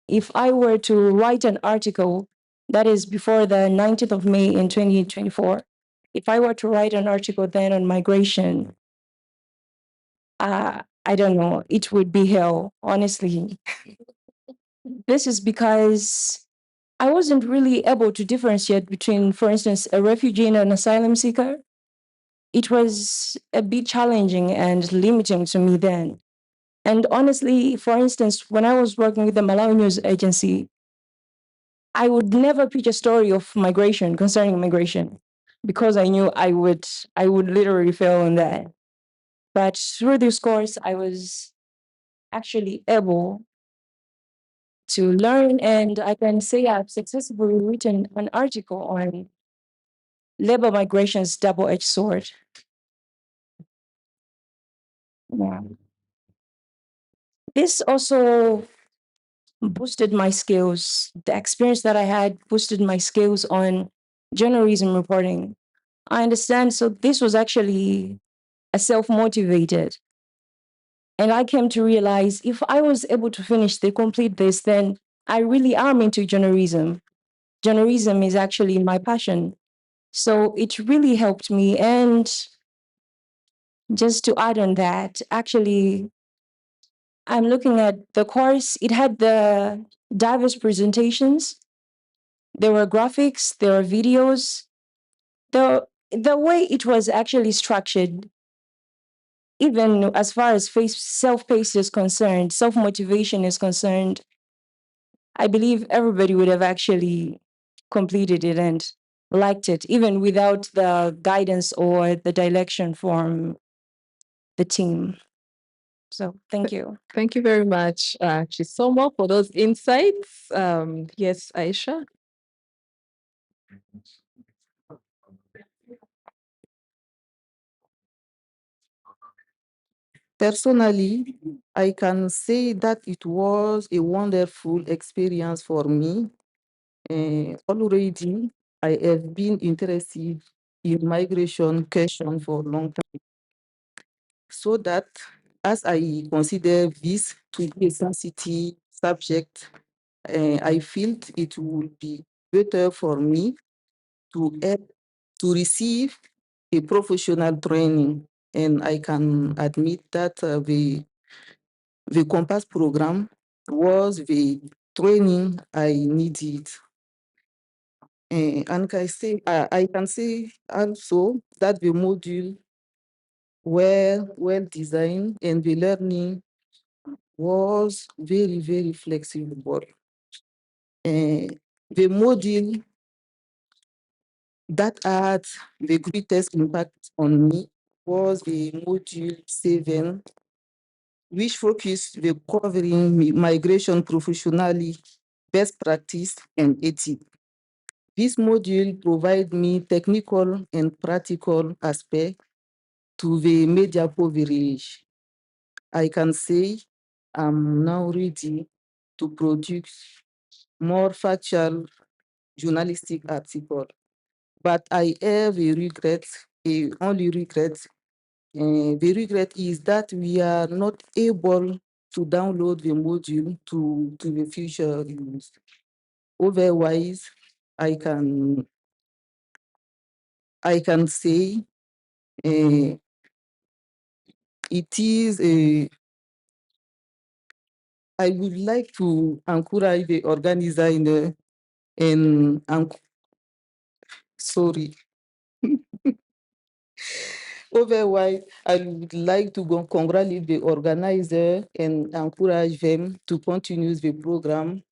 If I were to write an article that is before the 19th of May in 2024, if I were to write an article then on migration, I don't know, it would be hell, honestly. This is because I wasn't really able to differentiate between, for instance, a refugee and an asylum seeker. It was a bit challenging and limiting to me then. And honestly, for instance, when I was working with the Malawi News Agency, I would never pitch a story of migration concerning migration because I knew I would literally fail on that. But through this course, I was actually able to learn, and I can say I've successfully written an article on labor migration's double-edged sword. Yeah. This also boosted my skills. The experience that I had boosted my skills on journalism reporting. I understand. So this was actually a self-motivated. And I came to realize if I was able to complete this, then I really am into journalism. Journalism is actually my passion. So it really helped me. And just to add on that, actually, I'm looking at the course. It had the diverse presentations. There were graphics, there were videos. The way it was actually structured, even as far as self-paced is concerned, self-motivation is concerned, I believe everybody would have actually completed it and liked it, even without the guidance or the direction from the team. So thank you. Thank you very much, Chisomo, for those insights. Yes, Aisha. Personally, I can say that it was a wonderful experience for me. Already, I have been interested in migration question for a long time. So that as I consider this to be a sensitive subject, I feel it would be better for me to receive a professional training. And I can admit that the CoMMPASS program was the training I needed. And I can say also that the module were well designed and the learning was very, very flexible. The module that had the greatest impact on me was the module 7, which focused the covering migration professionally, best practice, and ethics. This module provides me technical and practical aspects to the media coverage. I can say I'm now ready to produce more factual journalistic articles. But I have a regret, a only regret. The regret is that we are not able to download the module to the future use. Otherwise, I can say it is a. I would like to encourage the organizer and sorry. Otherwise, I would like to congratulate the organizer and encourage them to continue the program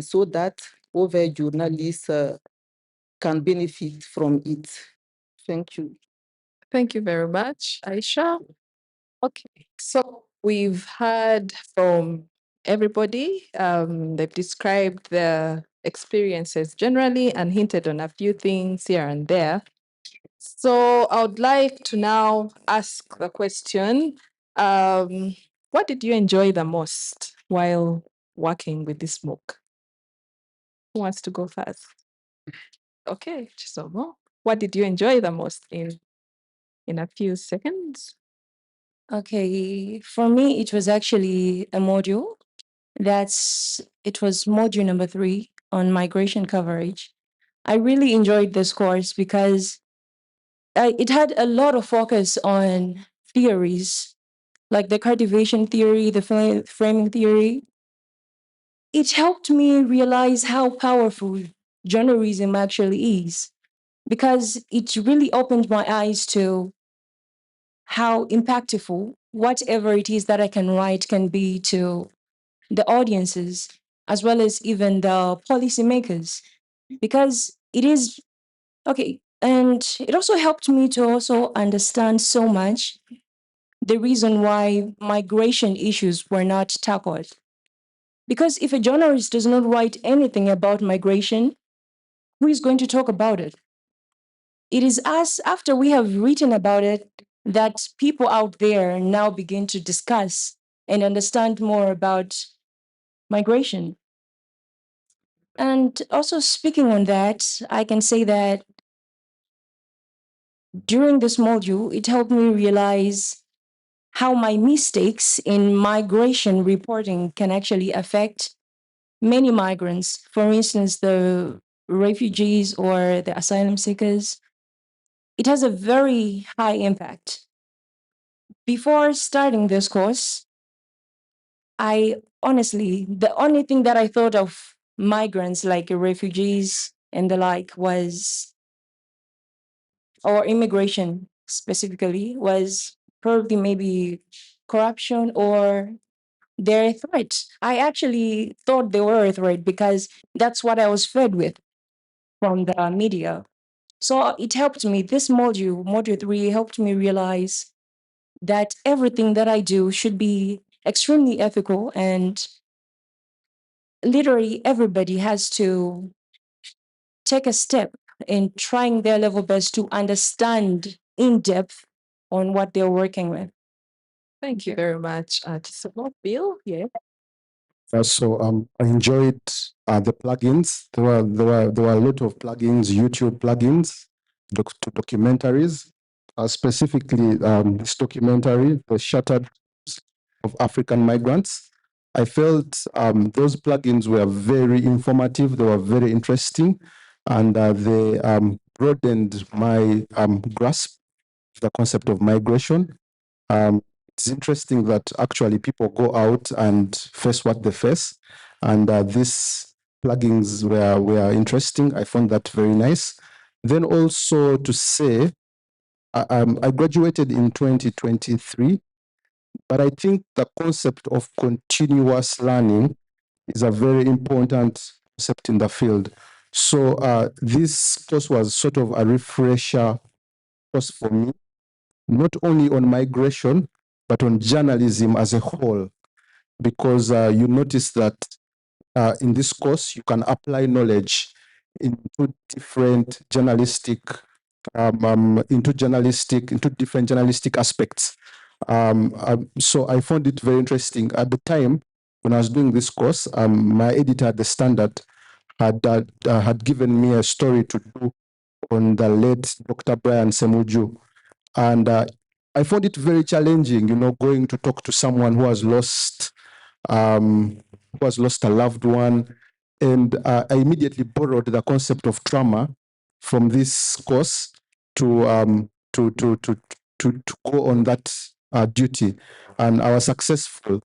so that other journalists can benefit from it. Thank you. Thank you very much, Aisha. Okay, so we've heard from everybody. They've described their experiences generally and hinted on a few things here and there. So I would like to now ask the question, what did you enjoy the most while working with this MOOC? Who wants to go first? Okay, Chisomo, what did you enjoy the most in a few seconds? Okay, for me, it was actually a module. It was module number 3 on migration coverage. I really enjoyed this course because it had a lot of focus on theories, like the cultivation theory, the framing theory. It helped me realize how powerful journalism actually is because it really opened my eyes to how impactful whatever it is that I can write can be to the audiences as well as even the policymakers. Because it is okay. And it also helped me to also understand so much the reason why migration issues were not tackled. Because if a journalist does not write anything about migration, who is going to talk about it? It is us, after we have written about it, that people out there now begin to discuss and understand more about migration. And also, speaking on that, I can say that during this module, it helped me realize how my mistakes in migration reporting can actually affect many migrants. For instance, the refugees or the asylum seekers. It has a very high impact. Before starting this course, I honestly, the only thing that I thought of migrants like refugees and the like was, or immigration specifically, was probably maybe corruption or their threat. I actually thought they were a threat because that's what I was fed with from the media. So it helped me, this module 3, helped me realize that everything that I do should be extremely ethical, and literally everybody has to take a step in trying their level best to understand in depth on what they're working with. Thank you very much, Chisolo. Bill, yeah. I enjoyed the plugins. There were a lot of plugins, YouTube plugins, to documentaries. Specifically, this documentary, "The Shattered of African Migrants." I felt those plugins were very informative. They were very interesting, and they broadened my grasp of the concept of migration. It's interesting that actually people go out and face what they face, and these plugins were interesting. I found that very nice. Then also to say, I graduated in 2023, but I think the concept of continuous learning is a very important concept in the field. So this course was sort of a refresher course for me, not only on migration, but on journalism as a whole, because you notice that in this course, you can apply knowledge into different journalistic, into different journalistic aspects. So I found it very interesting. At the time when I was doing this course, my editor at the Standard had given me a story to do on the late Dr. Brian Semuju. And I found it very challenging, going to talk to someone who has lost a loved one. And I immediately borrowed the concept of trauma from this course to go on that duty. And I was successful.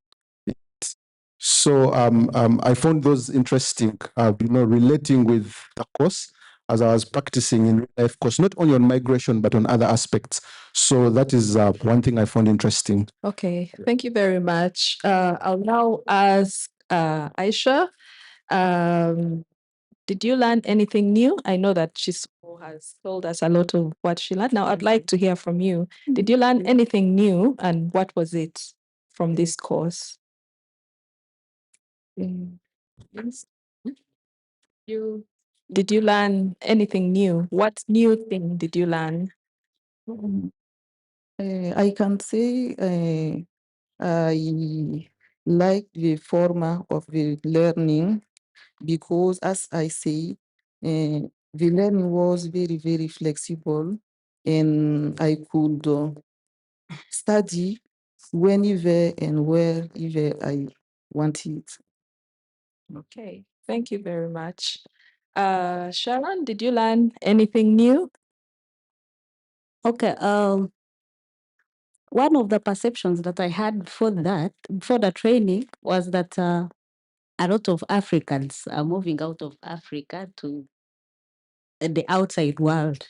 So I found those interesting, relating with the course as I was practicing in real life course, not only on migration, but on other aspects. So that is one thing I found interesting. Okay, thank you very much. I'll now ask Aisha, did you learn anything new? I know that Chisco has told us a lot of what she learned. Now, I'd like to hear from you. Did you learn anything new, and what was it from this course? Yes. Did you learn anything new? What new thing did you learn? I can say I like the format of the learning because, as I say, the learning was very, very flexible, and I could study whenever and wherever I want it. Okay, thank you very much. Sharon, did you learn anything new? Okay. One of the perceptions that I had before the training, was that a lot of Africans are moving out of Africa to the outside world.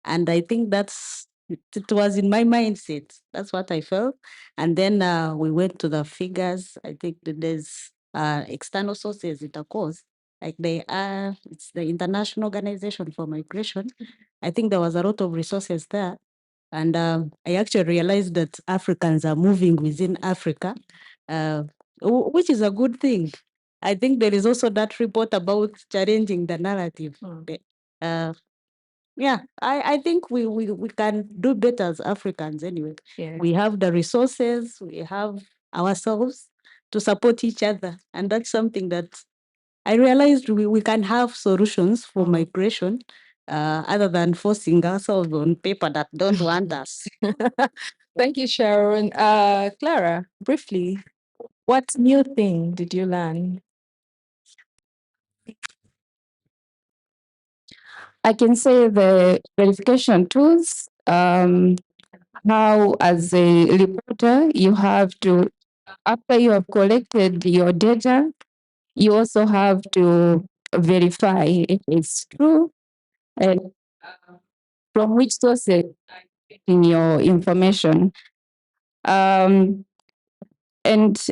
And I think it was in my mindset. That's what I felt. And then we went to the figures. I think that there's external sources, it occurs. Like it's the International Organization for Migration. I think there was a lot of resources there. And I actually realized that Africans are moving within Africa, which is a good thing. I think there is also that report about challenging the narrative. Uh, yeah, I think we can do better as Africans anyway. Yeah. We have the resources, we have ourselves to support each other. And that's something that I realized we can have solutions for migration, other than forcing ourselves on people that don't want us. Thank you, Sharon. Clara, briefly, what new thing did you learn? I can say the verification tools, how as a reporter, you have to, after you have collected your data, you also have to verify if it's true and from which sources in your information. And it's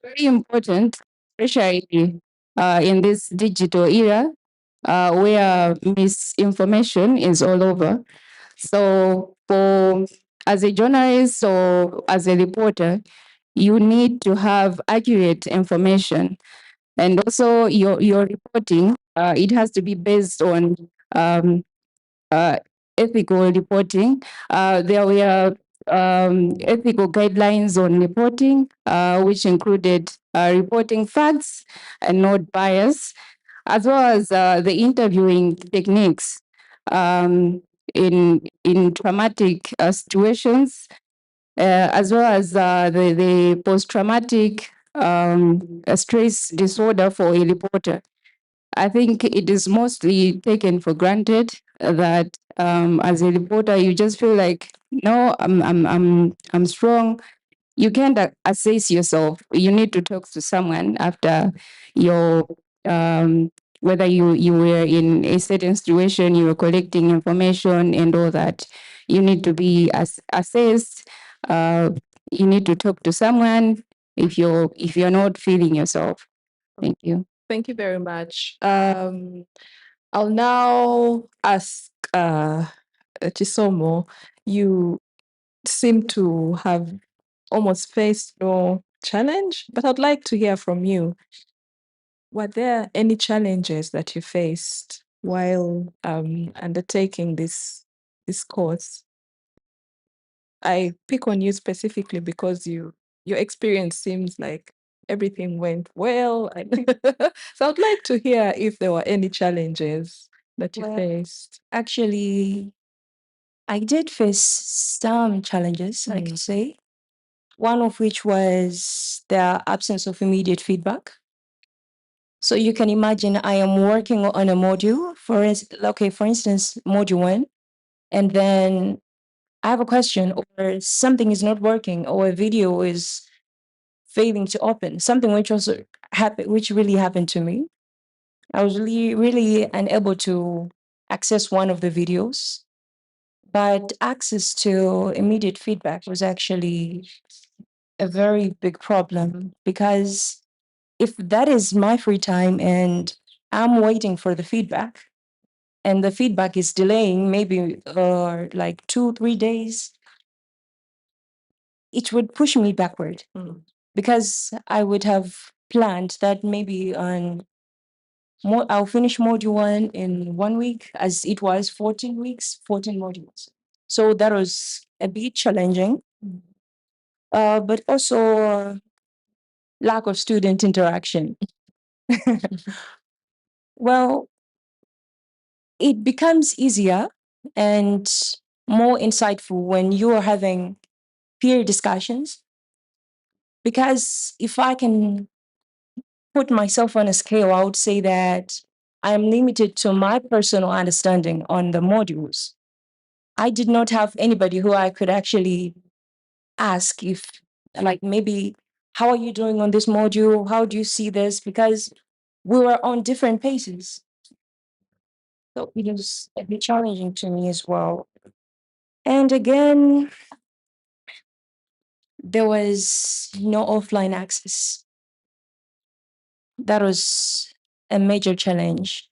very important, especially in this digital era where misinformation is all over. So, as a journalist or as a reporter, you need to have accurate information, and also your reporting. It has to be based on uh, ethical reporting. There were ethical guidelines on reporting, which included reporting facts and not bias, as well as the interviewing techniques in traumatic situations, as well as the post-traumatic stress disorder for a reporter. I think it is mostly taken for granted that as a reporter, you just feel like, no, I'm strong. You can't assess yourself. You need to talk to someone after your whether you were in a certain situation, you were collecting information and all that. You need to be assessed. You need to talk to someone if you're not feeling yourself. Thank you. Thank you very much. I'll now ask Chisomo. You seem to have almost faced no challenge, but I'd like to hear from you. Were there any challenges that you faced while undertaking this course? I pick on you specifically because your experience seems like everything went well. So I'd like to hear if there were any challenges that you Well, faced. Actually, I did face some challenges, I could say. One of which was the absence of immediate feedback. So you can imagine I am working on a module, for instance, module 1, and then I have a question or something is not working or a video is failing to open, something which also happened, which really happened to me. I was really unable to access one of the videos, but access to immediate feedback was actually a very big problem, because if that is my free time and I'm waiting for the feedback and the feedback is delaying maybe like 2-3 days, it would push me backward, because I would have planned that maybe I'll finish module 1 in 1 week, as it was 14 weeks, 14 modules. So that was a bit challenging, but also lack of student interaction. Well, it becomes easier and more insightful when you are having peer discussions. Because if I can put myself on a scale, I would say that I am limited to my personal understanding on the modules. I did not have anybody who I could actually ask if, like, maybe, how are you doing on this module? How do you see this? Because we were on different paces. So it was a bit challenging to me as well. And again, there was no offline access. That was a major challenge.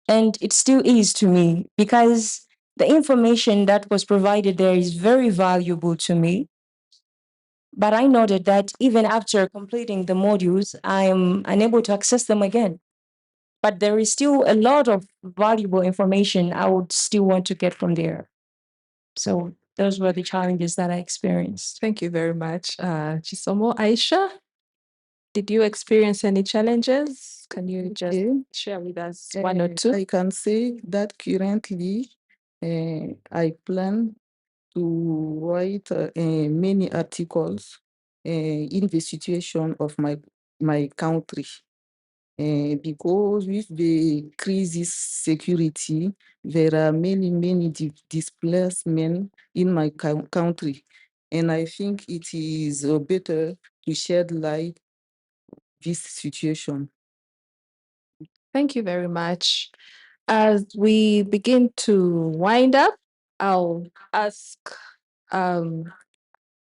And it still is to me because the information that was provided there is very valuable to me. But I noted that even after completing the modules, I'm unable to access them again. But there is still a lot of valuable information I would still want to get from there. So those were the challenges that I experienced. Thank you very much, Chisomo. Aisha, did you experience any challenges? Can you just Okay. share with us one or two? I can say that currently I plan to write many articles in the situation of my country. Because with the crisis security, there are many displacements in my country. And I think it is better to shed light this situation. Thank you very much. As we begin to wind up, I'll ask um,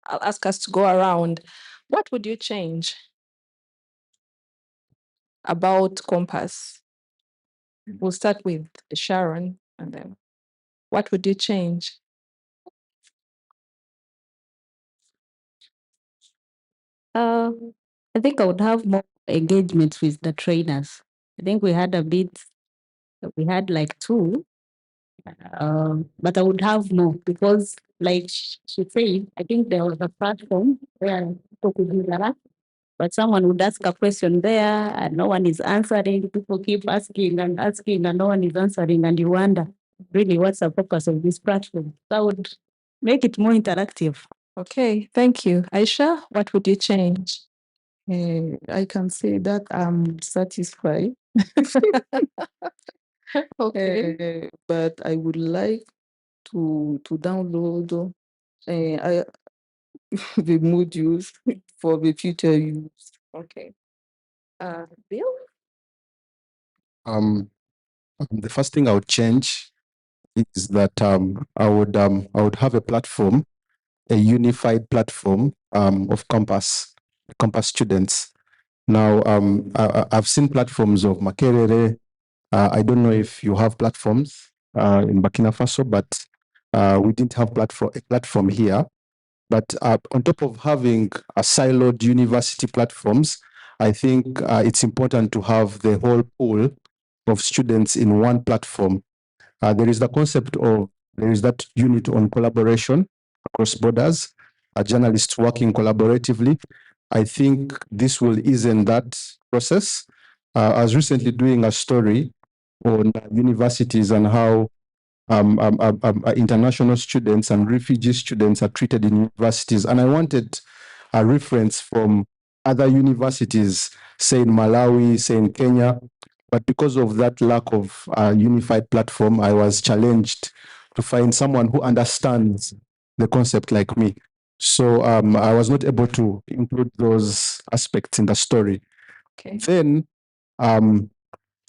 I'll ask us to go around. What would you change about CoMMPASS? We'll start with Sharon, and then what would you change? Uh, I think I would have more engagements with the trainers. I think we had like two, but I would have more because, like she said, I think there was a platform where people could interact, but someone would ask a question there and no one is answering. People keep asking and no one is answering, and you wonder really what's the purpose of this platform. So I would make it more interactive. Okay, thank you. Aisha, what would you change? I can say that I'm satisfied. Okay. But I would like to download the modules for the future use. Okay. Bill? The first thing I would change is that I would have a platform, a unified platform of Compass students. Now, I've seen platforms of Makerere. I don't know if you have platforms in Burkina Faso, but we didn't have a platform here. But on top of having a siloed university platforms, I think it's important to have the whole pool of students in one platform. There is that unit on collaboration across borders, journalists working collaboratively. I think this will ease in that process. I was recently doing a story on universities and how international students and refugee students are treated in universities. And I wanted a reference from other universities, say in Malawi, say in Kenya. But because of that lack of a unified platform, I was challenged to find someone who understands the concept like me. So I was not able to include those aspects in the story. Okay. Then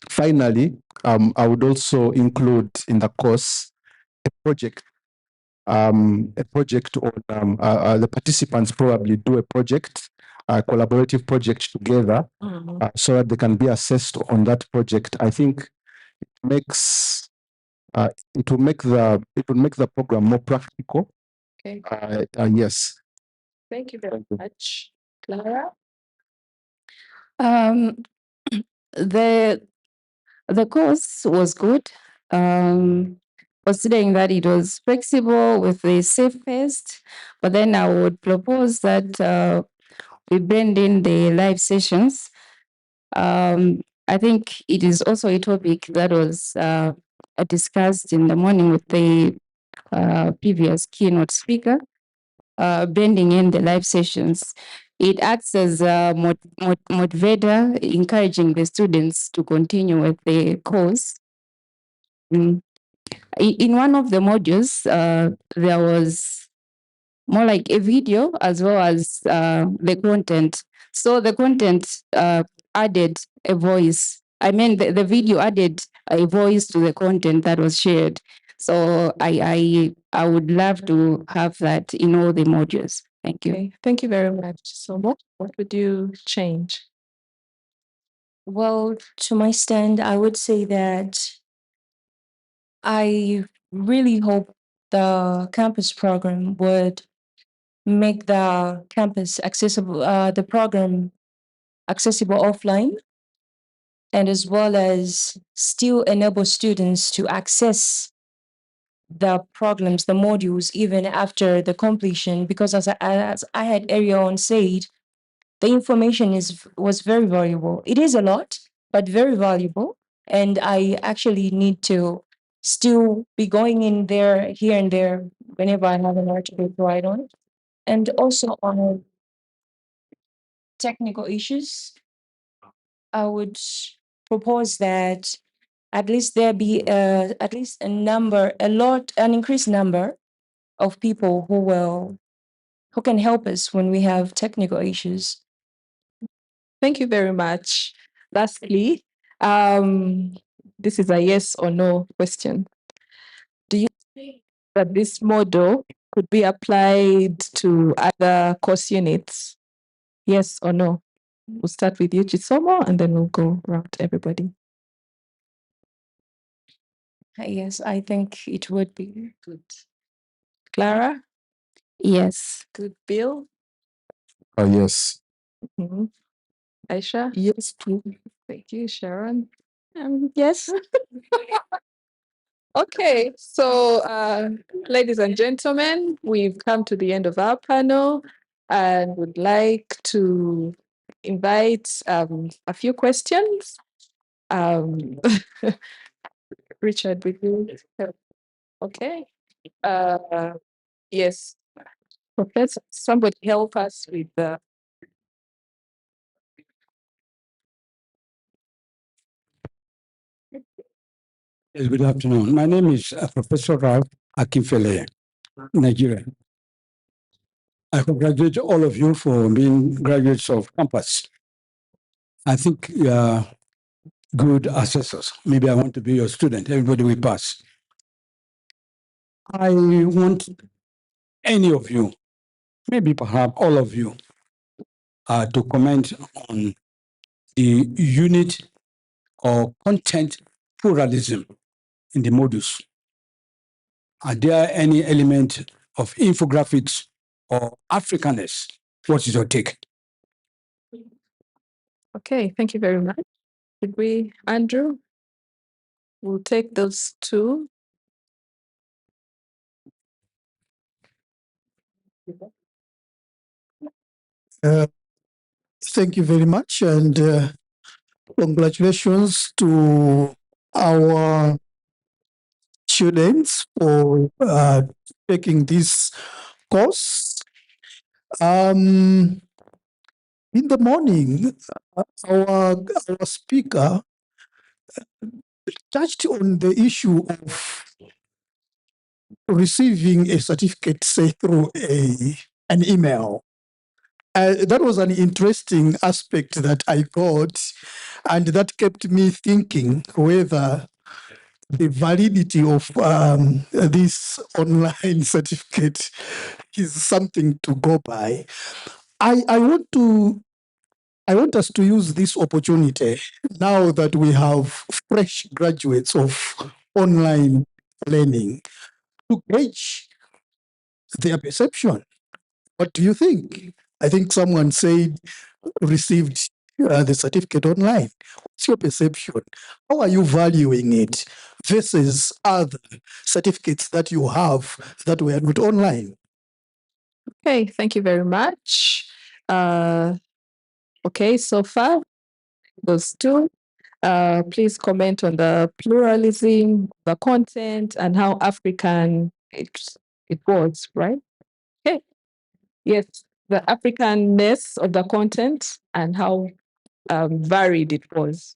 finally, I would also include in the course a project on the participants probably do a project, a collaborative project together, so that they can be assessed on that project. I think makes it will make the program more practical. Okay. Yes. Thank you very much. Clara? Um, the the course was good, considering that it was flexible with the safe paced. But then I would propose that we blend in the live sessions. I think it is also a topic that was discussed in the morning with the previous keynote speaker. blending in the live sessions. It acts as a motivator, encouraging the students to continue with the course. In one of the modules, there was more like a video as well as the content. So the content added a voice. I mean, the video added a voice to the content that was shared. So I would love to have that in all the modules. Thank you. Okay, thank you very much. So what would you change? Well, to my stand, I would say that I really hope the campus program would make the campus accessible, the program accessible offline, and as well as still enable students to access the programs, the modules, even after the completion. Because as I had earlier on said, the information was very valuable. It is a lot, but very valuable. And I actually need to still be going in there, here and there, whenever I have an article to write on. And also on technical issues, I would propose that at least there be at least an increased number of people who can help us when we have technical issues. Thank you very much. Lastly, this is a yes or no question. Do you think that this model could be applied to other course units? Yes or no? We'll start with you, Chisomo, and then we'll go around to everybody. Yes, I think it would be Good. Clara? Yes. Good. Bill? Yes. Mhm. Aisha? Yes, too. Thank you. Sharon? Yes. Okay, so ladies and gentlemen, we've come to the end of our panel and would like to invite a few questions. Richard, would you? Okay. Yes, Professor, somebody help us with the. Yes, good afternoon. My name is Professor Ralph Akinfele, Nigeria. I congratulate all of you for being graduates of campus. I think you are good assessors. Maybe I want to be your student. Everybody will pass. I want any of you, maybe perhaps all of you, to comment on the unit or content pluralism in the modules. Are there any element of infographics or Africanness? What is your take? Okay, thank you very much. Did we, Andrew? We'll take those two. Thank you very much, and congratulations to our students for taking this course. In the morning, our speaker touched on the issue of receiving a certificate, say through an email. That was an interesting aspect that I got, and that kept me thinking whether the validity of this online certificate is something to go by. I want us to use this opportunity now that we have fresh graduates of online learning to gauge their perception. What do you think? I think someone said received the certificate online. What's your perception? How are you valuing it versus other certificates that you have that were not online? Okay, thank you very much. Okay, so far, those two. Please comment on the pluralism, the content, and how African it was, right? Okay. Yes, the Africanness of the content and how varied it was.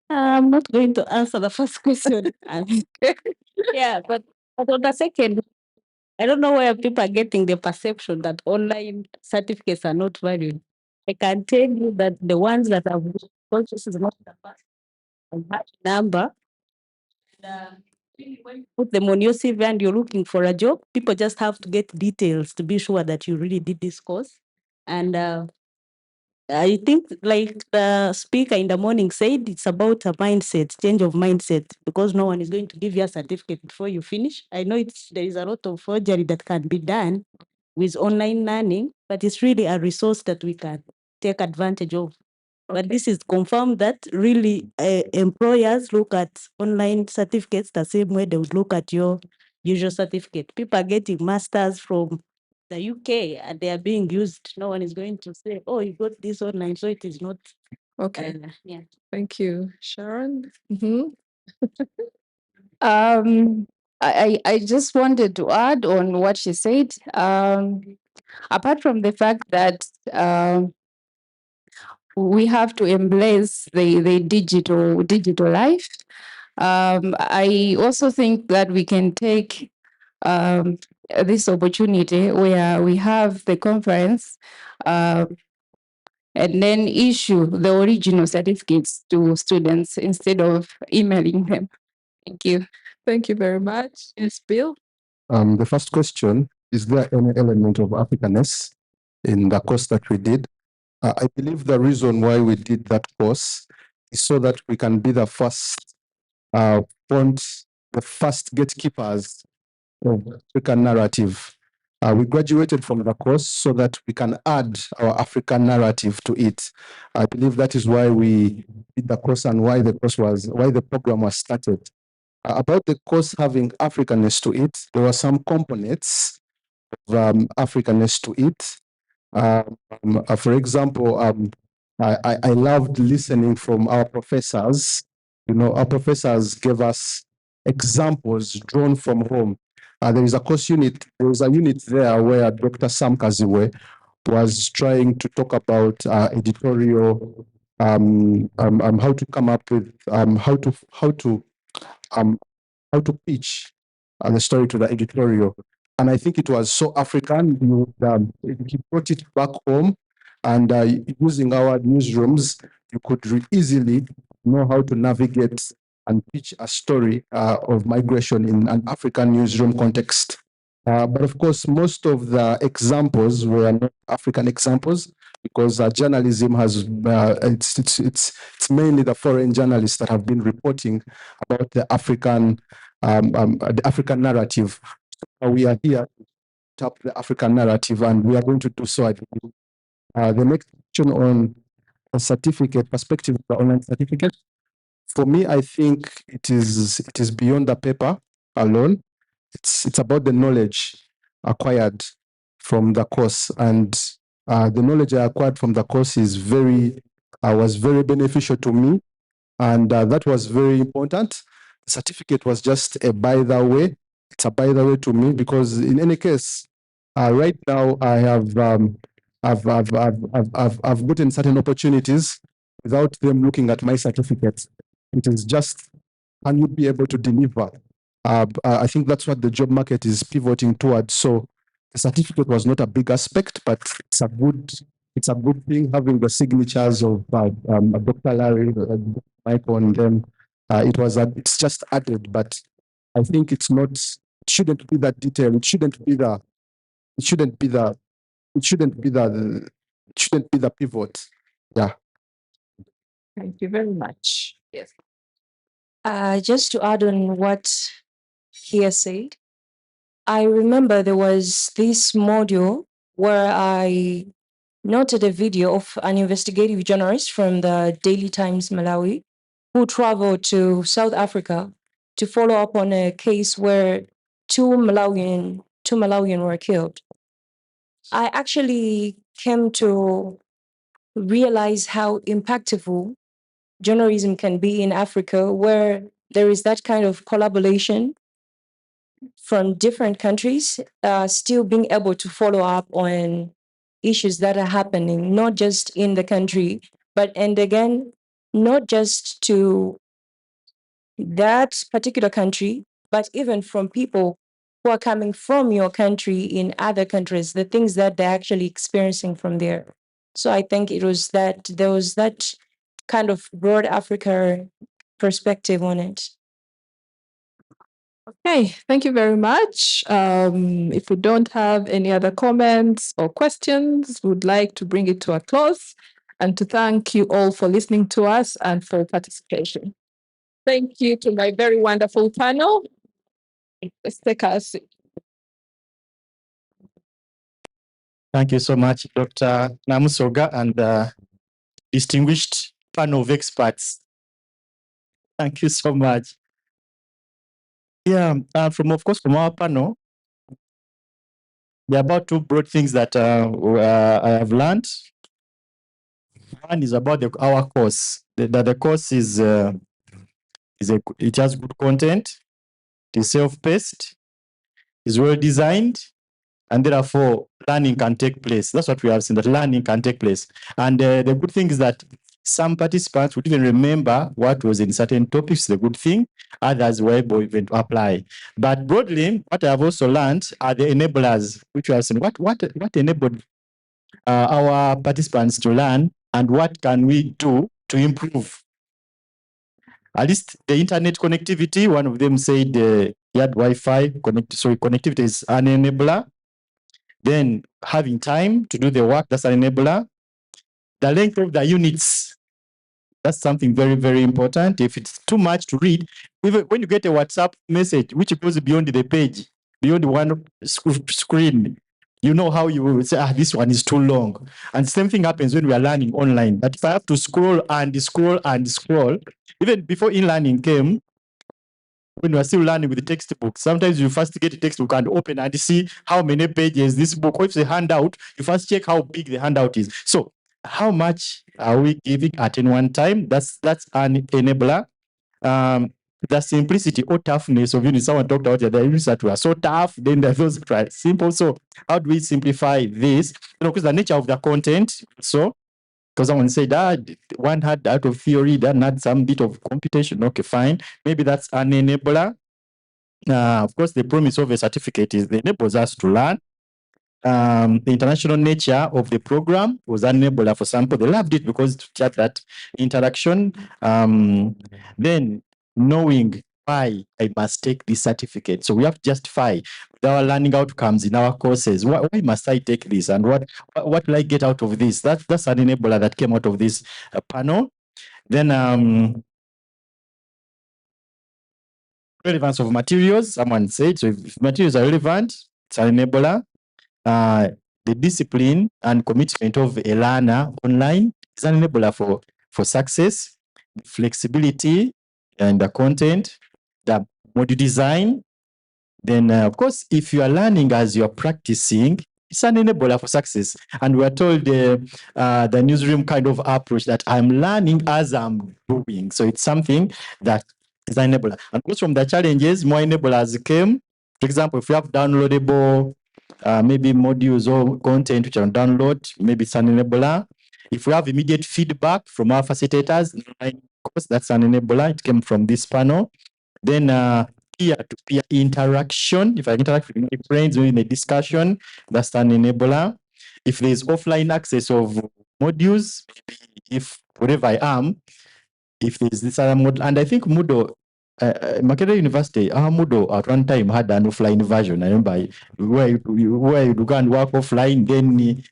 I'm not going to answer the first question. Yeah, but on the second, I don't know where people are getting the perception that online certificates are not valued. I can tell you that the ones that have, because this is not the first number, when you put them on your CV and you're looking for a job, people just have to get details to be sure that you really did this course. And I think, like the speaker in the morning said, it's about a mindset, change of mindset, because no one is going to give you a certificate before you finish. I know there is a lot of forgery that can be done with online learning, but it's really a resource that we can take advantage of. But this is confirmed that really employers look at online certificates the same way they would look at your usual certificate. People are getting masters from the UK and they are being used. No one is going to say, oh, you got this online, so it is not. Okay. Yeah. Thank you, Sharon. Um, I just wanted to add on what she said. Apart from the fact that we have to embrace the digital life, I also think that we can take this opportunity where we have the conference and then issue the original certificates to students instead of emailing them. Thank you. Thank you very much. Yes, Bill. The first question, is there any element of Africanness in the course that we did? I believe the reason why we did that course is so that we can be the first font, the first gatekeepers of African narrative. We graduated from the course so that we can add our African narrative to it. I believe that is why we did the course and why the program was started. About the course having Africanness to it, there were some components of Africanness to it. For example, I loved listening from our professors. You know, our professors gave us examples drawn from home. There is a unit there where Dr. Sam Kaziwe was trying to talk about editorial, how to come up with, um, how to pitch the story to the editorial. And I think it was so African. He brought it back home, and using our newsrooms, you could easily know how to navigate and pitch a story of migration in an African newsroom context. But of course, most of the examples were not African examples because journalism has it's mainly the foreign journalists that have been reporting about the African narrative. We are here to tap the African narrative, and we are going to do so. I believe. The next question on a certificate perspective, the online certificate. For me, I think it is beyond the paper alone. It's about the knowledge acquired from the course, and the knowledge I acquired from the course was very beneficial to me, and that was very important. The certificate was just a by the way. It's a by the way to me because in any case, right now I have I've gotten certain opportunities without them looking at my certificate. It is just, can you be able to deliver? I think that's what the job market is pivoting towards. So the certificate was not a big aspect, but it's a good thing having the signatures of Dr. Larry, Michael, and them. It's just added, but I think it shouldn't be that detailed. It shouldn't be the, it shouldn't be the, it shouldn't be the pivot. Yeah. Thank you very much. Yes. Just to add on what he has said, I remember there was this module where I noted a video of an investigative journalist from the Daily Times Malawi who traveled to South Africa to follow up on a case where two Malawian were killed. I actually came to realize how impactful journalism can be in Africa, where there is that kind of collaboration from different countries, still being able to follow up on issues that are happening, not just in the country, but, and again, not just to that particular country, but even from people who are coming from your country in other countries, the things that they're actually experiencing from there. So I think it was that there was that kind of broad Africa perspective on it. Okay, thank you very much. If we don't have any other comments or questions, we would like to bring it to a close and to thank you all for listening to us and for participation. Thank you to my very wonderful panel. Let's take our seat. Thank you so much, Dr. Namusoga and distinguished panel of experts. Thank you so much. Yeah, of course, from our panel, there are about two broad things that I have learned. One is about our course. The course it has good content, it is self-paced, is well designed, and therefore learning can take place. That's what we have seen, that learning can take place. And the good thing is that some participants would even remember what was in certain topics, the good thing, others were able even to apply. But broadly, what I have also learned are the enablers, which we have seen. What enabled our participants to learn, and what can we do to improve? At least the internet connectivity, one of them said he had Wi-Fi, connectivity is an enabler. Then having time to do the work, that's an enabler. The length of the units, that's something very, very important. If it's too much to read, even when you get a WhatsApp message, which goes beyond the page, beyond one screen, you know how you will say, this one is too long. And same thing happens when we are learning online. But if I have to scroll and scroll and scroll, even before e-learning came, when you are still learning with the textbook, sometimes you first get a textbook and open and see how many pages this book, or if it's a handout, you first check how big the handout is. So how much are we giving at any one time? That's an enabler. The simplicity or toughness of units, someone talked about it, the units that were so tough, then there are those that are simple. So how do we simplify this? Because the nature of the content, so because someone said, one had out of theory, then had some bit of computation. Okay, fine. Maybe that's an enabler. Of course, the promise of a certificate is it enables us to learn. The international nature of the program was an enabler for some people. They loved it because it had that interaction. Then knowing why I must take this certificate. So we have to justify our learning outcomes in our courses. Why must I take this? And what will I get out of this? That's an enabler that came out of this panel. Then relevance of materials, someone said. So if materials are relevant, it's an enabler. The discipline and commitment of a learner online is an enabler for success. Flexibility and the content, the module design. Then, of course, if you are learning as you're practicing, it's an enabler for success. And we are told the newsroom kind of approach that I'm learning as I'm doing. So it's something that is an enabler. And of course, from the challenges, more enablers came. For example, if you have downloadable maybe modules or content which are download, maybe it's an enabler. If we have immediate feedback from our facilitators, of course, that's an enabler. It came from this panel. Then peer-to-peer interaction. If I interact with my friends during a discussion, that's an enabler. If there's offline access of modules, maybe if wherever I am, if there's this other module, and I think Moodle, Makerere University, our Moodle at one time had an offline version. I remember where you go and work offline, then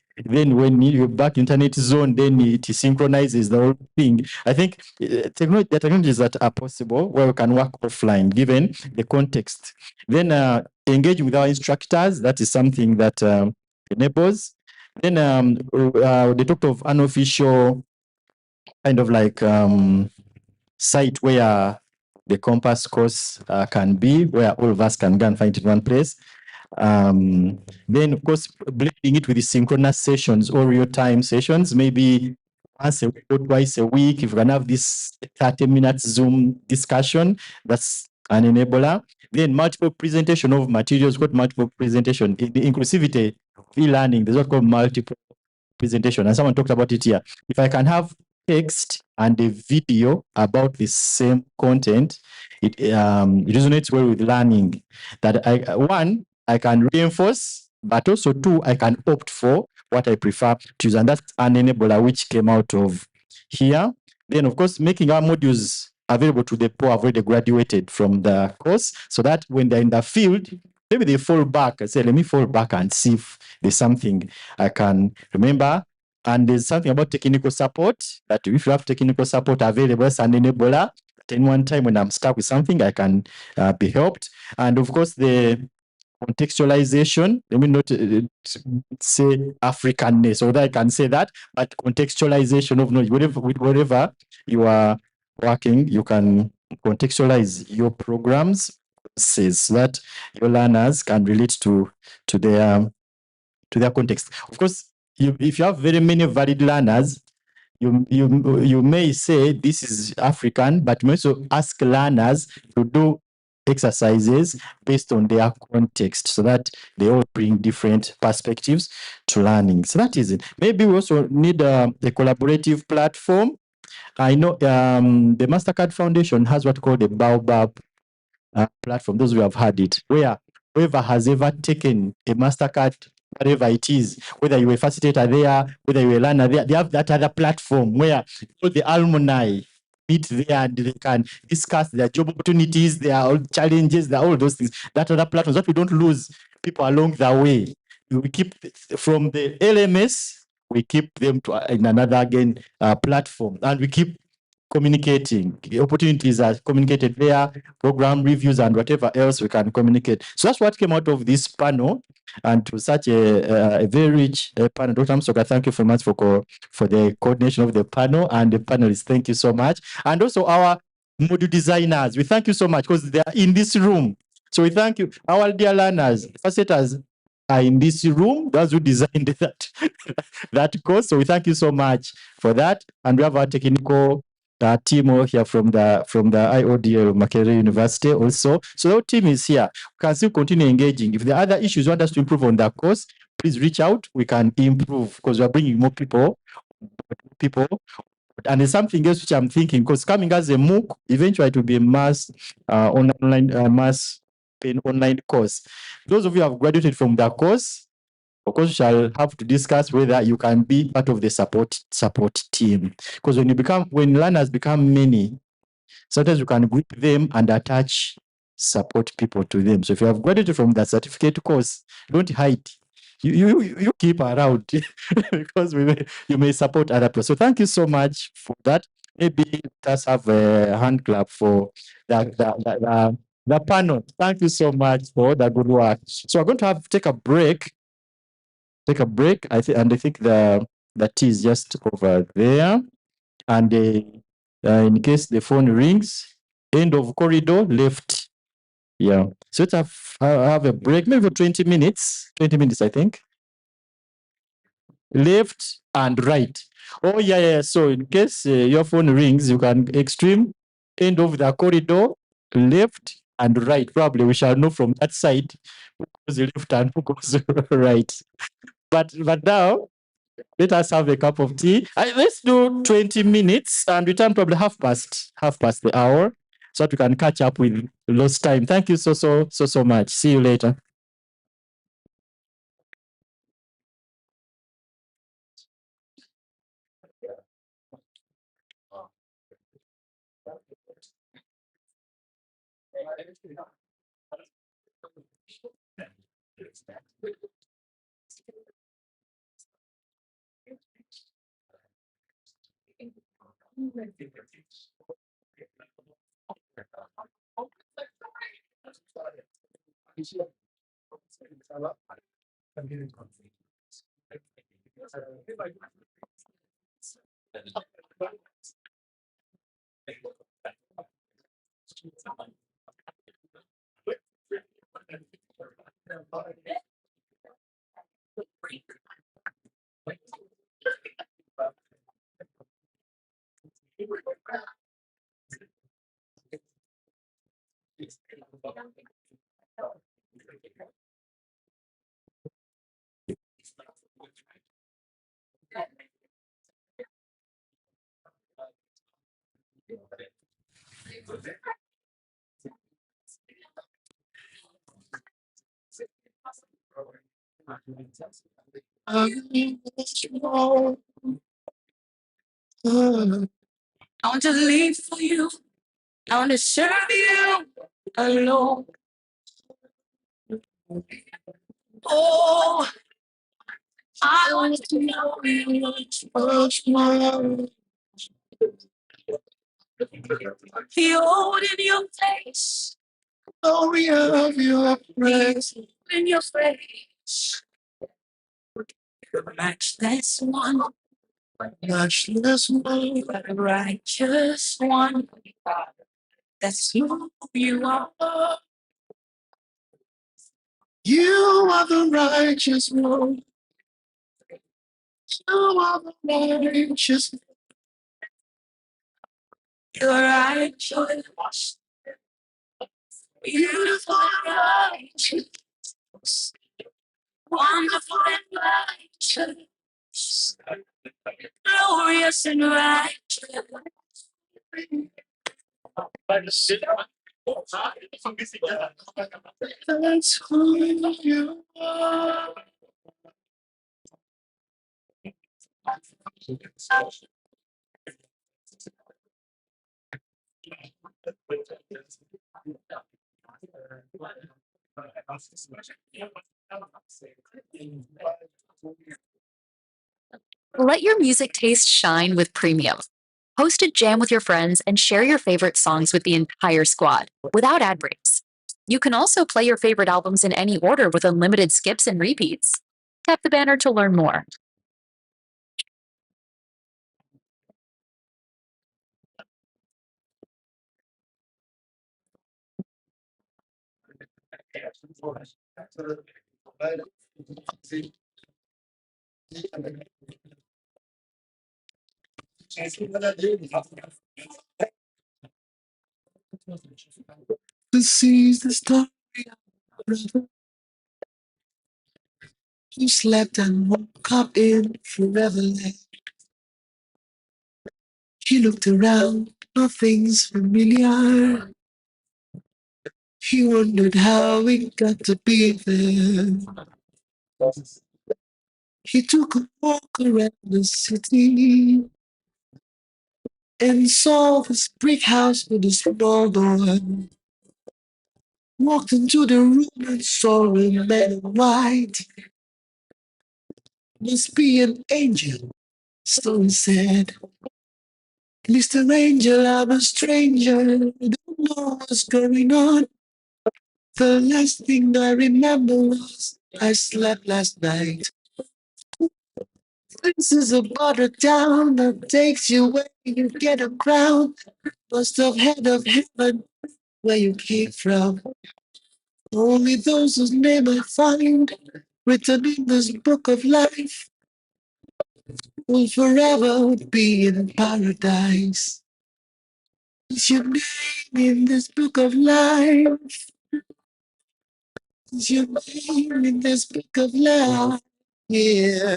when you're back internet zone, then it synchronizes the whole thing. I think the technologies that are possible where we can work offline, given the context. Then engage with our instructors, that is something that enables. Then they talked of unofficial kind of like site where the CoMMPASS course can be, where all of us can go and find it in one place. Then, of course, blending it with the synchronous sessions or real-time sessions, maybe once a week or twice a week, if we can have this 30 minutes Zoom discussion, that's an enabler. Then multiple presentation of materials, got multiple presentation. In the inclusivity of e-learning, there's what called multiple presentation. And someone talked about it here. If I can have text and a video about the same content, it resonates well with learning. That I can reinforce, but also two, I can opt for what I prefer to use. And that's an enabler which came out of here. Then, of course, making our modules available to the poor have already graduated from the course, so that when they're in the field, maybe they fall back and say, let me fall back and see if there's something I can remember. And there's something about technical support, that if you have technical support available as an enabler, at any one time when I'm stuck with something, I can be helped. And of course, the contextualization, let me not say Africanness, although I can say that, but contextualization of knowledge, whatever you are working, you can contextualize your programs so that your learners can relate to their context. Of course, if you have very many valid learners, you may say this is African, but you may also ask learners to do exercises based on their context so that they all bring different perspectives to learning. So that is it. Maybe we also need a collaborative platform. I know the MasterCard Foundation has what called a Baobab platform, those who have had it, where whoever has ever taken a MasterCard, whatever it is, whether you were a facilitator there, whether you were a learner there, they have that other platform where all the alumni meet there and they can discuss their job opportunities, their challenges, their all those things. That other platform, so that we don't lose people along the way. We keep from the LMS, we keep them to in another again platform, and we keep communicating. The opportunities are communicated there, program reviews and whatever else we can communicate. So that's what came out of this panel, and to such a very rich panel. Dr. Amsoka, thank you very much for the coordination of the panel, and the panelists, thank you so much. And also our module designers, we thank you so much because they are in this room. So we thank you. Our dear learners, facilitators are in this room, those who designed that course. So we thank you so much for that. And we have our technical team here from the IODL Makerere University also. So the team is here. We can still continue engaging. If there are other issues you want us to improve on the course, please reach out. We can improve because we are bringing more people. And there's something else which I'm thinking, because coming as a MOOC, eventually it will be a mass online mass online course. Those of you who have graduated from the course, of course, we shall have to discuss whether you can be part of the support team. Because when learners become many, sometimes you can group them and attach support people to them. So if you have graduated from that certificate course, don't hide. You keep around because you may support other people. So thank you so much for that. Maybe let's have a hand clap for the panel. Thank you so much for the good work. So we're going to take a break. I think the tea is just over there. And in case the phone rings, end of corridor, left. Yeah. So let's have a break, maybe for 20 minutes. 20 minutes, I think. Left and right. Oh, yeah. So in case your phone rings, you can extreme, end of the corridor, left and right. Probably we shall know from that side who goes left and who goes right. But now, let us have a cup of tea. Let's do 20 minutes and return probably half past the hour so that we can catch up with lost time. Thank you so much. See you later. I want to live for you. I want to serve you alone. Oh, I want to know you much more. Behold in your face, glory of your praise. In your face, matchless one, matchless one, righteous one. That's who you are. You are the righteous one. You are the righteous. You're righteous. Beautiful and righteous. Wonderful and righteous. Glorious and righteous. That's who you are. Let your music taste shine with Premium. Host a jam with your friends and share your favorite songs with the entire squad without ad breaks. You can also play your favorite albums in any order with unlimited skips and repeats. Tap the banner to learn more. This is the story of a brother who slept and woke up in forever land. He looked around, nothing's familiar. He wondered how it got to be there. He took a walk around the city and saw this brick house with a small door. Walked into the room and saw a man in white. Must be an angel, so he said. Mr. Angel, I'm a stranger. I don't know what's going on. The last thing I remember was I slept last night. This is about a town that takes you where you get a crown. Must have head of heaven where you came from. Only those whose name I find written in this book of life will forever be in paradise. Is your name in this book of life? Is your name in this book of life? Yeah.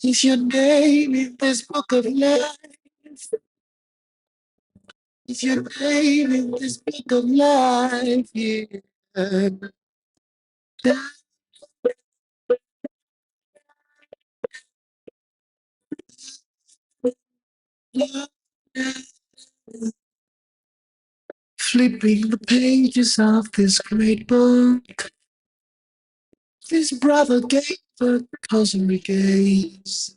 Is your name in this book of life? Is your name in this book of life? Yeah. Flipping the pages of this great book, this brother gave a cosmic gaze.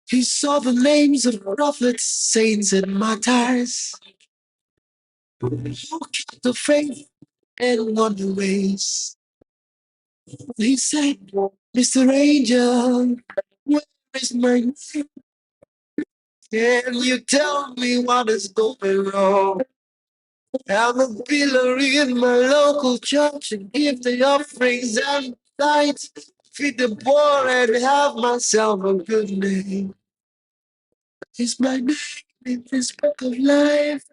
He saw the names of prophets, saints, and martyrs who kept the faith and won the race. He said, Mr. Angel, where is my name? Can you tell me what is going wrong? I'm a pillar in my local church and give the offerings and tithes, feed the poor and have myself a good name. Is my name in this book of life?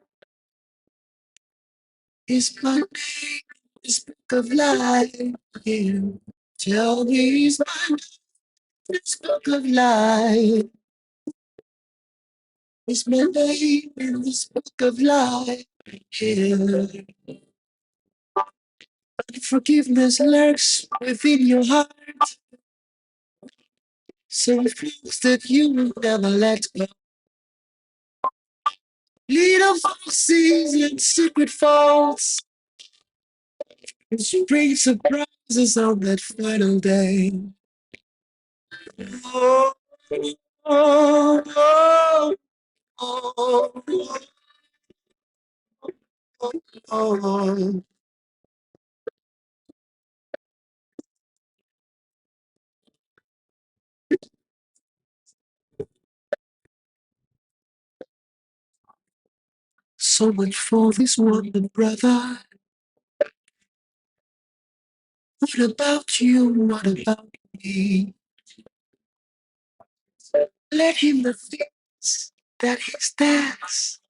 is my name, this book of life. Yeah. Tell me is my name, this book of life. Is my name in this book of life. Yeah. Forgiveness lurks within your heart. Some things that you will never let go. Little foxes and secret faults. And spring surprises on that final day. Oh, oh, oh, oh, oh, oh. So much for this wonder, brother. What about you? What about me? Let him the things that he stands.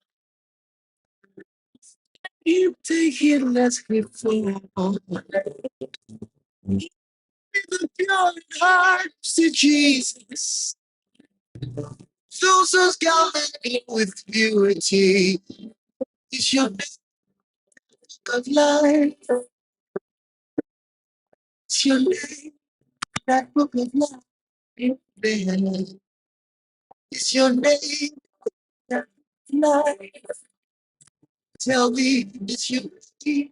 You take it, let's get fall. The pure in heart to Jesus. Those who's gathered with purity. It's your book of life. It's your name, that book of life. It's your name, that book of life. Tell me, it's your name.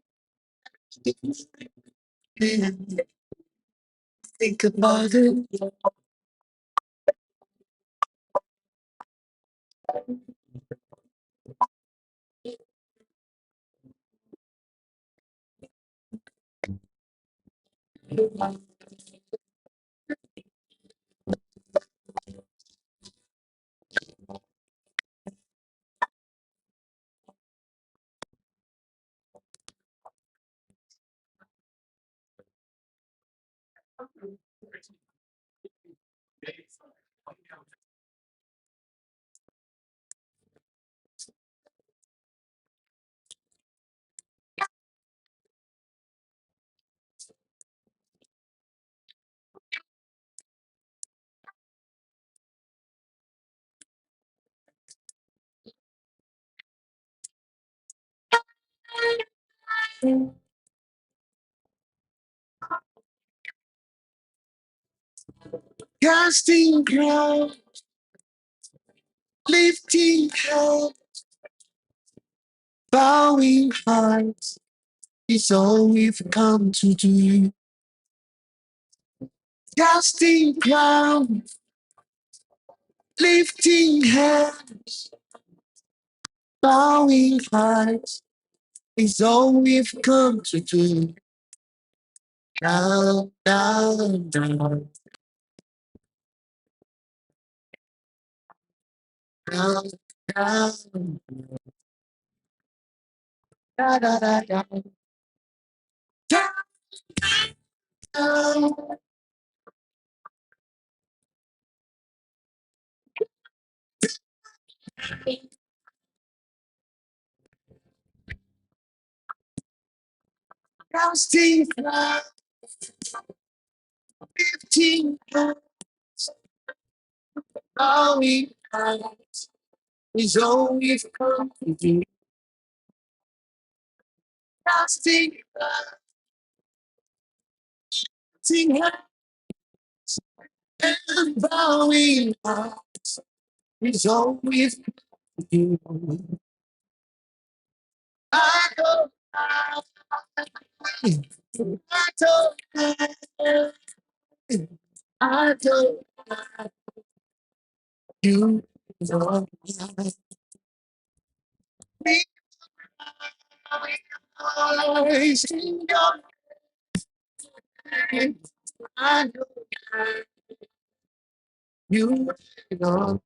Think about it. Casting crown, lifting hand, bowing hearts is all we've come to do. Casting crown, lifting hands, bowing hearts is all we've come to do. Down, down, down, down, down, da, da, da, da, down, down, casting crown, lifting hands, bowing hearts is all we've come to do. Casting crown, lifting hands, and bowing hearts is all we've come to do. I don't, I don't, I don't, you don't me. Always in your name. I know you don't.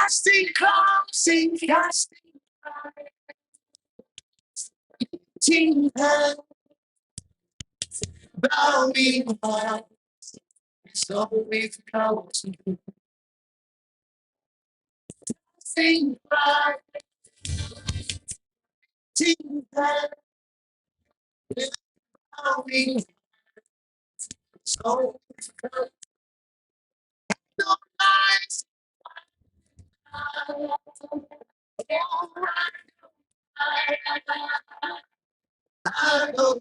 casting crowns in casting hands, bowing hearts, so we've come to sing, casting hands, bowing, so we've come to lights. I know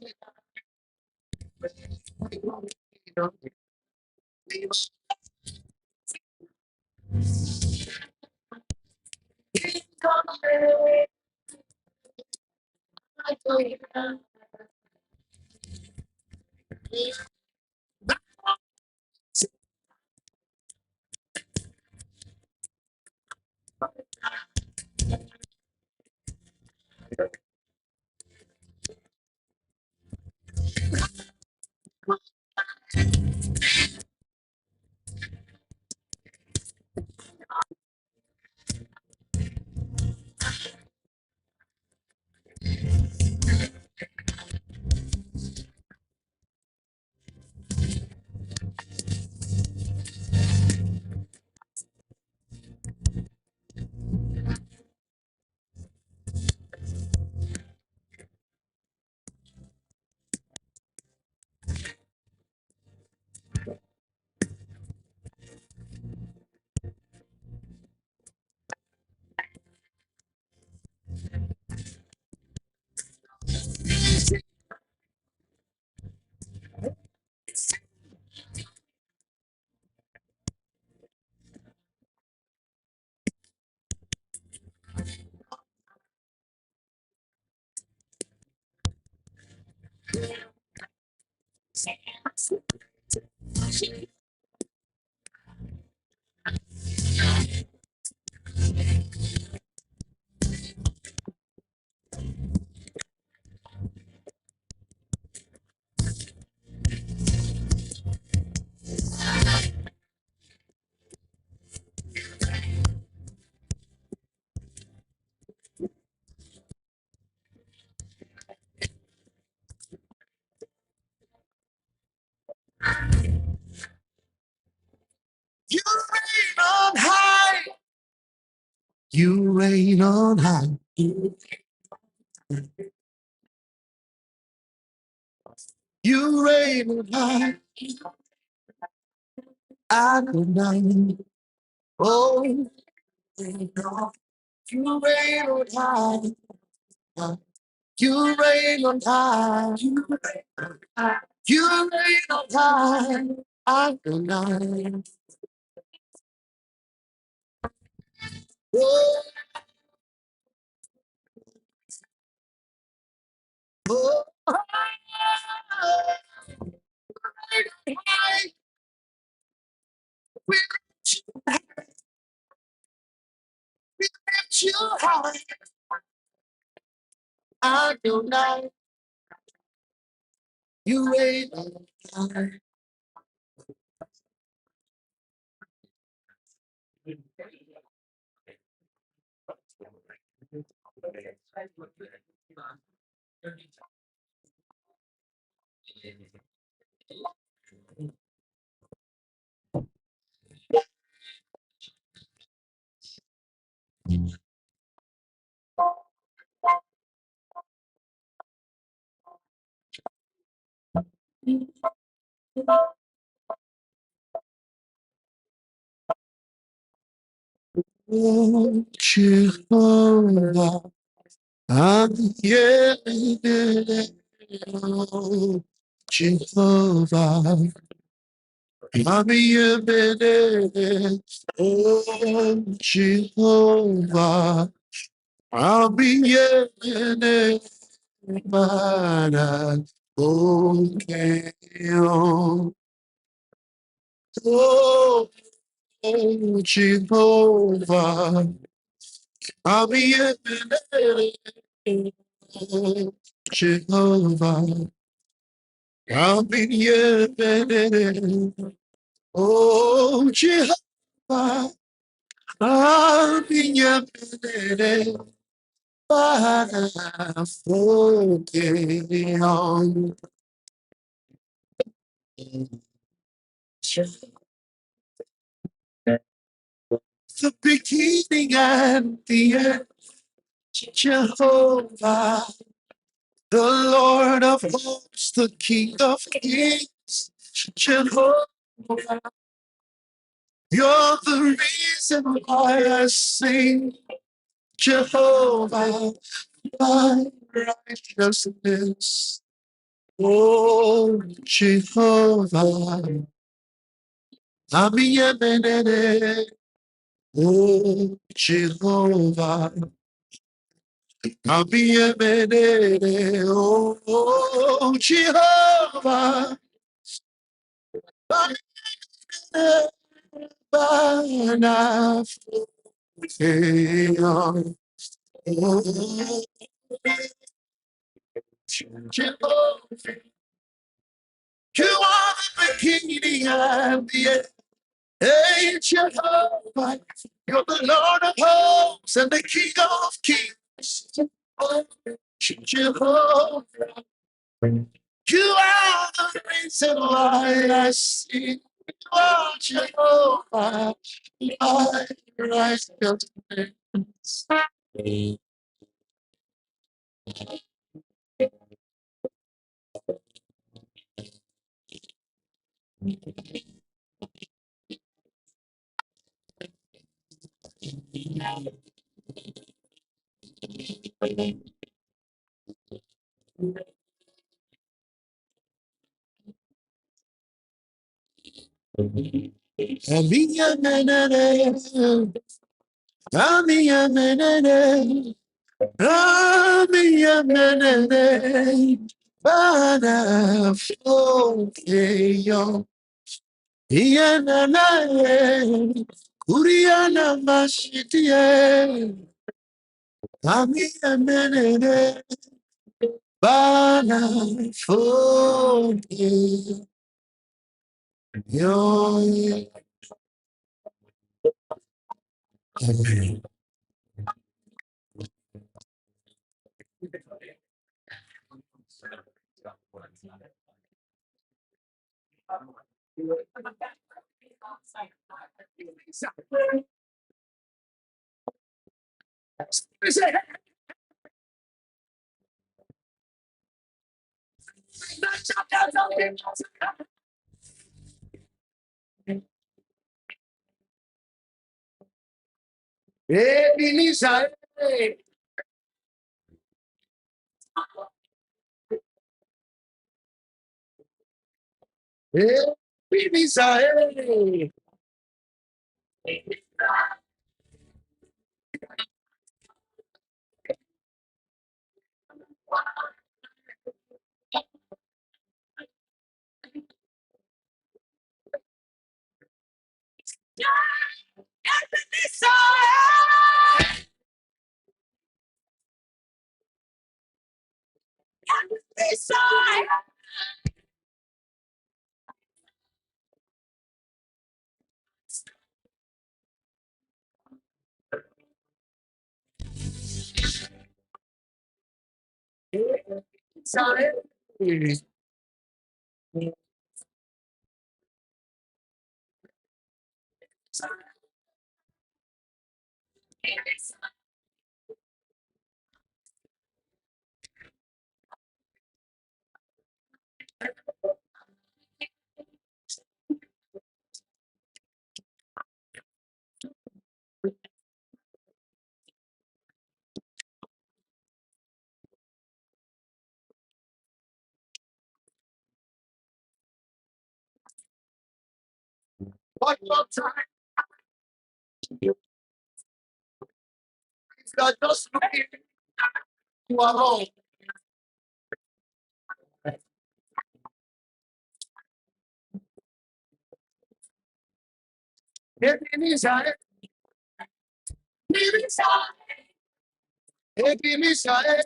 you reign on high. You reign on high. You reign on high. Adonai. Oh, you reign on high. You reign on high. You reign on high. Adonai. Oh, oh, high. We lift you high. Adonai. You reign on high. Oh, Jehovah, I'm here. Oh, Jehovah, I'm here. Oh, Jehovah, I'm here. Okay. Oh, Jehovah, I'm here. Jehovah, I'm here. Oh, Jehovah, minha menene, para fogueira. The beginning and the end, Jehovah, the Lord of hosts, the King of kings, Jehovah, you're the reason why I sing, Jehovah, my righteousness. Oh, Jehovah, Amiyemenene. Oh, Jehovah, Amiyemenene. Oh, Jehovah, Bana, Jehovah, you are the beginning and the end. Hey, Jehovah, you're the Lord of hosts and the King of kings. Oh, Jehovah, you are the reason why I sing. You are Jehovah, my righteousness. Amiya menene, amiya menene, amiya menene, bana fokeyo, iyananaye, kuriana mashitiye, amiya menene, bana fokeyo. Ebenezer, Ebenezer, one more time. If you are just looking, you are wrong. Ebenezer, Ebenezer,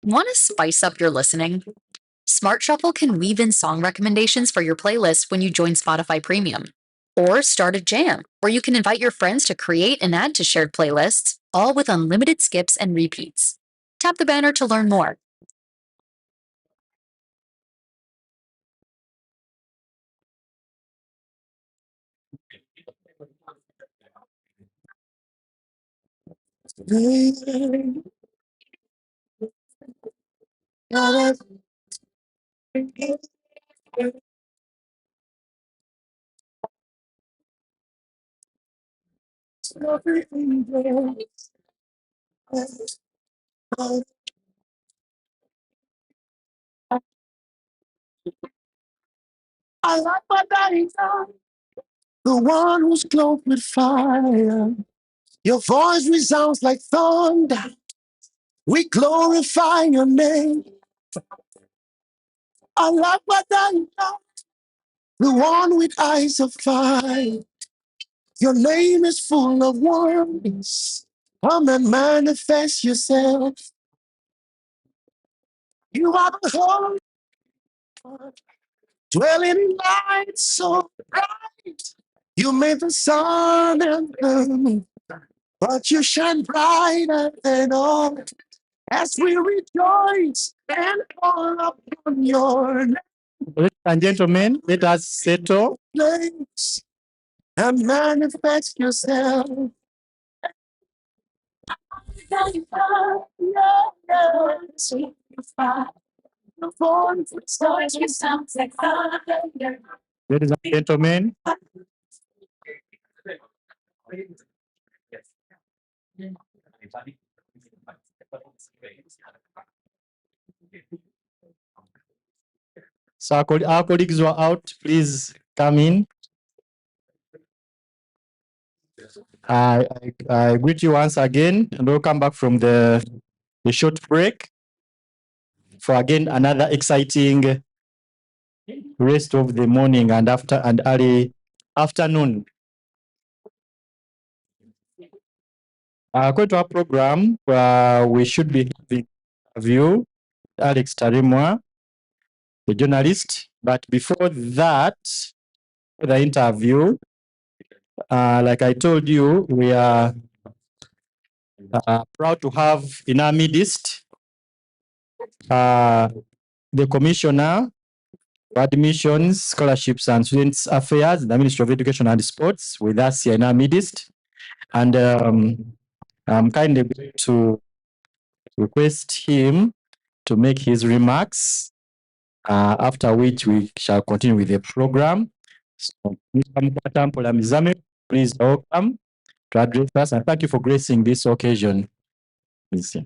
Want to spice up your listening? Smart Shuffle can weave in song recommendations for your playlist when you join Spotify Premium. Or start a jam, where you can invite your friends to create and add to shared playlists, all with unlimited skips and repeats. Tap the banner to learn more. I like my daddy, the one who's cloaked with fire. Your voice resounds like thunder. We glorify your name. I like my daddy, the one with eyes of fire. Your name is full of wonders. Come and manifest yourself. You are the Holy One, dwelling in light so bright. You made the sun and the moon, but you shine brighter than all. As we rejoice and call upon your Ladies and gentlemen, let us settle. place and manifest yourself. Ladies and gentlemen, so our colleagues who are out, please come in. I greet you once again and welcome back from the short break for again another exciting rest of the morning and early afternoon. According to our program, we should be having a view, Alex Tarimwa, the journalist. But before that, the interview, like I told you, we are proud to have in our midst the Commissioner for Admissions, Scholarships and Students Affairs, the Ministry of Education and Sports, with us here in our midst. And I'm kind of going to request him to make his remarks, after which we shall continue with the program. So, Mr. Mkwata Mpola Mizame, please welcome to address us, and thank you for gracing this occasion. Please.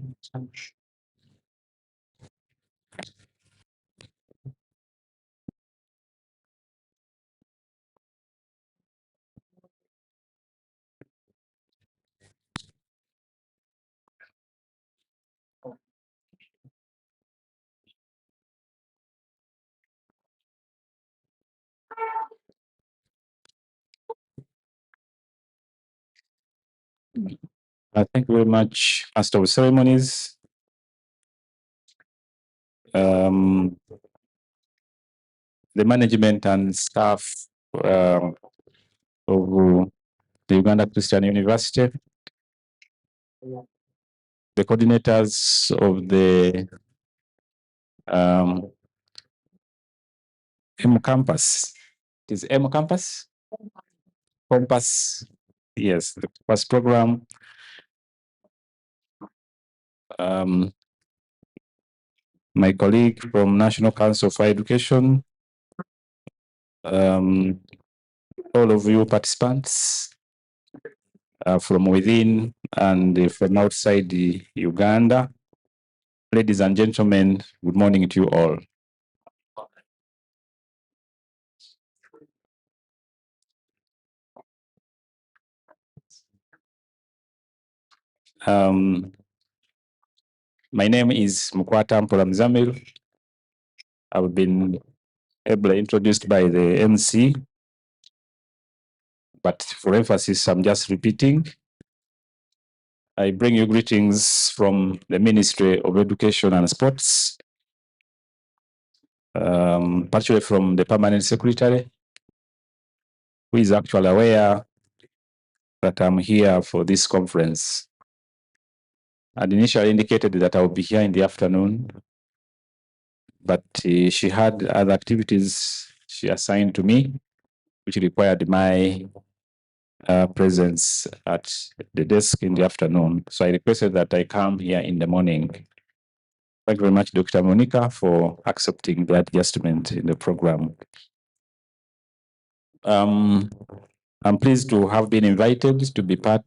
Thank you very much, Master of Ceremonies. The management and staff of the Uganda Christian University, the coordinators of the CoMMPASS. It is CoMMPASS? CoMMPASS, yes, the CoMMPASS program. My colleague from National Council for Education, all of you participants from within and from outside Uganda. Ladies and gentlemen, good morning to you all. My name is Mukwata Mpolamzamil. I've been ably introduced by the MC, but for emphasis, I'm just repeating. I bring you greetings from the Ministry of Education and Sports, partially from the Permanent Secretary, who is actually aware that I'm here for this conference. I'd initially indicated that I would be here in the afternoon, but she had other activities she assigned to me, which required my presence at the desk in the afternoon. So I requested that I come here in the morning. Thank you very much, Dr. Monica, for accepting the adjustment in the program. I'm pleased to have been invited to be part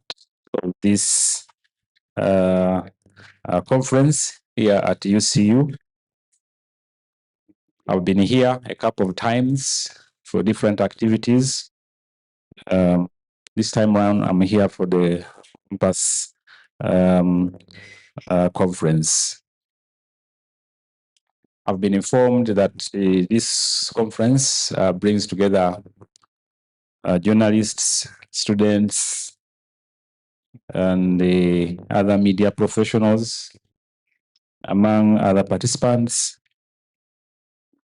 of this conference here at UCU. I've been here a couple of times for different activities. This time around, I'm here for the CoMMPASS conference. I've been informed that this conference brings together journalists, students, and the other media professionals, among other participants,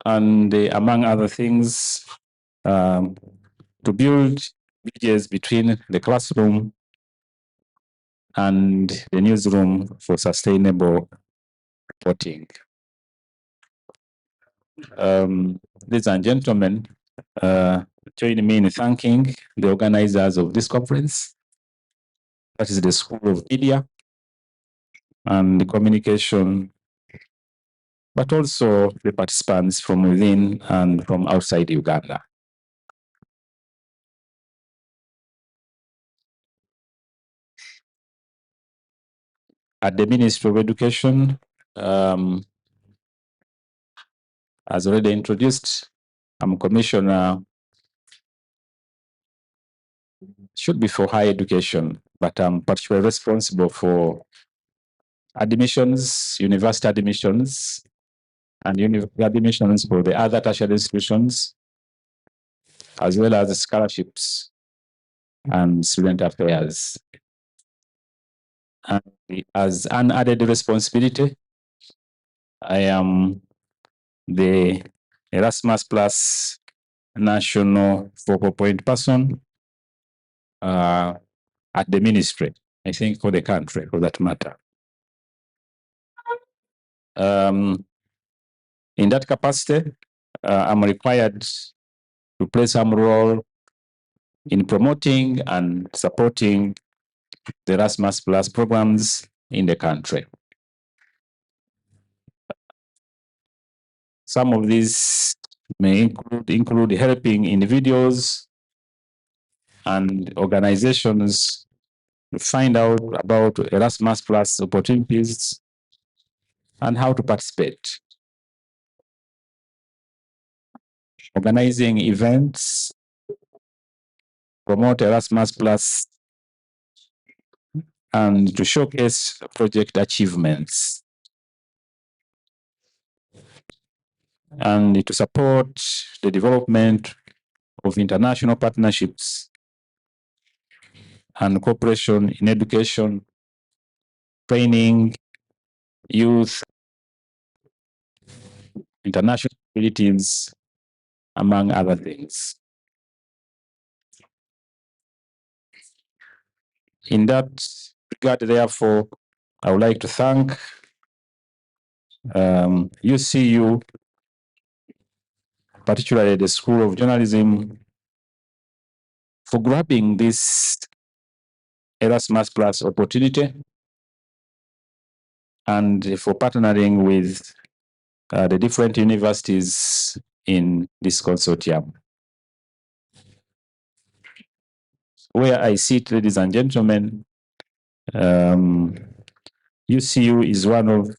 and among other things, to build bridges between the classroom and the newsroom for sustainable reporting. Ladies and gentlemen, join me in thanking the organizers of this conference. That is the School of Media and Communication, but also the participants from within and from outside Uganda. At the Ministry of Education, as already introduced, I'm Commissioner, should be for higher education, but I'm particularly responsible for admissions, university admissions, and university admissions for the other tertiary institutions, as well as scholarships and student affairs. And as an added responsibility, I am the Erasmus Plus national focal point person at the ministry, I think for the country, for that matter. In that capacity, I'm required to play some role in promoting and supporting the Erasmus Plus programs in the country. Some of these may include helping individuals and organizations to find out about Erasmus Plus opportunities and how to participate. Organizing events, promote Erasmus Plus, and to showcase project achievements, and to support the development of international partnerships and cooperation in education training, youth, international abilities, among other things. In that regard, therefore, I would like to thank UCU, particularly the School of Journalism, for grabbing this Erasmus Plus opportunity and for partnering with the different universities in this consortium. Where I sit, ladies and gentlemen, UCU is one of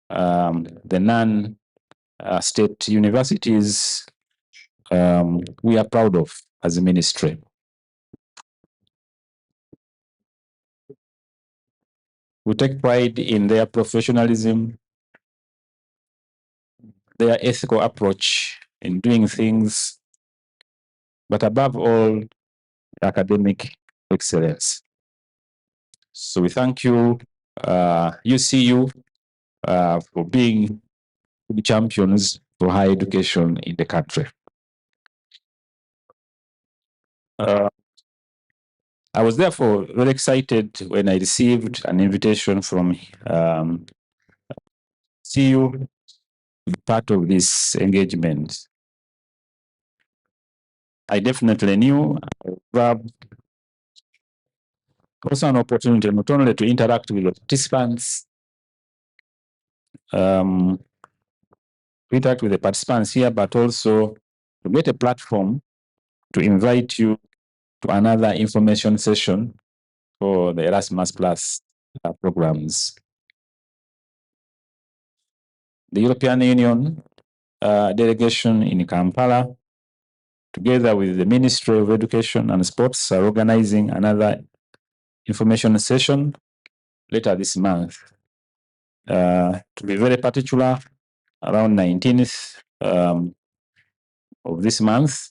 the non-state universities we are proud of as a ministry. We take pride in their professionalism, their ethical approach in doing things, but above all, academic excellence. So we thank you, UCU, for being the champions for higher education in the country. I was therefore very excited when I received an invitation from CU to be part of this engagement. I definitely knew I would grab also an opportunity not only to interact with the participants, here, but also to get a platform to invite you to another information session for the Erasmus Plus programs. The European Union delegation in Kampala, together with the Ministry of Education and Sports, are organizing another information session later this month. To be very particular, around 19th of this month,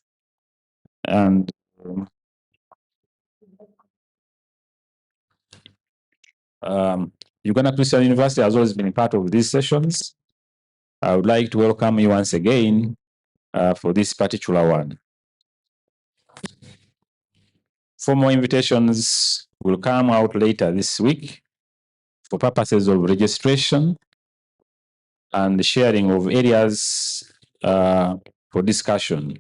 and Uganda Christian University has always been part of these sessions. I would like to welcome you once again for this particular one. Formal invitations will come out later this week for purposes of registration and sharing of areas for discussion.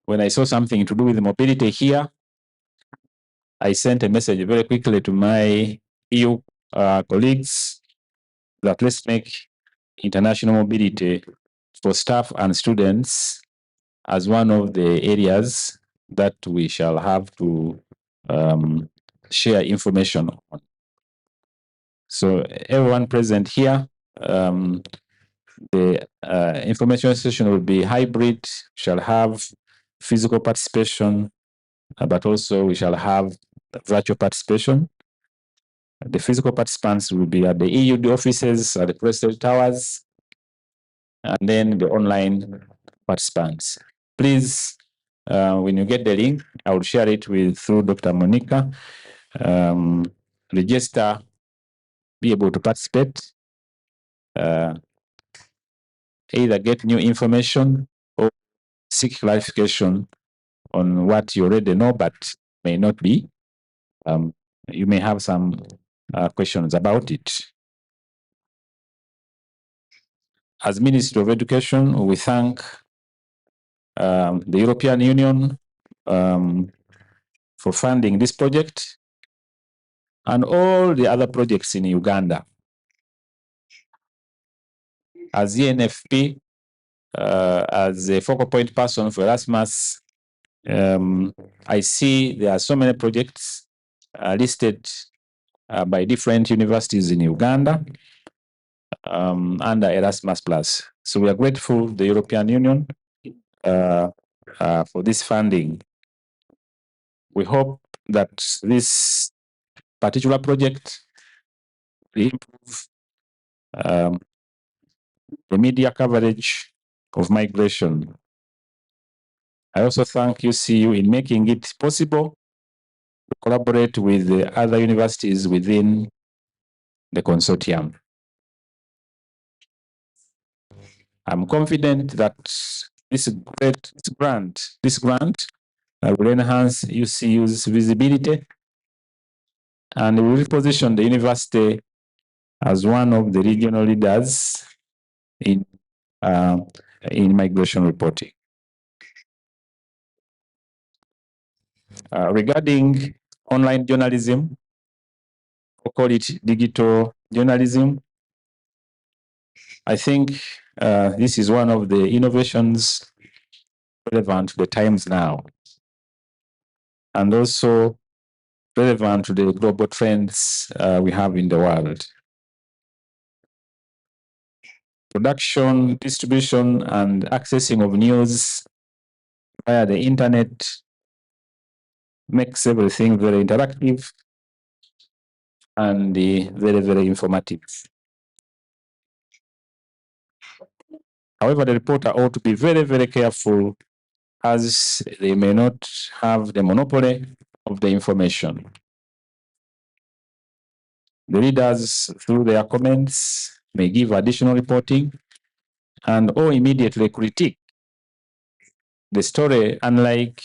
When I saw something to do with mobility here, I sent a message very quickly to my EU colleagues that let's make international mobility for staff and students as one of the areas that we shall have to share information on. So everyone present here, the information session will be hybrid, shall have physical participation, but also we shall have virtual participation. The physical participants will be at the EUD offices, at the President Towers, and then the online participants. Please, when you get the link, I will share it through Dr. Monica. Register, be able to participate, either get new information or seek clarification on what you already know but may not be. You may have some questions about it. As Ministry of Education, we thank the European Union for funding this project and all the other projects in Uganda. As ENFP, as a focal point person for Erasmus, I see there are so many projects listed by different universities in Uganda under Erasmus Plus. So we are grateful to the European Union for this funding. We hope that this particular project will improve the media coverage of migration. I also thank UCU in making it possible collaborate with the other universities within the consortium. I'm confident that this grant will enhance UCU's visibility and will reposition the university as one of the regional leaders in migration reporting. Regarding online journalism, we call it digital journalism. I think this is one of the innovations relevant to the times now, and also relevant to the global trends we have in the world. Production, distribution, and accessing of news via the internet makes everything very interactive and very, very informative. However, the reporter ought to be very, very careful, as they may not have the monopoly of the information. The readers, through their comments, may give additional reporting or immediately critique the story, unlike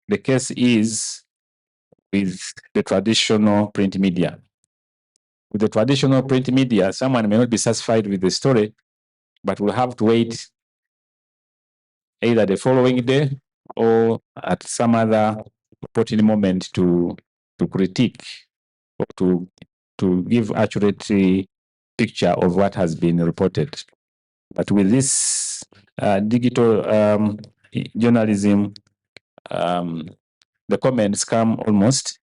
the case is with the traditional print media. With the traditional print media, someone may not be satisfied with the story, but will have to wait either the following day or at some other opportune moment to critique or to give accurate picture of what has been reported. But with this digital journalism, the comments come almost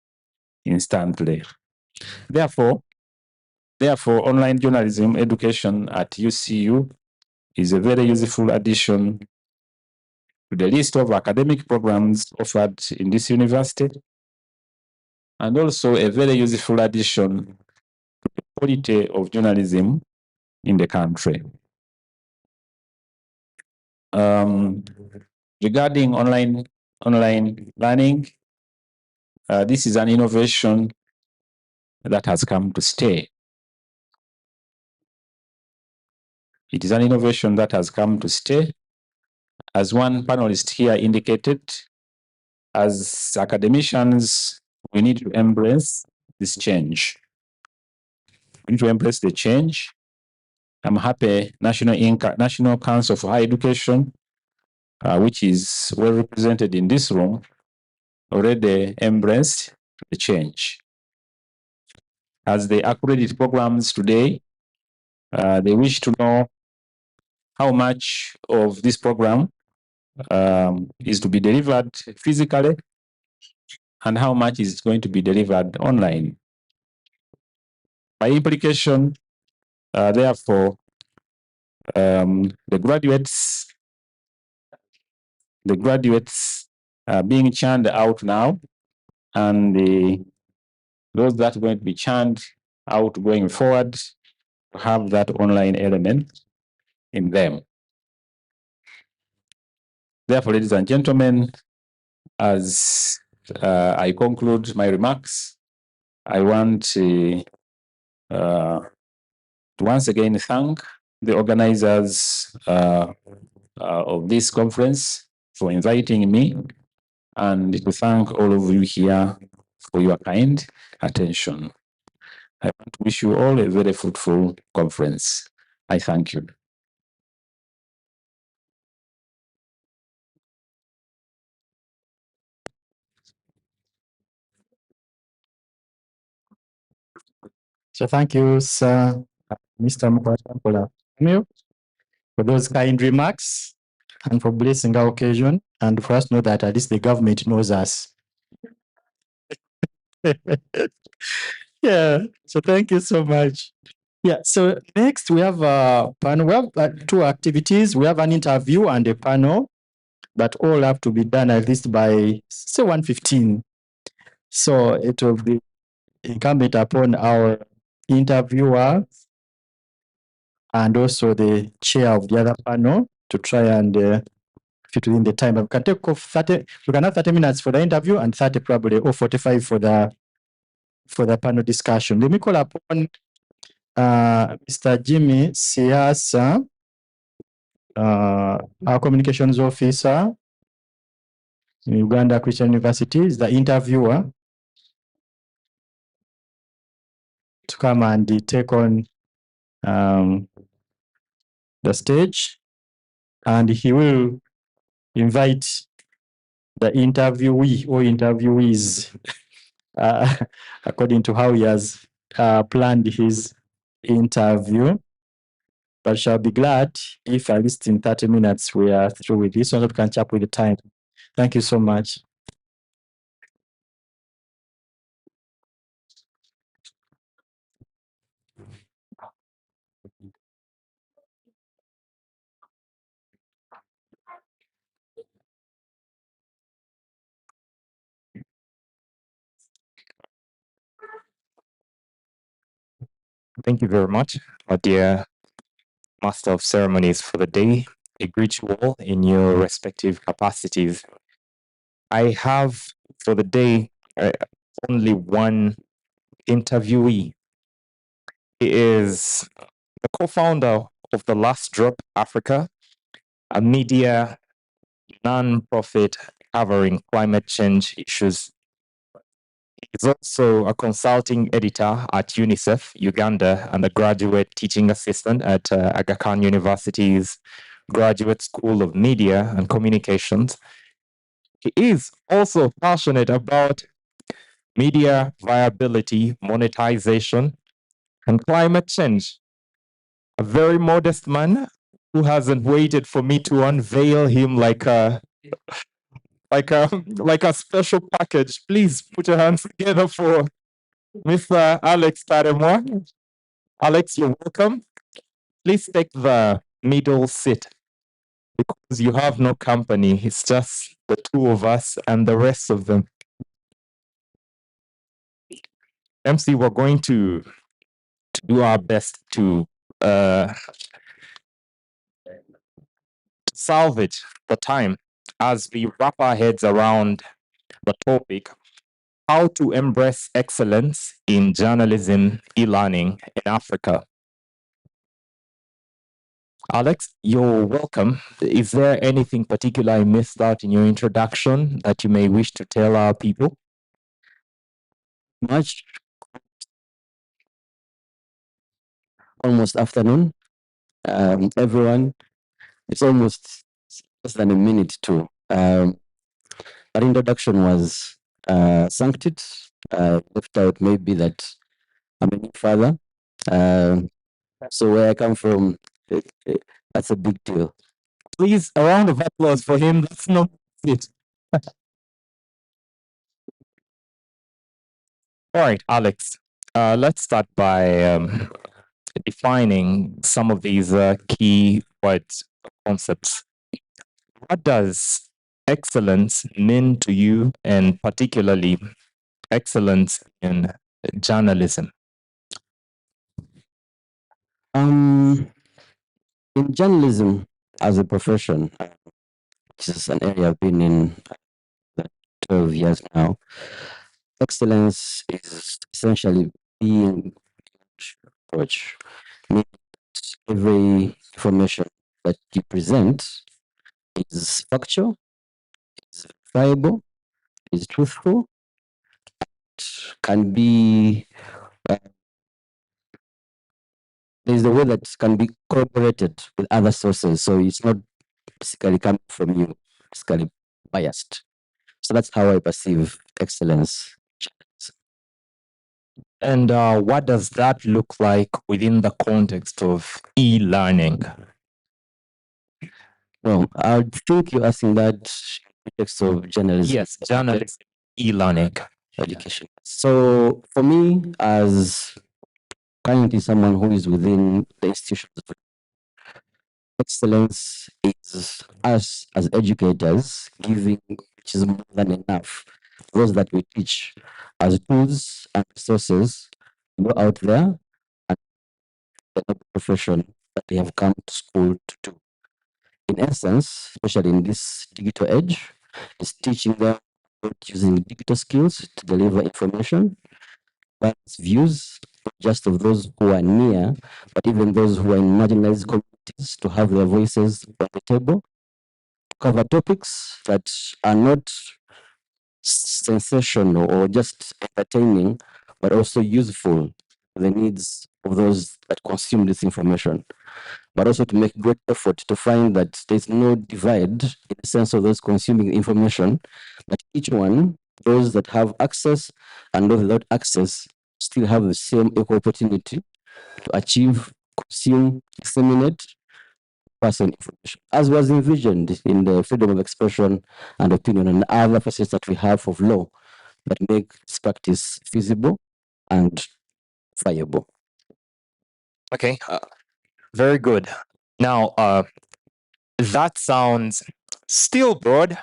instantly. Therefore, online journalism education at UCU is a very useful addition to the list of academic programs offered in this university, and also a very useful addition to the quality of journalism in the country. Regarding online learning, this is an innovation that has come to stay. It is an innovation that has come to stay. As one panelist here indicated, as academicians, we need to embrace this change. We need to embrace the change. I'm happy National Council for Higher Education, which is well represented in this room, already embraced the change. As they accredit programs today, they wish to know how much of this program is to be delivered physically and how much is going to be delivered online. By implication, therefore, the graduates are being churned out now, and those that are going to be churned out going forward have that online element in them. Therefore, ladies and gentlemen, as I conclude my remarks, I want to once again thank the organizers of this conference for inviting me, and to thank all of you here for your kind attention. I want to wish you all a very fruitful conference. I thank you. So thank you, Sir Mr. Mkwashampola, for those kind remarks and for blessing our occasion, and for us to know that at least the government knows us. Yeah, so thank you so much. Yeah, so next we have a panel. We have two activities. We have an interview and a panel that all have to be done at least by, say, 1:15. So it will be incumbent upon our interviewer and also the chair of the other panel to try and fit within the time. But we can take off 30, we can have 30 minutes for the interview and 30 probably, or 45 for the panel discussion. Let me call upon Mr. Jimmy Siasa, our communications officer in Uganda Christian University, is the interviewer, to come and take on the stage, and he will invite the interviewee or interviewees according to how he has planned his interview. But shall be glad if at least in 30 minutes we are through with this so that we can catch up with the time. Thank you so much. Thank you very much, my dear Master of Ceremonies for the day. I greet you all in your respective capacities. I have for the day only one interviewee. He is the co-founder of The Last Drop Africa, a media non-profit covering climate change issues. He's also a consulting editor at UNICEF Uganda and a graduate teaching assistant at Aga Khan University's Graduate School of Media and Communications. He is also passionate about media viability, monetization, and climate change. A very modest man who hasn't waited for me to unveil him like a special package. Please put your hands together for Mr. Alex Taremwa. Alex, you're welcome. Please take the middle seat because you have no company. It's just the two of us and the rest of them. MC, we're going to do our best to salvage the time as we wrap our heads around the topic, how to embrace excellence in journalism e-learning in Africa. Alex, you're welcome. Is there anything particular I missed out in your introduction that you may wish to tell our people? Much almost afternoon. Everyone, it's almost less than a minute too. That introduction was sanctioned. Left out maybe that I'm a new father. So where I come from, that's a big deal. Please, a round of applause for him. That's not it. All right, Alex, let's start by defining some of these key words, concepts. What does excellence mean to you, and particularly excellence in journalism? In journalism as a profession, which is an area I've been in 12 years now, excellence is essentially being approach. Meaning that every information that you present is factual, is verifiable, is truthful, can be there's a way that can be corroborated with other sources. So it's not basically coming from you, basically biased. So that's how I perceive excellence. And what does that look like within the context of e-learning? Well, I think you're asking that in the context of journalism. Yes, journalism, e-learning. Education. So for me, as currently someone who is within the institutions of excellence, is us as educators giving, which is more than enough, those that we teach as tools and resources go out there and the profession that they have come to school to do. in essence, especially in this digital age, is teaching them about using digital skills to deliver information, balance views, not just of those who are near, but even those who are in marginalized communities to have their voices on the table, cover topics that are not sensational or just entertaining, but also useful for the needs of those that consume this information. But also to make great effort to find that there's no divide in the sense of those consuming information, that each one, those that have access and those without access, still have the same equal opportunity to achieve, consume, disseminate personal information, as was envisioned in the freedom of expression and opinion and other facets that we have of law that make this practice feasible and viable. Okay, very good. Now, that sounds still broad,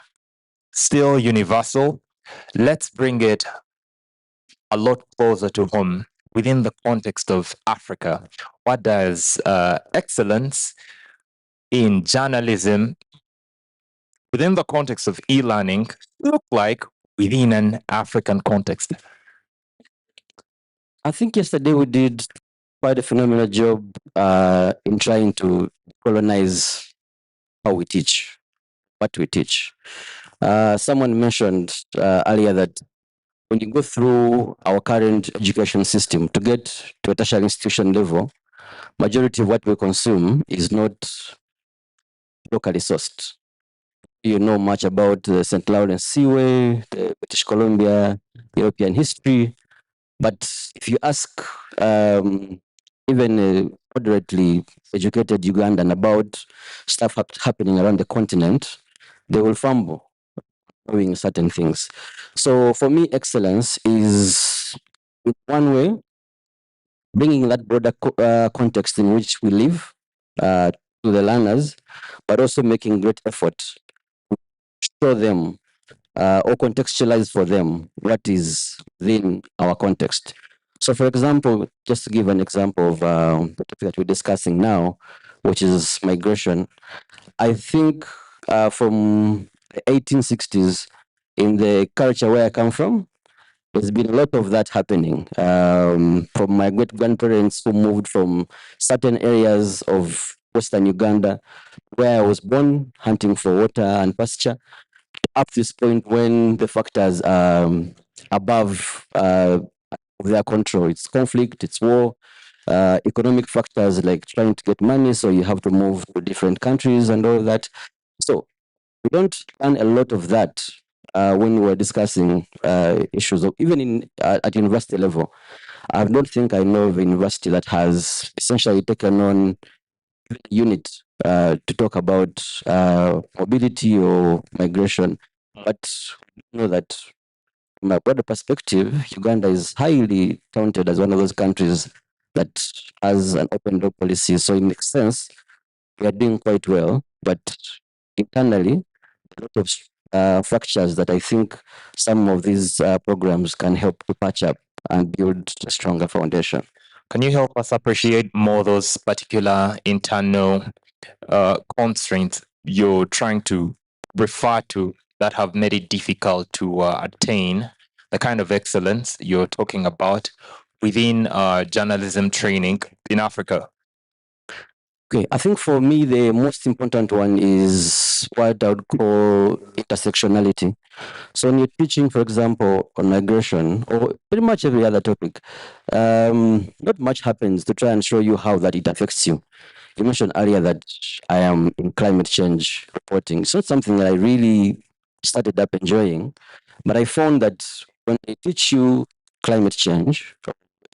still universal. Let's bring it a lot closer to home within the context of Africa. What does excellence in journalism within the context of e-learning look like within an African context? I think yesterday we did quite a phenomenal job in trying to colonize how we teach, what we teach. Someone mentioned earlier that when you go through our current education system to get to a tertiary institution level, majority of what we consume is not locally sourced. You know much about the St. Lawrence Seaway, the British Columbia, European history, but if you ask even a moderately educated Ugandan about stuff happening around the continent, they will fumble knowing certain things. So for me, excellence is in one way bringing that broader context in which we live to the learners, but also making great effort to show them or contextualize for them what is within our context. So, for example, just to give an example of the topic that we're discussing now, which is migration, I think from the 1860s, in the culture where I come from, there's been a lot of that happening. From my great grandparents who moved from certain areas of Western Uganda, where I was born, hunting for water and pasture, up to this point when the factors above their control. It's conflict, it's war, economic factors like trying to get money, so you have to move to different countries and all that. So we don't learn a lot of that when we're discussing issues of even in at university level. I don't think I know of a university that has essentially taken on a unit to talk about mobility or migration, but we know that from a broader perspective, Uganda is highly counted as one of those countries that has an open door policy. So in a sense, we are doing quite well, but internally, a lot of fractures that I think some of these programs can help to patch up and build a stronger foundation. Can you help us appreciate more those particular internal constraints you're trying to refer to that have made it difficult to attain the kind of excellence you're talking about within journalism training in Africa? Okay, I think for me, the most important one is what I would call intersectionality. So when you're teaching, for example, on migration or pretty much every other topic, not much happens to try and show you how that it affects you. You mentioned earlier that I am in climate change reporting. It's not something that I really started up enjoying, but I found that when they teach you climate change,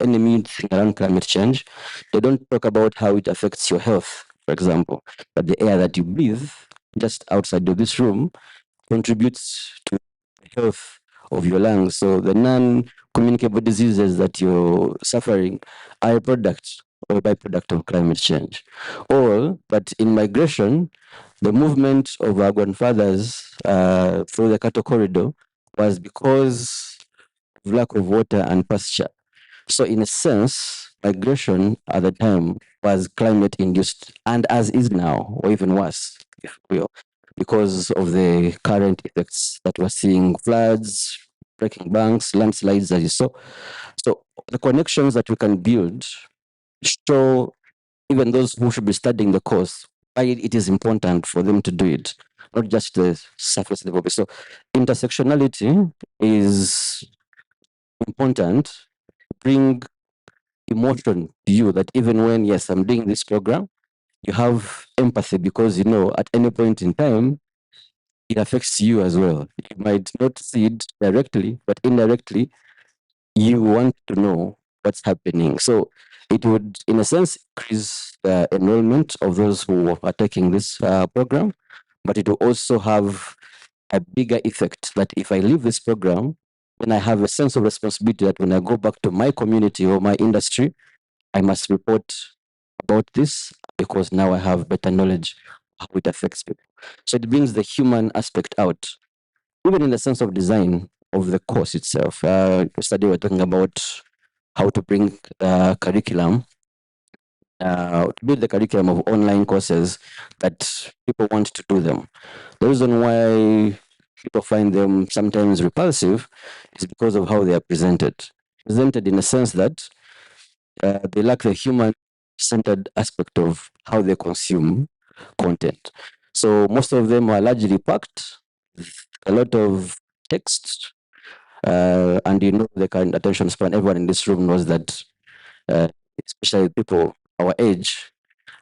any new thing around climate change, they don't talk about how it affects your health, for example, but the air that you breathe just outside of this room contributes to the health of your lungs. So the non-communicable diseases that you're suffering are a product or a byproduct of climate change. Or, but in migration, the movement of our grandfathers through the cattle corridor was because of lack of water and pasture. So in a sense, migration at the time was climate induced, and as is now, or even worse, if we will, because of the current effects that we're seeing: floods, breaking banks, landslides, as you saw. So the connections that we can build show even those who should be studying the course why it is important for them to do it, not just the surface level. So intersectionality is important. Bring emotion to you that even when, yes, I'm doing this program, you have empathy because you know at any point in time it affects you as well. You might not see it directly, but indirectly you want to know what's happening. So it would, in a sense, increase the enrollment of those who are taking this program, but it will also have a bigger effect that if I leave this program, then I have a sense of responsibility that when I go back to my community or my industry, I must report about this because now I have better knowledge how it affects people. So it brings the human aspect out, even in the sense of design of the course itself. Yesterday we were talking about how to bring the curriculum, to build the curriculum of online courses that people want to do them. The reason why people find them sometimes repulsive is because of how they are presented. Presented in a sense that they lack the human-centered aspect of how they consume content. So most of them are largely packed with a lot of text, and you know the current attention span. Everyone in this room knows that, especially people our age,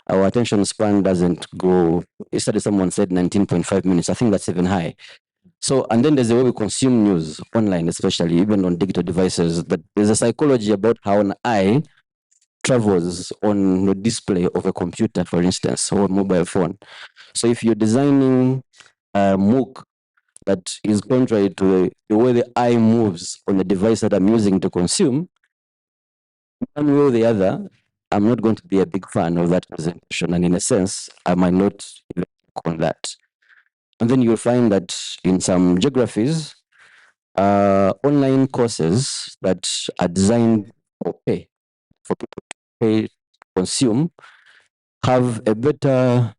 our attention span doesn't go. Yesterday, someone said 19.5 minutes. I think that's even high. So, and then there's the way we consume news online, especially even on digital devices. But there's a psychology about how an eye travels on the display of a computer, for instance, or a mobile phone. So, if you're designing a MOOC that is contrary to the way the eye moves on the device that I'm using to consume, one way or the other, I'm not going to be a big fan of that presentation. And in a sense, I might not even click on that. And then you'll find that in some geographies, online courses that are designed or pay for people to pay to consume have a better,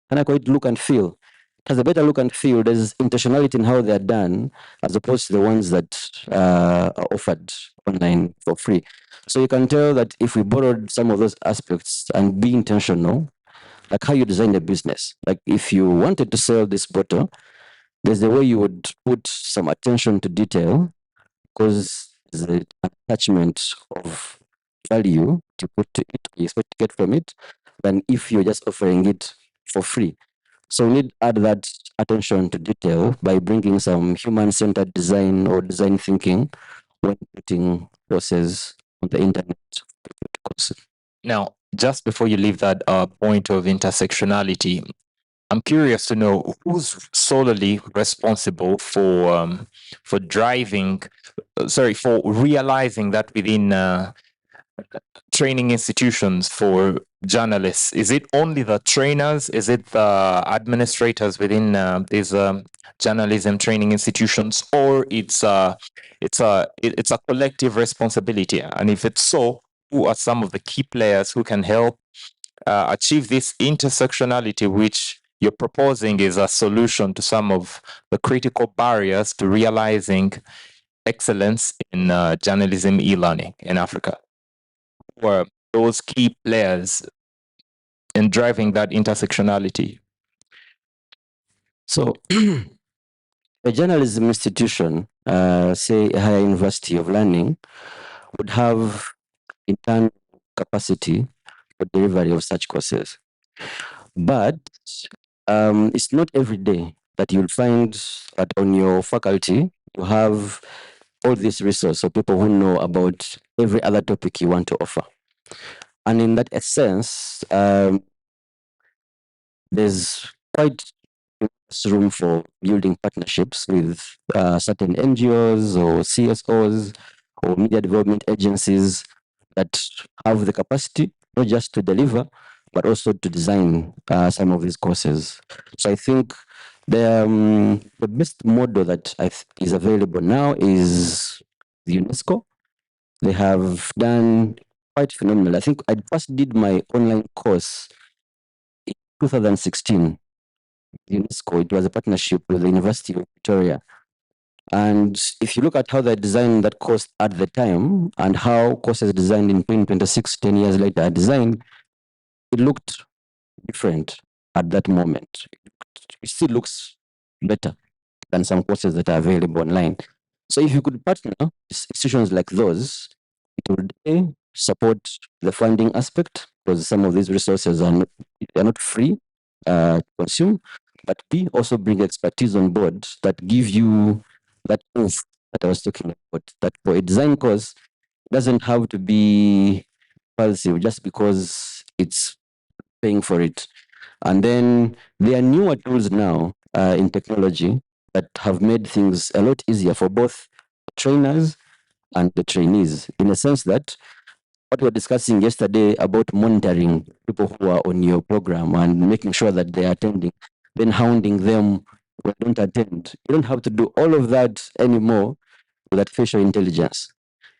can I call it, look and feel. It has a better look and feel. There's intentionality in how they're done as opposed to the ones that are offered online for free. So you can tell that if we borrowed some of those aspects and be intentional, like how you design a business. Like if you wanted to sell this bottle, there's a way you would put some attention to detail because there's an attachment of value to put to it, you expect to get from it, than if you're just offering it for free. So we need to add that attention to detail by bringing some human-centered design or design thinking when putting courses on the internet. Now, just before you leave that point of intersectionality, I'm curious to know who's solely responsible for driving, for realizing that within training institutions for journalists. Is it only the trainers? Is it the administrators within these journalism training institutions, or it's a collective responsibility? And if it's so, who are some of the key players who can help achieve this intersectionality, which you're proposing is a solution to some of the critical barriers to realizing excellence in journalism e-learning in Africa? Were those key players in driving that intersectionality? So a journalism institution, say a higher university of learning, would have internal capacity for delivery of such courses. But it's not every day that you'll find that on your faculty you have all this resource of people who know about every other topic you want to offer. And in that sense, there's quite room for building partnerships with certain NGOs or CSOs or media development agencies that have the capacity not just to deliver, but also to design some of these courses. So I think the best model that is available now is the UNESCO. They have done quite phenomenal. I think I first did my online course in 2016. UNESCO. It was a partnership with the University of Victoria. And if you look at how they designed that course at the time and how courses designed in 2026, 10 years later are designed, it looked different at that moment. It still looks better than some courses that are available online. So if you could partner institutions like those, it would support the funding aspect because some of these resources are not free to consume, but B, also bring expertise on board that give you that oomph that I was talking about. That for a design course, it doesn't have to be passive just because it's paying for it. And then there are newer tools now in technology that have made things a lot easier for both trainers and the trainees, in a sense that what we were discussing yesterday about monitoring people who are on your program and making sure that they are attending, then hounding them when they don't attend. You don't have to do all of that anymore with artificial intelligence.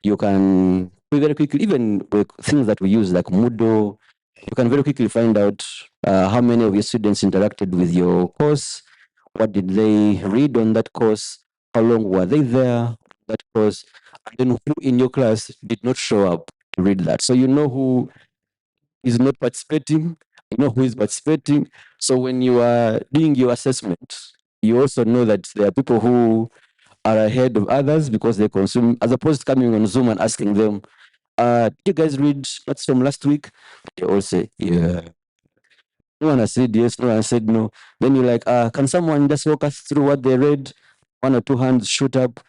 You can very quickly, even with things that we use like Moodle, you can very quickly find out how many of your students interacted with your course, what did they read on that course, how long were they there, that course, and then who in your class did not show up to read that. So you know who is not participating, you know who is participating. So when you are doing your assessment, you also know that there are people who are ahead of others because they consume, as opposed to coming on Zoom and asking them, did you guys read what's from last week? They all say, yeah. No one has said yes, no one said no. Then you're like, can someone just walk us through what they read? One or two hands shoot up.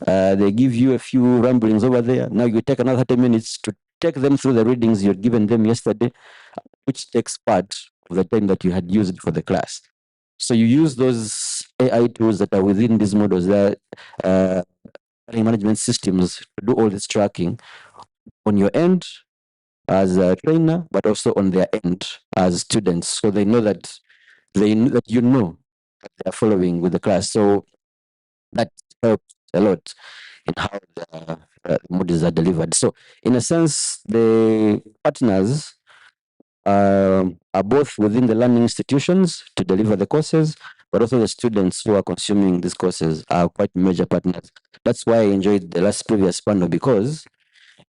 They give you a few ramblings over there. Now you take another 30 minutes to take them through the readings you had given them yesterday, which takes part of the time that you had used for the class. So you use those AI tools that are within these models, that learning management systems, to do all this tracking on your end as a trainer, but also on their end as students, so they know that you know that they are following with the class. So that helps a lot in how the modules are delivered. So in a sense, the partners are both within the learning institutions to deliver the courses, but also the students who are consuming these courses are quite major partners. That's why I enjoyed the last previous panel, because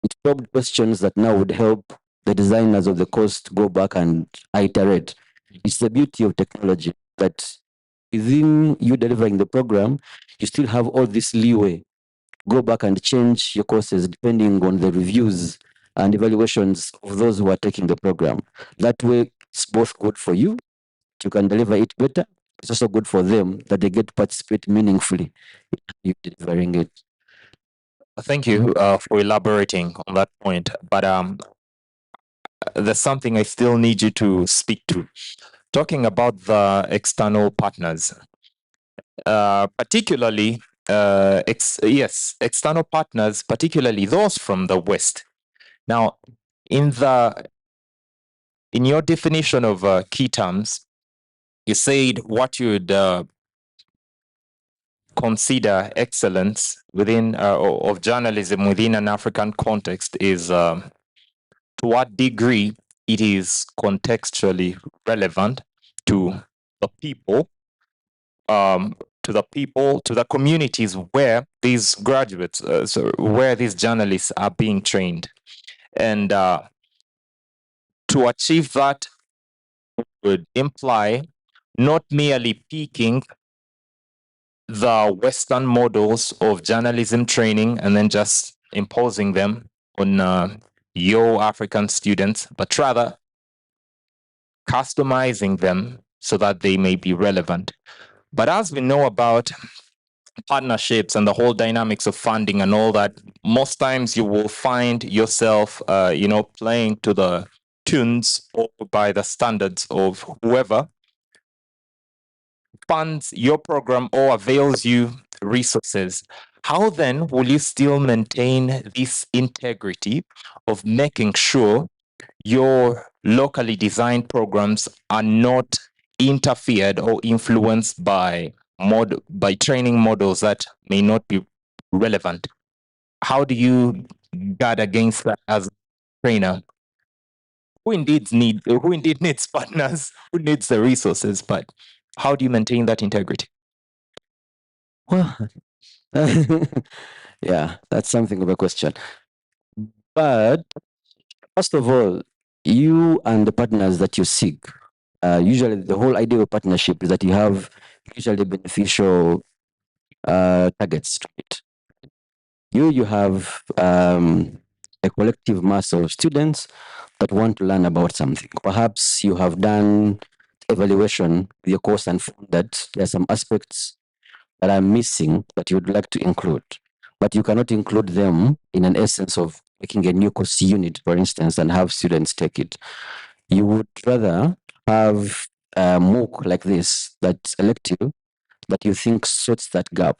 it probed questions that now would help the designers of the course to go back and iterate. It's the beauty of technology that within you delivering the program, you still have all this leeway. Go back and change your courses depending on the reviews and evaluations of those who are taking the program. That way, it's both good for you, you can deliver it better. It's also good for them that they get to participate meaningfully in you delivering it. Thank you for elaborating on that point. But there's something I still need you to speak to. Talking about the external partners, particularly, external partners, particularly those from the West. Now, in your definition of key terms, you said what you'd consider excellence within of journalism within an African context is to what degree it is contextually relevant to the people, to the communities where these graduates, where these journalists are being trained. And to achieve that would imply not merely peaking the Western models of journalism training and then just imposing them on your African students, but rather customizing them so that they may be relevant. But as we know about partnerships and the whole dynamics of funding and all that, most times you will find yourself, playing to the tunes or by the standards of whoever funds your program or avails you resources. How then will you still maintain this integrity of making sure your locally designed programs are not interfered or influenced by training models that may not be relevant? How do you guard against that as trainer who indeed needs partners, who needs the resources, but how do you maintain that integrity? Well, yeah, that's something of a question. But first of all, you and the partners that you seek, usually the whole idea of partnership is that you have usually beneficial targets to it. You have a collective mass of students that want to learn about something. Perhaps you have done evaluation with your course and found that there are some aspects that are missing that you would like to include, but you cannot include them in an essence of making a new course unit, for instance, and have students take it. You would rather have a MOOC like this that's elective that you think sorts that gap.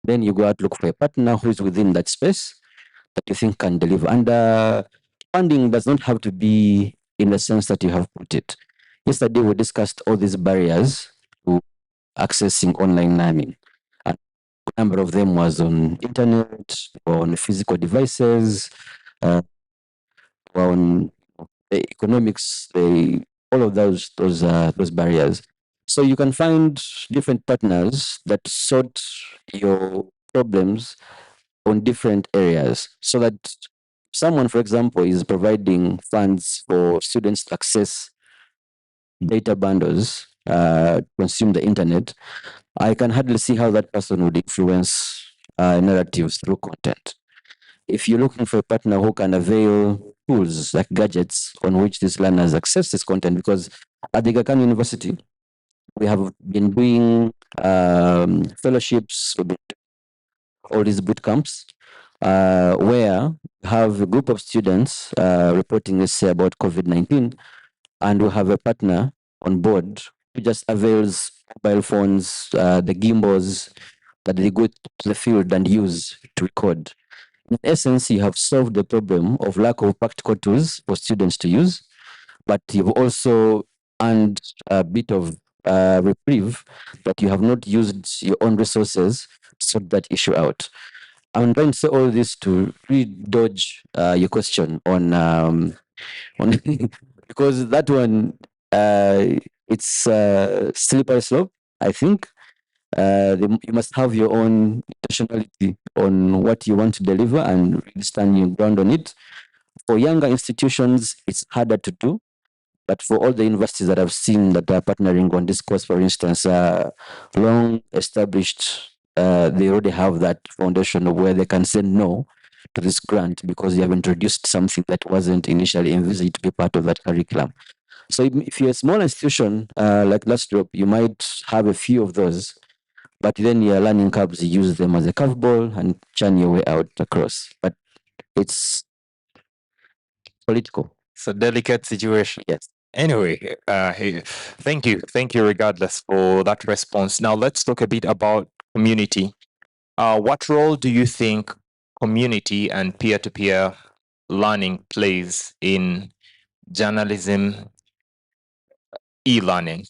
Then you go out look for a partner who is within that space that you think can deliver. And funding does not have to be in the sense that you have put it. Yesterday we discussed all these barriers to accessing online learning. And a number of them was on internet, or on physical devices, or on the economics, all of those barriers. So you can find different partners that sort your problems on different areas, so that someone, for example, is providing funds for students to access data bundles, consume the internet. I can hardly see how that person would influence narratives through content. If you're looking for a partner who can avail tools like gadgets on which these learners access this content, because at the Aga Khan University, we have been doing fellowships, all these boot camps, where we have a group of students reporting, let's say, about COVID-19, and we have a partner on board who just avails mobile phones, the gimbals that they go to the field and use to record. In essence, you have solved the problem of lack of practical tools for students to use, but you've also earned a bit of reprieve that you have not used your own resources to sort that issue out. I'm trying to say all this to really dodge your question on because that one it's slippery slope. I think you must have your own intentionality on what you want to deliver and really stand your ground on it. For younger institutions, it's harder to do. But for all the universities that I've seen that are partnering on this course, for instance, long established, they already have that foundation of where they can say no to this grant because they have introduced something that wasn't initially envisaged to be part of that curriculum. So if you're a small institution like Last Drop, you might have a few of those, but then your learning curves, you use them as a curveball and churn your way out across. But it's political. It's a delicate situation. Yes. Anyway, thank you. Thank you regardless for that response. Now let's talk a bit about community. What role do you think community and peer-to-peer learning plays in journalism e-learning?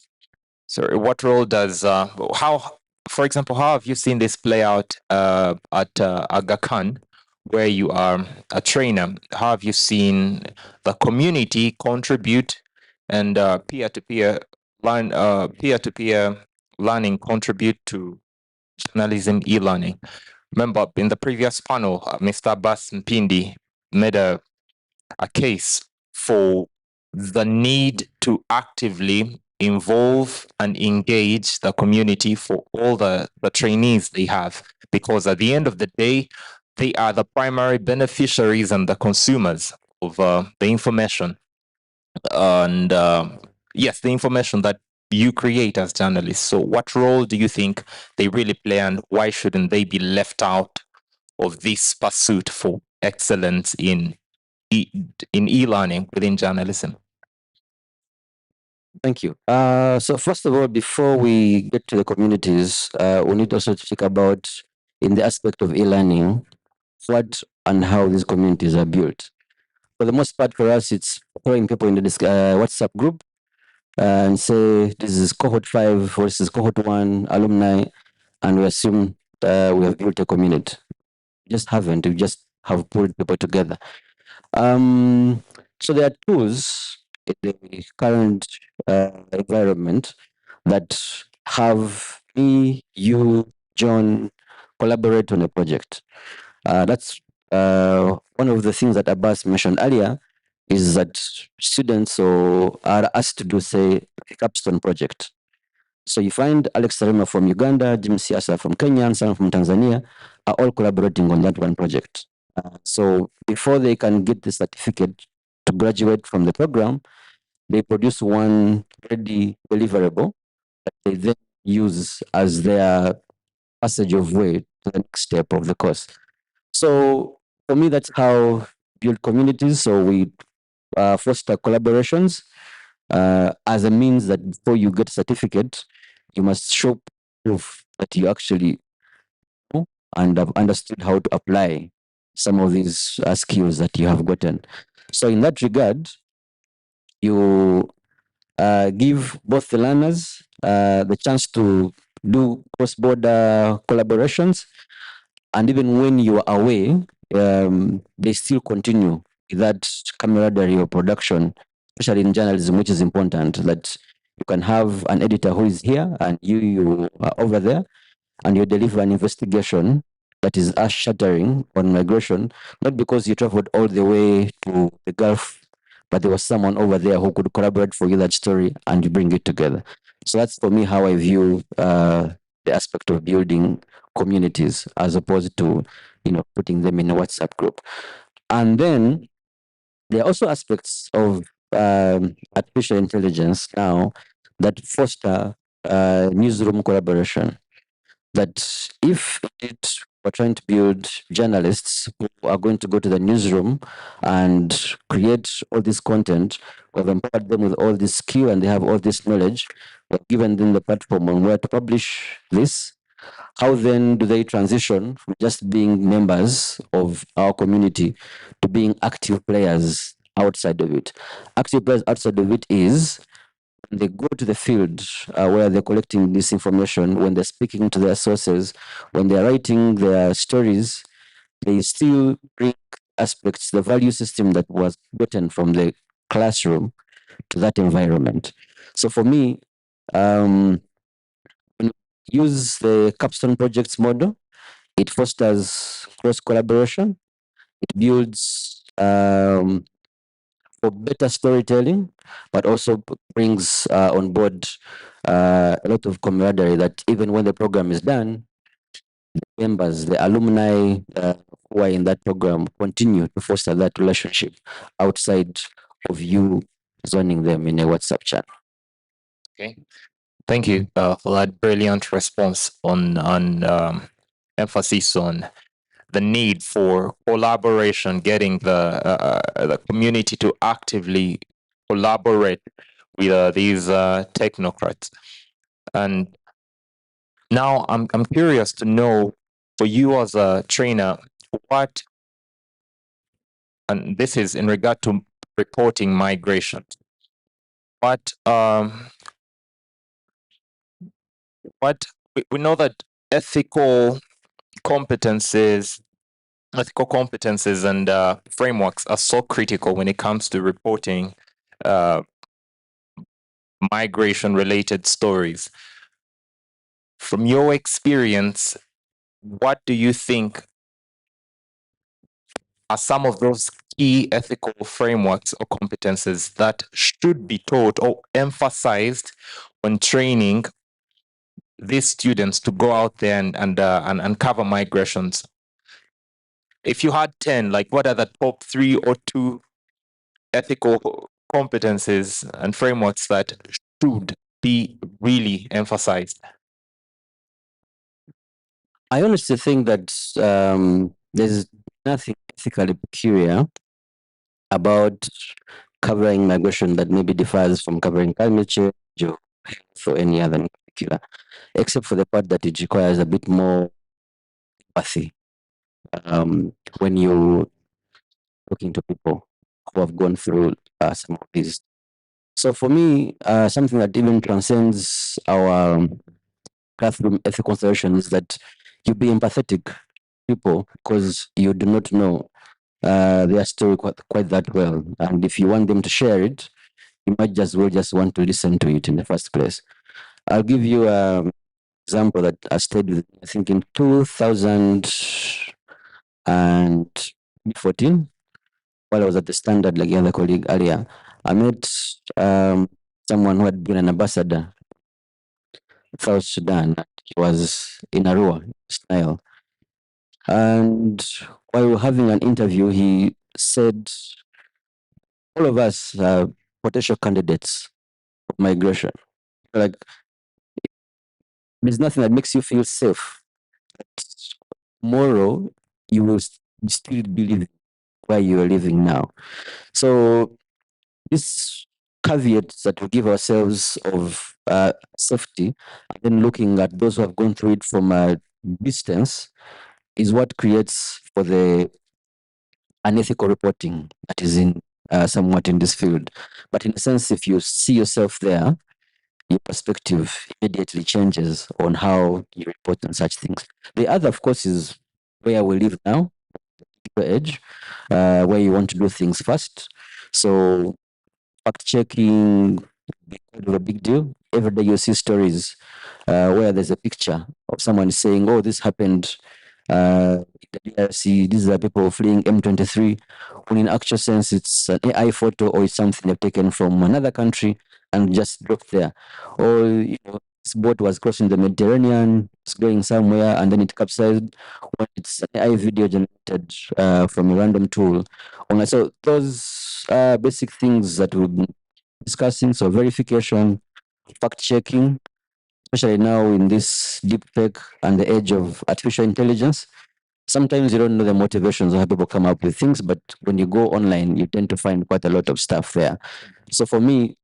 So what role does, for example, how have you seen this play out at Aga Khan, where you are a trainer? How have you seen the community contribute and peer-to-peer learning contribute to journalism e-learning? Remember, in the previous panel, Mr. Abbas Mpindi made a case for the need to actively involve and engage the community for all the trainees they have, because at the end of the day, they are the primary beneficiaries and the consumers of the information. And yes, the information that you create as journalists. So what role do you think they really play, and why shouldn't they be left out of this pursuit for excellence in e-learning within journalism? Thank you. So first of all, before we get to the communities, we need also to think about, in the aspect of e-learning, what and how these communities are built. For the most part, for us, it's throwing people in the WhatsApp group and say, this is cohort 5 or this is cohort 1 alumni, and we assume we have built a community. We just haven't. We just have pulled people together. So there are tools in the current environment that have me, you, John collaborate on a project. That's one of the things that Abbas mentioned earlier is that students are asked to do, say, a capstone project. So you find Alex Sarema from Uganda, Jim Siasa from Kenya, and some from Tanzania are all collaborating on that one project. So before they can get the certificate to graduate from the program, they produce one ready deliverable that they then use as their passage of way to the next step of the course. So for me, that's how build communities. So we foster collaborations as a means that before you get a certificate, you must show proof that you actually know and have understood how to apply some of these skills that you have gotten. So in that regard, you give both the learners the chance to do cross-border collaborations, and even when you are away, they still continue that camaraderie of production, especially in journalism, which is important. That you can have an editor who is here and you are over there, and you deliver an investigation that is earth-shattering on migration, not because you traveled all the way to the Gulf, but there was someone over there who could collaborate for you that story and you bring it together. So that's for me how I view the aspect of building communities as opposed to putting them in a WhatsApp group. And then there are also aspects of artificial intelligence now that foster newsroom collaboration. That if indeed we're trying to build journalists who are going to go to the newsroom and create all this content, we've empowered them with all this skill and they have all this knowledge, we've given them the platform on where to publish this. How then do they transition from just being members of our community to being active players outside of it? Active players outside of it is they go to the field where they're collecting this information, when they're speaking to their sources, when they're writing their stories, they still bring aspects, the value system that was gotten from the classroom to that environment. So for me, when you use the capstone projects model, it fosters cross collaboration, it builds for better storytelling, but also brings on board a lot of camaraderie that even when the program is done, the members, the alumni who are in that program continue to foster that relationship outside of you zoning them in a WhatsApp chat. Okay. Thank you for that brilliant response on emphasis on the need for collaboration, getting the community to actively collaborate with these technocrats. And now I'm curious to know, for you as a trainer, what, and this is in regard to reporting migration, what we know that competences ethical competences and frameworks are so critical when it comes to reporting migration related stories. From your experience, what do you think are some of those key ethical frameworks or competences that should be taught or emphasized when training these students to go out there and uncover migrations? If you had 10, like what are the top 3 or 2 ethical competencies and frameworks that should be really emphasized? I honestly think that there's nothing ethically peculiar about covering migration that maybe differs from covering climate change or health or any other in particular, except for the part that it requires a bit more empathy when you're talking to people who have gone through some of these. So for me, something that even transcends our classroom ethical consideration is that you be empathetic to people because you do not know their story quite that well. And if you want them to share it, you might just well just want to listen to it in the first place. I'll give you an example that I stayed with, I think in 2014, while I was at the Standard, like the other colleague earlier. I met someone who had been an ambassador in South Sudan. He was in Arua, Nile. And while we were having an interview, he said, all of us are potential candidates of migration. Like, there's nothing that makes you feel safe. Tomorrow, you will still be living where you are living now. So, this caveats that we give ourselves of safety, and then looking at those who have gone through it from a distance, is what creates for the unethical reporting that is in somewhat in this field. But in a sense, if you see yourself there, your perspective immediately changes on how you report on such things. The other, of course, is where we live now, the edge, where you want to do things fast. So fact checking kind of a big deal. Every day you see stories where there's a picture of someone saying, "Oh, this happened in the DRC. These are people fleeing M23." When in actual sense, it's an AI photo or it's something they've taken from another country and just dropped there. Or this boat was crossing the Mediterranean, it's going somewhere, and then it capsized. When it's an AI video generated from a random tool. So those basic things that we've been discussing. So verification, fact checking, especially now in this deep tech and the age of artificial intelligence. Sometimes you don't know the motivations of how people come up with things, but when you go online, you tend to find quite a lot of stuff there. So for me,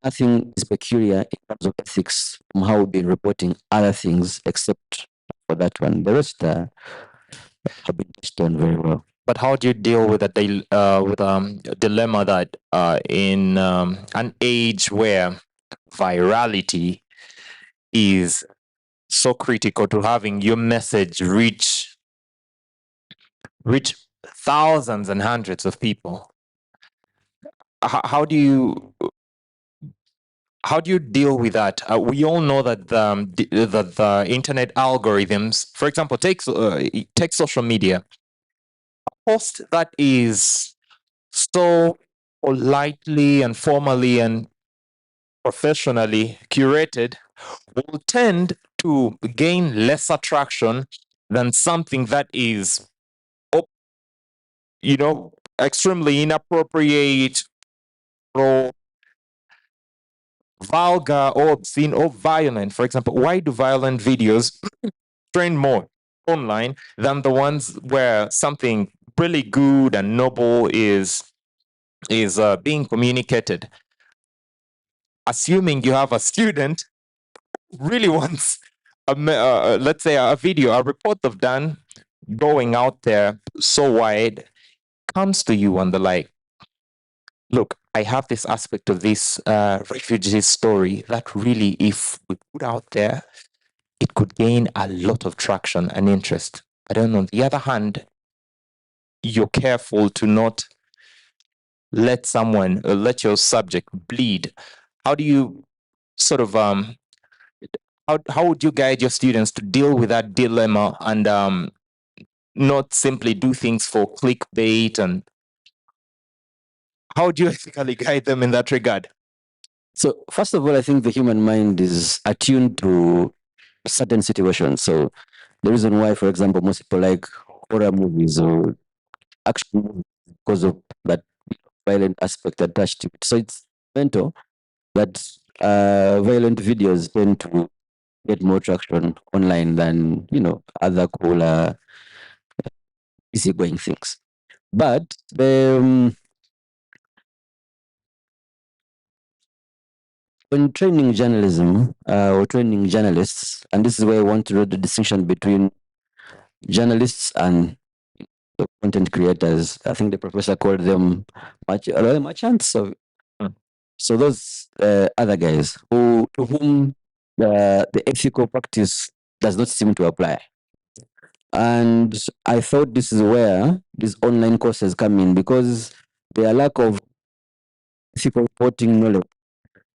nothing is peculiar in terms of ethics from how we've been reporting other things, except for that one. The rest have been touched on very well. But how do you deal with a dilemma that in an age where virality is so critical to having your message reach thousands and hundreds of people? How do you deal with that? We all know that the internet algorithms, for example, take social media. A post that is so politely and formally and professionally curated will tend to gain less attraction than something that is, extremely inappropriate or vulgar or obscene or violent. For example, why do violent videos trend more online than the ones where something really good and noble is being communicated? Assuming you have a student who really wants let's say a video, a report they've done, going out there so wide, comes to you and the like, look, I have this aspect of this refugee story that really, if we put out there, it could gain a lot of traction and interest. But then on the other hand, you're careful to not let let your subject bleed. How do you sort of how would you guide your students to deal with that dilemma and not simply do things for clickbait? And how do you ethically guide them in that regard? So first of all, I think the human mind is attuned to certain situations. So the reason why, for example, most people like horror movies or action movies because of that violent aspect attached to it. So it's mental that violent videos tend to get more traction online than other cooler, easygoing things. But when training journalism or training journalists, and this is where I want to draw the distinction between journalists and the content creators. I think the professor called them merchants. So those other guys to whom the ethical practice does not seem to apply. And I thought this is where these online courses come in, because their lack of ethical reporting knowledge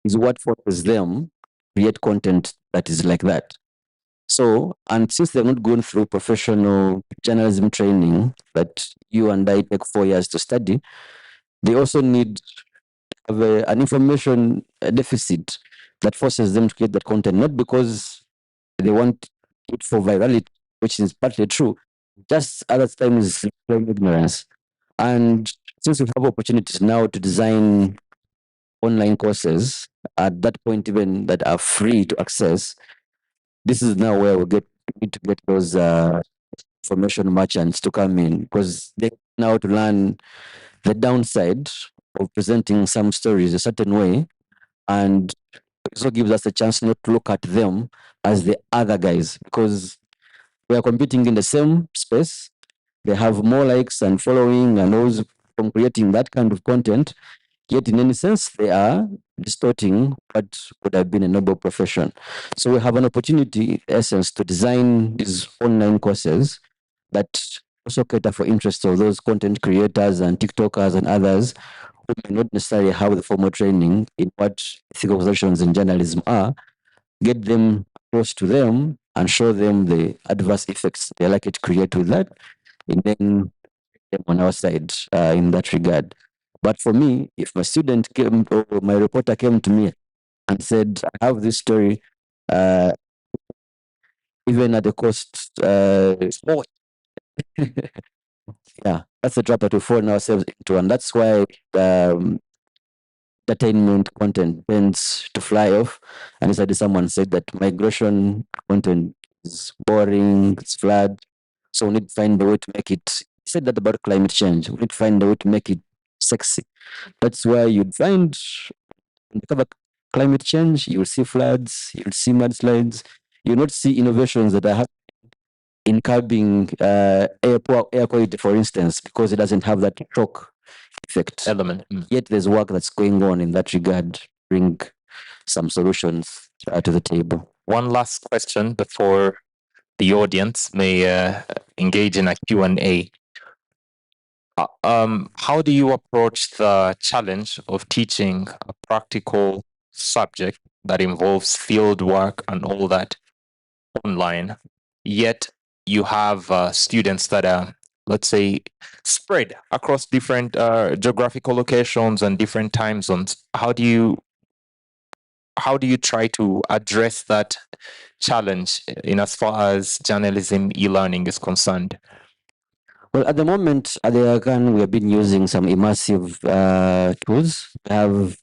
is what forces them to create content that is like that. So, and since they're not going through professional journalism training that you and I take 4 years to study, they also need an information deficit that forces them to create that content, not because they want it for virality, which is partly true, just other times plain ignorance. And since we have opportunities now to design online courses at that point, even that are free to access, this is now where we need to get those information merchants to come in, because they now to learn the downside of presenting some stories a certain way, and it also gives us a chance not to look at them as the other guys, because we are competing in the same space. They have more likes and following and those from creating that kind of content, yet in any sense they are distorting what would have been a noble profession. So we have an opportunity, in essence, to design these online courses that also cater for interests of those content creators and TikTokers and others who may not necessarily have the formal training in what ethical considerations in journalism are, get them close to them and show them the adverse effects they're likely to create with that, and then them on our side in that regard. But for me, if my student came or my reporter came to me and said, I have this story, even at the cost, yeah, that's the trap that we fall ourselves into. And that's why entertainment content tends to fly off. And instead, someone said that migration content is boring, it's flat. So we need to find a way to make it. He said that about climate change. We need to find a way to make it sexy. That's why you'd find when you cover climate change, you'll see floods, you'll see mudslides, you'll not see innovations that are happening in curbing air quality, for instance, because it doesn't have that shock effect. Element. Yet there's work that's going on in that regard, bring some solutions to the table. One last question before the audience may engage in a Q&A. How do you approach the challenge of teaching a practical subject that involves field work and all that online, yet you have students that are, let's say, spread across different geographical locations and different time zones? How do you try to address that challenge in as far as journalism e-learning is concerned? Well, at the moment, at the Akan, we have been using some immersive tools. We have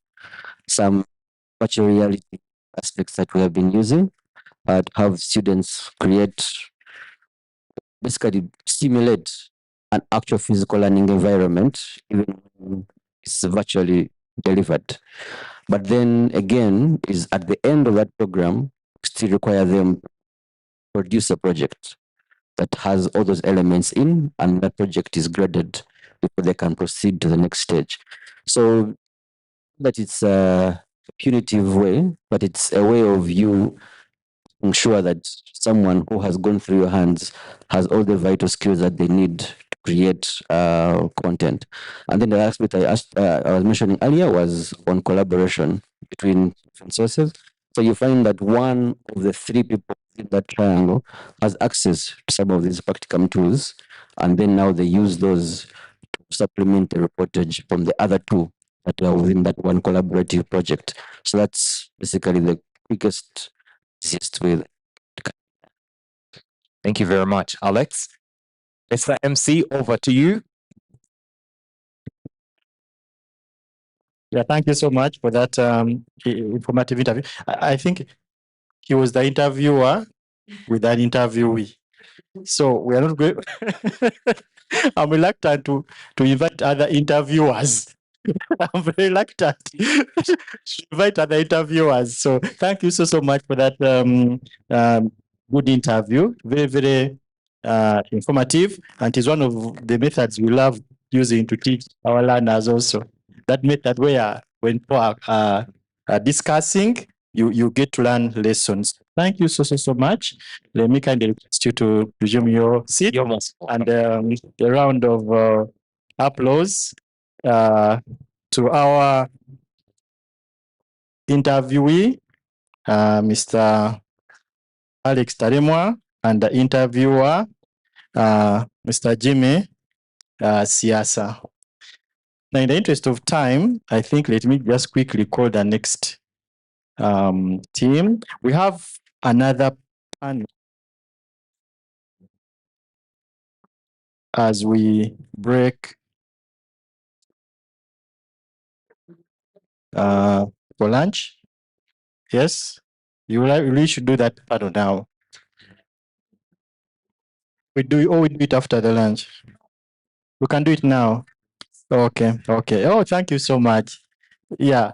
some virtual reality aspects that we have been using to have students basically simulate an actual physical learning environment, even when it's virtually delivered. But then again, is at the end of that program, still require them to produce a project that has all those elements in, and that project is graded before they can proceed to the next stage. So that it's a punitive way, but it's a way of you ensure that someone who has gone through your hands has all the vital skills that they need to create content. And then the last bit I was mentioning earlier was on collaboration between different sources. So you find that one of the three people in that triangle has access to some of these practicum tools, and then now they use those to supplement the reportage from the other two that are within that one collaborative project. So that's basically the quickest, easiest way. Thank you very much, Alex. Mr. MC, over to you. Yeah, thank you so much for that informative interview. I think he was the interviewer with an interviewee. So we are not going. I'm reluctant to invite other interviewers. I'm very reluctant to invite other interviewers. So thank you so much for that good interview. Very, very informative. And it's one of the methods we love using to teach our learners also. That method where when people are discussing, you get to learn lessons Thank you so much. Let me kindly request you to resume your seat. You're most welcome. And a round of applause to our interviewee, Mr. Alex Taremwa, and the interviewer, Mr. Jimmy Siasa. Now, in the interest of time, I think let me just quickly call the next team. We have another panel as we break for lunch. Yes, you really should do that panel now. We do it after the lunch. We can do it now. Okay. Oh, thank you so much. Yeah.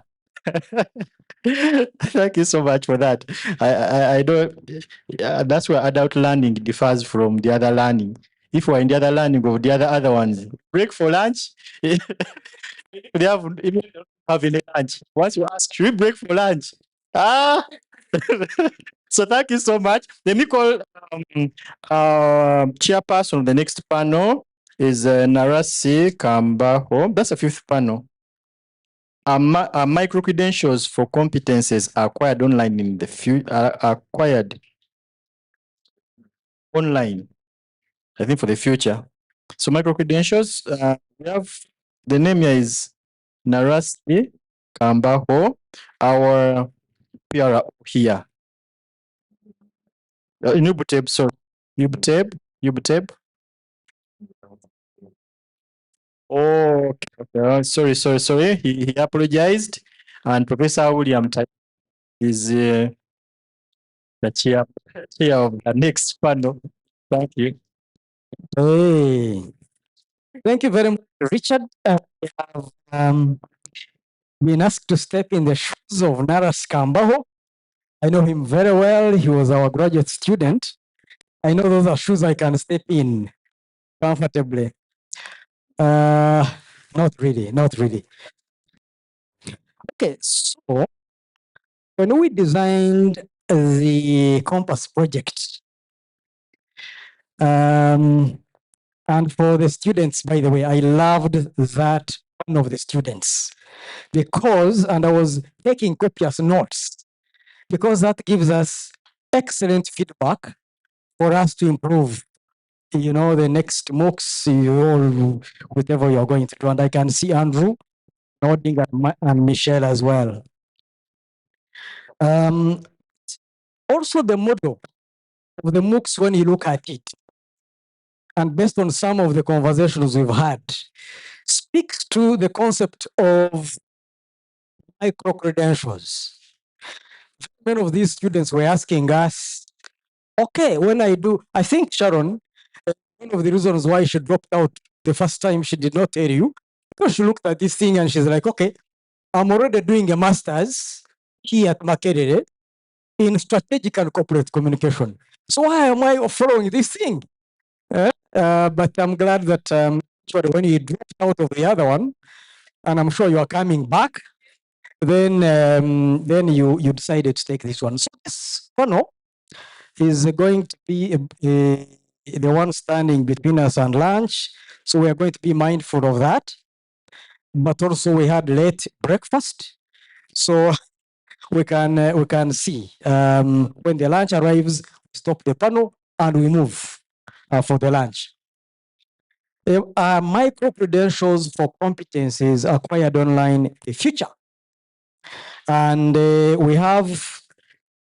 Thank you so much for that. I know that's where adult learning differs from the other learning. If we're in the other learning of the other ones, break for lunch, they even don't have any lunch. Once you ask, should we break for lunch? Ah, so thank you so much. Let me call chairperson of the next panel is Narasi Kambaho. That's a fifth panel. Are micro credentials for competences acquired online in the future? Acquired online, I think, for the future. So micro credentials, we have the name here is Narasi Kambaho, our PR here. Nubuteb, sorry. Nubuteb. Oh, okay. Sorry. He apologized. And Professor William is the chair of the next panel. Thank you. Hey, thank you very much, Richard. We have been asked to step in the shoes of Naras Kambaho. I know him very well. He was our graduate student. I know those are shoes I can step in comfortably. Not really. Okay, so when we designed the CoMMPASS project, and for the students, by the way, I loved that one of the students because, and I was taking copious notes because that gives us excellent feedback for us to improve, the next MOOCs, whatever you're going to do. And I can see Andrew nodding and Michelle as well. Also the model of the MOOCs, when you look at it, and based on some of the conversations we've had, speaks to the concept of micro-credentials. Many of these students were asking us, okay, I think Sharon, one of the reasons why she dropped out the first time, she did not tell you, because she looked at this thing and she's like, okay, I'm already doing a master's here at Makerere in strategic and corporate communication. So why am I following this thing? But I'm glad that when you dropped out of the other one, and I'm sure you are coming back, then you decided to take this one. So this panel is going to be the one standing between us and lunch. So we are going to be mindful of that. But also we had late breakfast. So we can see when the lunch arrives, we stop the panel and we move for the lunch. Micro credentials for competencies acquired online in the future. And we have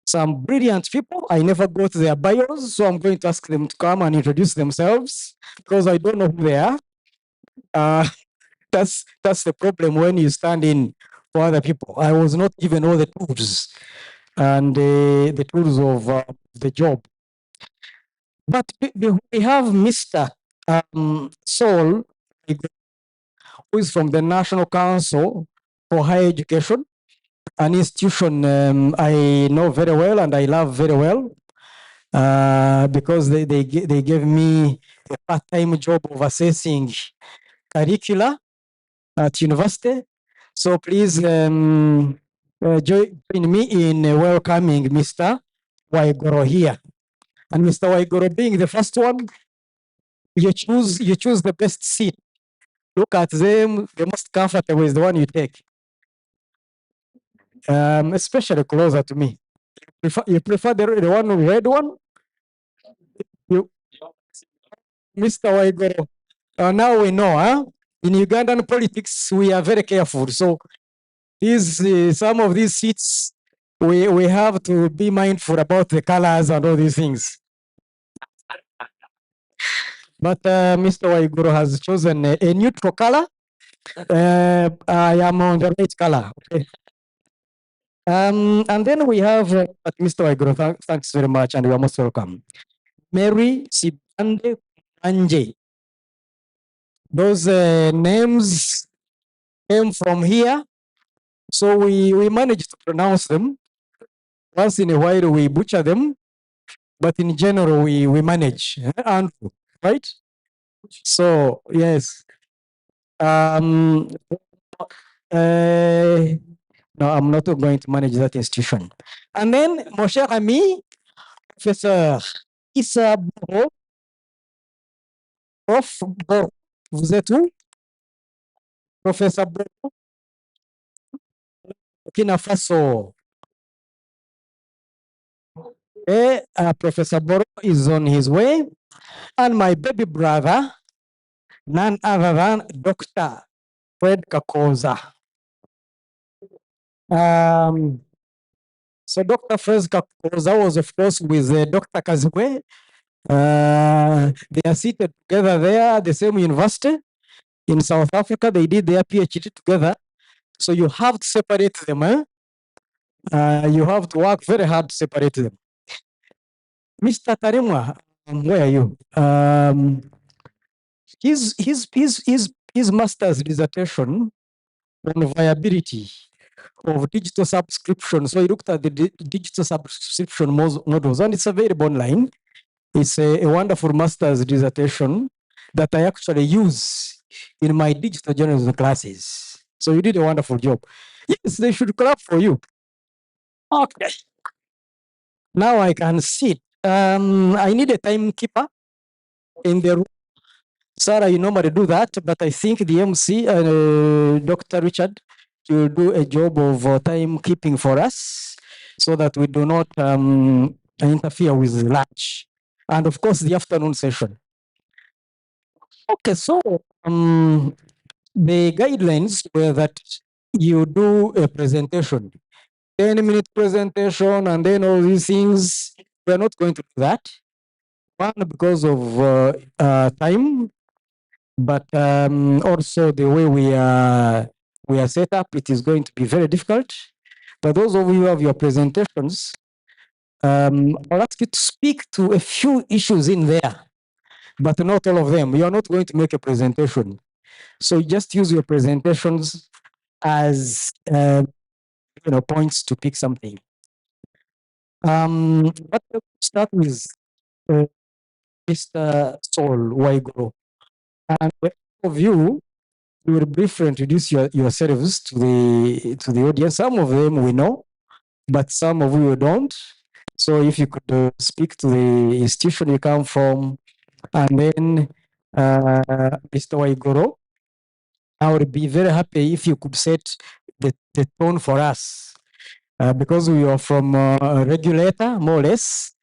some brilliant people. I never got their bios, so I'm going to ask them to come and introduce themselves because I don't know who they are. That's the problem when you stand in for other people. I was not given all the tools and the tools of the job. But we have Mr. Saul, who is from the National Council for Higher Education, an institution I know very well and I love very well because they gave me a part-time job of assessing curricula at university. So please join me in welcoming Mr. Waigoro here. And Mr. Waigoro being the first one, you choose the best seat. Look at them, the most comfortable is the one you take. Especially closer to me. You prefer the one red one? You, Mr. Waigoro. Now we know, huh? In Ugandan politics, we are very careful. So some of these seats, we have to be mindful about the colors and all these things. But Mr. Waiguru has chosen a neutral color. I am on the right color. Okay. And then we have Mr. Waiguru. Thanks very much, and you are most welcome. Mary Sibande Anje. Those names came from here, so we managed to pronounce them. Once in a while, we butcher them, but in general, we manage. Andrew, right? So yes. No, I'm not going to manage that institution. And then, mon cher ami, professeur Issa Boro, prof Boro, vous êtes où? Professor Boro, Burkina Faso. Professor Boro is on his way. And my baby brother, none other than Dr. Fred Kakoza. So Dr. Fred Kakoza was, of course, with Dr. Kazwe. They are seated together there at the same university in South Africa. They did their PhD together. So you have to separate them. You have to work very hard to separate them. Mr. Tarimwa, where are you? His master's dissertation on viability of digital subscription. So he looked at the digital subscription models, and it's available online. It's a wonderful master's dissertation that I actually use in my digital journalism classes. So you did a wonderful job. Yes, they should clap for you. Okay. Now I can sit. I need a timekeeper in the room. Sarah, you normally do that, but I think the MC, Dr. Richard, will do a job of timekeeping for us so that we do not interfere with lunch. And of course, the afternoon session. Okay, so the guidelines were that you do a presentation, 10-minute presentation, and then all these things. We're not going to do that. One, because of time, but also the way we are set up, it is going to be very difficult. But those of you who have your presentations, I'll ask you to speak to a few issues in there, but not all of them. You are not going to make a presentation. So just use your presentations as points to pick something. But let's start with Mr. Saul Waigoro. And all of you will briefly introduce yourselves to the audience. Some of them we know, but some of you don't. So if you could speak to the institution you come from, and then Mr. Waigoro, I would be very happy if you could set the tone for us. Because we are from a regulator, more or less,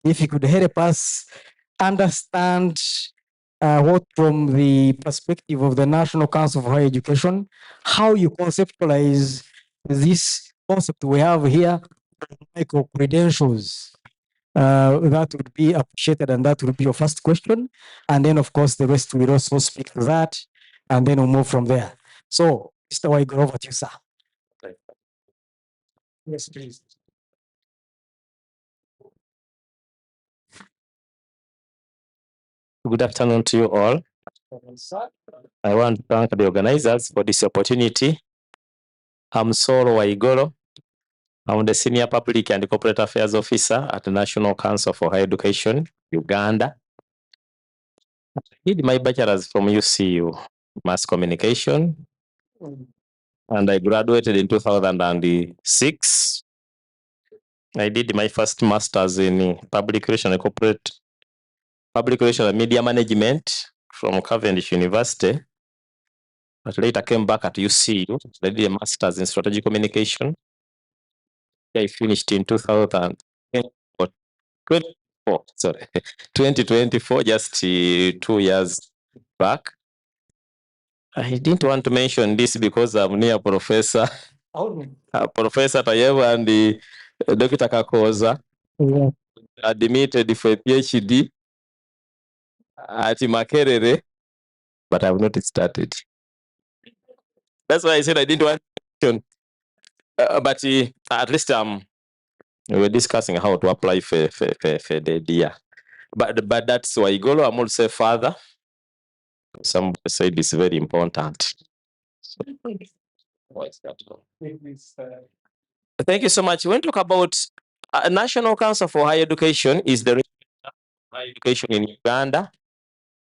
if you could help us understand what from the perspective of the National Council for Higher Education, how you conceptualize this concept we have here, micro-credentials. That would be appreciated, and that would be your first question. And then, of course, the rest will also speak to that, and then we'll move from there. So, Mr. Waigoro, over to you, sir. Yes, please. Good afternoon to you all. I want to thank the organizers for this opportunity. I'm Saul Waigoro. I'm the Senior Public and Corporate Affairs Officer at the National Council for Higher Education, Uganda. I did my bachelor's from UCU, Mass Communication, and I graduated in 2006. I did my first master's in public relation and corporate public relation and media management from Cavendish University. But later came back at UCU. I did a master's in strategic communication. I finished in 2024, sorry, 2024, just 2 years back. I didn't want to mention this because I'm near Professor Professor Tayev and Dr. Kakoza, admitted for a PhD at Makerere, but I've not started. That's why I said I didn't want to mention. But at least we were discussing how to apply for the year. But that's why Igolo, I'm also a father. Some said it's very important. Thank you so much. When we talk about National Council for Higher Education is the higher education in Uganda,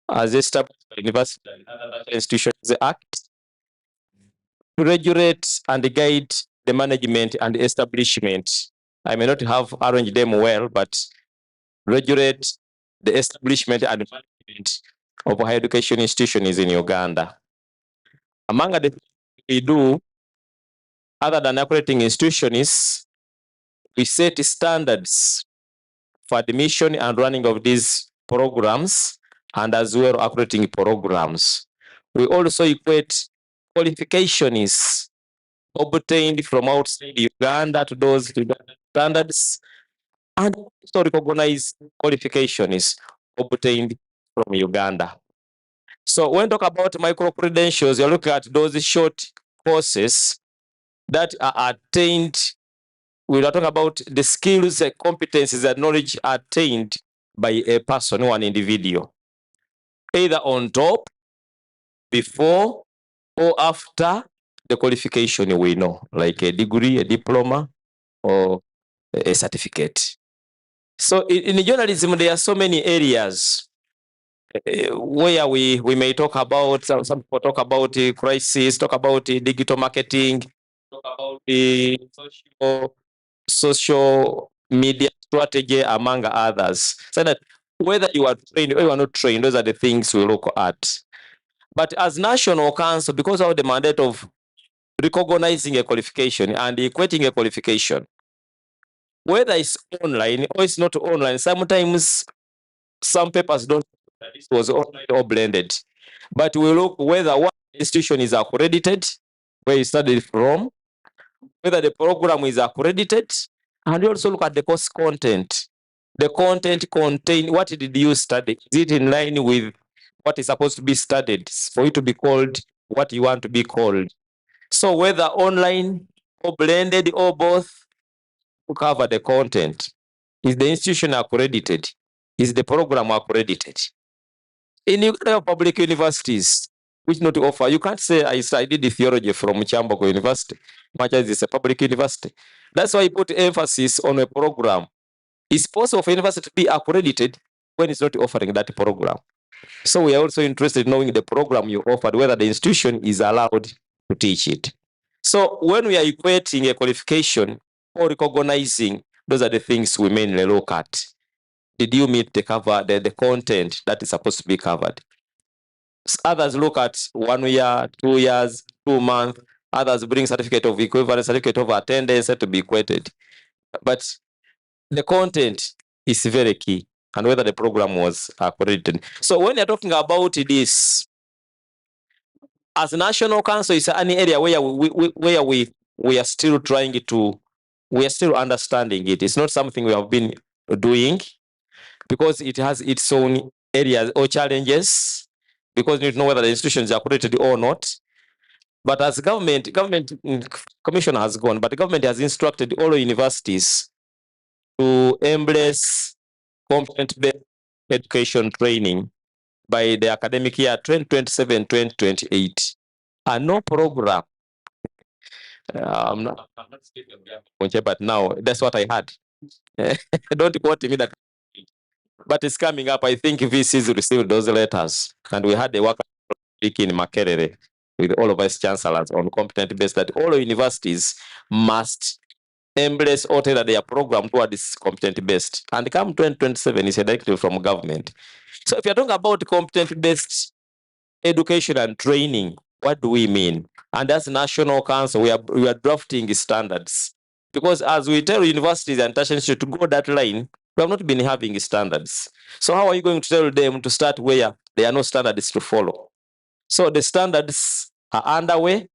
as established by University and Other Institutions Act, to regulate and guide the management and establishment. I may not have arranged them well, but regulate the establishment and management of higher education institutions in Uganda. Among the things we do, other than operating institutions, we set standards for admission and running of these programs and as well operating programs. We also equate qualifications obtained from outside Uganda to those standards and also recognize qualifications obtained from Uganda. So when talk about micro credentials, you look at those short courses that are attained. We are talking about the skills, competencies, and knowledge attained by a person or an individual, either on top, before, or after the qualification we know, like a degree, a diploma, or a certificate. So in journalism, there are so many areas where we may talk about, some people talk about crisis, talk about digital marketing, talk about the social media strategy, among others. So that whether you are trained or you are not trained, those are the things we look at. But as National Council, because of the mandate of recognizing a qualification and equating a qualification, whether it's online or it's not online, sometimes some papers don't know this was online or blended. But we look whether one institution is accredited, where you studied from, whether the program is accredited, and we also look at the course content. The content contain what did you study? Is it in line with what is supposed to be studied for you to be called what you want to be called? So whether online or blended or both, to cover the content. Is the institution accredited? Is the program accredited? In Uganda public universities, which not offer, you can't say I did the theology from Chamboko University, much as it's a public university. That's why I put emphasis on a program. It's possible for university to be accredited when it's not offering that program. So we are also interested in knowing the program you offered, whether the institution is allowed to teach it. So when we are equating a qualification or recognizing, those are the things we mainly look at. Did you meet the content that is supposed to be covered? Others look at 1 year, 2 years, 2 months. Others bring certificate of equivalence, certificate of attendance to be equated. But the content is very key, and whether the program was accredited. So when you're talking about this, as a National Council, it's an area where we are still trying to, we are still understanding it. It's not something we have been doing because it has its own areas or challenges, because you don't know whether the institution is accredited or not. But as government commission has gone, but the government has instructed all universities to embrace competent-based education training by the academic year 2027-2028. And no program. I'm not speaking, but now that's what I had. Don't quote me that. But it's coming up. I think VCs received those letters, and we had a work in Makerere with all of vice chancellors on competent based that all universities must embrace or tailor their program towards competency-based. And come 2027 is a directive from government. So if you're talking about competency-based education and training, what do we mean? And as National Council, we are drafting standards. Because as we tell universities and tertiary institutes to go that line, we have not been having standards. So how are you going to tell them to start where there are no standards to follow? So the standards are underway.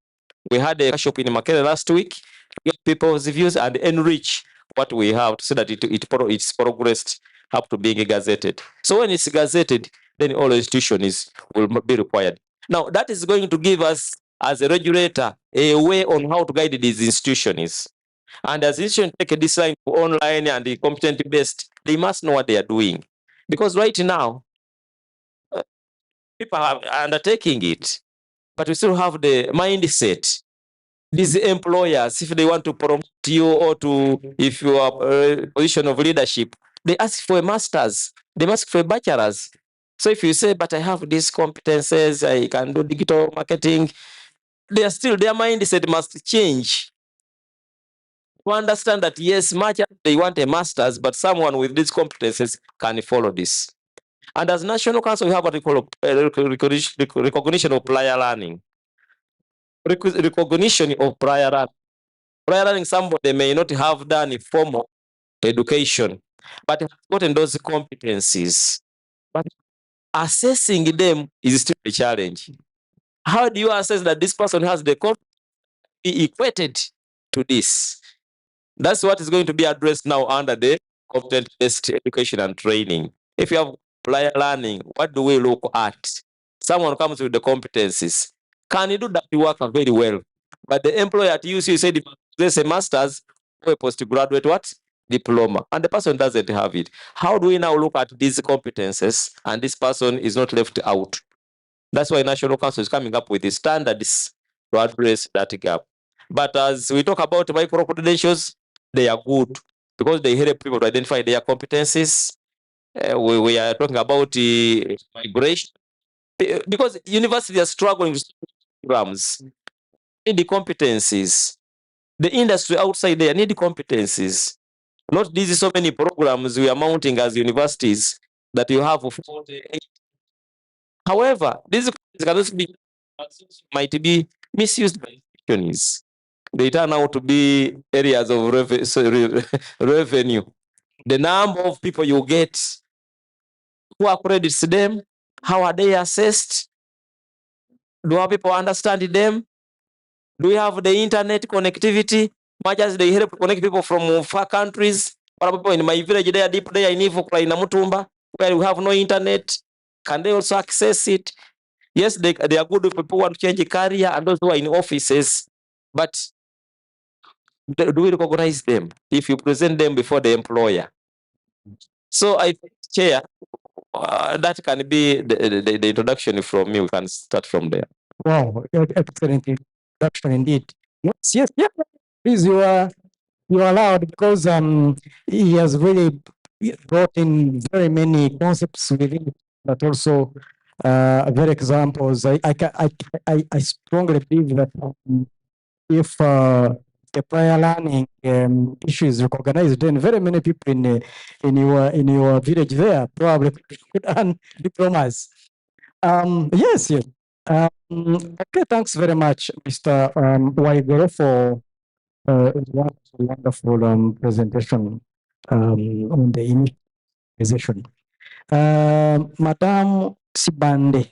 We had a workshop in Makere last week to get people's views and enrich what we have so that it's progressed up to being gazetted. So when it's gazetted, then all institutions will be required. Now, that is going to give us, as a regulator, a way on how to guide these institutions. And as institutions take a design for online and the competency-based, they must know what they are doing. Because right now, people are undertaking it, but we still have the mindset. These employers, if they want to promote you or to, if you are a position of leadership, they ask for a master's, they ask for a bachelor's. So if you say, but I have these competences, I can do digital marketing, they are still, their mindset must change to understand that yes, much as they want a master's, but someone with these competences can follow this. And as National Council, we have what we call recognition of prior learning. Recognition of prior learning. Prior learning, somebody may not have done a formal education, but has gotten those competencies. But assessing them is still a challenge. How do you assess that this person has the competence equated to this? That's what is going to be addressed now under the competent-based education and training. If you have prior learning, what do we look at? Someone comes with the competencies. Can you do that work very well? But the employer at UC said, there's a master's or a postgraduate what? Diploma, and the person doesn't have it. How do we now look at these competences and this person is not left out? That's why National Council is coming up with the standards to address that gap. But as we talk about micro credentials, they are good because they help people to identify their competencies. We are talking about migration because universities are struggling with programs. Need the competencies. The industry outside there need competencies. Not these so many programs we are mounting as universities that you have 48. However, these can also be might be misused by institutions. They turn out to be areas of revenue. The number of people you get, who accredits them, how are they assessed? Do our people understand them? Do we have the internet connectivity? Much as they help connect people from far countries. What people in my village there, deep there in Ivukla, in Mutumba, where we have no internet, can they also access it? Yes, they are good if people want to change a career and those who are in offices, but do we recognize them if you present them before the employer? So I think, Chair, that can be the introduction from me. We can start from there. Wow, excellent introduction indeed. Yes, yes, yeah. Please, you are allowed because he has really brought in very many concepts within it, but also very examples. I strongly believe that if the prior learning issue is recognized, then very many people in your village there probably could earn diplomas. Yes, yes. Okay, thanks very much, Mr. Waigoro, for wonderful presentation on the initiation. Madam Sibande,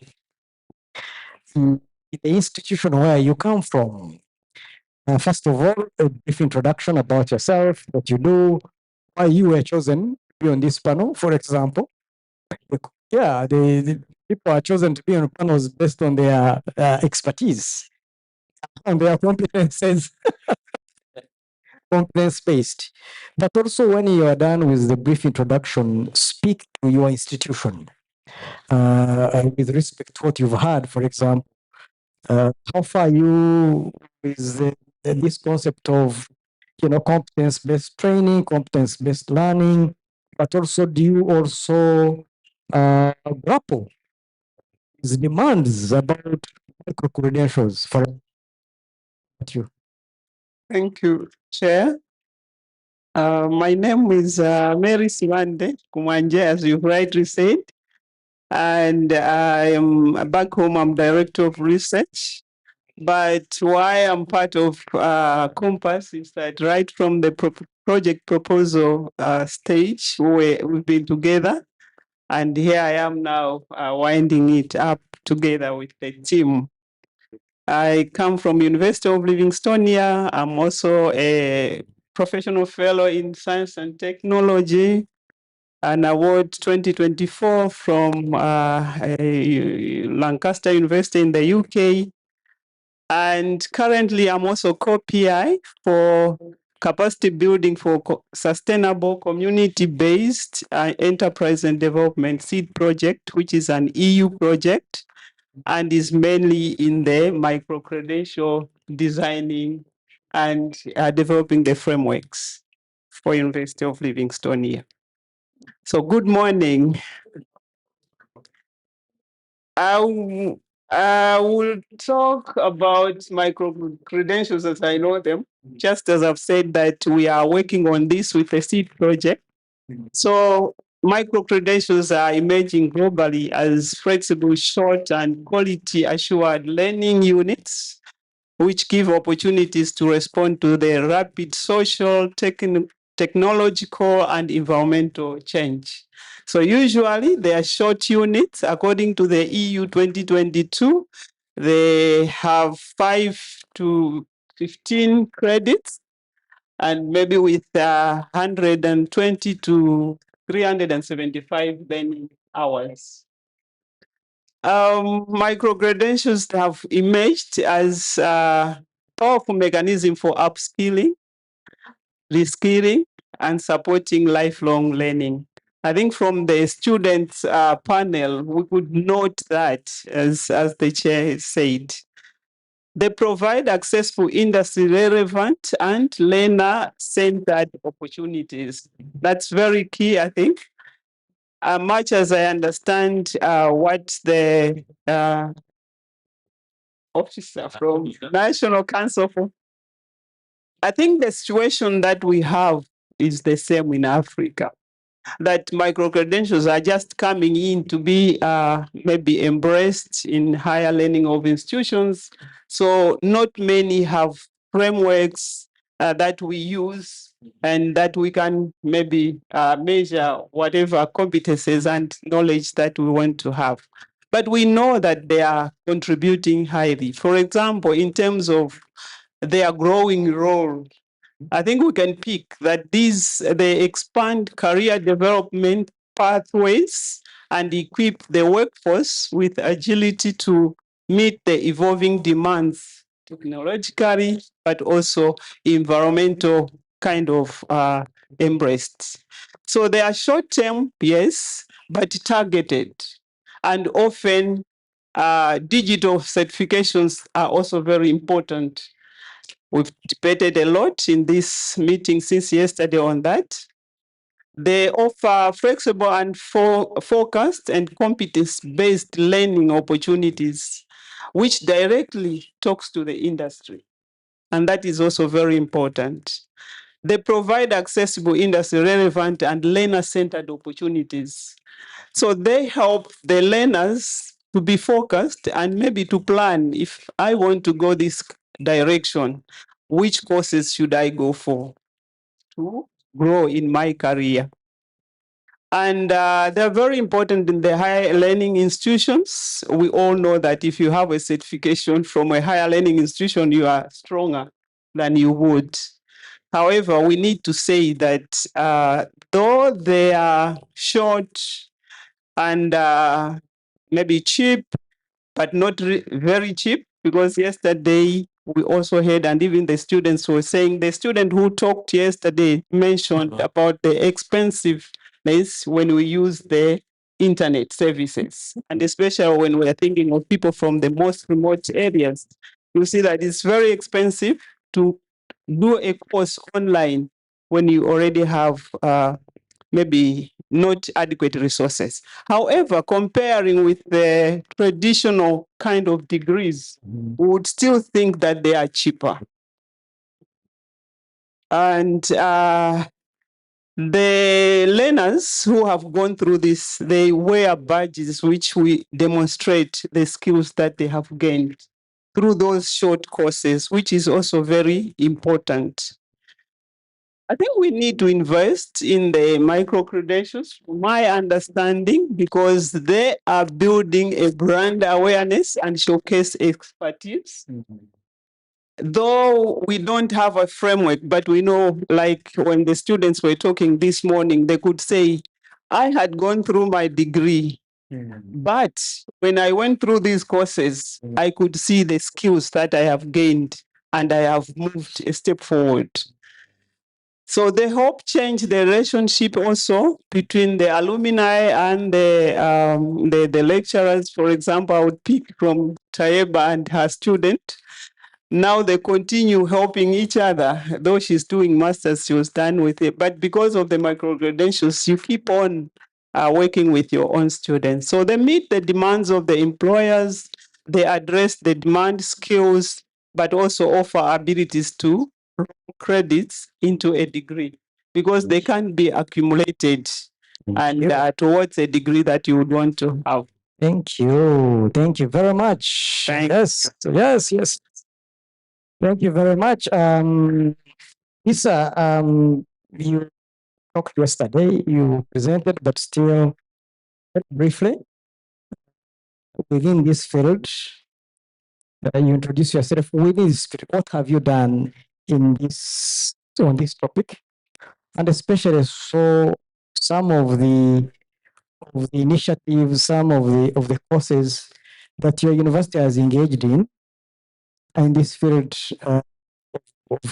the institution where you come from, first of all, a brief introduction about yourself, what you do, why you were chosen to be on this panel, for example. Yeah, the people are chosen to be on panels based on their expertise and their competences, competence-based. But also when you are done with the brief introduction, speak to your institution with respect to what you've heard, for example. How far you with this concept of competence-based training, competence-based learning, but also do you also grapple with demands about micro credentials for you? Thank you, Chair. My name is Mary Siwande Kumanje, as you rightly said, and I am back home. I'm director of research. But why I'm part of CoMMPASS is that right from the project proposal stage, we've been together, and here I am now winding it up together with the team. I come from University of Livingstonia. I'm also a professional fellow in science and technology, an award 2024 from Lancaster University in the UK. And currently, I'm also co-PI for capacity building for sustainable community-based enterprise and development seed project, which is an EU project and is mainly in the micro-credential designing and developing the frameworks for University of Livingstonia. So good morning. I will talk about micro credentials as I know them, just as I've said that we are working on this with the seed project. So micro credentials are emerging globally as flexible, short, and quality assured learning units, which give opportunities to respond to the rapid social, technological, and environmental change. So usually they are short units. According to the EU 2022, they have 5 to 15 credits and maybe with 120 to 375 learning hours. Micro-credentials have emerged as a powerful mechanism for upskilling, reskilling, and supporting lifelong learning. I think from the students panel, we could note that, as the chair said, they provide accessible industry relevant and learner-centered opportunities. That's very key, I think. Much as I understand what the officer from National Council for, I think the situation that we have is the same in Africa, that micro-credentials are just coming in to be maybe embraced in higher learning of institutions. So not many have frameworks that we use and that we can maybe measure whatever competences and knowledge that we want to have. But we know that they are contributing highly. For example, in terms of their growing role, I think we can pick that they expand career development pathways and equip the workforce with agility to meet the evolving demands technologically, but also environmental kind of embraced. So they are short-term, yes, but targeted. And often digital certifications are also very important. We've debated a lot in this meeting since yesterday on that. They offer flexible and focused and competence-based learning opportunities, which directly talks to the industry. And that is also very important. They provide accessible, industry relevant, and learner-centered opportunities. So they help the learners to be focused and maybe to plan, if I want to go this direction, which courses should I go for to grow in my career? And they're very important in the higher learning institutions. We all know that if you have a certification from a higher learning institution, you are stronger than you would. However, we need to say that though they are short and maybe cheap, but not very cheap, because yesterday we also heard, and even the students were saying, the student who talked yesterday mentioned about the expensiveness when we use the internet services, and especially when we are thinking of people from the most remote areas, you see that it's very expensive to do a course online when you already have maybe not adequate resources. However, comparing with the traditional kind of degrees, we would still think that they are cheaper. And The learners who have gone through this, they wear badges which we demonstrate the skills that they have gained through those short courses, which is also very important. I think we need to invest in the micro credentials, from my understanding, because they are building a brand awareness and showcase expertise. Though we don't have a framework, but we know, like when the students were talking this morning, they could say, I had gone through my degree, but when I went through these courses, I could see the skills that I have gained and I have moved a step forward. So they hope change the relationship also between the alumni and the lecturers. For example, I would pick from Taeba and her student. Now they continue helping each other. Though she's doing masters, she was done with it. But because of the micro credentials, you keep on working with your own students. So they meet the demands of the employers. They address the demand skills, but also offer abilities to credits into a degree because they can be accumulated and towards a degree that you would want to have. Thank you. Thank you very much. Yes, yes, yes. Thank you very much. Lisa, you talked yesterday, you presented, but still very briefly within this field, you introduce yourself within this field. What have you done in this on this topic? And especially so some of the initiatives, some of the courses that your university has engaged in this field of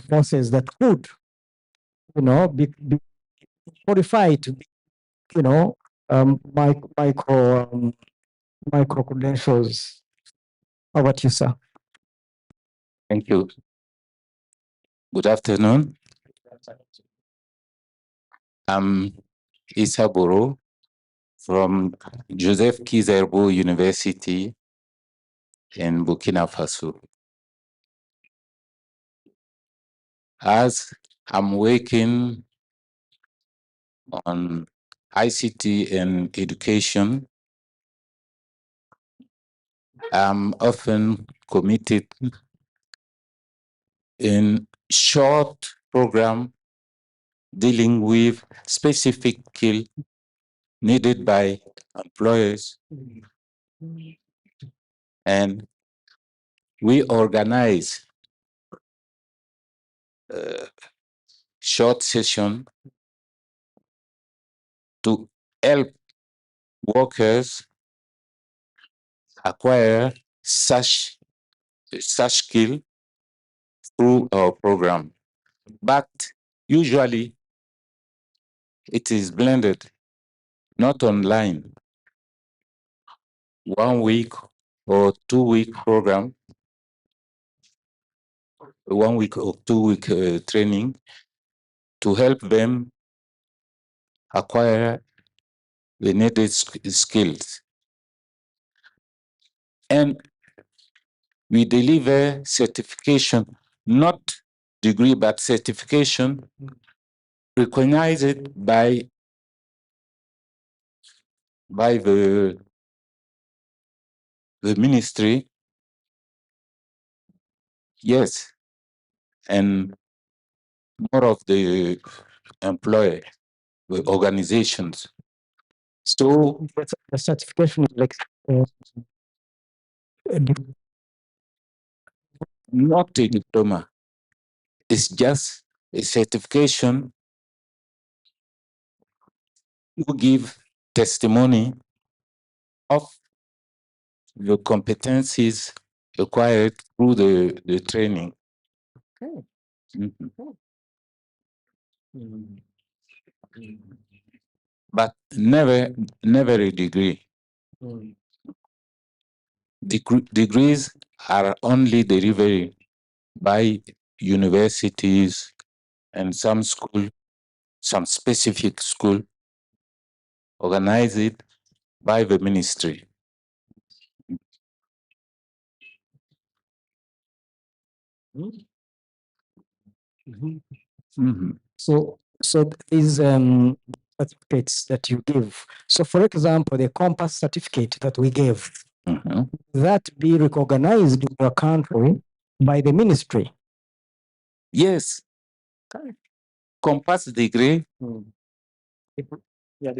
courses that could, be modified to be, micro credentials. How about you, sir? Thank you. Good afternoon. I'm Issa Boro from Joseph Kizerbo University in Burkina Faso. As I'm working on ICT and education, I'm often committed in short program dealing with specific skill needed by employers. And we organize short session to help workers acquire such skill through our program. But usually it is blended, not online. 1 week or 2 week program, 1 week or 2 week training to help them acquire the needed skills. And we deliver certification, not degree, but certification recognized by the ministry. Yes, and more of the employer, the organizations. So the certification is like not a diploma. It's just a certification who give testimony of the competencies acquired through the training. Okay. But never a degree. Degrees are only delivered by universities and some school, some specific school, organized by the ministry. So So these certificates that you give. So, for example, the CoMMPASS certificate that we gave, that be recognized in your country by the ministry. Yes. CoMMPASS degree. Yeah,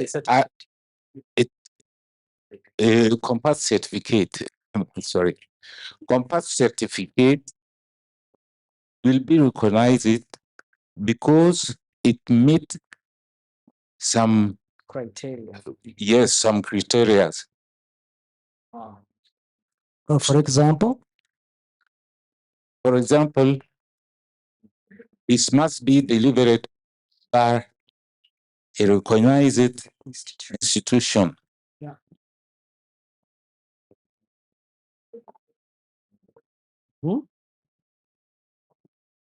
It CoMMPASS certificate. Sorry, CoMMPASS certificate will be recognized because it meet some criteria. Yes, some criteria. For example, it must be delivered by a recognized institution. Yeah.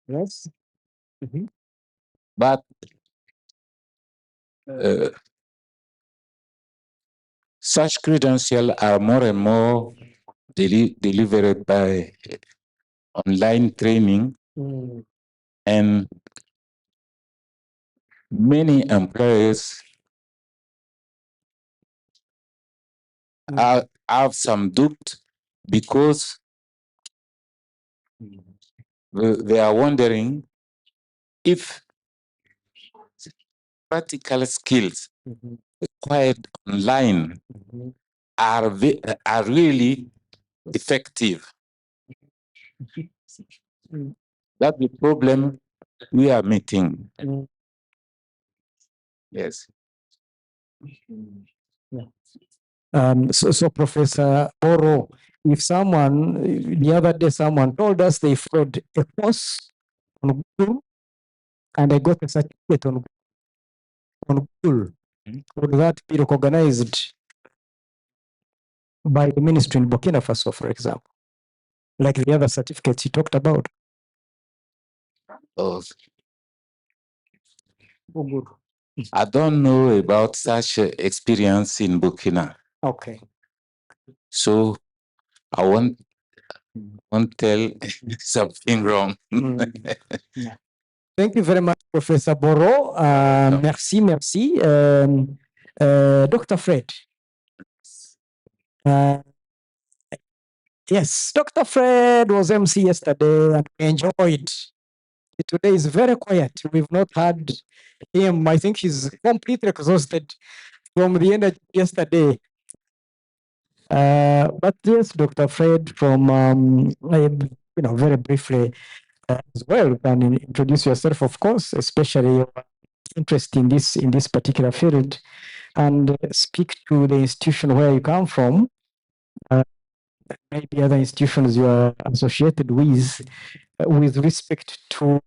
Yes. But such credentials are more and more delivered by online training, and many employers have some doubt because they are wondering if practical skills acquired online are really effective. That's the problem we are meeting. Yes. So, Professor Oro, if someone, the other day, someone told us they followed a course on Google and I got a certificate on Google, would that be recognized by the ministry in Burkina Faso, for example, like the other certificates you talked about? Oh. I don't know about such experience in Burkina. Okay. So I won't tell something wrong. Thank you very much, Professor Boro. Merci, merci. Dr. Fred. Yes, Dr. Fred was MC yesterday and we enjoyed. Today is very quiet. We've not had him. I think he's completely exhausted from the energy yesterday. But yes, Dr. Fred, from very briefly as well, you can introduce yourself, of course, especially your interest in this particular field, and speak to the institution where you come from. Maybe other institutions you are associated with respect to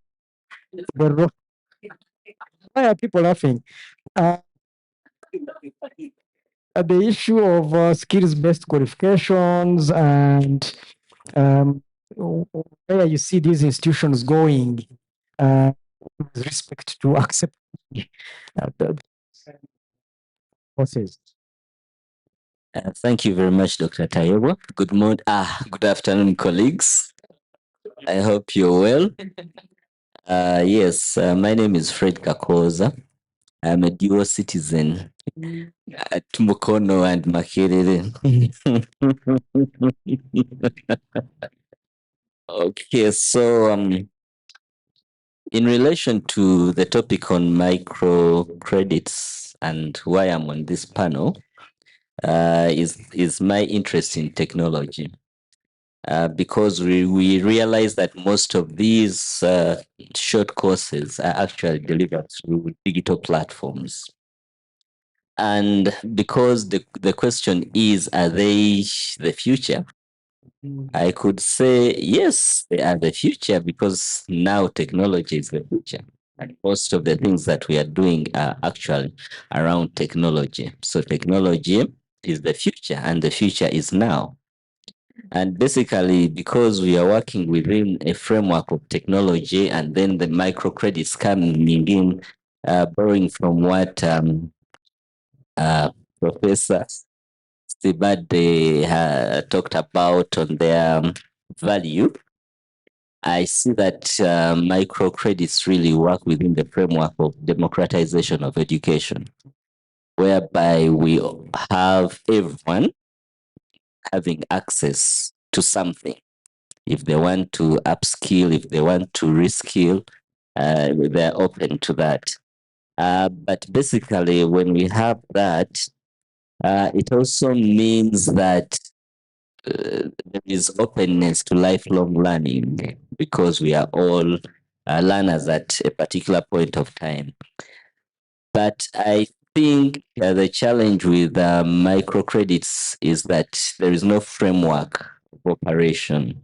the role. Why are people laughing? The issue of skills-based qualifications and where you see these institutions going with respect to accepting the courses. Thank you very much, Dr. Tayebo. Good morning. Good afternoon, colleagues. I hope you're well. Yes, my name is Fred Kakoza. I'm a dual citizen at Mukono and Makerere. Okay, so in relation to the topic on microcredits and why I'm on this panel, is my interest in technology. Because we realize that most of these short courses are actually delivered through digital platforms. And because the question is, are they the future? I could say, yes, they are the future because now technology is the future. And most of the things that we are doing are actually around technology. So technology is the future and the future is now. And basically, because we are working within a framework of technology and then the microcredits coming in, borrowing from what Professor Stibade talked about on their value, I see that microcredits really work within the framework of democratization of education, whereby we have everyone having access to something. If they want to upskill, if they want to reskill, they're open to that. But basically, when we have that, it also means that there is openness to lifelong learning because we are all learners at a particular point of time. But I think the challenge with microcredits is that there is no framework of operation.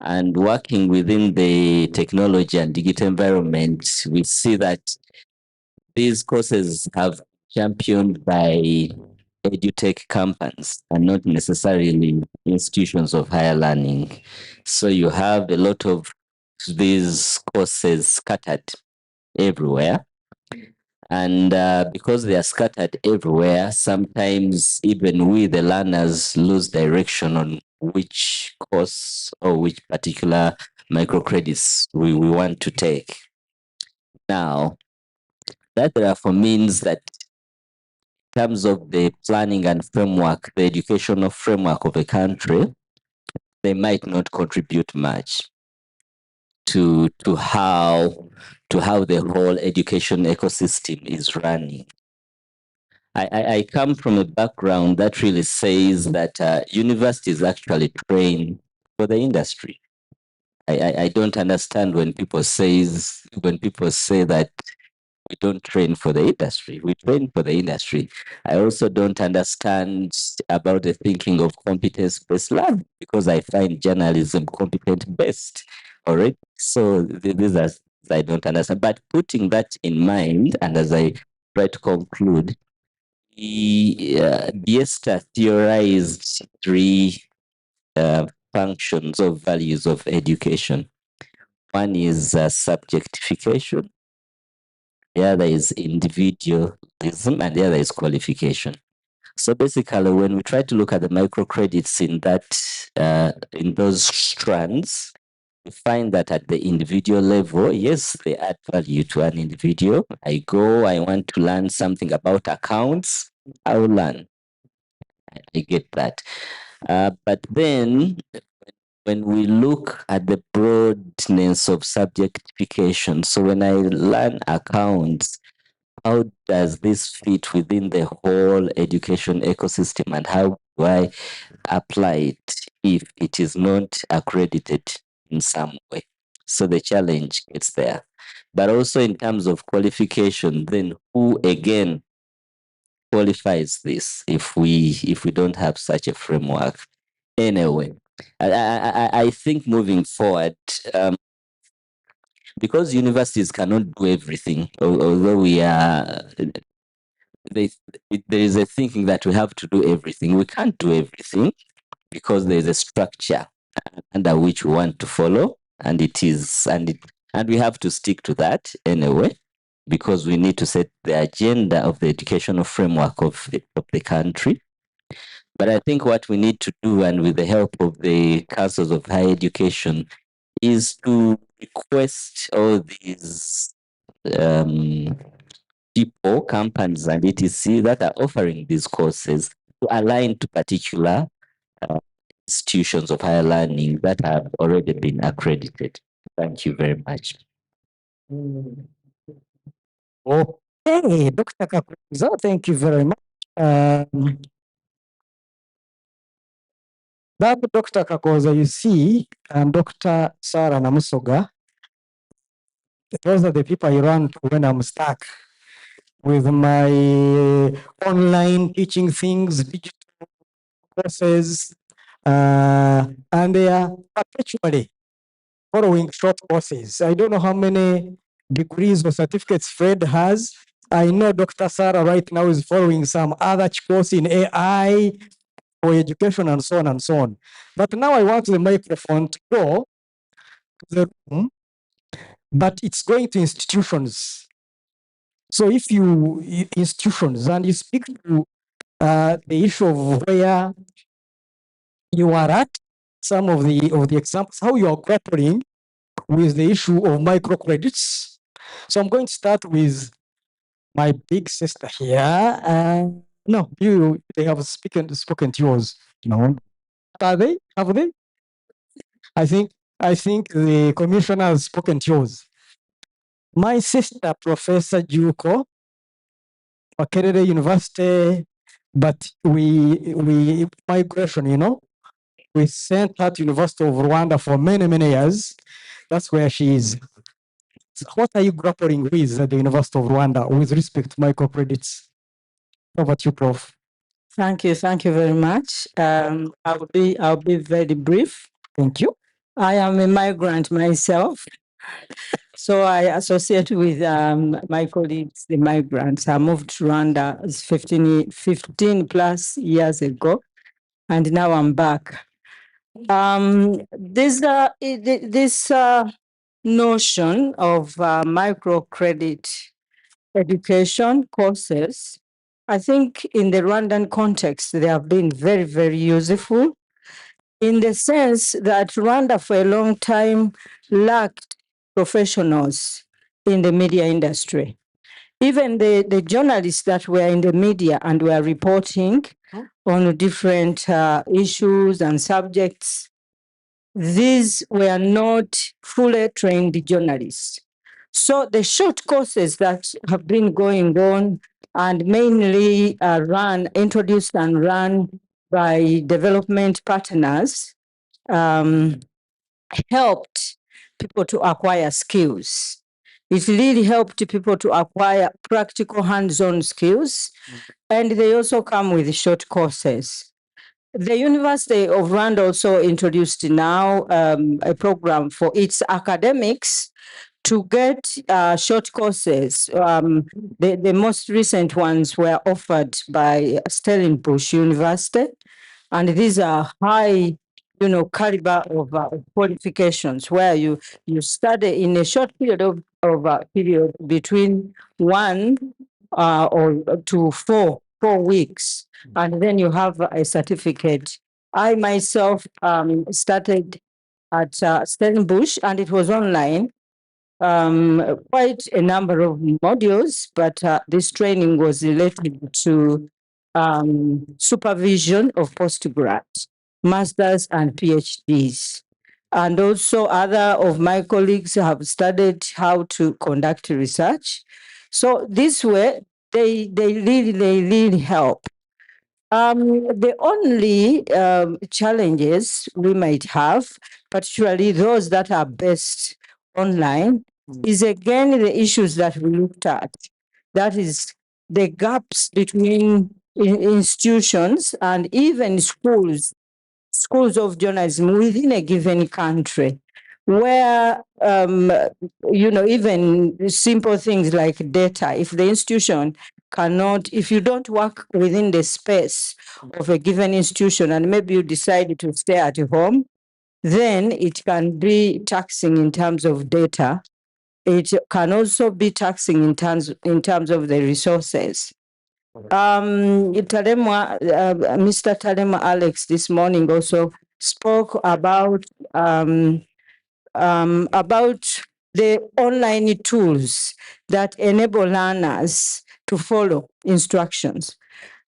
And working within the technology and digital environment, we see that these courses have championed by edutech companies and not necessarily institutions of higher learning. So you have a lot of these courses scattered everywhere. And because they are scattered everywhere, sometimes even we, the learners, lose direction on which course or which particular microcredits we want to take. Now, that therefore means that in terms of the planning and framework, the educational framework of a country, they might not contribute much to how the whole education ecosystem is running. I come from a background that really says that universities actually train for the industry. I don't understand when people say that we don't train for the industry. We train for the industry. I also don't understand about the thinking of competence-based learning because I find journalism competent-based. All right. So these are I don't understand. But putting that in mind, and as I try to conclude, Biesta theorized three functions or values of education. One is subjectification, the other is individualism, and the other is qualification. So basically, when we try to look at the microcredits in those strands, we find that at the individual level, yes, they add value to an individual. I want to learn something about accounts, I will learn. I get that. But then when we look at the broadness of subjectification, so when I learn accounts, how does this fit within the whole education ecosystem and how do I apply it if it is not accredited in some way? So the challenge is there. But also in terms of qualification, then who again qualifies this if we don't have such a framework? Anyway, I think moving forward, because universities cannot do everything, although there is a thinking that we have to do everything. We can't do everything because there is a structure under which we want to follow, and we have to stick to that anyway, because we need to set the agenda of the educational framework of the country. But I think what we need to do, and with the help of the councils of higher education, is to request all these people, companies, and etc. that are offering these courses to align to particular institutions of higher learning that have already been accredited. Thank you very much. Okay, Dr. Kakuzo, thank you very much. That Dr. Kakoza, you see, and Dr. Sarah Namusoga, those are the people I run to when I'm stuck with my online teaching things, digital courses, and they are perpetually following short courses. I don't know how many degrees or certificates Fred has. I know Dr. Sarah right now is following some other course in AI for education and so on and so on. But now I want the microphone to go to the room, but it's going to institutions. So if you institutions and you speak to the issue of where you are at, some of the examples, how you are grappling with the issue of microcredits. So I'm going to start with my big sister here. No, they have spoken to yours. No, are they? Have they? I think the commissioner has spoken to yours. My sister, Professor Juko, Makerere University, but we migration, we sent her to University of Rwanda for many, many years. That's where she is. So what are you grappling with at the University of Rwanda with respect to microcredits? Over to you, Prof. Thank you very much. I'll be very brief. Thank you. I am a migrant myself, so I associate with my colleagues, the migrants. I moved to Rwanda 15 plus years ago, and now I'm back. This notion of microcredit education courses, I think in the Rwandan context, they have been very, very useful in the sense that Rwanda for a long time lacked professionals in the media industry. Even the journalists that were in the media and were reporting on different issues and subjects, these were not fully trained journalists. So the short courses that have been going on and mainly introduced and run by development partners helped people to acquire skills. It really helped people to acquire practical hands-on skills, and they also come with short courses. The University of Rwanda also introduced now a program for its academics to get short courses. The most recent ones were offered by Stellenbosch University, and these are high, caliber of qualifications where you study in a short period of period between 1 or to 4 weeks, and then you have a certificate. I myself started at Stellenbosch, and it was online. Quite a number of modules, but this training was related to supervision of postgrads, masters and PhDs. And also other of my colleagues have studied how to conduct research. So this way, they really help. The only challenges we might have, particularly those that are based online, is again the issues that we looked at. That is the gaps between institutions and even schools of journalism within a given country, where even simple things like data, if the institution cannot, if you don't work within the space of a given institution and maybe you decide to stay at home, then it can be taxing in terms of data. It can also be taxing in terms of the resources. Mr. Talema Alex this morning also spoke about the online tools that enable learners to follow instructions.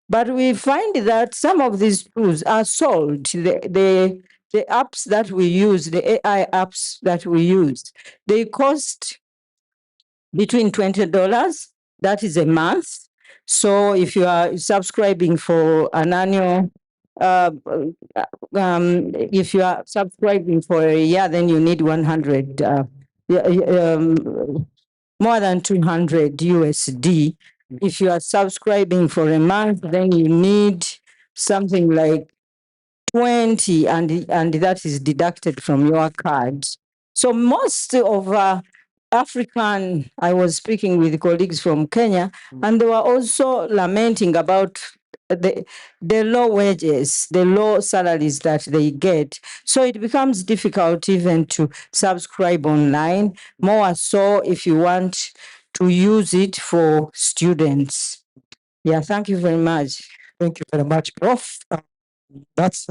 But we find that some of these tools are sold. The apps that we use, the AI apps that we use, they cost between $20, that is a month. So if you are subscribing for an annual, if you are subscribing for a year, then you need 100, more than 200 USD. If you are subscribing for a month, then you need something like 20, and that is deducted from your card. So most of African, I was speaking with colleagues from Kenya, and they were also lamenting about the low wages, the low salaries that they get. So it becomes difficult even to subscribe online, more so if you want to use it for students. Yeah, thank you very much. Thank you very much, Prof. That's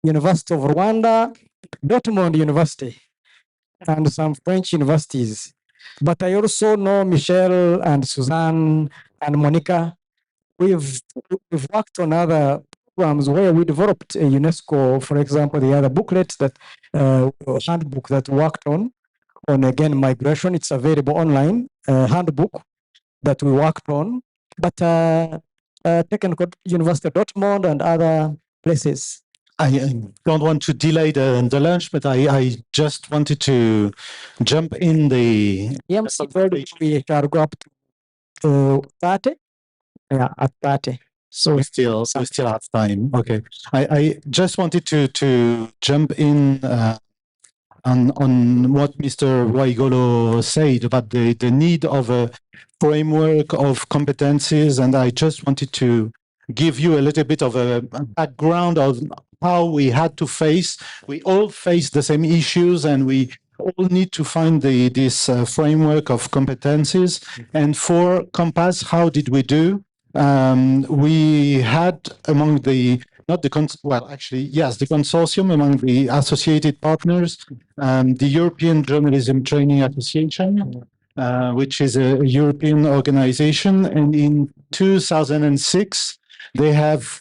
University of Rwanda, Dortmund University. and some French universities. But I also know Michelle and Suzanne and Monica. We've worked on other programs where we developed a UNESCO, for example, the other booklet that handbook that worked on again migration. It's available online handbook that we worked on, but Technical University of Dortmund and other places. I don't want to delay the lunch, but I just wanted to jump in the. EMC told me we shall go up to 30. Yeah, at 30. So we still have time. Okay. I just wanted to jump in on what Mr. Waigolo said about the need of a framework of competencies, and I just wanted to give you a little bit of a background of how we had to face. We all face the same issues, and we all need to find this framework of competencies. And for CoMMPASS, how did we do? We had among the not the the consortium among the associated partners, the European Journalism Training Association, which is a European organization, and in 2006 they have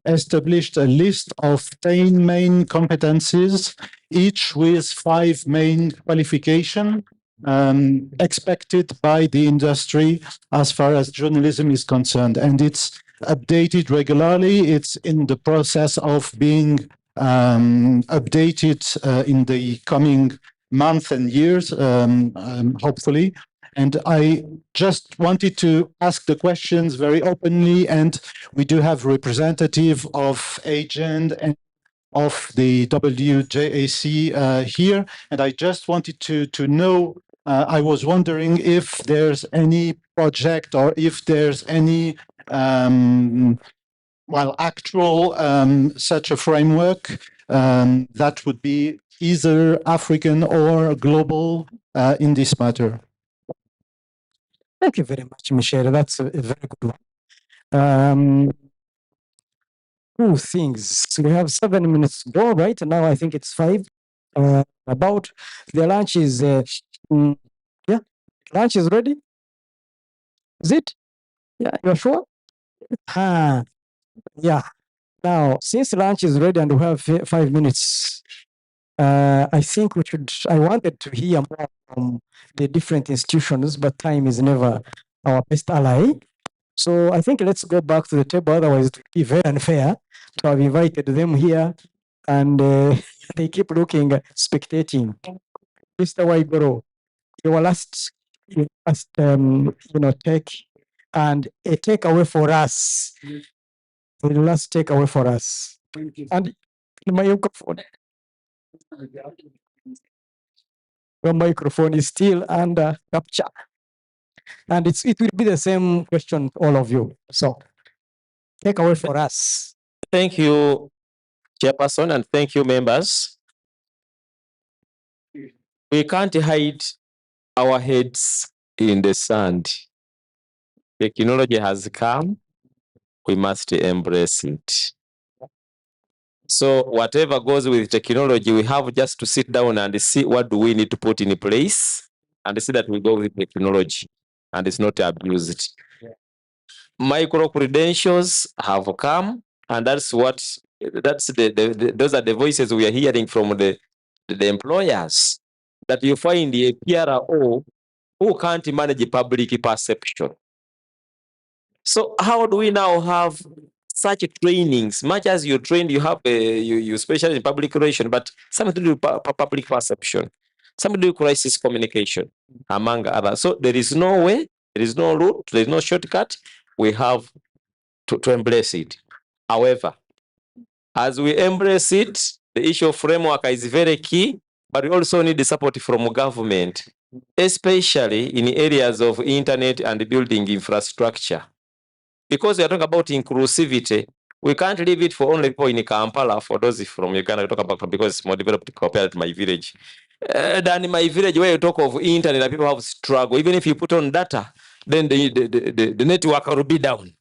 established a list of 10 main competencies, each with 5 main qualifications expected by the industry as far as journalism is concerned. And it's updated regularly. It's in the process of being updated in the coming months and years, hopefully. And I just wanted to ask the questions very openly, and we do have representative of Agent and of the WJAC here, and I just wanted to know, I was wondering if there's any project or if there's any actual such a framework that would be either African or global in this matter. Thank you very much, Michelle. That's a very good one. Two things. We have 7 minutes to go, right? Now I think it's 5. About the lunch is, yeah, lunch is ready? Is it? Yeah, you're sure? Yeah. Now, since lunch is ready and we have 5 minutes, I think I wanted to hear more from the different institutions, but time is never our best ally. So I think let's go back to the table, otherwise it would be very unfair to have invited them here and they keep looking, spectating. Mr. Waigoro, your last take and a takeaway for us. The last takeaway for us. And the microphone. The microphone is still under capture. And it will be the same question to all of you. So, take away for us. Thank you, Chairperson, and thank you, members. We can't hide our heads in the sand. Technology has come. We must embrace it. So whatever goes with technology, we have just to sit down and see what do we need to put in place and see that we go with technology and it's not abused. Micro credentials have come, and those are the voices we are hearing from the employers, that you find a PRO who can't manage public perception. So how do we now have such trainings? Much as you trained, you have you specialize in public relation, but something to do with public perception, something to do with crisis communication, among others. So there is no way, there is no route, there is no shortcut. We have to embrace it. However, as we embrace it, the issue of framework is very key, but we also need the support from government, especially in areas of internet and building infrastructure. Because we are talking about inclusivity, we can't leave it for only people in Kampala, for those from Uganda, talk about, because it's more developed compared to my village. Than in my village, where you talk of internet, people have struggle. Even if you put on data, then the network will be down.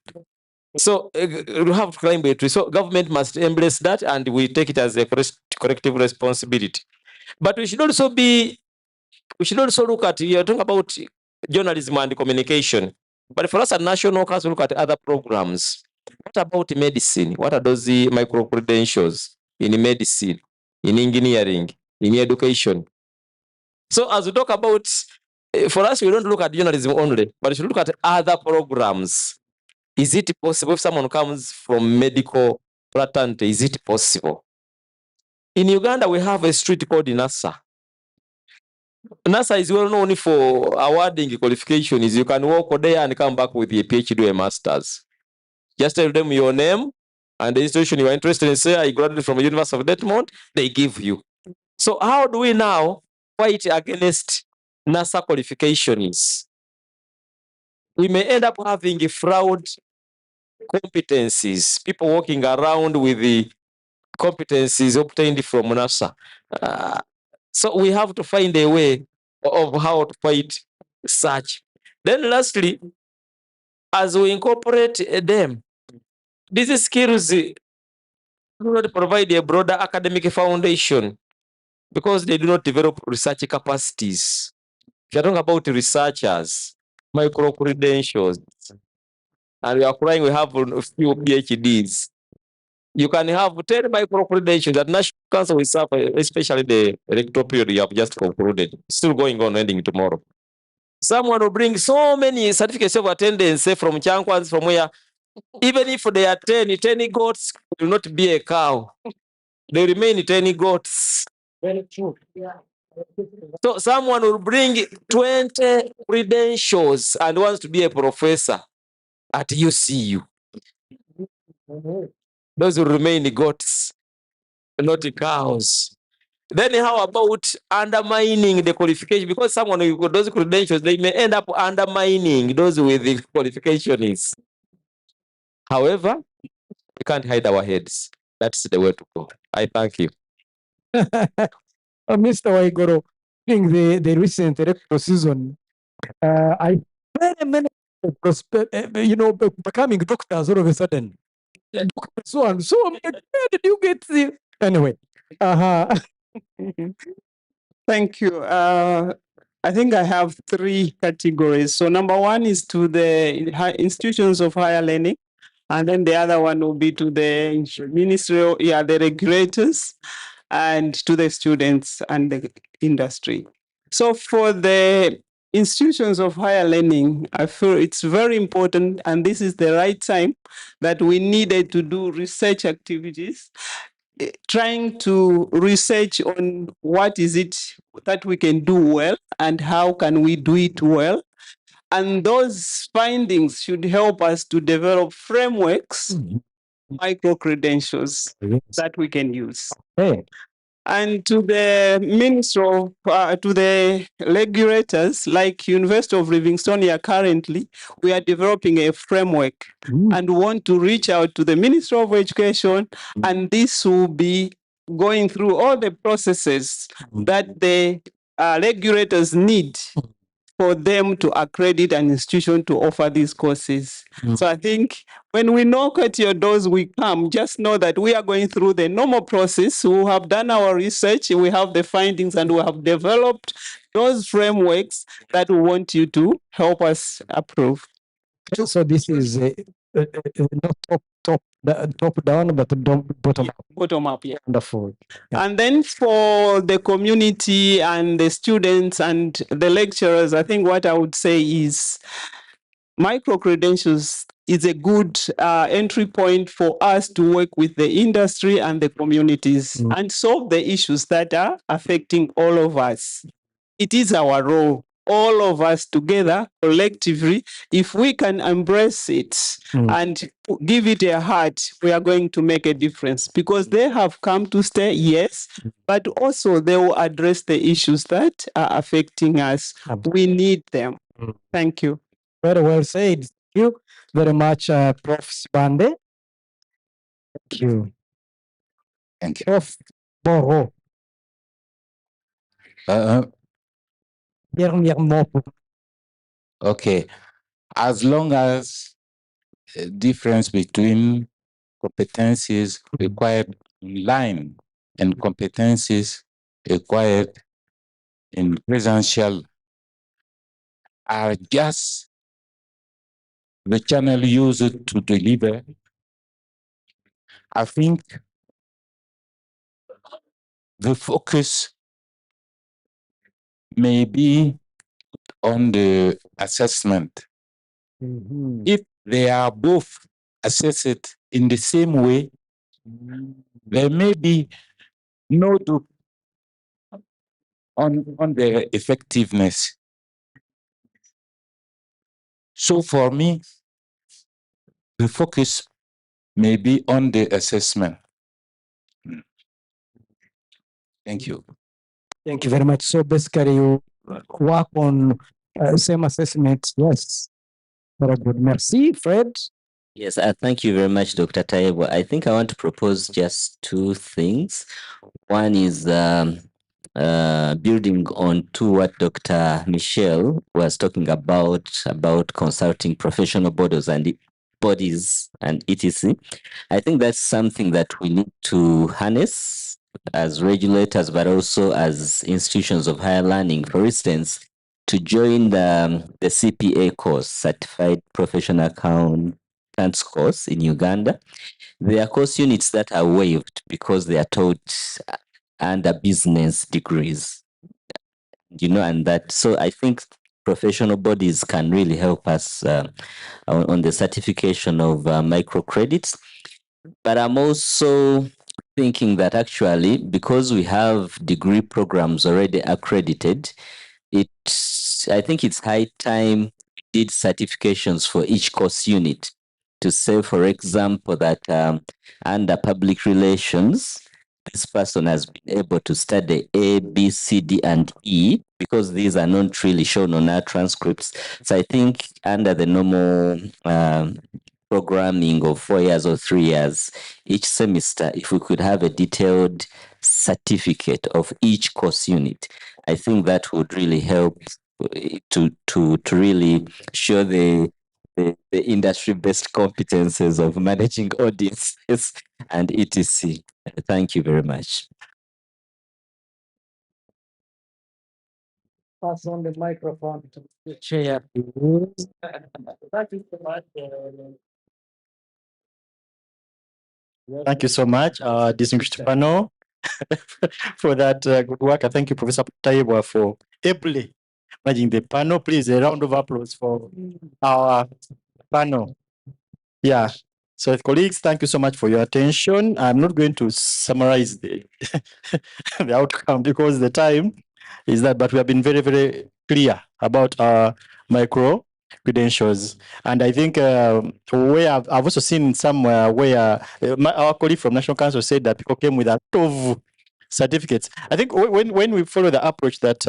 So we have to climb a tree. So government must embrace that, and we take it as a collective responsibility. But we should also be we should also look at, you're talking about journalism and communication, but for us at National Council, look at other programs. What about medicine? What are those micro credentials in medicine, in engineering, in education? So as we talk about, for us, we don't look at journalism only, but we should look at other programs. Is it possible if someone comes from medical fraternity? Is it possible? In Uganda, we have a street called NASA. NASA is well known for awarding qualifications. You can walk there and come back with a PhD or a master's. Just tell them your name and the institution you are interested in. Say, I graduated from the University of Detmont, they give you. So how do we now fight against NASA qualifications? We may end up having fraud competencies, people walking around with the competencies obtained from NASA. So we have to find a way of how to fight such. Then lastly, as we incorporate them, these skills do not provide a broader academic foundation because they do not develop research capacities. If you're talking about researchers, micro credentials, and we are crying we have a few PhDs, you can have 10 micro credentials that National Council will suffer, especially the electoral period you have just concluded. Still going on, ending tomorrow. Someone will bring so many certificates of attendance, say from Chankwans, from where, even if they are 10 goats will not be a cow. They remain 10 goats. Very true. Yeah. So someone will bring 20 credentials and wants to be a professor at UCU. Those will remain goats, not cows. Then how about undermining the qualification? Because someone with those credentials, they may end up undermining those with the qualifications. However, we can't hide our heads. That's the way to go. I thank you. Mr. Waigoro, during the recent electoral season, I very many becoming doctors all of a sudden. So and so, I'm like, where did you get the anyway? Thank you. I think I have three categories. So number one is to the institutions of higher learning. And then the other one will be to the ministerial, the regulators, and to the students and the industry. So for the institutions of higher learning, I feel it's very important, and this is the right time that we needed to do research activities, trying to research on what is it that we can do well and how can we do it well. And those findings should help us to develop frameworks, micro credentials that we can use. And to the minister of, to the regulators, like University of Livingstone currently, we are developing a framework and want to reach out to the Minister of Education, and this will be going through all the processes that the regulators need for them to accredit an institution to offer these courses. So I think when we knock at your doors, we come, just know that we are going through the normal process. We have done our research, we have the findings, and we have developed those frameworks that we want you to help us approve. So this is not top down, but bottom up. Bottom up, yeah. Wonderful. And then for the community and the students and the lecturers, I think what I would say is micro credentials is a good entry point for us to work with the industry and the communities and solve the issues that are affecting all of us. It is our role, all of us together, collectively. If we can embrace it and give it a heart, we are going to make a difference because they have come to stay, yes, but also they will address the issues that are affecting us. We need them. Thank you. Very well said. Thank you very much, Prof. Sibande. Thank you. Thank you. Prof. Boro. Okay. As long as difference between competencies required in line and competencies required in presential are just the channel used to deliver. I think the focus may be on the assessment. If they are both assessed in the same way, there may be no doubt on their effectiveness. So for me, the focus may be on the assessment. Thank you. Thank you very much. So basically, you work on same assessments. Yes. Very good. Merci, Fred. Yes, thank you very much, Dr. Taibo. I think I want to propose just two things. One is building on to what Dr. Michelle was talking about consulting professional bodies and etc. I think that's something that we need to harness as regulators, but also as institutions of higher learning. For instance, to join the CPA course, Certified Professional Accountants course in Uganda, there are course units that are waived because they are taught under business degrees, and that. So I think professional bodies can really help us on the certification of microcredits. But I'm also thinking that actually, because we have degree programs already accredited, I think it's high time we did certifications for each course unit. To say, for example, that under public relations, this person has been able to study A, B, C, D, and E, because these are not really shown on our transcripts. So I think under the normal programming of 4 years or 3 years, each semester, if we could have a detailed certificate of each course unit, I think that would really help to really show the industry-based competences of managing audiences and etc. Thank you very much. Pass on the microphone to the chair. Thank you so much. Thank you so much, distinguished panel, for that good work. And thank you, Professor Taibo, for ably managing the panel. Please, a round of applause for our panel. Yeah. So, colleagues, thank you so much for your attention. I'm not going to summarize the, the outcome because the time is that, but we have been very, very clear about our micro credentials. And I think where I've also seen somewhere where our colleague from National Council said that people came with a lot of certificates. I think when we follow the approach that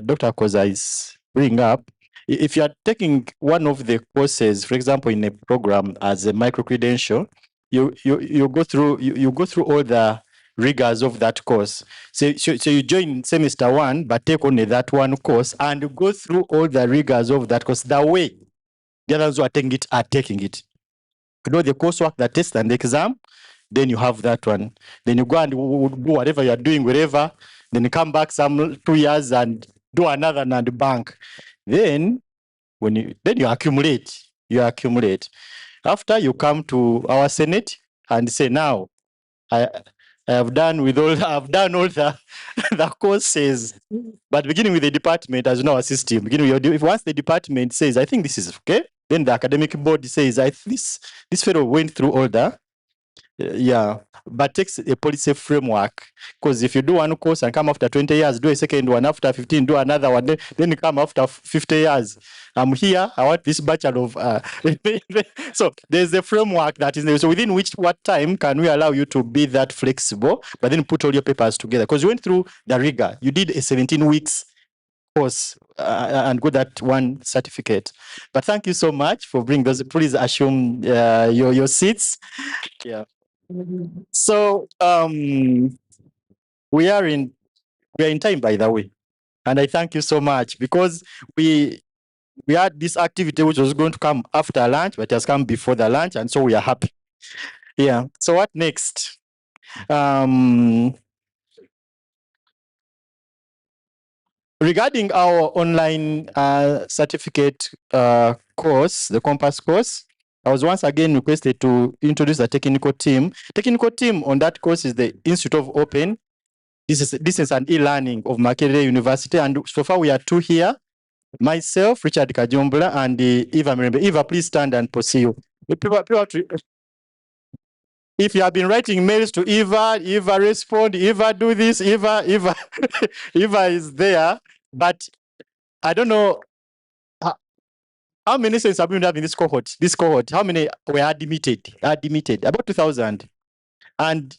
Dr. Koza is bringing up, if you are taking one of the courses, for example, in a program as a micro credential, you go through you go through all the rigors of that course. So you join semester one, but take only that one course and go through all the rigors of that course. The way the others who are taking it are taking it. You know the coursework, the test, and the exam. Then you have that one. Then you go and do whatever you are doing, wherever. Then you come back some 2 years and do another and bank. Then you accumulate. You accumulate. After you come to our Senate and say, now I have done with all I've done all the the courses. But beginning with the department, as you know, our system, beginning with if once the department says, I think this is okay, then the academic board says, this fellow went through all the yeah, but takes a policy framework, because if you do one course and come after 20 years, do a second one, after 15, do another one, then you come after 50 years. I'm here, I want this bachelor of so there's a framework that is there. So within what time can we allow you to be that flexible, but then put all your papers together? Because you went through the rigor, you did a 17 weeks course and got that one certificate. But thank you so much for bringing those. Please assume your seats. Yeah. So we are in time, by the way, and I thank you so much, because we had this activity which was going to come after lunch, but it has come before the lunch, and so we are happy. Yeah. So what next? regarding our online certificate course, the CoMMPASS course, I was once again requested to introduce the technical team. Technical team on that course is the Institute of Open. This is an e-learning of Makerere University, and so far we are two here. Myself, Richard Kajumbula, and Eva Mirembe. Eva, please stand and pursue. If you have been writing mails to Eva respond, Eva do this, Eva, Eva is there, but I don't know how many students have been having this cohort. This cohort, how many were admitted? Admitted about 2,000, and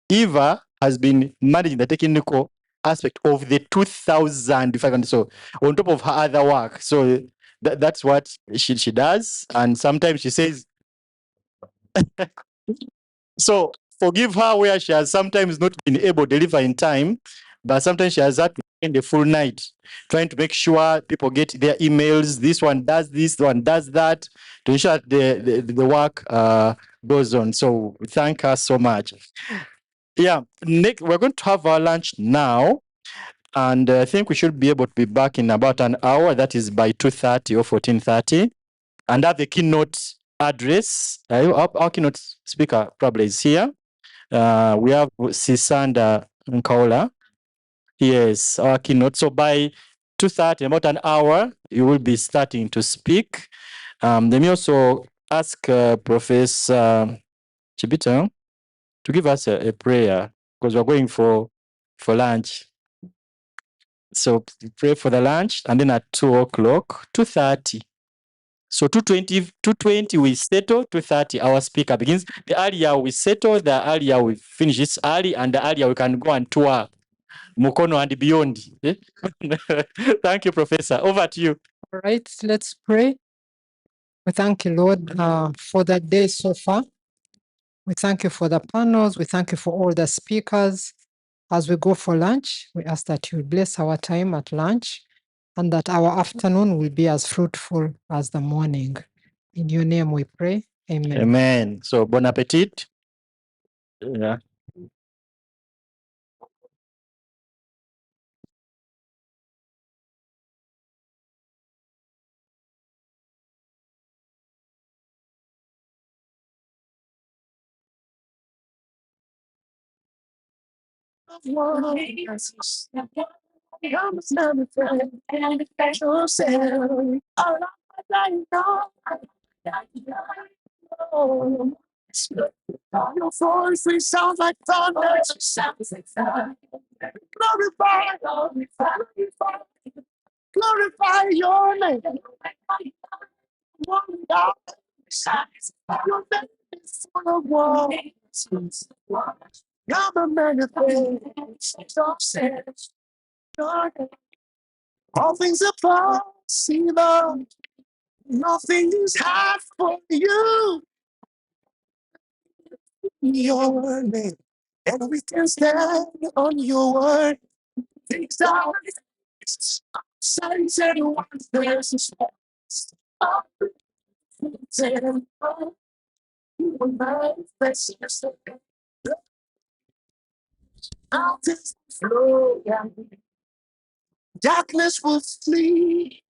Eva has been managing the technical aspect of the 2,500. So on top of her other work, so that's what she does, and sometimes she says. So forgive her where she has sometimes not been able to deliver in time, but sometimes she has had to spend the full night trying to make sure people get their emails. This one does this, one does that, to ensure the work goes on. So we thank her so much. Yeah, Nick, we're going to have our lunch now. And I think we should be able to be back in about an hour. That is by 2:30 or 14:30. And have the keynote address. Our keynote speaker probably is here. We have Sisanda Nkaola. Yes, our keynote. So by 2:30, about an hour, you will be starting to speak. Let me also ask Professor Chibita to give us a prayer, because we're going for lunch. So pray for the lunch, and then at 2:00, 2:30. So 2:20 we settle, 2:30 our speaker begins. The earlier we settle, the earlier we finish this early, and the earlier we can go and tour Mukono and beyond. Eh? Thank you, Professor. Over to you. All right, let's pray. We thank you, Lord, for the day so far. We thank you for the panels. We thank you for all the speakers. As we go for lunch, we ask that you bless our time at lunch and that our afternoon will be as fruitful as the morning. In your name we pray. Amen. Amen. So bon appetit. Yeah. Your voice it sounds like thunder. Glorify, glorify your name. One God, your name is full of wonders. You're the manifest of sense. All things are possible. Nothing is hard for you. Your name, and we can stand on your word. Things are signs and wonders. You will manifest yourself. Mountains flow, darkness will flee.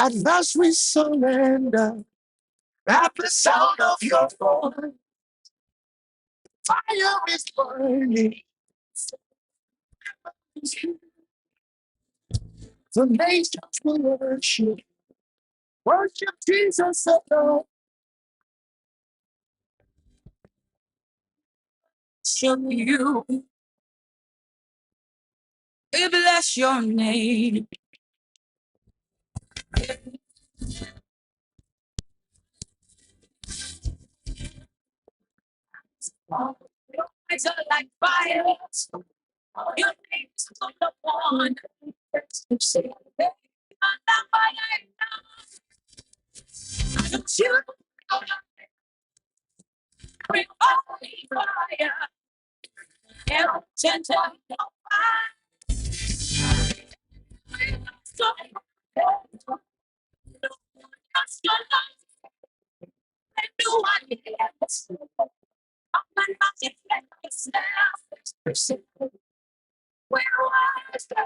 At last we surrender. At the sound of your voice, fire is burning. The nations will worship. Worship Jesus alone. Show you. We bless your name. Your eyes are like fire. Your name is full of wonder. You say, you bring holy fire. El gentle so just your love and do what it is. I'm not myself. Where was the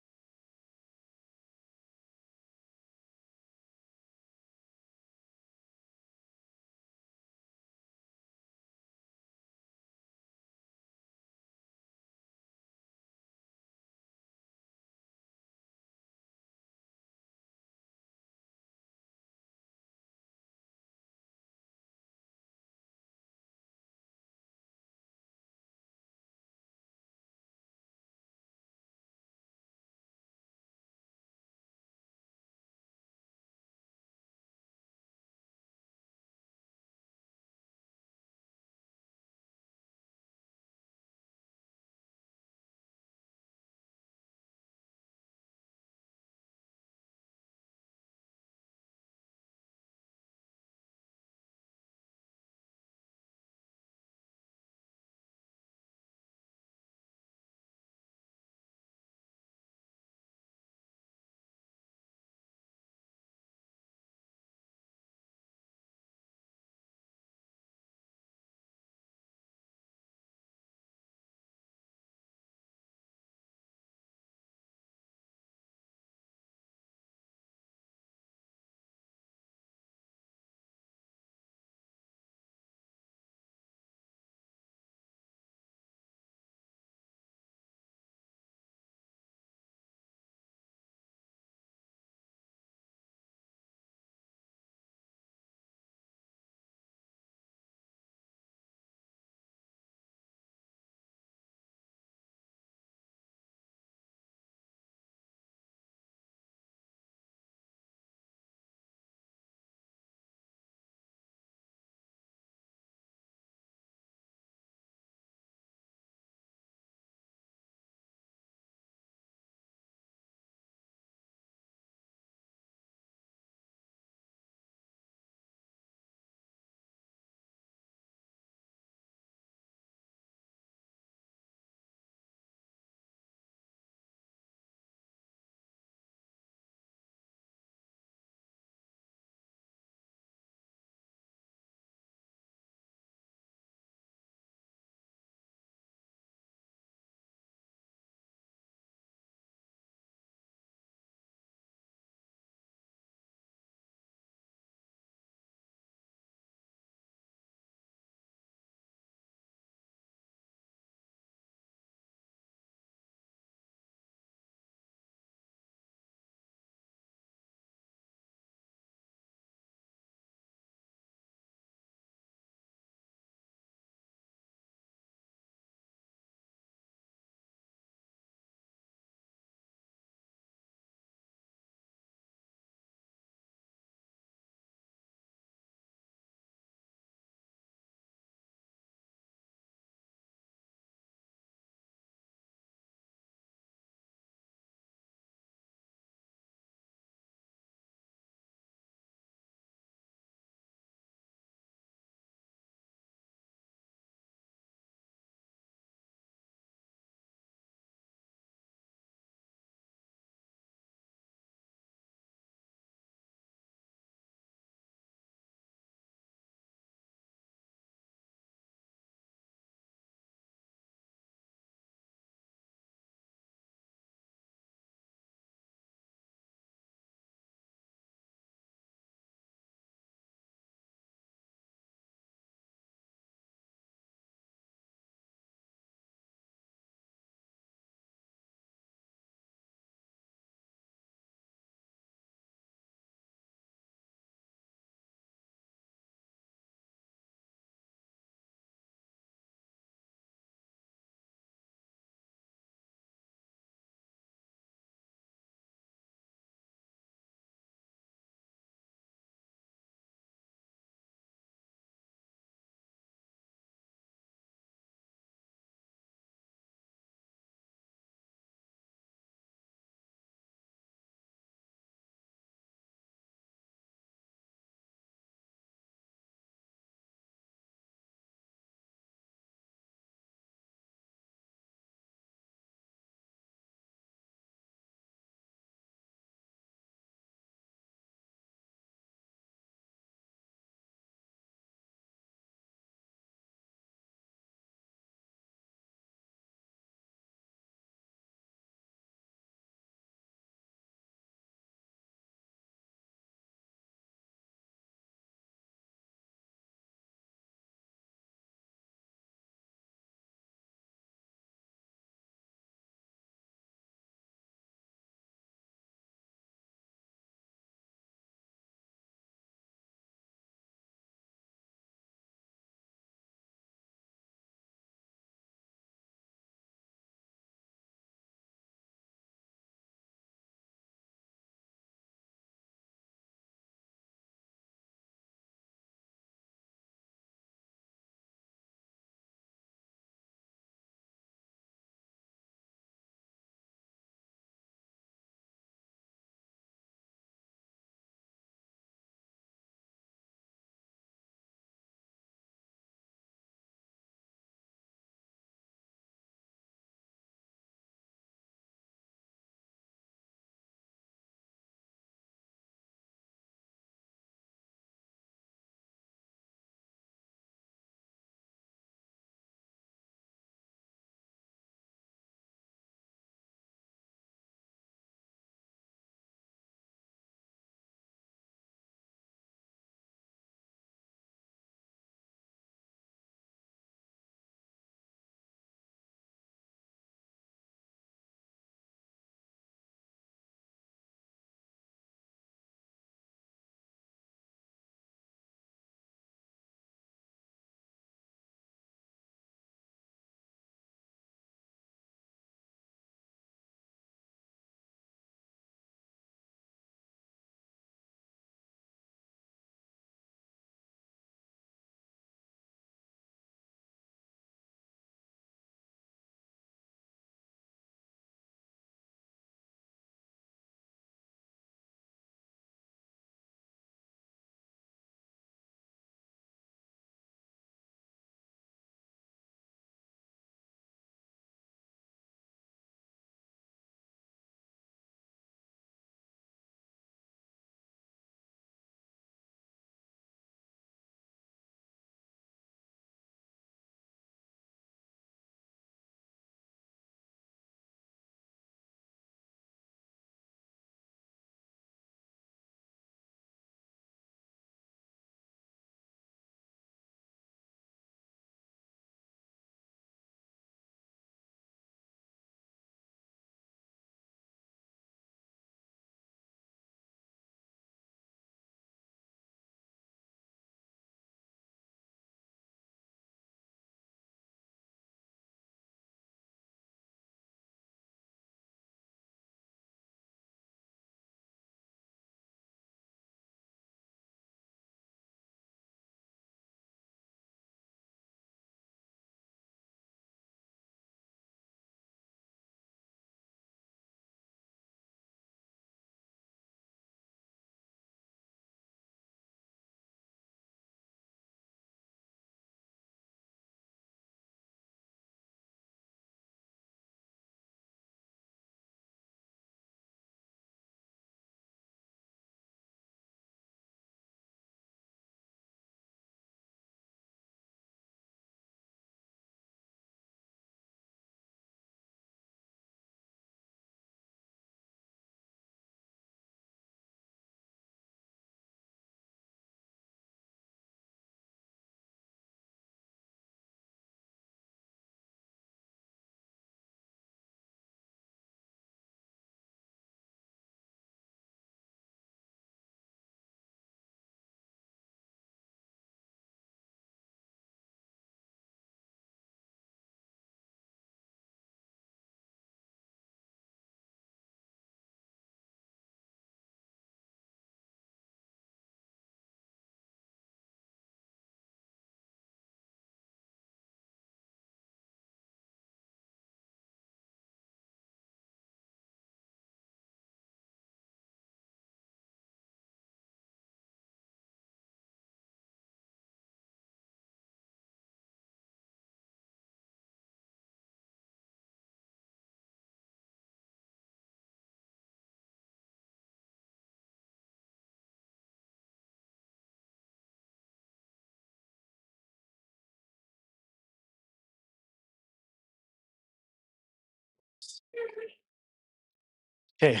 Okay,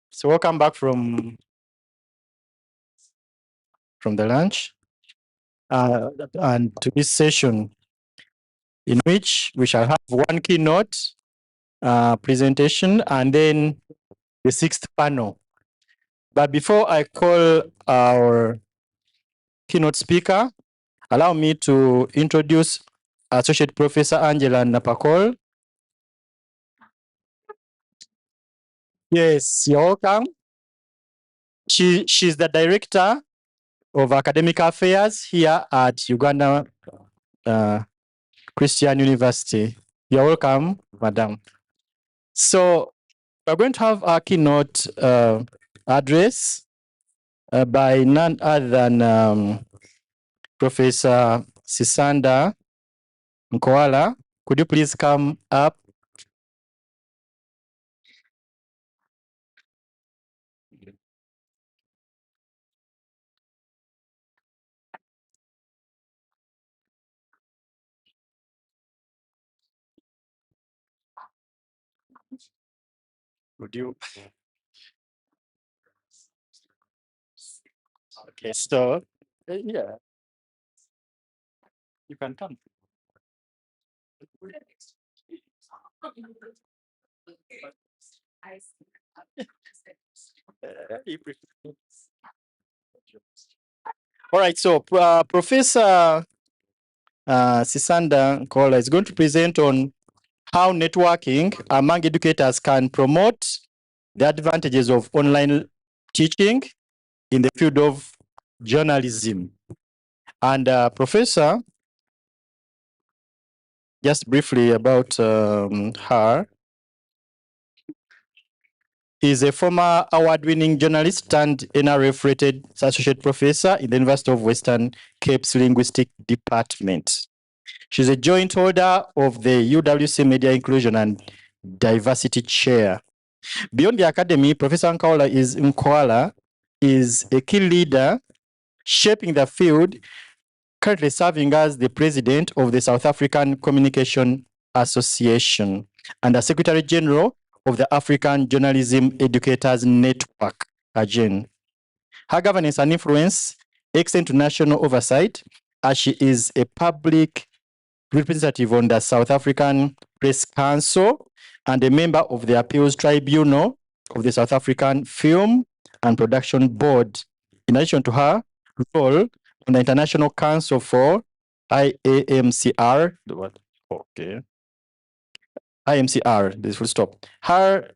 so welcome back from the lunch, and to this session, in which we shall have one keynote presentation and then the sixth panel. But before I call our keynote speaker, allow me to introduce Associate Professor Angela Napakol. Yes, you're welcome. She's the Director of Academic Affairs here at Uganda Christian University. You're welcome, Madam. So we're going to have our keynote address by none other than Professor Sisanda Nkoala. Could you please come up? Would you? Okay, so yeah, you can come. All right, so Professor Sisanda Nkoala is going to present on how networking among educators can promote the advantages of online teaching in the field of journalism. And Professor, just briefly about her, is a former award-winning journalist and NRF-rated associate professor in the University of Western Cape's Linguistic Department. She's a joint holder of the UWC Media Inclusion and Diversity Chair. Beyond the academy, Professor Nkoala is a key leader shaping the field, currently serving as the president of the South African Communication Association and the Secretary General of the African Journalism Educators Network, AGEN. Her governance and influence extend to national oversight, as she is a public representative on the South African Press Council and a member of the Appeals Tribunal of the South African Film and Production Board. In addition to her role on the International Council for IAMCR, IMCR, this full stop. Her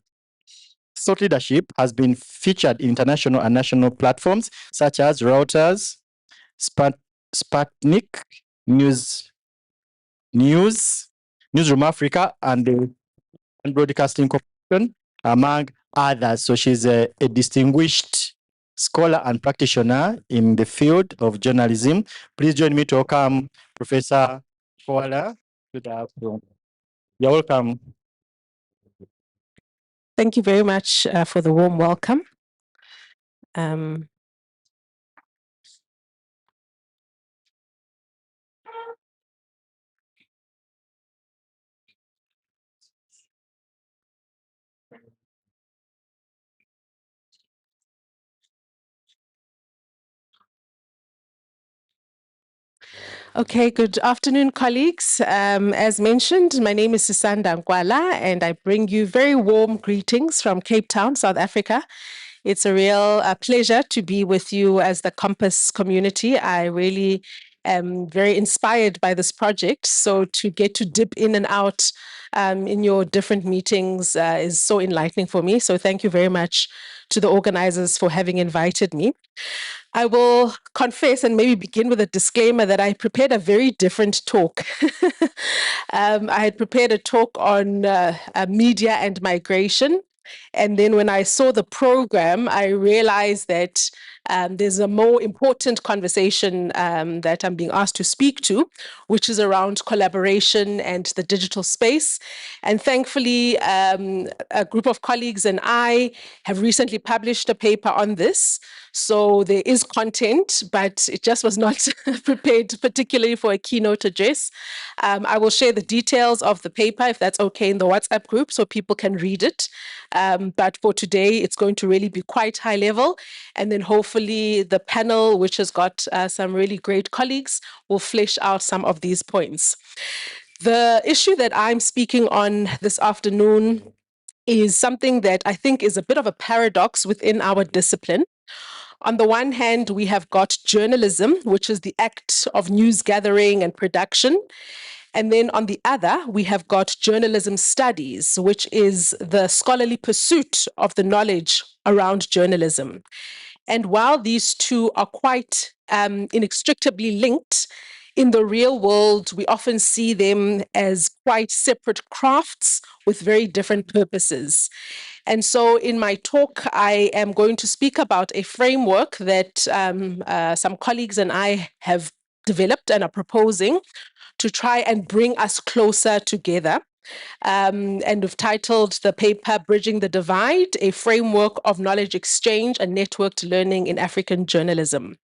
thought leadership has been featured in international and national platforms such as Reuters, Sputnik, Newsroom Africa, and the Broadcasting Corporation, among others. So she's a distinguished scholar and practitioner in the field of journalism. Please join me to welcome Professor Koala to the podium. You're welcome. Thank you very much for the warm welcome. Um, Okay, good afternoon, colleagues. As mentioned, my name is Sisanda Nkwala, and I bring you very warm greetings from Cape Town, South Africa. It's a real pleasure to be with you as the CoMMPASS community. I really am very inspired by this project. So to get to dip in and out in your different meetings is so enlightening for me. So thank you very much to the organizers for having invited me. I will confess and maybe begin with a disclaimer that I prepared a very different talk. I had prepared a talk on media and migration. And then when I saw the program, I realized that There's a more important conversation that I'm being asked to speak to, which is around collaboration and the digital space. And thankfully, a group of colleagues and I have recently published a paper on this. So there is content, but it just was not prepared particularly for a keynote address. I will share the details of the paper, if that's okay, in the WhatsApp group so people can read it. But for today, it's going to really be quite high level. And then hopefully the panel, which has got some really great colleagues, will flesh out some of these points. The issue that I'm speaking on this afternoon is something that I think is a bit of a paradox within our discipline. On the one hand, we have got journalism, which is the act of news gathering and production. And then on the other, we have got journalism studies, which is the scholarly pursuit of the knowledge around journalism. And while these two are quite inextricably linked, in the real world, we often see them as quite separate crafts with very different purposes. And so in my talk, I am going to speak about a framework that some colleagues and I have developed and are proposing to try and bring us closer together. And we've titled the paper Bridging the Divide, a framework of knowledge exchange and networked learning in African journalism.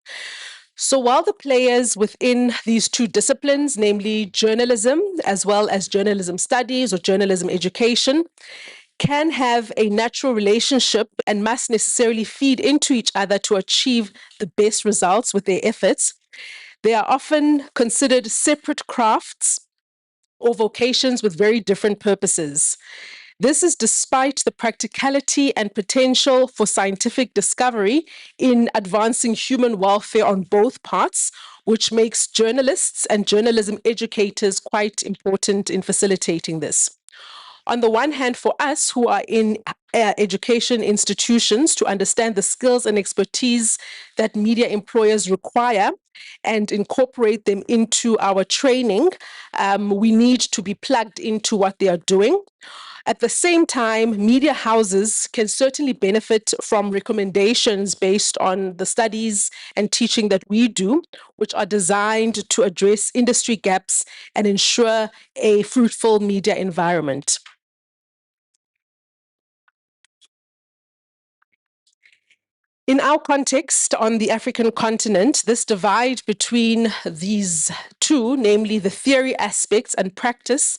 So while the players within these two disciplines, namely journalism as well as journalism studies or journalism education, can have a natural relationship and must necessarily feed into each other to achieve the best results with their efforts, they are often considered separate crafts or vocations with very different purposes. This is despite the practicality and potential for scientific discovery in advancing human welfare on both parts, which makes journalists and journalism educators quite important in facilitating this. On the one hand, for us who are in education institutions to understand the skills and expertise that media employers require and incorporate them into our training, we need to be plugged into what they are doing. At the same time, media houses can certainly benefit from recommendations based on the studies and teaching that we do, which are designed to address industry gaps and ensure a fruitful media environment. In our context on the African continent, this divide between these two, namely the theory aspects and practice,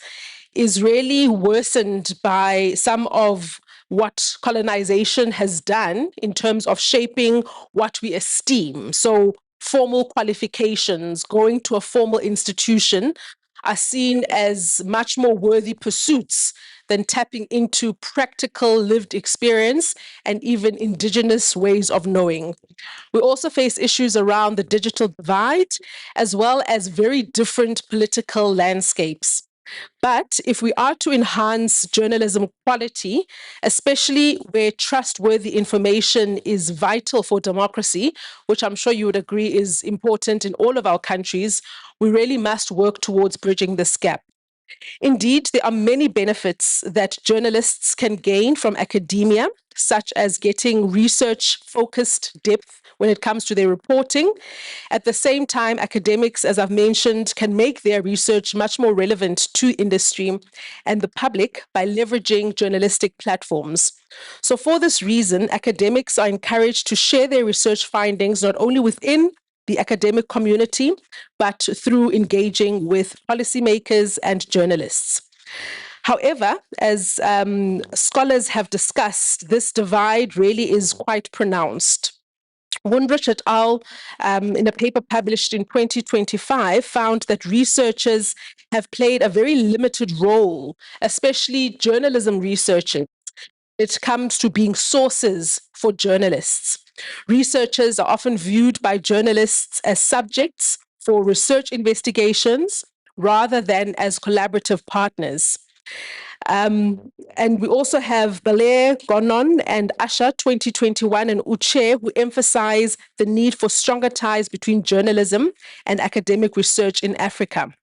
is really worsened by some of what colonization has done in terms of shaping what we esteem. So formal qualifications, going to a formal institution, are seen as much more worthy pursuits than tapping into practical lived experience and even indigenous ways of knowing. We also face issues around the digital divide, as well as very different political landscapes. But if we are to enhance journalism quality, especially where trustworthy information is vital for democracy, which I'm sure you would agree is important in all of our countries, we really must work towards bridging this gap. Indeed, there are many benefits that journalists can gain from academia, such as getting research-focused depth when it comes to their reporting. At the same time, academics, as I've mentioned, can make their research much more relevant to industry and the public by leveraging journalistic platforms. So for this reason, academics are encouraged to share their research findings not only within the academic community, but through engaging with policymakers and journalists. However, as scholars have discussed, this divide really is quite pronounced. Wunrich et al., in a paper published in 2025, found that researchers have played a very limited role, especially journalism researchers. It comes to being sources for journalists. Researchers are often viewed by journalists as subjects for research investigations rather than as collaborative partners. And we also have Belair, Gonon, and Asha 2021 and Uche, who emphasize the need for stronger ties between journalism and academic research in Africa.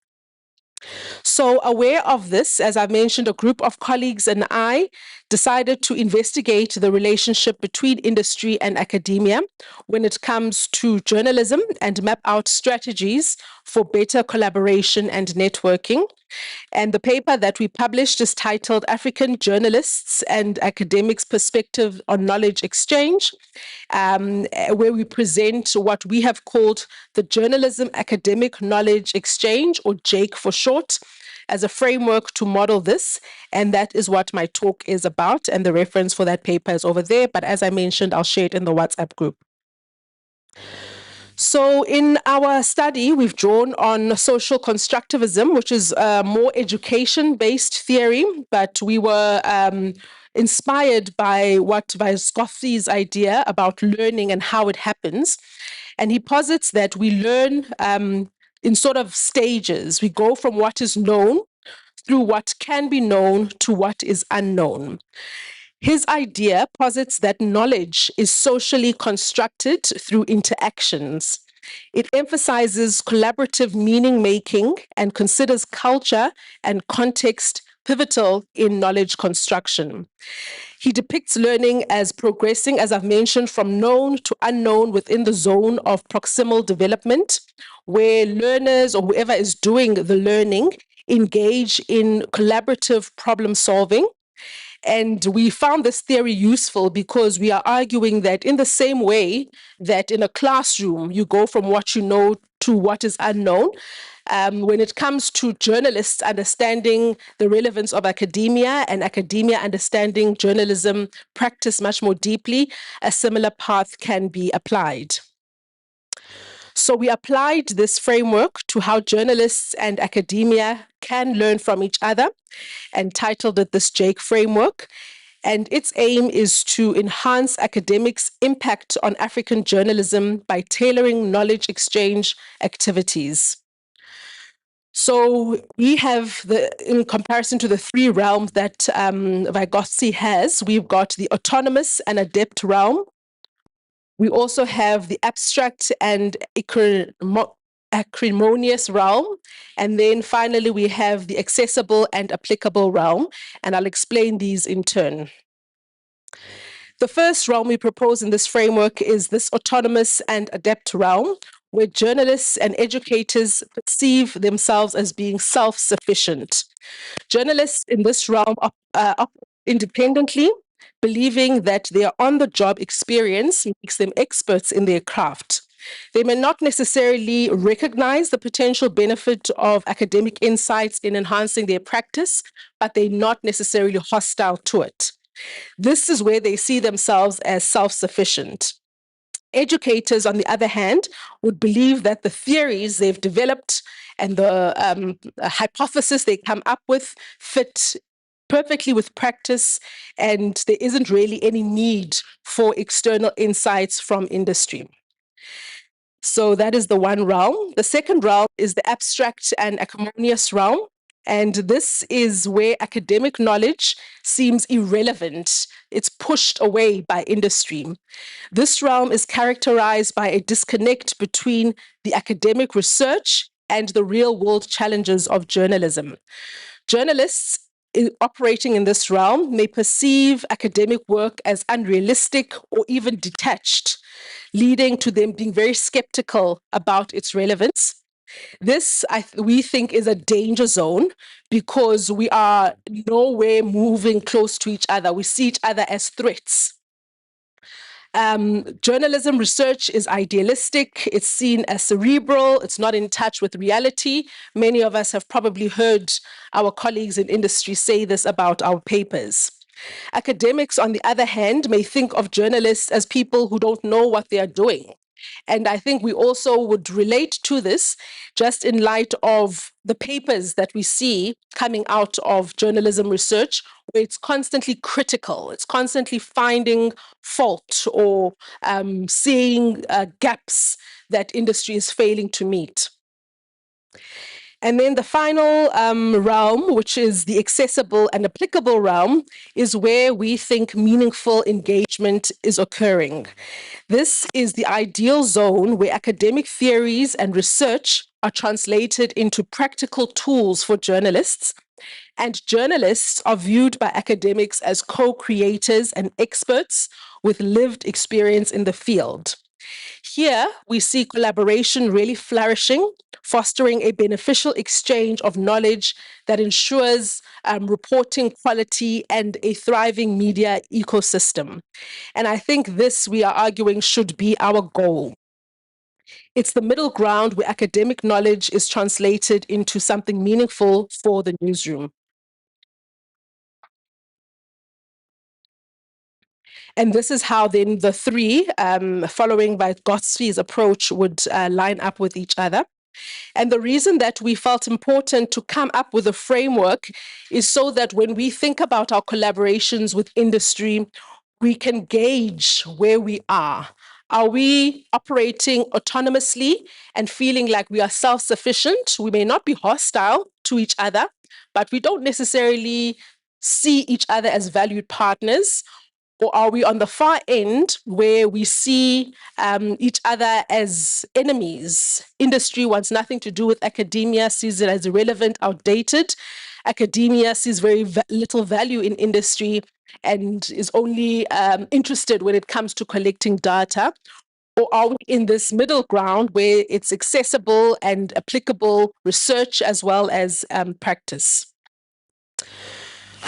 So, aware of this, as I mentioned, a group of colleagues and I decided to investigate the relationship between industry and academia when it comes to journalism and map out strategies for better collaboration and networking. And the paper that we published is titled African Journalists and Academics' Perspective on Knowledge Exchange, where we present what we have called the Journalism Academic Knowledge Exchange, or JAKE for short, as a framework to model this. And that is what my talk is about. And the reference for that paper is over there. But as I mentioned, I'll share it in the WhatsApp group. So in our study, we've drawn on social constructivism, which is a more education-based theory, but we were inspired by what Vygotsky's idea about learning and how it happens. And he posits that we learn in sort of stages. We go from what is known through what can be known to what is unknown. His idea posits that knowledge is socially constructed through interactions. It emphasizes collaborative meaning making and considers culture and context pivotal in knowledge construction. He depicts learning as progressing, as I've mentioned, from known to unknown within the zone of proximal development, where learners or whoever is doing the learning engage in collaborative problem solving. And we found this theory useful because we are arguing that in the same way that in a classroom you go from what you know to what is unknown, when it comes to journalists understanding the relevance of academia and academia understanding journalism practice much more deeply, a similar path can be applied. So we applied this framework to how journalists and academia can learn from each other and titled it this JAKE framework. And its aim is to enhance academics' impact on African journalism by tailoring knowledge exchange activities. So we have, in comparison to the three realms that Vygotsky has, we've got the autonomous and adept realm. We also have the abstract and acrimonious realm. And then finally, we have the accessible and applicable realm. And I'll explain these in turn. The first realm we propose in this framework is this autonomous and adept realm, where journalists and educators perceive themselves as being self-sufficient. Journalists in this realm operate independently, believing that their on-the-job experience makes them experts in their craft. They may not necessarily recognize the potential benefit of academic insights in enhancing their practice, but they're not necessarily hostile to it. This is where they see themselves as self-sufficient. Educators, on the other hand, would believe that the theories they've developed and the hypothesis they come up with fit perfectly with practice, and there isn't really any need for external insights from industry. So that is the one realm. The second realm is the abstract and acrimonious realm. And this is where academic knowledge seems irrelevant. It's pushed away by industry. This realm is characterized by a disconnect between the academic research and the real world challenges of journalism. Journalists operating in this realm may perceive academic work as unrealistic or even detached, leading to them being very skeptical about its relevance. This, we think, is a danger zone because we are nowhere moving close to each other. We see each other as threats. Journalism research is idealistic, it's seen as cerebral, it's not in touch with reality. Many of us have probably heard our colleagues in industry say this about our papers. Academics, on the other hand, may think of journalists as people who don't know what they are doing. And I think we also would relate to this just in light of the papers that we see coming out of journalism research, where it's constantly critical, it's constantly finding fault or seeing gaps that industry is failing to meet. And then the final realm, which is the accessible and applicable realm, is where we think meaningful engagement is occurring. This is the ideal zone where academic theories and research are translated into practical tools for journalists, and journalists are viewed by academics as co-creators and experts with lived experience in the field. Here, we see collaboration really flourishing, fostering a beneficial exchange of knowledge that ensures reporting quality and a thriving media ecosystem. And I think this, we are arguing, should be our goal. It's the middle ground where academic knowledge is translated into something meaningful for the newsroom. And this is how then the three, following by Gosfie's approach, would line up with each other. And the reason that we felt important to come up with a framework is so that when we think about our collaborations with industry, we can gauge where we are. Are we operating autonomously and feeling like we are self-sufficient? We may not be hostile to each other, but we don't necessarily see each other as valued partners. Or are we on the far end where we see each other as enemies? Industry wants nothing to do with academia, sees it as irrelevant, outdated. Academia sees very little value in industry and is only interested when it comes to collecting data. Or are we in this middle ground where it's accessible and applicable research as well as practice?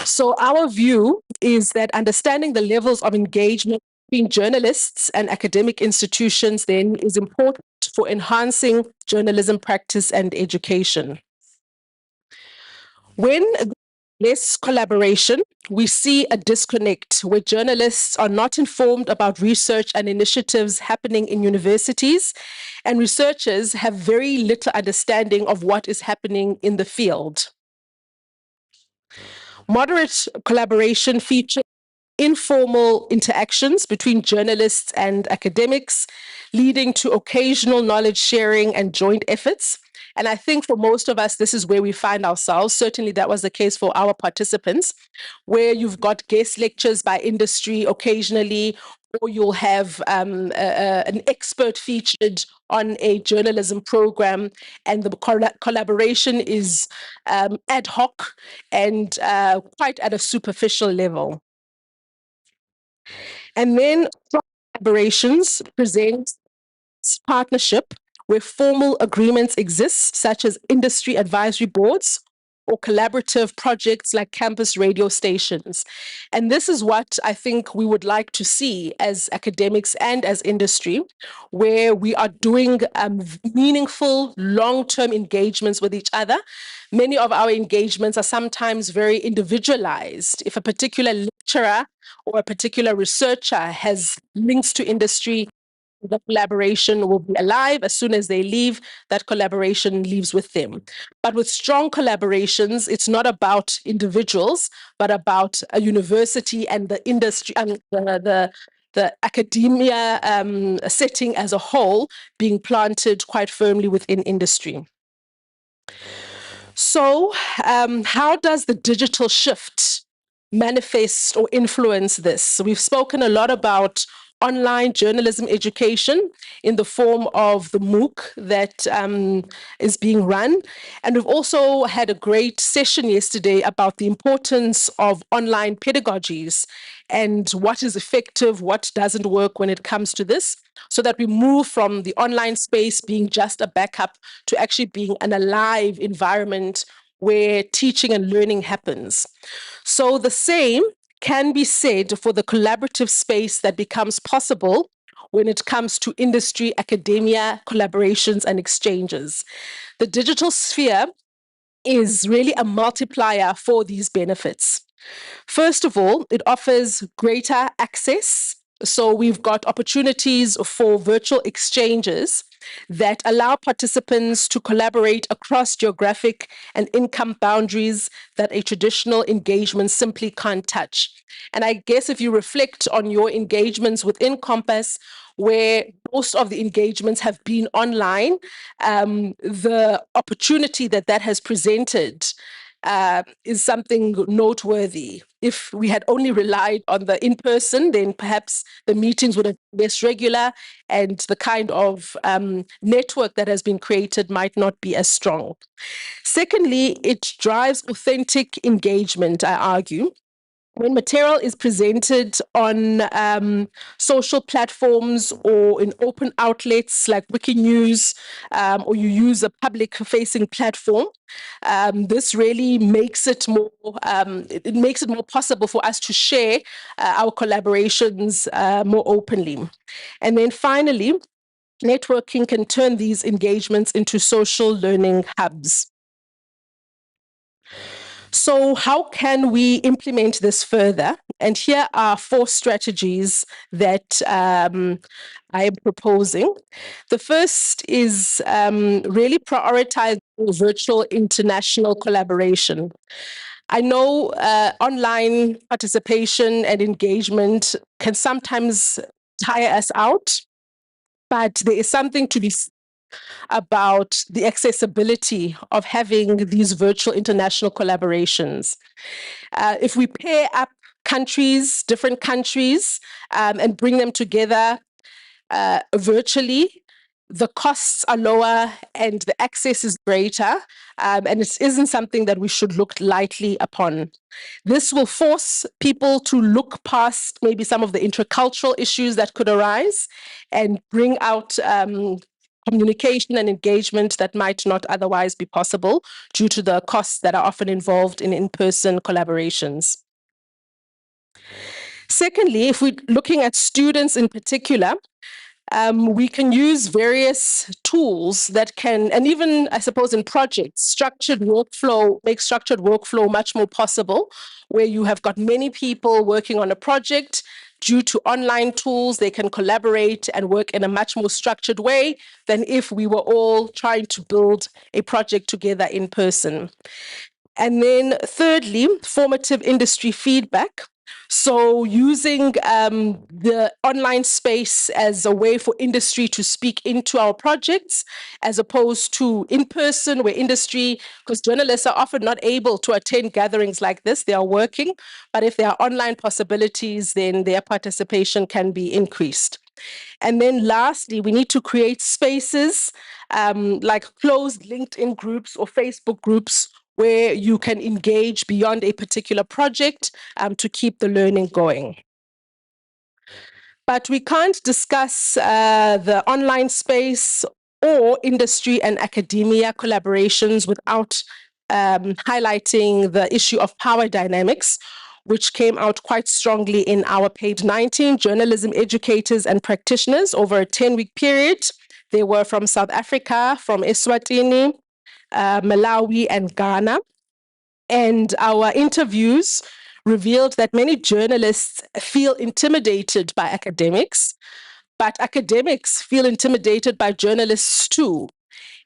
So our view is that understanding the levels of engagement between journalists and academic institutions then is important for enhancing journalism practice and education. When less collaboration, we see a disconnect where journalists are not informed about research and initiatives happening in universities, and researchers have very little understanding of what is happening in the field. Moderate collaboration features informal interactions between journalists and academics, leading to occasional knowledge sharing and joint efforts. And I think for most of us, this is where we find ourselves. Certainly that was the case for our participants, where you've got guest lectures by industry occasionally, or you'll have an expert featured on a journalism program, and the collaboration is ad hoc and quite at a superficial level. And then collaborations present partnership where formal agreements exist, such as industry advisory boards or collaborative projects like campus radio stations. And this is what I think we would like to see as academics and as industry, where we are doing meaningful long-term engagements with each other. Many of our engagements are sometimes very individualized. If a particular lecturer or a particular researcher has links to industry, the collaboration will be alive. As soon as they leave, that collaboration leaves with them. But with strong collaborations, it's not about individuals, but about a university and the industry and the academia setting as a whole being planted quite firmly within industry. So how does the digital shift manifest or influence this? So we've spoken a lot about online journalism education in the form of the MOOC that is being run. And we've also had a great session yesterday about the importance of online pedagogies and what is effective, what doesn't work when it comes to this, so that we move from the online space being just a backup to actually being an alive environment where teaching and learning happens. So the same can be said for the collaborative space that becomes possible when it comes to industry, academia, collaborations, and exchanges. The digital sphere is really a multiplier for these benefits. First of all, it offers greater access. So we've got opportunities for virtual exchanges that allow participants to collaborate across geographic and income boundaries that a traditional engagement simply can't touch. And I guess if you reflect on your engagements within CoMMPASS, where most of the engagements have been online, the opportunity that that has presented is something noteworthy. If we had only relied on the in-person, then perhaps the meetings would have been less regular and the kind of network that has been created might not be as strong. Secondly, it drives authentic engagement, I argue. When material is presented on social platforms or in open outlets like Wikinews, or you use a public-facing platform, this really makes it more it makes it more possible for us to share our collaborations more openly. And then finally, networking can turn these engagements into social learning hubs. So how can we implement this further? And here are 4 strategies that I am proposing. The first is really prioritize virtual international collaboration. I know online participation and engagement can sometimes tire us out, but there is something to be about the accessibility of having these virtual international collaborations. If we pair up countries, different countries, and bring them together virtually, the costs are lower and the access is greater, and it isn't something that we should look lightly upon. This will force people to look past maybe some of the intercultural issues that could arise and bring out communication and engagement that might not otherwise be possible due to the costs that are often involved in in-person collaborations. Secondly, if we're looking at students in particular, we can use various tools that can, and even I suppose in projects, structured workflow, make structured workflow much more possible, where you have got many people working on a project. Due to online tools, they can collaborate and work in a much more structured way than if we were all trying to build a project together in person. And then thirdly, formative industry feedback. So using the online space as a way for industry to speak into our projects, as opposed to in person where industry, because journalists are often not able to attend gatherings like this, they are working, but if there are online possibilities, then their participation can be increased. And then lastly, we need to create spaces like closed LinkedIn groups or Facebook groups where you can engage beyond a particular project to keep the learning going. But we can't discuss the online space or industry and academia collaborations without highlighting the issue of power dynamics, which came out quite strongly in our page 19, journalism educators and practitioners over a 10-week period. They were from South Africa, from Eswatini, Malawi, and Ghana. And our interviews revealed that many journalists feel intimidated by academics, but academics feel intimidated by journalists too,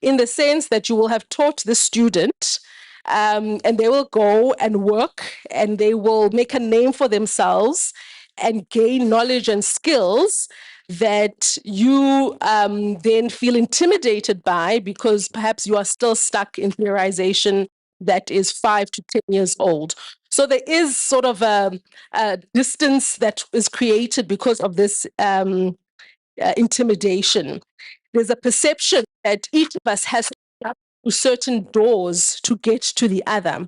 in the sense that you will have taught the student and they will go and work and they will make a name for themselves and gain knowledge and skills that you then feel intimidated by because perhaps you are still stuck in theorization that is 5 to 10 years old. So there is sort of a distance that is created because of this intimidation. There's a perception that each of us has to shut through certain doors to get to the other.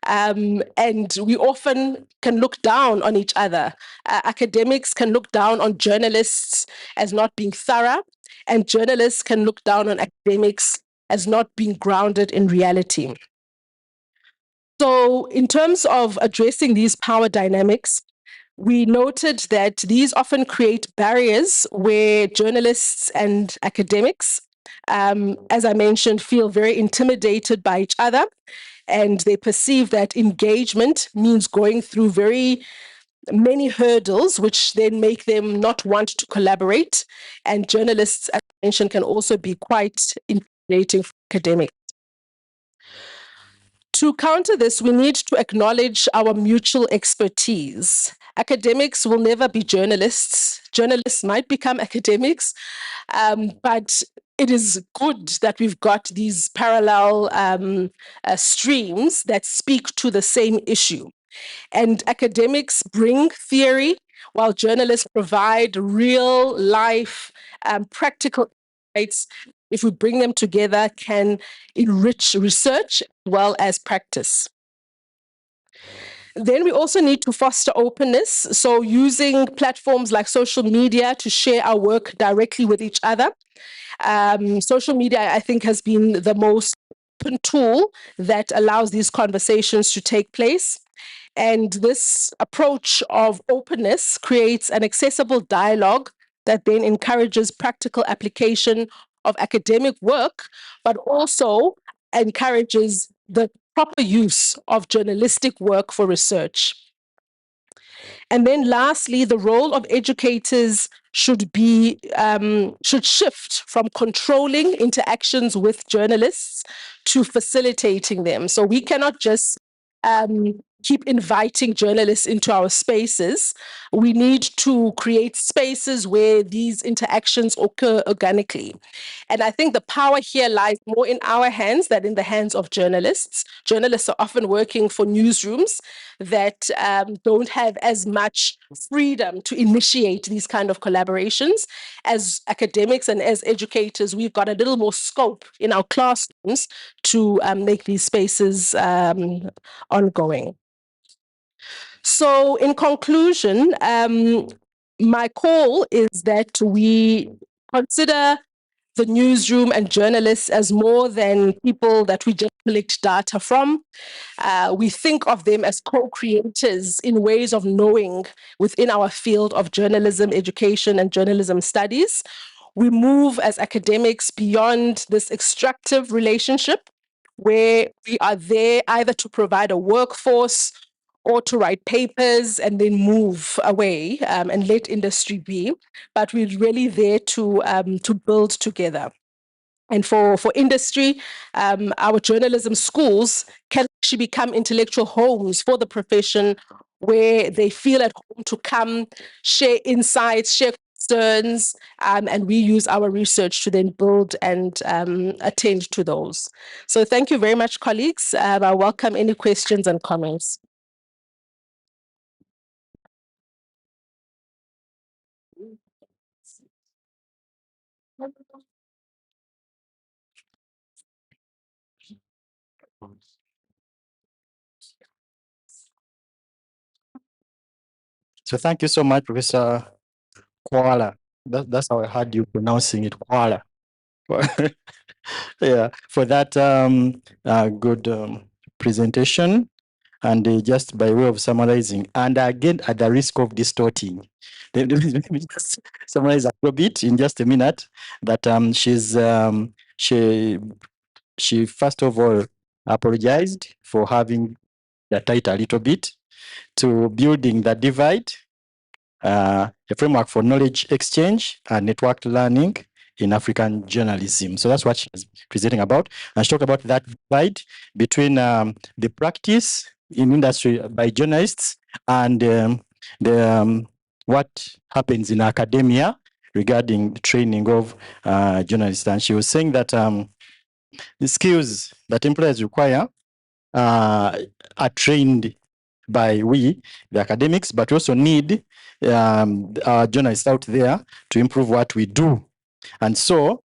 And we often can look down on each other. Academics can look down on journalists as not being thorough, and journalists can look down on academics as not being grounded in reality. So in terms of addressing these power dynamics, we noted that these often create barriers where journalists and academics, as I mentioned, feel very intimidated by each other, and they perceive that engagement means going through very many hurdles, which then make them not want to collaborate. And journalists, as I mentioned, can also be quite intimidating for academics. To counter this, we need to acknowledge our mutual expertise. Academics will never be journalists. Journalists might become academics, but it is good that we've got these parallel streams that speak to the same issue. And academics bring theory, while journalists provide real life practical insights. If we bring them together, can enrich research as well as practice. Then we also need to foster openness. So using platforms like social media to share our work directly with each other. Social media, I think, has been the most open tool that allows these conversations to take place. And this approach of openness creates an accessible dialogue that then encourages practical application of academic work, but also encourages the proper use of journalistic work for research. And then lastly, the role of educators should shift from controlling interactions with journalists to facilitating them. So we cannot just keep inviting journalists into our spaces. We need to create spaces where these interactions occur organically. And I think the power here lies more in our hands than in the hands of journalists. Journalists are often working for newsrooms that don't have as much freedom to initiate these kind of collaborations. As academics and as educators, we've got a little more scope in our classrooms to make these spaces ongoing. So in conclusion, my call is that we consider the newsroom and journalists as more than people that we just collect data from. We think of them as co-creators in ways of knowing within our field of journalism, education, and journalism studies. We move as academics beyond this extractive relationship where we are there either to provide a workforce or to write papers and then move away and let industry be. But we're really there to build together. And for industry, our journalism schools can actually become intellectual homes for the profession where they feel at home to come, share insights, share concerns, and we use our research to then build and attend to those. So thank you very much, colleagues. I welcome any questions and comments. So thank you so much, Professor Kwala. That's how I heard you pronouncing it, Kwala. Yeah, for that good presentation. And just by way of summarizing, and again, at the risk of distorting, let me just summarize a little bit in just a minute. That she first of all apologized for having the title a little bit, to building the divide, a framework for knowledge exchange and networked learning in African journalism. So that's what she's presenting about. And she talked about that divide between the practice in industry by journalists and what happens in academia regarding the training of journalists. And she was saying that the skills that employers require are trained by we, the academics, but we also need our journalists out there to improve what we do. And so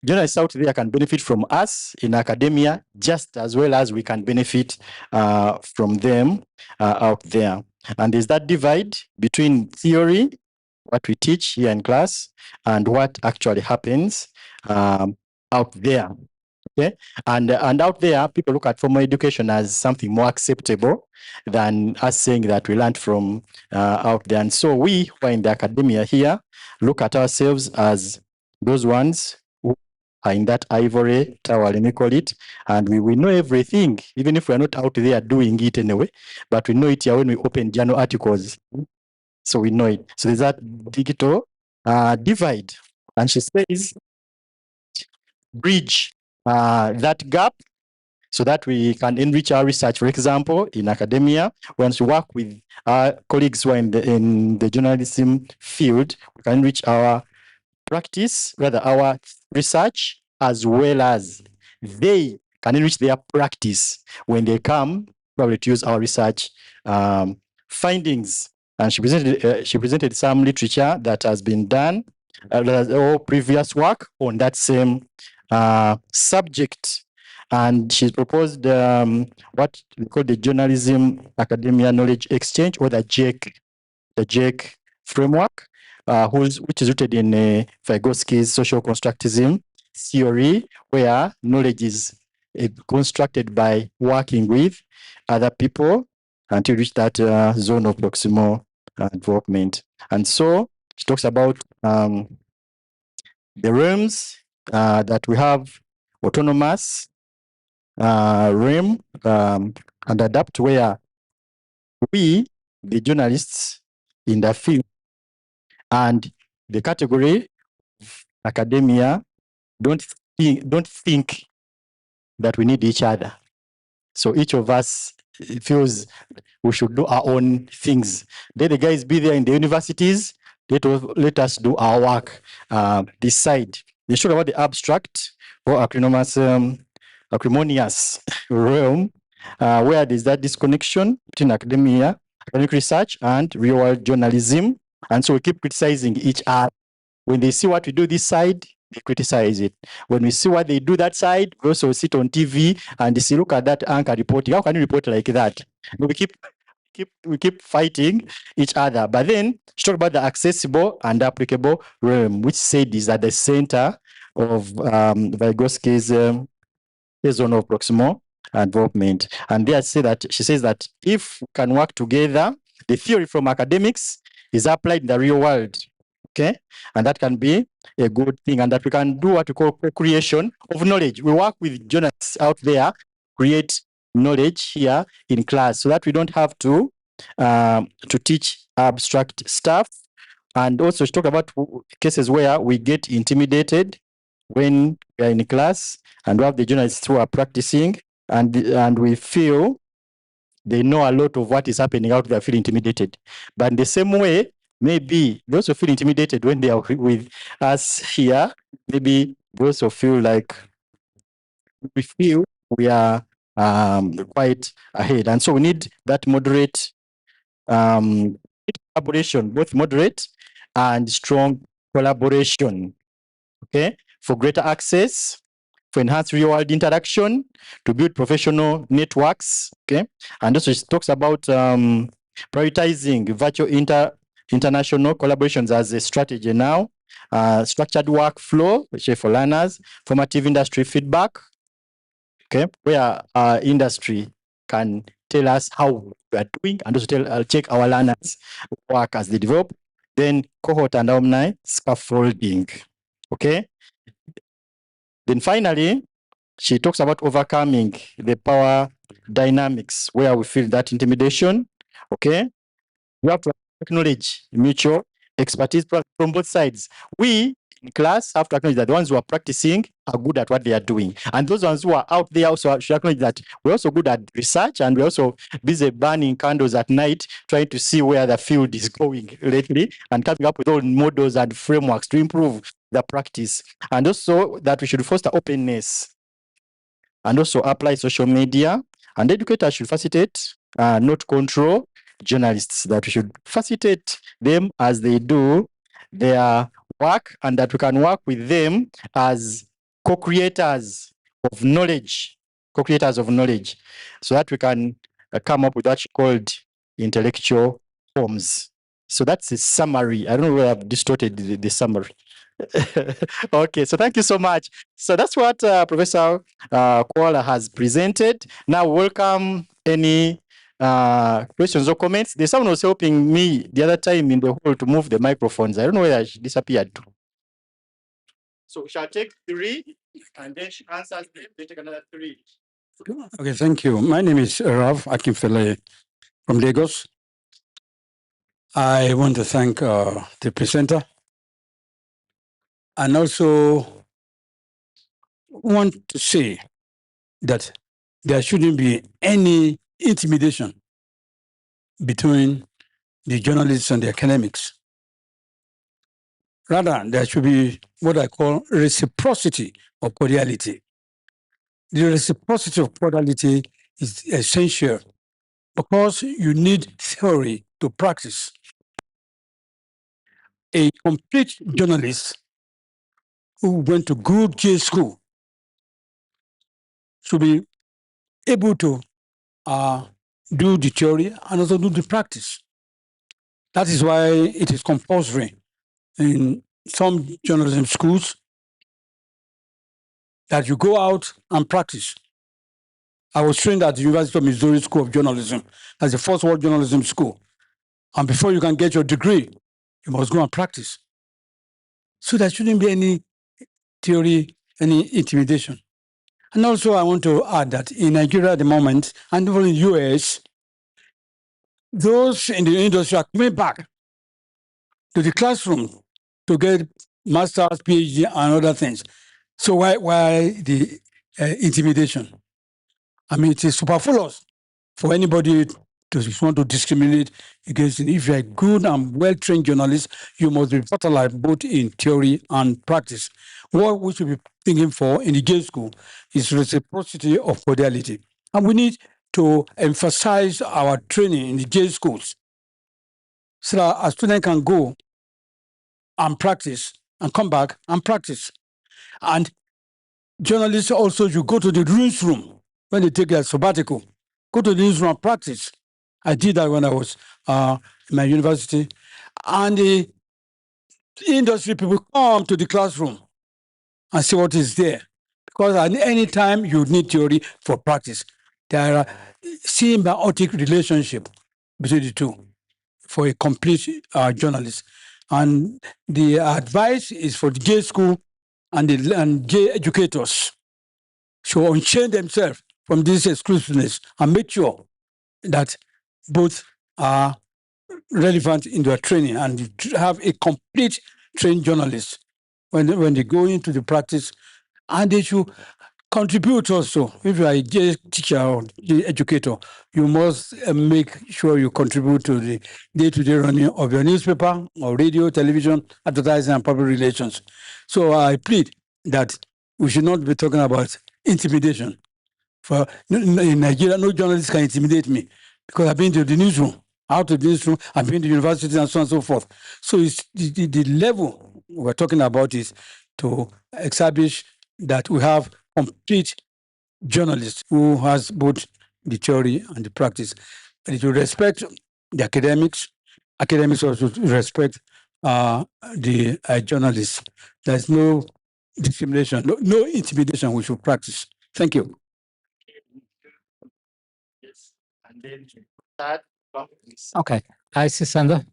journalists out there can benefit from us in academia just as well as we can benefit from them out there. And there's that divide between theory, what we teach here in class, and what actually happens out there. Okay, and out there, people look at formal education as something more acceptable than us saying that we learned from out there. And so we who are in the academia here look at ourselves as those ones who are in that ivory tower, let me call it, and we know everything, even if we're not out there doing it anyway, but we know it here when we open journal articles. So we know it. So there's that digital divide. And she says, bridge that gap so that we can enrich our research. For example, in academia, once we work with our colleagues who are in the journalism field, we can enrich our practice, rather our research, as well as they can enrich their practice when they come probably to use our research findings. And she presented some literature that has been done, or previous work on that same subject. And she's proposed what we call the Journalism Academia Knowledge Exchange, or the JEC framework, which is rooted in Vygotsky's social constructivism theory, where knowledge is constructed by working with other people until you reach that zone of proximal development. And so she talks about the realms that we have: autonomous realm and adapt, where we, the journalists in the field, and the category of academia don't think that we need each other. So each of us feels we should do our own things. Let the guys be there in the universities. Let us do our work this side. They talk about the abstract or acrimonious realm, where there's that disconnection between academia, academic research, and real world journalism. And so we keep criticizing each other. When they see what we do this side, they criticize it. When we see what they do that side, we also sit on TV and they say, look at that anchor reporting. How can you report like that? We keep fighting each other. But then she talked about the accessible and applicable realm, which said is at the center of Vygotsky's zone of proximal development. And there she says that if we can work together, the theory from academics is applied in the real world. Okay, and that can be a good thing, and that we can do what we call co-creation of knowledge. We work with journalists out there, create knowledge here in class, so that we don't have to teach abstract stuff. And also, she talked about cases where we get intimidated when we are in class, and we have the journalists who are practicing, and we feel they know a lot of what is happening out there, feel intimidated. But in the same way, maybe they also feel intimidated when they are with us here. Maybe they also feel like we feel we are quite ahead. And so we need that moderate collaboration, both moderate and strong collaboration, okay, for greater access, for enhanced real-world interaction, to build professional networks, okay? And also she talks about prioritizing virtual international collaborations as a strategy now, structured workflow, which is for learners, formative industry feedback, okay, where our industry can tell us how we are doing, and also check our learners' work as they develop. Then cohort and alumni scaffolding, okay? Then finally, she talks about overcoming the power dynamics where we feel that intimidation, okay? We have to acknowledge mutual expertise from both sides. We in class have to acknowledge that the ones who are practicing are good at what they are doing. And those ones who are out there also should acknowledge that we're also good at research, and we're also busy burning candles at night trying to see where the field is going lately and coming up with all models and frameworks to improve the practice. And also that we should foster openness and also apply social media. And educators should facilitate, not control journalists, that we should facilitate them as they do their work, and that we can work with them as co-creators of knowledge, so that we can come up with what she called intellectual homes. So that's a summary. I don't know where I've distorted the summary. Okay, so thank you so much. So that's what Professor Kuala has presented. Now, welcome any questions or comments. There's someone who was helping me the other time in the hall to move the microphones. I don't know where she disappeared to. So shall I take 3 and then she answers them, then take another 3. Okay, thank you. My name is Rav Akinfele from Lagos. I want to thank the presenter, and also want to say that there shouldn't be any intimidation between the journalists and the academics. Rather, there should be what I call reciprocity of cordiality. The reciprocity of cordiality is essential because you need theory to practice. A complete journalist who went to good J school should be able to do the theory and also do the practice. That is why it is compulsory in some journalism schools that you go out and practice. I was trained at the University of Missouri School of Journalism as the first world journalism school. And before you can get your degree, you must go and practice. So there shouldn't be any theory, any intimidation. And also I want to add that in Nigeria at the moment, and even in the US, those in the industry are coming back to the classroom to get master's, PhD, and other things. So why the intimidation? I mean, it is superfluous for anybody to want to discriminate against it. If you're a good and well-trained journalist, you must be fertilized both in theory and practice. What we should be thinking for in the J school is reciprocity of cordiality. And we need to emphasize our training in the J schools so that a student can go and practice and come back and practice. And journalists also, you go to the newsroom when they take their sabbatical. Go to the newsroom and practice. I did that when I was in my university. And the industry people come to the classroom and see what is there. Because at any time you need theory for practice. There are symbiotic relationship between the two for a complete journalist. And the advice is for the J school and the J educators to unchain themselves from this exclusiveness and make sure that both are relevant in their training and have a complete trained journalist when they go into the practice. And they should contribute also. If you are a teacher or educator, you must make sure you contribute to the day-to-day running of your newspaper or radio, television, advertising, and public relations. So I plead that we should not be talking about intimidation. For in Nigeria, no journalist can intimidate me because I've been to the newsroom, out of the newsroom, I've been to university and so on and so forth. So it's the level we're talking about is to establish that we have complete journalists who has both the theory and the practice. And to respect the academics, academics also respect the journalists. There's no discrimination, no intimidation we should practice. Thank you. Okay. Hi, Sisanda.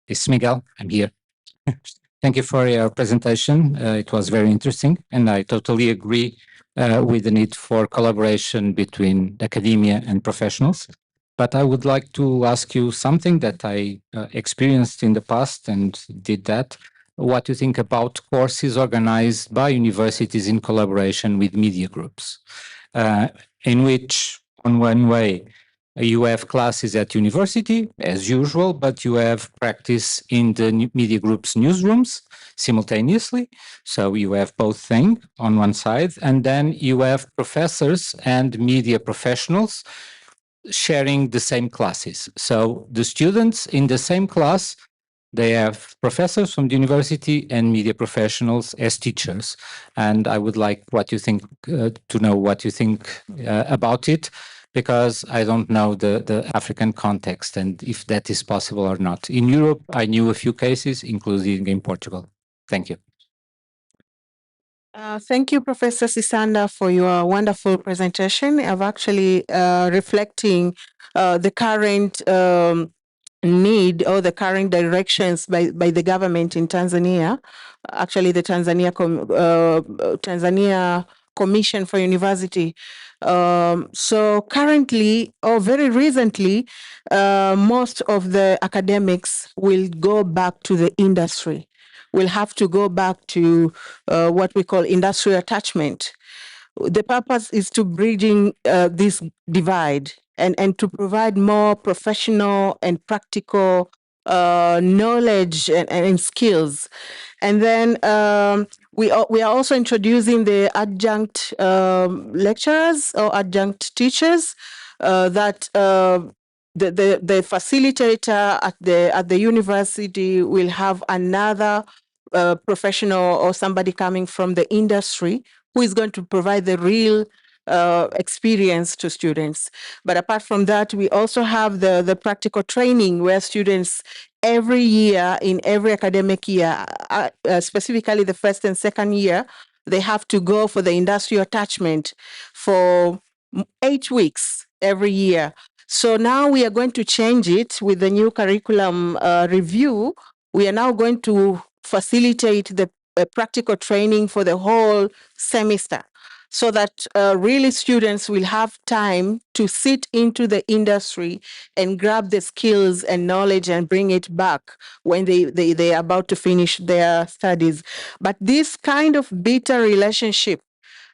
It's Miguel. I'm here. Thank you for your presentation. It was very interesting, and I totally agree with the need for collaboration between academia and professionals. But I would like to ask you something that I experienced in the past and did that. What you think about courses organized by universities in collaboration with media groups, in which, on one way, you have classes at university as usual, but you have practice in the media group's newsrooms simultaneously. So you have both things on one side, and then you have professors and media professionals sharing the same classes. So the students in the same class, they have professors from the university and media professionals as teachers. And I would like what you think to know what you think about it, because I don't know the African context and if that is possible or not. In Europe, I knew a few cases, including in Portugal. Thank you. Thank you, Professor Sisanda, for your wonderful presentation of actually reflecting the current need or the current directions by the government in Tanzania. Actually, the Tanzania Commission for University. So currently, or very recently, most of the academics will go back to the industry. Will have to go back to what we call industrial attachment. The purpose is to bridging this divide and to provide more professional and practical knowledge and skills. And then we are also introducing the adjunct lecturers or adjunct teachers that the facilitator at the university will have another professional or somebody coming from the industry who is going to provide the real experience to students. But apart from that, we also have the practical training where students every year, in every academic year, specifically the first and second year, they have to go for the industrial attachment for 8 weeks every year. So now we are going to change it with the new curriculum review. We are now going to facilitate the practical training for the whole semester so that really students will have time to sit into the industry and grab the skills and knowledge and bring it back when they are about to finish their studies. But this kind of bitter relationship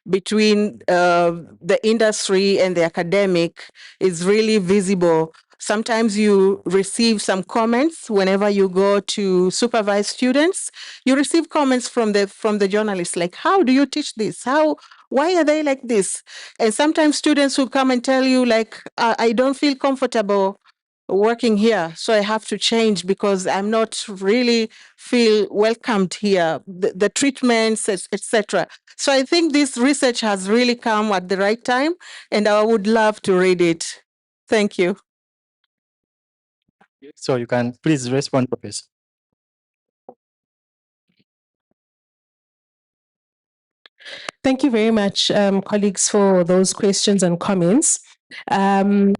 between the industry and the academic is really visible. Sometimes you receive some comments whenever you go to supervise students. You receive comments from the journalists like, "How do you teach this? Why are they like this?" And sometimes students will come and tell you like, "I don't feel comfortable working here, so I have to change because I'm not really feel welcomed here, the treatments, etc." So I think this research has really come at the right time, and I would love to read it. Thank you. So you can please respond, Professor. Thank you very much, colleagues, for those questions and comments. They're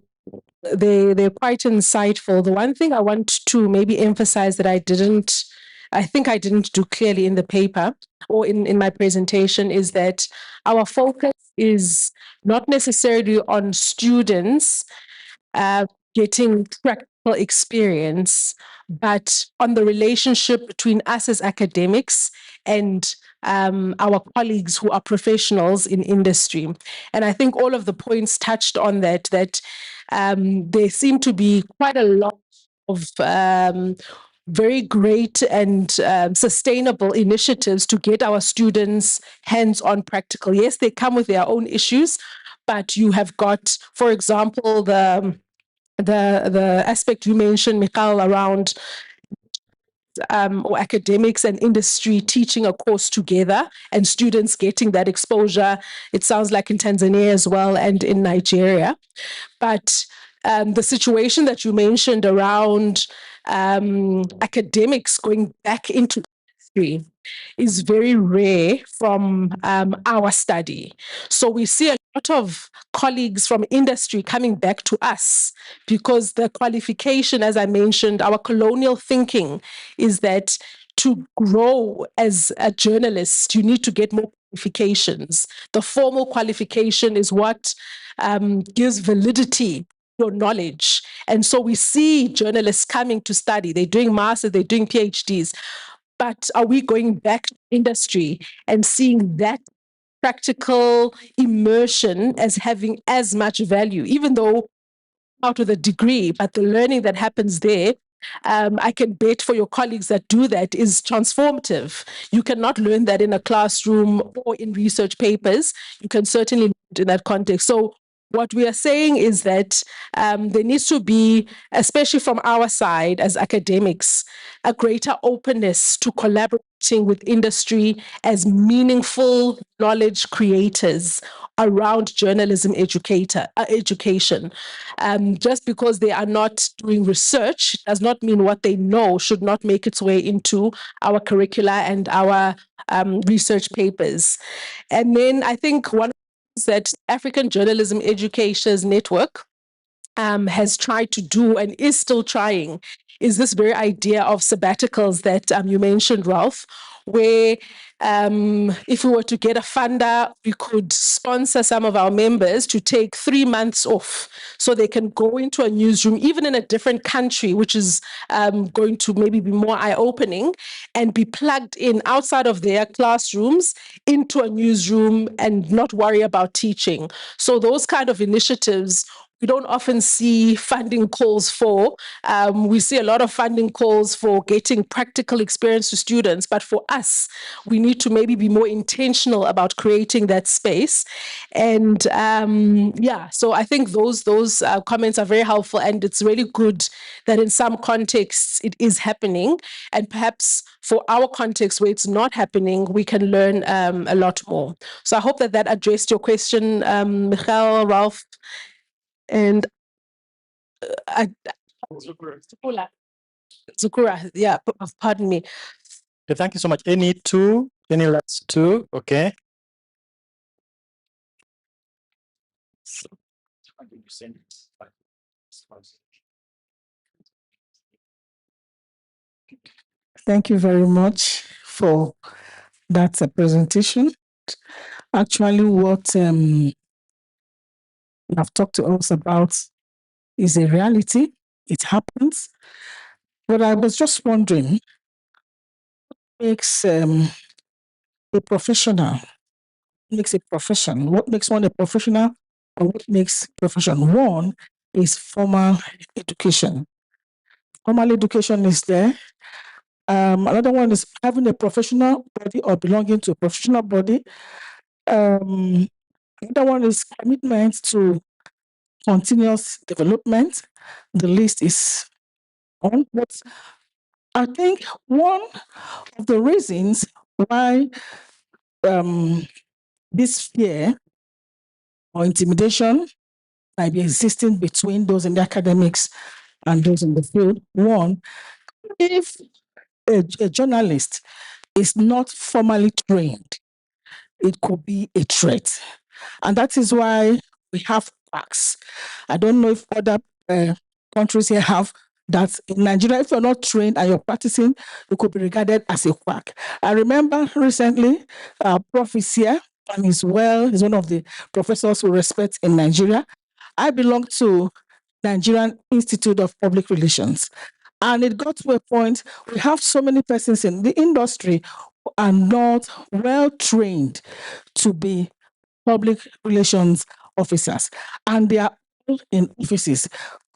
quite insightful. The one thing I want to maybe emphasize that I think I didn't do clearly in the paper or in my presentation is that our focus is not necessarily on students getting practical experience, but on the relationship between us as academics and our colleagues who are professionals in industry. And I think all of the points touched on that there seem to be quite a lot of very great and sustainable initiatives to get our students hands-on practical. Yes, they come with their own issues, but you have got, for example, the aspect you mentioned, Michal, around or academics and industry teaching a course together and students getting that exposure. It sounds like in Tanzania as well and in Nigeria. But the situation that you mentioned around academics going back into industry is very rare from our study. So we see a lot of colleagues from industry coming back to us because the qualification, as I mentioned, our colonial thinking is that to grow as a journalist, you need to get more qualifications. The formal qualification is what gives validity your knowledge. And so we see journalists coming to study. They're doing masters, they're doing PhDs. But are we going back to industry and seeing that practical immersion as having as much value, even though out with a degree, but the learning that happens there, I can bet for your colleagues that do that is transformative. You cannot learn that in a classroom or in research papers. You can certainly learn it in that context. So what we are saying is that there needs to be, especially from our side as academics, a greater openness to collaborating with industry as meaningful knowledge creators around journalism education. Just because they are not doing research does not mean what they know should not make its way into our curricula and our research papers. And then I think one is that African Journalism Educators Network has tried to do and is still trying is this very idea of sabbaticals that you mentioned, Ralph, where if we were to get a funder, we could sponsor some of our members to take 3 months off so they can go into a newsroom, even in a different country, which is going to maybe be more eye-opening, and be plugged in outside of their classrooms into a newsroom and not worry about teaching. So those kind of initiatives we don't often see funding calls for. We see a lot of funding calls for getting practical experience to students, but for us, we need to maybe be more intentional about creating that space. And yeah, so I think those comments are very helpful, and it's really good that in some contexts it is happening, and perhaps for our context where it's not happening, we can learn a lot more. So I hope that that addressed your question, Michael, Ralph, and Zukura, yeah, pardon me. Okay, thank you so much. Any last two? Okay. Thank you very much for that presentation. Actually, what you have talked to us about is a reality. It happens. But I was just wondering, what makes a professional, makes a profession? What makes one a professional, or what makes profession? One is formal education. Formal education is there. Another one is having a professional body or belonging to a professional body. Another one is commitment to continuous development. The list is on. But I think one of the reasons why this fear or intimidation might be existing between those in the academics and those in the field. One, if a journalist is not formally trained, it could be a threat. And that is why we have quacks. I don't know if other countries here have that. In Nigeria, if you're not trained and you're practicing, you could be regarded as a quack. I remember recently, Prof is here and he's one of the professors we respect in Nigeria. I belong to Nigerian Institute of Public Relations. And it got to a point, we have so many persons in the industry who are not well trained to be public relations officers. And they are all in offices,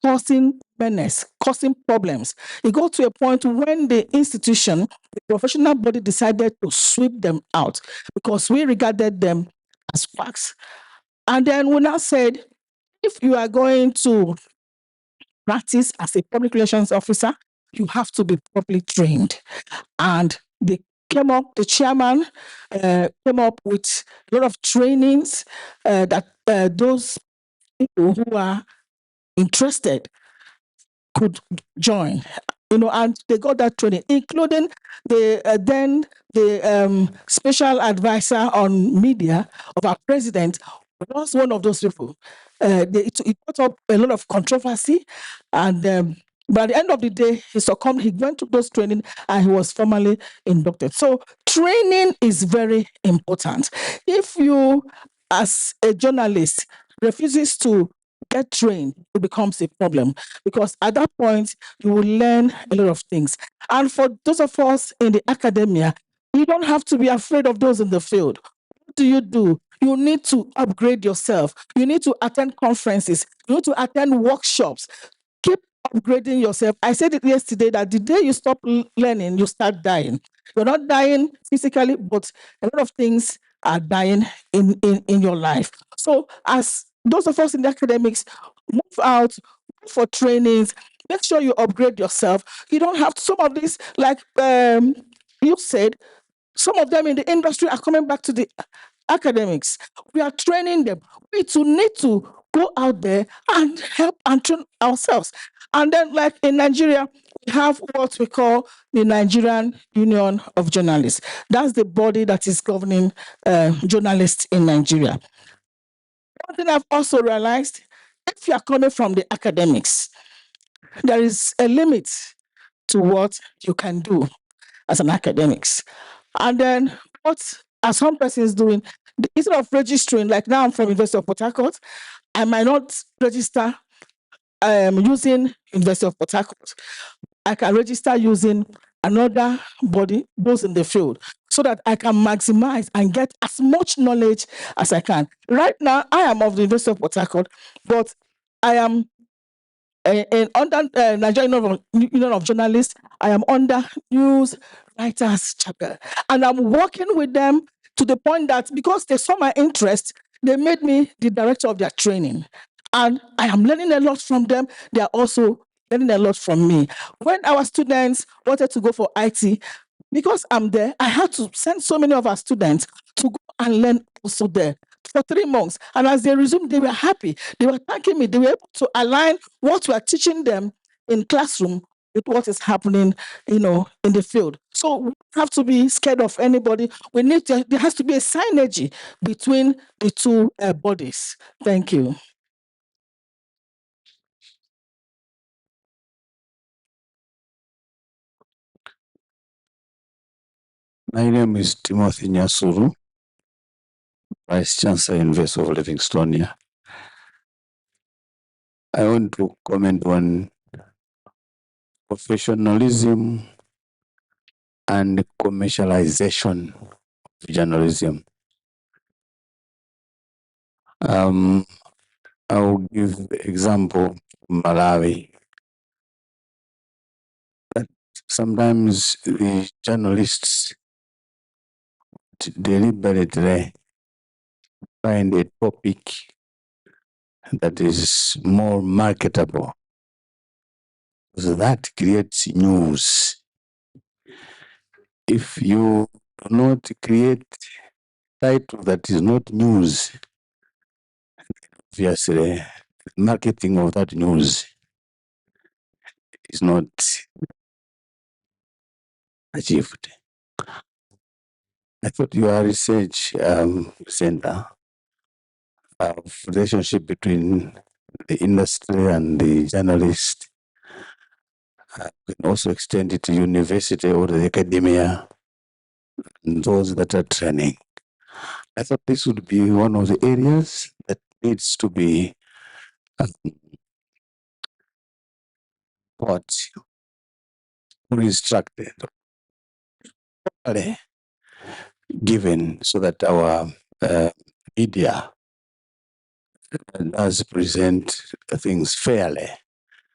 causing menace, causing problems. It got to a point when the institution, the professional body decided to sweep them out because we regarded them as quacks. And then we now said, if you are going to practice as a public relations officer, you have to be properly trained. And they came up, the chairman came up with a lot of trainings that those people who are interested could join. And they got that training, including the special advisor on media of our president was one of those people. It brought up a lot of controversy, and but at the end of the day, he succumbed. He went to those training, and he was formally inducted. So training is very important. If you, as a journalist, refuses to get trained, it becomes a problem because at that point you will learn a lot of things. And for those of us in the academia, you don't have to be afraid of those in the field. What do? You need to upgrade yourself. You need to attend conferences. You need to attend workshops. Keep upgrading yourself. I said it yesterday that the day you stop learning, you start dying. You're not dying physically, but a lot of things are dying in your life. So as those of us in the academics, move out, go for trainings, make sure you upgrade yourself. You don't have some of these, like you said, some of them in the industry are coming back to the academics. We are training them. We too need to go out there and help and train ourselves. And then, like in Nigeria, we have what we call the Nigerian Union of Journalists. That's the body that is governing journalists in Nigeria. One thing I've also realized if you are coming from the academics, there is a limit to what you can do as an academics. And then what as one person is doing, instead of registering, like now I'm from University of Port Harcourt, I might not register using University of Port Harcourt. I can register using another body, those in the field, so that I can maximize and get as much knowledge as I can. Right now, I am of the University of Port Harcourt, but I am under Nigerian Union of Journalists. I am under News Writers Chapter, and I'm working with them to the point that because they saw my interest, they made me the director of their training. And I am learning a lot from them. They are also learning a lot from me. When our students wanted to go for IT, because I'm there, I had to send so many of our students to go and learn also there for 3 months. And as they resumed, they were happy. They were thanking me. They were able to align what we are teaching them in classroom with what is happening, in the field. So we don't have to be scared of anybody. There has to be a synergy between the two bodies. Thank you. My name is Timothy Nyasuru, Vice Chancellor, University of Livingstonia. I want to comment on professionalism and commercialization of journalism. I will give example from Malawi. That sometimes the journalists deliberately find a topic that is more marketable. So that creates news. If you do not create title that is not news, obviously marketing of that news is not achieved. I thought your research center of relationship between the industry and the journalist can also extend it to university or the academia and those that are training. I thought this would be one of the areas that needs to be instructed, given so that our media does present things fairly.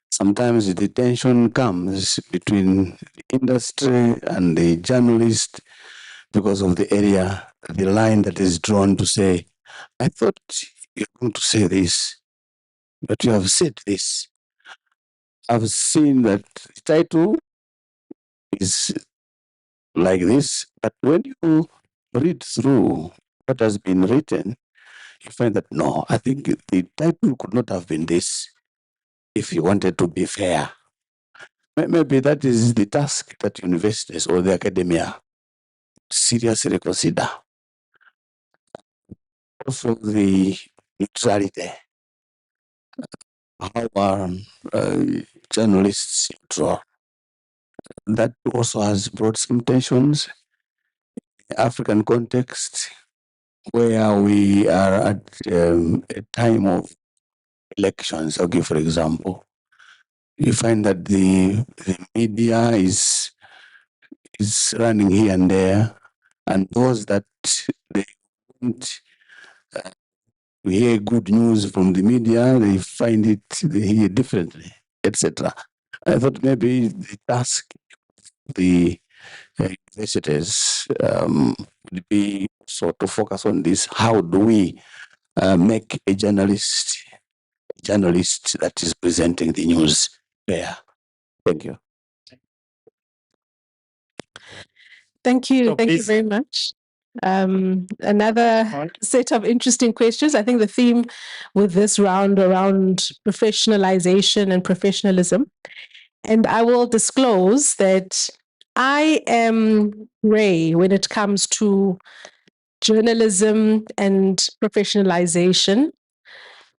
Sometimes the tension comes between the industry and the journalist because of the area, the line that is drawn to say, I thought you're going to say this, but you have said this. I've seen that the title is like this, but when you read through what has been written, you find that no, I think the title could not have been this if you wanted to be fair. Maybe that is the task that universities or the academia seriously consider. Also, the neutrality. How are journalists neutral? That also has brought some tensions in the African context, where we are at a time of elections. I'll give for example. You find that the media is running here and there, and those that they want to hear good news from the media, they find it, they hear differently, etc. I thought maybe the task of the universities would be so to focus on this. How do we make a journalist that is presenting the news fair? Thank you. Thank you. So Thank you please. very much. Another set of interesting questions. I think the theme with this round around professionalization and professionalism. And I will disclose that I am gray when it comes to journalism and professionalization.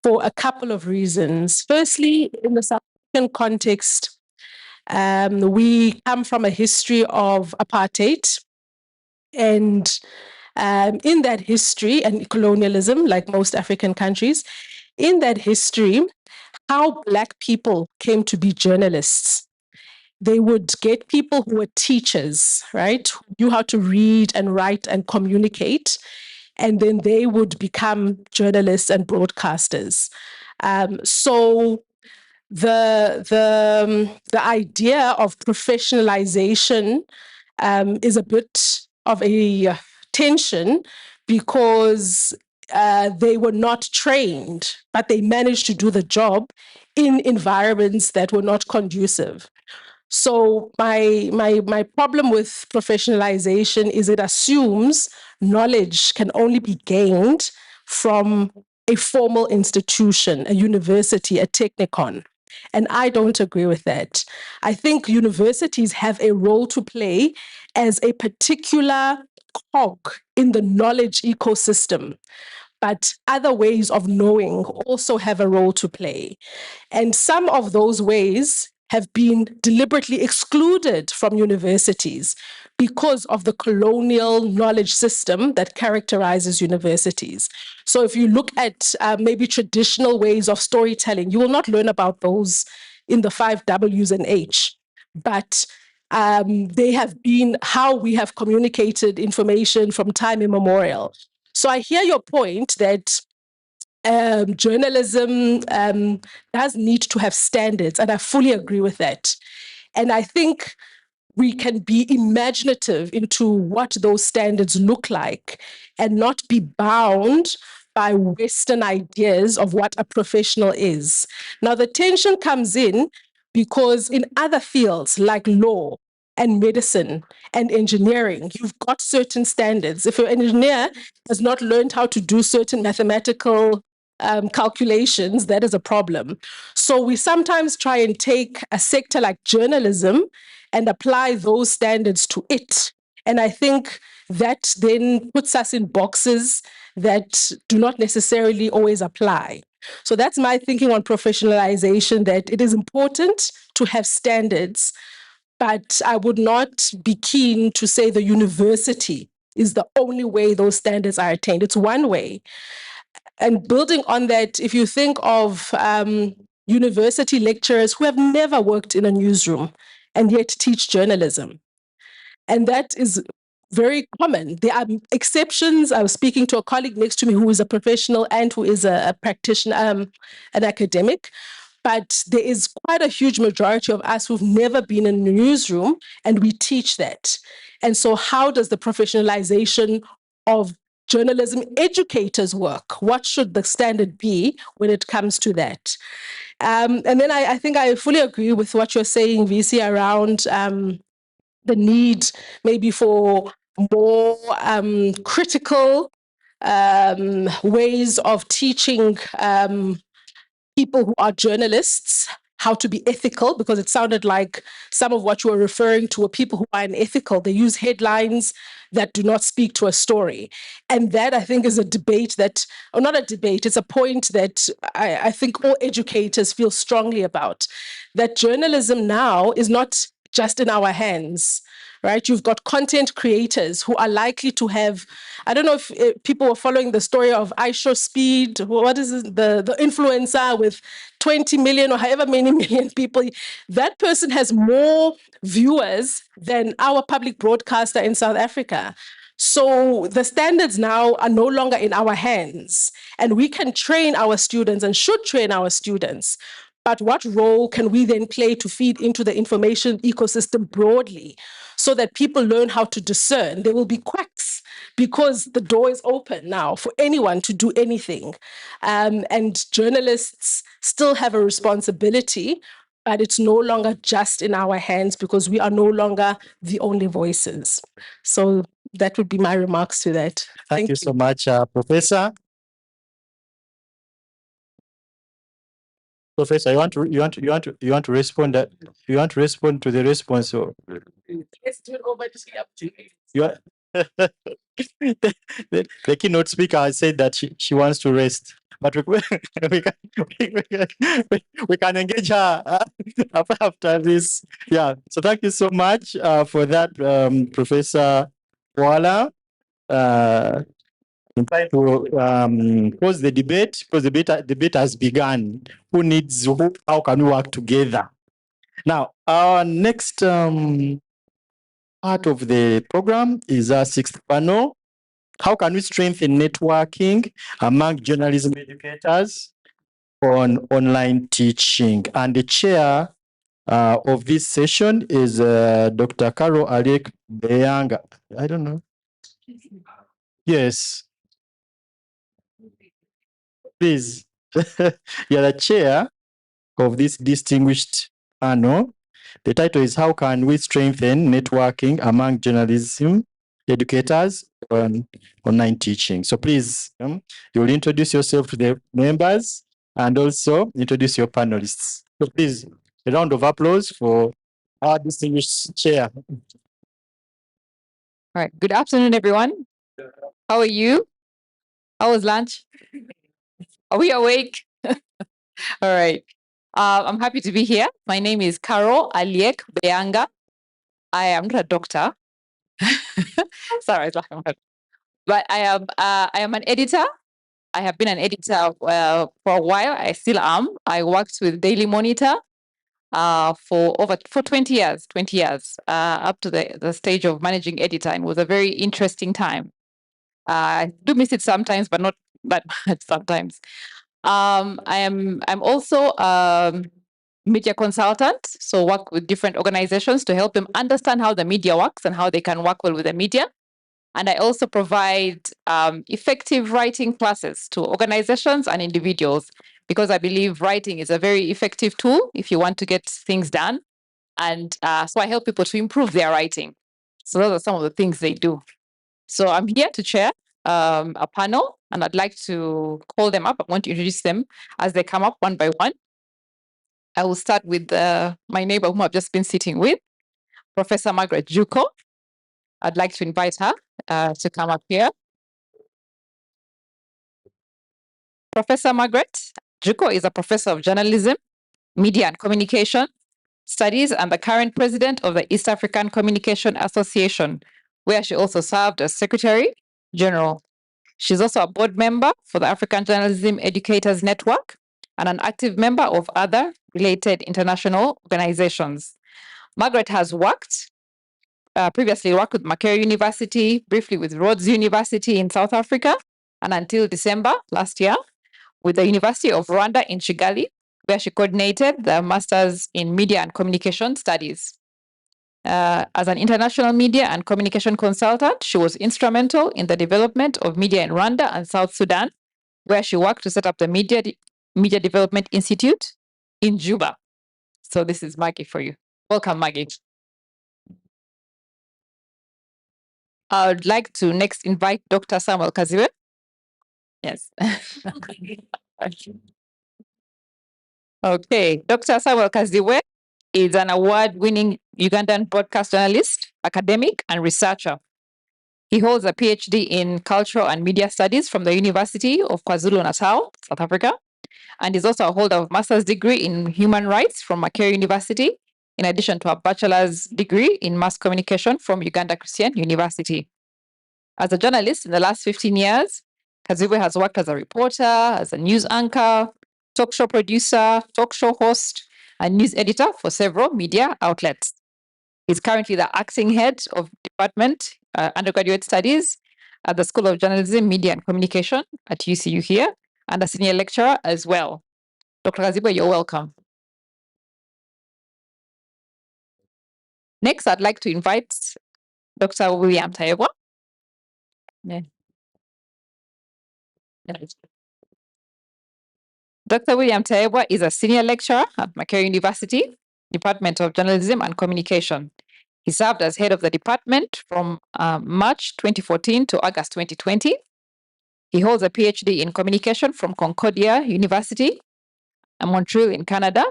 for a couple of reasons. Firstly, in the South African context, we come from a history of apartheid, and in that history and colonialism, like most African countries, in that history, how Black people came to be journalists. They would get people who were teachers, right? Who knew how to read and write and communicate. And then they would become journalists and broadcasters. So the idea of professionalization is a bit of a tension because they were not trained, but they managed to do the job in environments that were not conducive. So my problem with professionalization is it assumes knowledge can only be gained from a formal institution, a university, a technikon. And I don't agree with that. I think universities have a role to play as a particular cog in the knowledge ecosystem, but other ways of knowing also have a role to play. And some of those ways have been deliberately excluded from universities because of the colonial knowledge system that characterizes universities. So if you look at maybe traditional ways of storytelling, you will not learn about those in the 5 W's and H, but they have been how we have communicated information from time immemorial. So I hear your point that journalism does need to have standards, and I fully agree with that. And I think we can be imaginative into what those standards look like and not be bound by Western ideas of what a professional is. Now, the tension comes in because in other fields like law and medicine and engineering, you've got certain standards. If an engineer has not learned how to do certain mathematical calculations, that is a problem. So we sometimes try and take a sector like journalism and apply those standards to it. And I think that then puts us in boxes that do not necessarily always apply. So that's my thinking on professionalization, that it is important to have standards, but I would not be keen to say the university is the only way those standards are attained. It's one way. And building on that, if you think of university lecturers who have never worked in a newsroom and yet teach journalism, and that is very common. There are exceptions. I was speaking to a colleague next to me who is a professional and who is a practitioner, an academic. But there is quite a huge majority of us who've never been in a newsroom, and we teach that. And so, how does the professionalization of journalism educators work? What should the standard be when it comes to that? And then I think I fully agree with what you're saying, VC, around the need maybe for more critical ways of teaching people who are journalists how to be ethical, because it sounded like some of what you were referring to were people who are unethical. They use headlines that do not speak to a story. And that, I think, is a debate that, or not a debate, it's a point that I think all educators feel strongly about, that journalism now is not just in our hands, right? You've got content creators who are likely to have, I don't know if people were following the story of iShow Speed, what is it, the influencer with 20 million or however many million people. That person has more viewers than our public broadcaster in South Africa. So the standards now are no longer in our hands, and we can train our students and should train our students. But what role can we then play to feed into the information ecosystem broadly so that people learn how to discern? There will be quacks because the door is open now for anyone to do anything. And journalists still have a responsibility, but it's no longer just in our hands because we are no longer the only voices. So that would be my remarks to that. Thank you so much, Professor. Professor, you want to respond that you want to respond to the response. Or Let's do it over to the you the keynote speaker has said that she wants to rest, but we can engage her after this. Yeah. So thank you so much for that, Professor Wala. In trying to pose the debate, because the debate has begun. Who needs who? How can we work together? Now, our next part of the program is our sixth panel. How can we strengthen networking among journalism educators on online teaching? And the chair of this session is Dr. Carol Alek Beyanga. I don't know. Yes, please. You're the chair of this distinguished panel. The title is How Can We Strengthen Networking Among Journalism Educators on Online Teaching? So please, you'll introduce yourself to the members and also introduce your panelists. So please, a round of applause for our distinguished chair. All right. Good afternoon, everyone. How are you? How was lunch? Are we awake? All right. I'm happy to be here. My name is Carol Aliek Beyanga. I am not a doctor. Sorry, I was laughing. But I am an editor. I have been an editor for a while. I still am. I worked with Daily Monitor for 20 years, up to the stage of managing editor, and it was a very interesting time. I do miss it sometimes, but not that much sometimes. I'm also media consultant, so work with different organizations to help them understand how the media works and how they can work well with the media. And I also provide effective writing classes to organizations and individuals, because I believe writing is a very effective tool if you want to get things done. And so I help people to improve their writing. So those are some of the things they do. So I'm here to chair a panel, and I'd like to call them up. I want to introduce them as they come up one by one. I will start with my neighbor whom I've just been sitting with, Professor Margaret Juko. I'd like to invite her to come up here. Professor Margaret Juko is a professor of journalism, media and communication studies, and the current president of the East African Communication Association, where she also served as Secretary General. She's also a board member for the African Journalism Educators Network and an active member of other related international organizations. Margaret has previously worked with Makerere University, briefly with Rhodes University in South Africa, and until December last year, with the University of Rwanda in Kigali, where she coordinated the Masters in Media and Communication Studies. As an international media and communication consultant, she was instrumental in the development of media in Rwanda and South Sudan, where she worked to set up the Media Development Institute in Juba. So this is Maggie for you. Welcome, Maggie. I would like to next invite Dr. Samuel Kaziwe. Yes. Okay, Dr. Samuel Kaziwe is an award-winning Ugandan broadcast journalist, academic, and researcher. He holds a PhD in Cultural and Media Studies from the University of KwaZulu-Natal, South Africa, and is also a holder of master's degree in human rights from Makerere University, in addition to a bachelor's degree in mass communication from Uganda Christian University. As a journalist in the last 15 years, Kaziwe has worked as a reporter, as a news anchor, talk show producer, talk show host, and news editor for several media outlets. He's currently the acting head of Department Undergraduate Studies at the School of Journalism, Media and Communication at UCU here, and a senior lecturer as well. Dr. Kaziwe, you're welcome. Next, I'd like to invite Dr. William Taebwa. Yeah. Dr. William Taebwa is a senior lecturer at Makerere University, Department of Journalism and Communication. He served as head of the department from March 2014 to August 2020. He holds a PhD in communication from Concordia University, Montreal in Canada,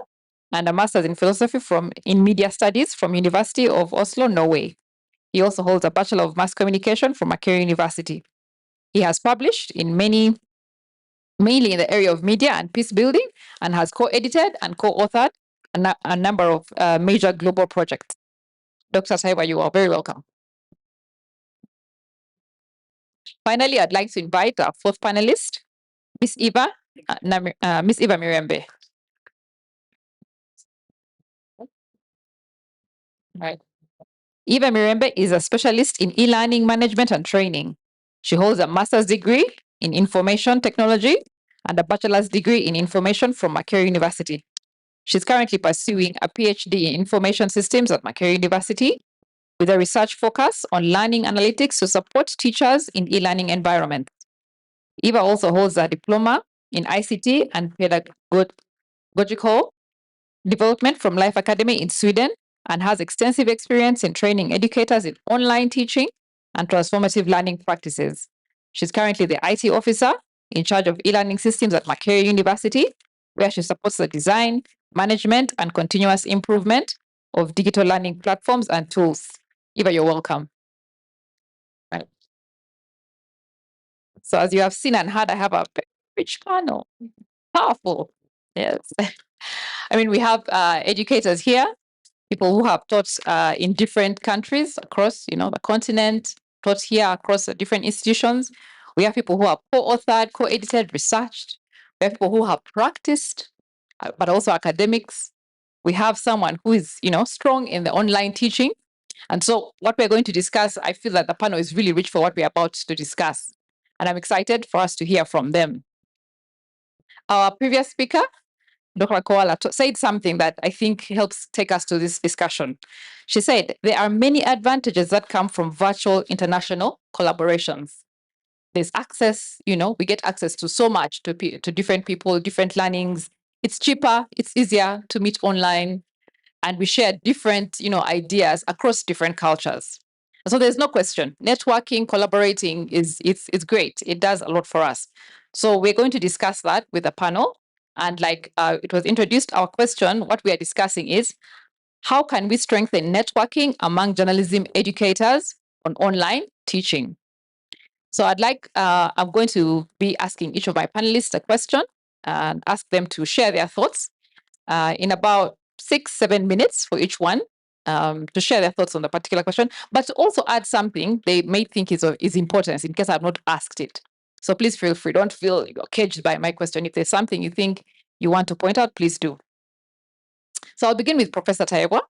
and a master's in philosophy in media studies from University of Oslo, Norway. He also holds a Bachelor of Mass Communication from Makerere University. He has published in mainly in the area of media and peace building, and has co-edited and co-authored a number of major global projects. Dr. Taiwa, you are very welcome. Finally, I'd like to invite our fourth panelist, Miss Eva Mirembe. Right. Eva Mirembe is a specialist in e-learning management and training. She holds a master's degree in information technology and a bachelor's degree in information from Makerere University. She's currently pursuing a PhD in information systems at Makerere University with a research focus on learning analytics to support teachers in e-learning environments. Eva also holds a diploma in ICT and pedagogical development from Life Academy in Sweden and has extensive experience in training educators in online teaching and transformative learning practices. She's currently the IT officer in charge of e-learning systems at Makerere University, where she supports the design, management, and continuous improvement of digital learning platforms and tools. Eva, you're welcome. Right. So as you have seen and heard, I have a rich panel. Powerful. Yes. I mean, we have educators here, people who have taught in different countries across, the continent, taught here across the different institutions. We have people who have co-authored, co-edited, researched. We have people who have practiced, but also academics. We have someone who is, strong in the online teaching. And so what we're going to discuss, I feel that the panel is really rich for what we're about to discuss. And I'm excited for us to hear from them. Our previous speaker, Dr. Koala, said something that I think helps take us to this discussion. She said, there are many advantages that come from virtual international collaborations. There's access, we get access to so much, to different people, different learnings. It's cheaper, it's easier to meet online, and we share different, ideas across different cultures. So there's no question, networking, collaborating it's great. It does a lot for us. So we're going to discuss that with the panel. And like it was introduced, our question, what we are discussing is, how can we strengthen networking among journalism educators on online teaching? So I'm going to be asking each of my panelists a question and ask them to share their thoughts in about 6-7 minutes for each one, to share their thoughts on the particular question, but to also add something they may think is important in case I've not asked it. So please feel free. Don't feel caged by my question. If there's something you think you want to point out, please do. So I'll begin with Professor Taiwa,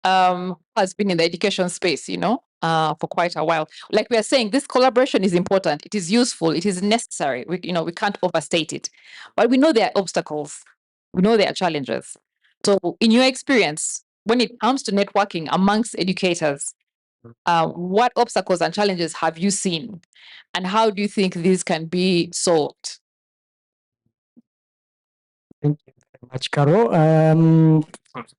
who has been in the education space, for quite a while. Like we are saying, this collaboration is important. It is useful. It is necessary. We can't overstate it. But we know there are obstacles. We know there are challenges. So in your experience, when it comes to networking amongst educators, what obstacles and challenges have you seen? And how do you think these can be solved? Thank you very much, Caro.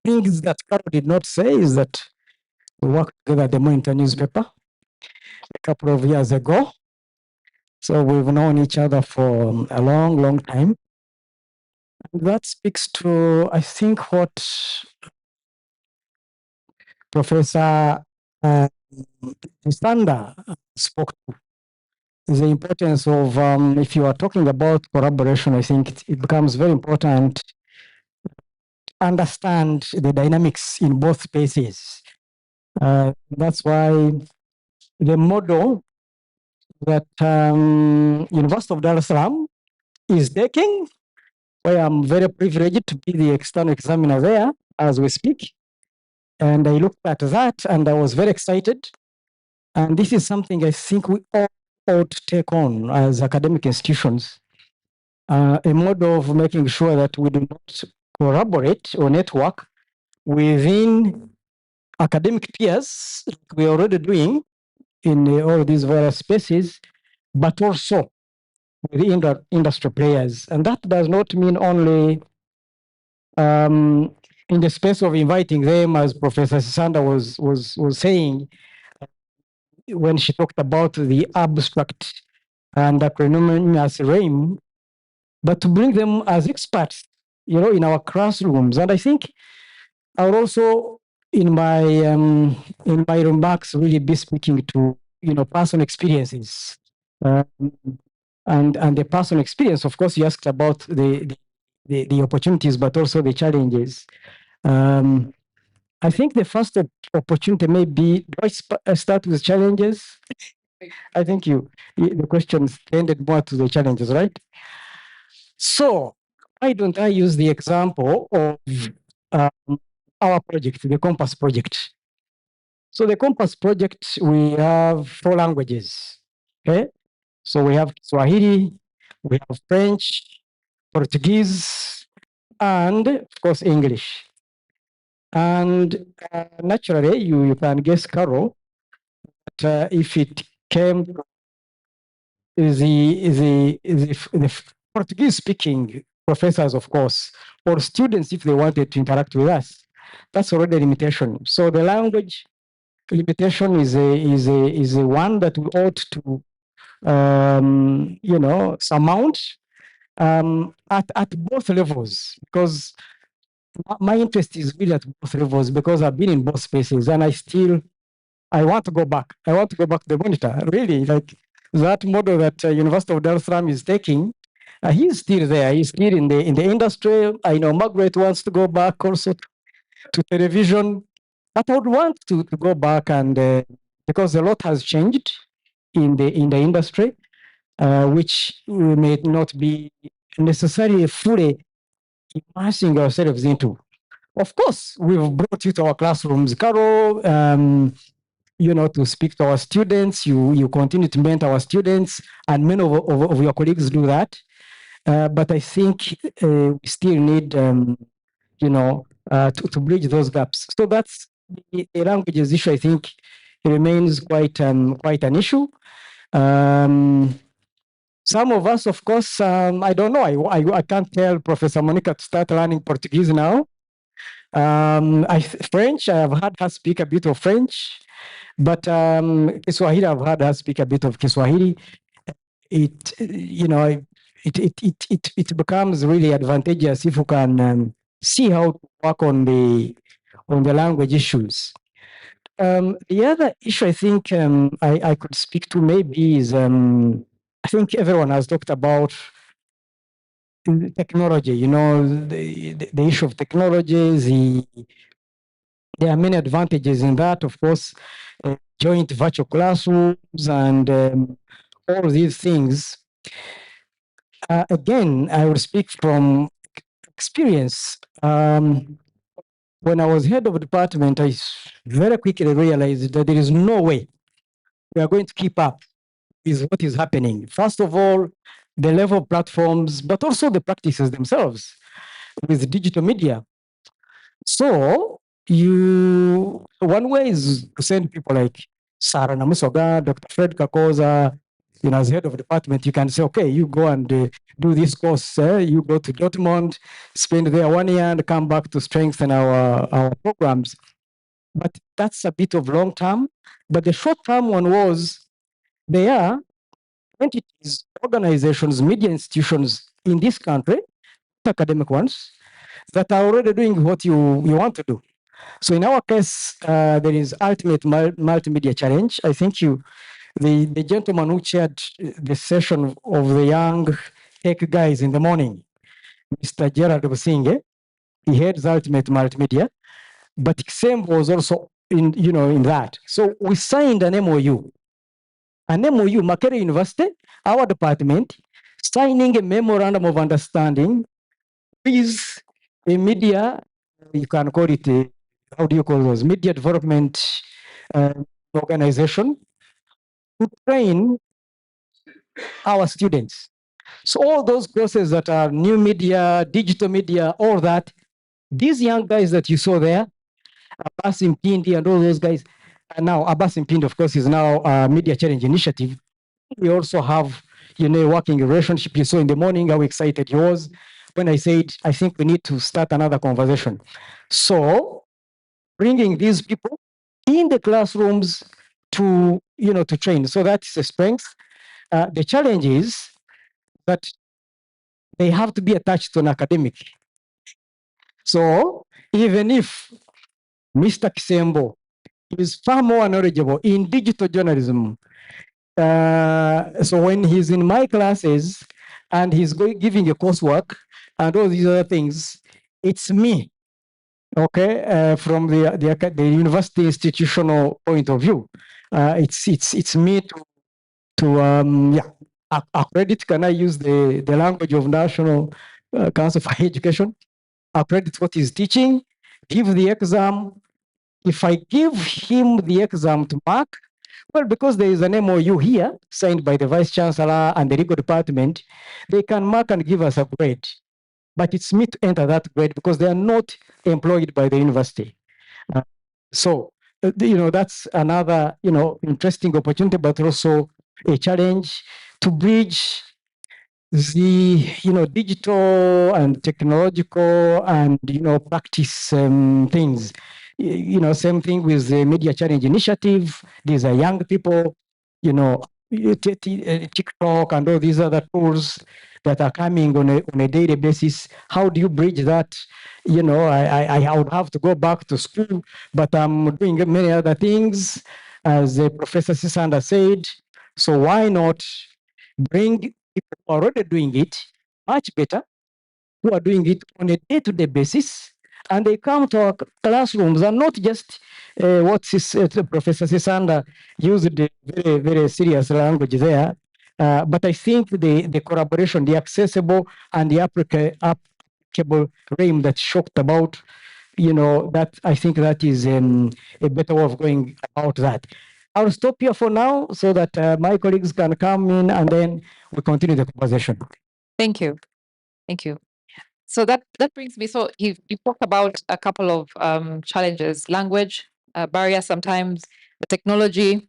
Things that Caro did not say is that we worked together at the Monitor newspaper a couple of years ago. So we've known each other for a long, long time. And that speaks to, I think, what Professor Sanda spoke to. The importance of, if you are talking about collaboration, I think it becomes very important to understand the dynamics in both spaces. That's why the model that University of Dar es Salaam is taking, where I'm very privileged to be the external examiner there as we speak. And I looked at that and I was very excited. And this is something I think we all ought to take on as academic institutions, a model of making sure that we do not collaborate or network within academic peers, like we're already doing in all these various spaces, but also with the industry players. And that does not mean only in the space of inviting them, as Professor Sanda was saying, when she talked about the abstract and acronymous realm, but to bring them as experts, in our classrooms. And I think I would also in my remarks really be speaking to personal experiences, um, and the personal experience. Of course, you asked about the opportunities, but also the challenges. I think the first opportunity may be, do I start with challenges? I think the questions tended more to the challenges, right? So why don't I use the example of our project, the CoMMPASS project? So the CoMMPASS project, we have 4 languages. Okay, so we have Swahili, we have French, Portuguese, and of course English. And naturally, you can guess, Carol, that if it came to the Portuguese speaking professors, of course, or students, if they wanted to interact with us, that's already a limitation. So the language limitation is a one that we ought to surmount at both levels, because my interest is really at both levels, because I've been in both spaces and I want to go back. I want to go back to the monitor. Really, like that model that University of Dar es Salaam is taking. He's still there. He's still in the industry. I know Margaret wants to go back also to television, but I would want to go back, and because a lot has changed in the industry, which we may not be necessarily fully immersing ourselves into. Of course, we've brought you to our classrooms, Carol, to speak to our students. You continue to mentor our students, and many of your colleagues do that. But I think we still need, to bridge those gaps. So that's the languages issue. I think it remains quite an issue. Some of us, of course, I don't know. I can't tell Professor Monica to start learning Portuguese now. French, I have heard her speak a bit of French, but Kiswahili, I've heard her speak a bit of Kiswahili. It becomes really advantageous if you can see how to work on the language issues. The other issue I think I could speak to maybe is I think everyone has talked about technology. The issue of technology. There are many advantages in that, of course, joint virtual classrooms and all these things. Again, I will speak from experience. When I was head of department, I very quickly realized that there is no way we are going to keep up with what is happening. First of all, the level of platforms, but also the practices themselves with digital media. So one way is to send people like Sarah Namusoga, Dr. Fred Kakoza, as head of department. You can say, okay, you go and do this course. You go to Dortmund, spend there 1 year, and come back to strengthen our programs. But that's a bit of long term. But the short term one was there are entities, organizations, media institutions in this country, academic ones, that are already doing what you want to do. So in our case, there is Ultimate Multimedia Challenge. I think the gentleman who chaired the session of the young tech guys in the morning, Mr. Gerald Businge, he heads Ultimate Multimedia, but XM was also in that. So we signed an MOU. An MOU, Makerere University, our department, signing a memorandum of understanding with a media, you can call it how do you call those? Media development organization to train our students. So all those courses that are new media, digital media, all that, these young guys that you saw there, Abbas Mpindi and all those guys, and now Abbas Mpindi, of course, is now a Media Challenge Initiative. We also have, working relationship. You saw in the morning how excited he was when I said, I think we need to start another conversation. So bringing these people in the classrooms to train. So that's a strength. The challenge is that they have to be attached to an academic. So even if Mr. Kisembo is far more knowledgeable in digital journalism. So when he's in my classes and he's giving a coursework and all these other things, it's me, okay, from the university institutional point of view. It's me to accredit. Can I use the language of National Council for Education? Accredit what he's teaching, give the exam. If I give him the exam to mark, well, because there is an MOU here signed by the Vice Chancellor and the legal department, they can mark and give us a grade. But it's me to enter that grade because they are not employed by the university. So, that's another, interesting opportunity, but also a challenge to bridge the digital and technological and practice things. Same thing with the media challenge initiative. These are young people, TikTok and all these other tools that are coming on a daily basis. How do you bridge that? I would have to go back to school, but I'm doing many other things, as Professor Sisanda said. So why not bring people who are already doing it much better, who are doing it on a day-to-day basis, and they come to our classrooms and not just what Professor Sisanda used the very, very serious language there. But I think the collaboration, the accessible and the applicable realm that shocked about, that I think that is a better way of going about that. I'll stop here for now so that my colleagues can come in and then we continue the conversation. Thank you. Thank you. So that brings me. So you talked about a couple of challenges: language barrier, sometimes the technology.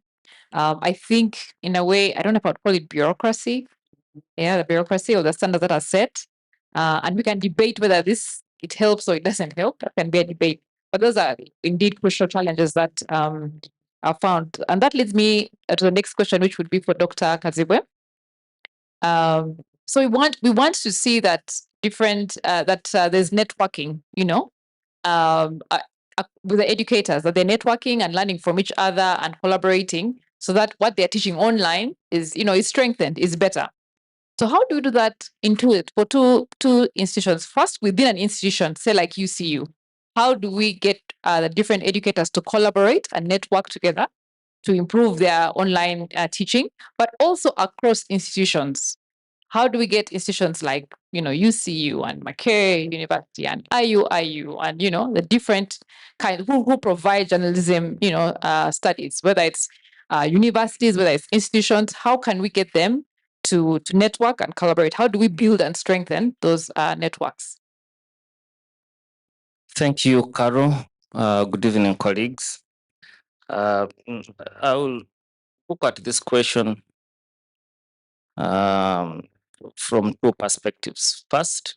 I think, in a way, I don't know if I'd call it bureaucracy. Yeah, the bureaucracy or the standards that are set, and we can debate whether it helps or it doesn't help. That can be a debate, but those are indeed crucial challenges that are found. And that leads me to the next question, which would be for Dr. Kazibwe. So we want to see that there's networking, with the educators, that they're networking and learning from each other and collaborating, so that what they're teaching online is strengthened, is better. So how do we do that for two institutions? First, within an institution, say like UCU, how do we get the different educators to collaborate and network together to improve their online teaching, but also across institutions? How do we get institutions like UCU and Makerere University and IU and the different kind who provide journalism studies, whether it's universities, whether it's institutions? How can we get them to network and collaborate? How do we build and strengthen those networks? Thank you, Carol. Good evening, colleagues. I will look at this question from two perspectives. First,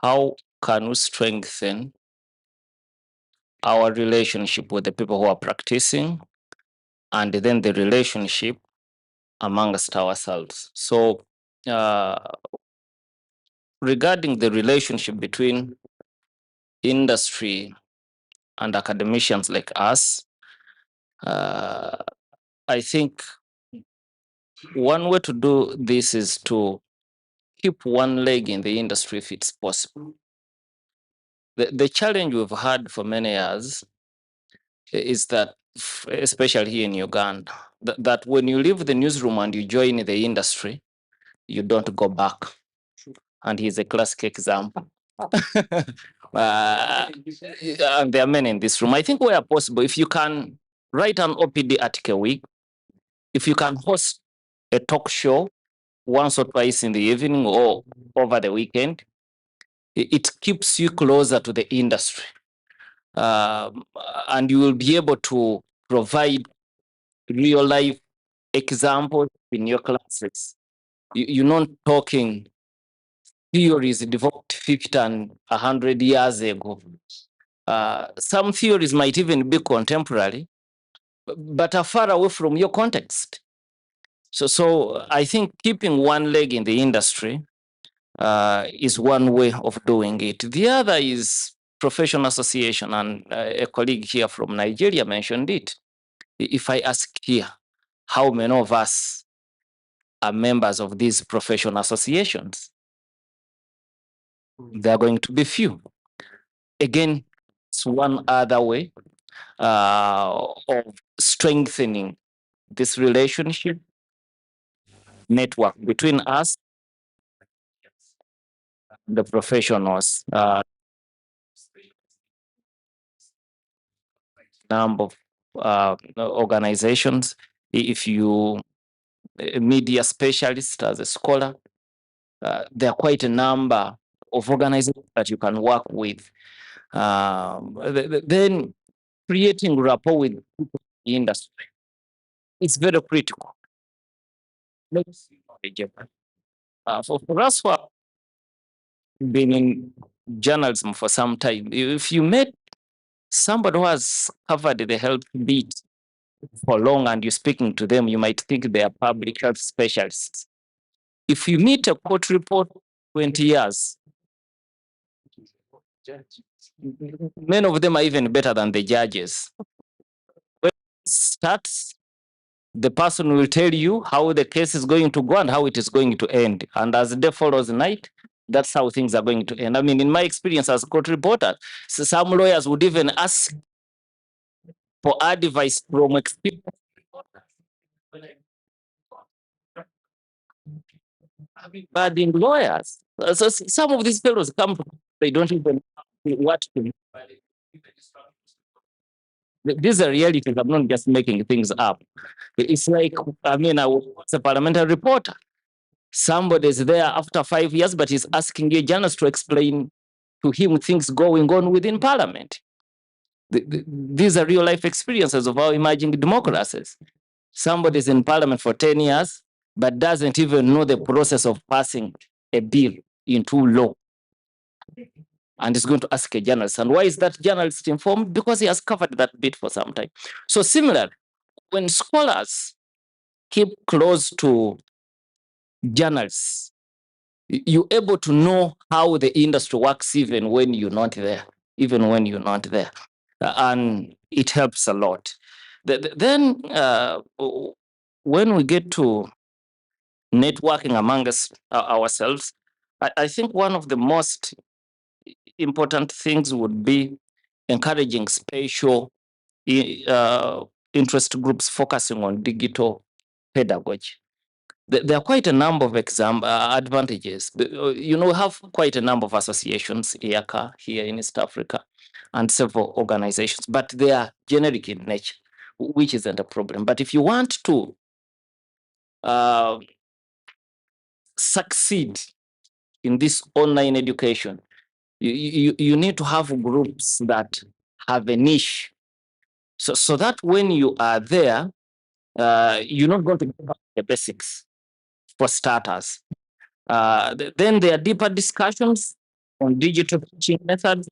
how can we strengthen our relationship with the people who are practicing, and then the relationship amongst ourselves? So, regarding the relationship between industry and academicians like us, I think one way to do this is to keep one leg in the industry if it's possible. The challenge we've had for many years is that, especially here in Uganda, that when you leave the newsroom and you join the industry, you don't go back. And here's a classic example. And there are many in this room. I think where possible, if you can write an OPD article a week, if you can host a talk show once or twice in the evening or over the weekend, it keeps you closer to the industry. And you will be able to provide real life examples in your classes. You're not talking theories developed 50 and 100 years ago. Some theories might even be contemporary, but are far away from your context. So I think keeping one leg in the industry is one way of doing it. The other is professional association, and a colleague here from Nigeria mentioned it. If I ask here, how many of us are members of these professional associations? There are going to be few. Again, it's one other way of strengthening this relationship network between us, the professionals. Number of organizations. If you a media specialist as a scholar, there are quite a number of organizations that you can work with. Then creating rapport with people in the industry is very critical. For us who have been in journalism for some time, if you met somebody who has covered the health beat for long and you're speaking to them, you might think they are public health specialists. If you meet a court report 20 years, many of them are even better than the judges. When it starts, the person will tell you how the case is going to go and how it is going to end. And as the day follows night, that's how things are going to end. I mean, in my experience as a court reporter, some lawyers would even ask for advice from experience. Budding lawyers. So some of these fellows come, they don't even know what to do. These are realities. I'm not just making things up. It's like, I mean, I was a parliamentary reporter. Somebody is there after 5 years, but he's asking a journalist to explain to him things going on within parliament. These are real life experiences of our emerging democracies. Somebody is in parliament for 10 years, but doesn't even know the process of passing a bill into law. And is going to ask a journalist. And why is that journalist informed? Because he has covered that bit for some time. So similar, when scholars keep close to journalists, you're able to know how the industry works even when you're not there, and it helps a lot. Then when we get to networking among us, ourselves, I think one of the most important things would be encouraging special interest groups focusing on digital pedagogy. There are quite a number of advantages. We have quite a number of associations, IACA, here in East Africa, and several organizations, but they are generic in nature, which isn't a problem. But if you want to succeed in this online education, you need to have groups that have a niche, so that when you are there, you're not going to give up the basics for starters. Then there are deeper discussions on digital teaching methods,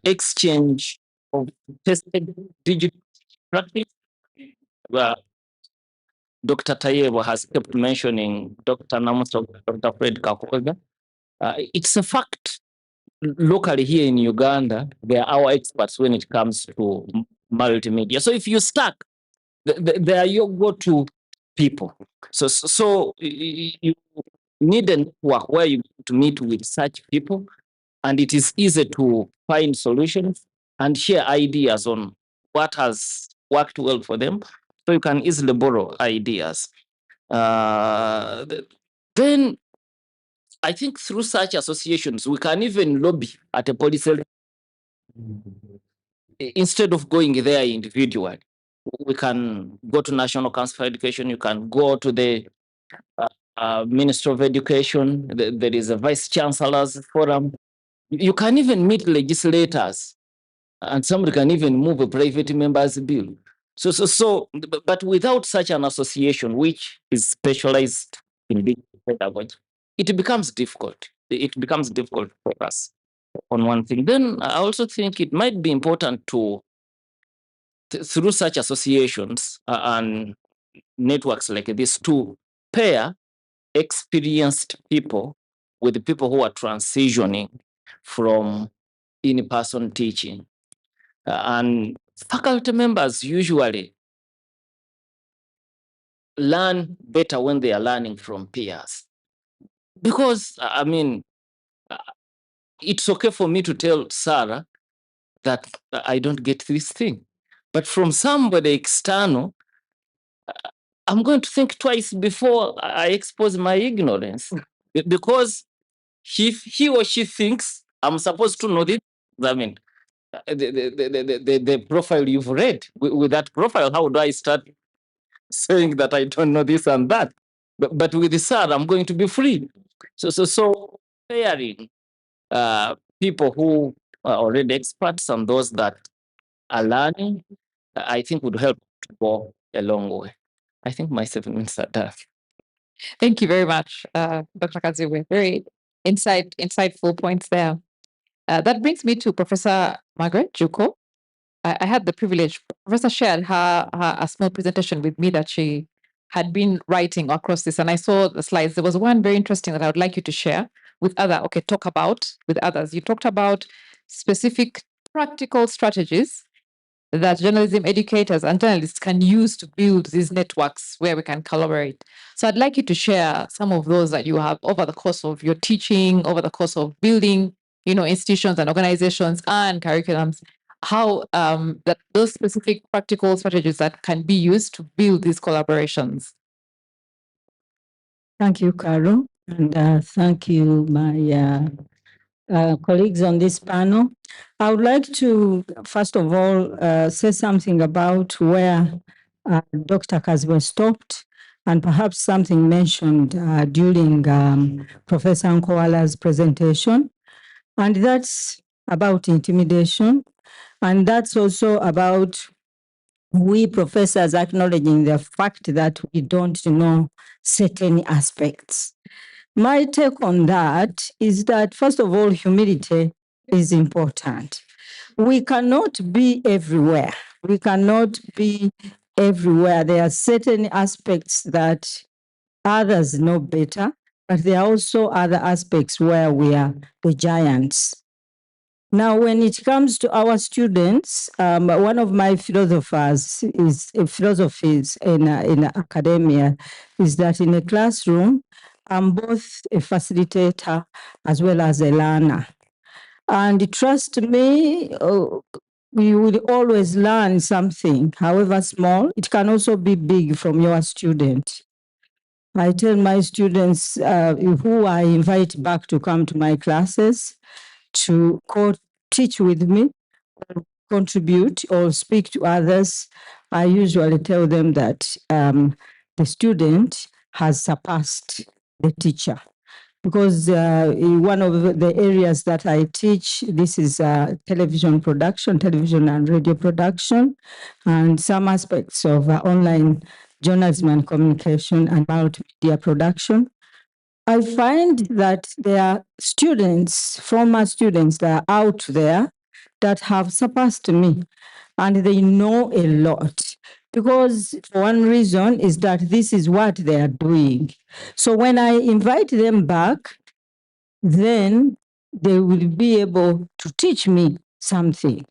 exchange of tested digital practice. Well, Dr. Tayebo has kept mentioning Dr. Namuso, Dr. Fred Kakoga. It's a fact. Locally here in Uganda, they are our experts when it comes to multimedia. So if you're stuck, they are your go-to people. So you need a network where you to meet with such people, and it is easy to find solutions and share ideas on what has worked well for them. So you can easily borrow ideas. Then I think through such associations, we can even lobby at a policy level instead of going there individually. We can go to National Council for Education. You can go to the Minister of Education. There is a Vice Chancellor's Forum. You can even meet legislators, and somebody can even move a private member's bill. But without such an association, which is specialized in digital pedagogy, it becomes difficult. It becomes difficult for us on one thing. Then I also think it might be important to, through such associations and networks like this, to pair experienced people with the people who are transitioning from in-person teaching. And faculty members usually learn better when they are learning from peers. Because, I mean, it's okay for me to tell Sarah that I don't get this thing. But from somebody external, I'm going to think twice before I expose my ignorance. Because he or she thinks I'm supposed to know this. I mean, the profile you've read, with that profile, how do I start saying that I don't know this and that? But with the SAR, I'm going to be free. So pairing people who are already experts and those that are learning, I think would help to go a long way. I think my 7 minutes are done. Thank you very much, Dr. Kaziwe. Very insightful points there. That brings me to Professor Margaret Juko. I had the privilege. Professor shared a small presentation with me that she had been writing across this, and I saw the slides. There was one very interesting that I would like you to share with talk about with others. You talked about specific practical strategies that journalism educators and journalists can use to build these networks where we can collaborate. So I'd like you to share some of those that you have over the course of your teaching, over the course of building, institutions and organizations and curriculums, how that those specific practical strategies that can be used to build these collaborations. Thank you, Carol, and thank you, my colleagues on this panel. I would like to, first of all, say something about where Dr. Kaziwe stopped, and perhaps something mentioned during Professor Nkwala's presentation, and that's about intimidation, and that's also about we professors acknowledging the fact that we don't know certain aspects. My take on that is that, first of all, humility is important. We cannot be everywhere. We cannot be everywhere. There are certain aspects that others know better, but there are also other aspects where we are the giants. Now, when it comes to our students, one of my philosophies in academia is that in a classroom, I'm both a facilitator as well as a learner. And trust me, we will always learn something, however small. It can also be big from your student. I tell my students who I invite back to come to my classes to teach with me, contribute or speak to others. I usually tell them that the student has surpassed the teacher. Because in one of the areas that I teach, this is television production, television and radio production, and some aspects of online journalism and communication and multimedia production. I find that there are students, former students that are out there that have surpassed me, and they know a lot. Because one reason is that this is what they are doing. So when I invite them back, then they will be able to teach me something.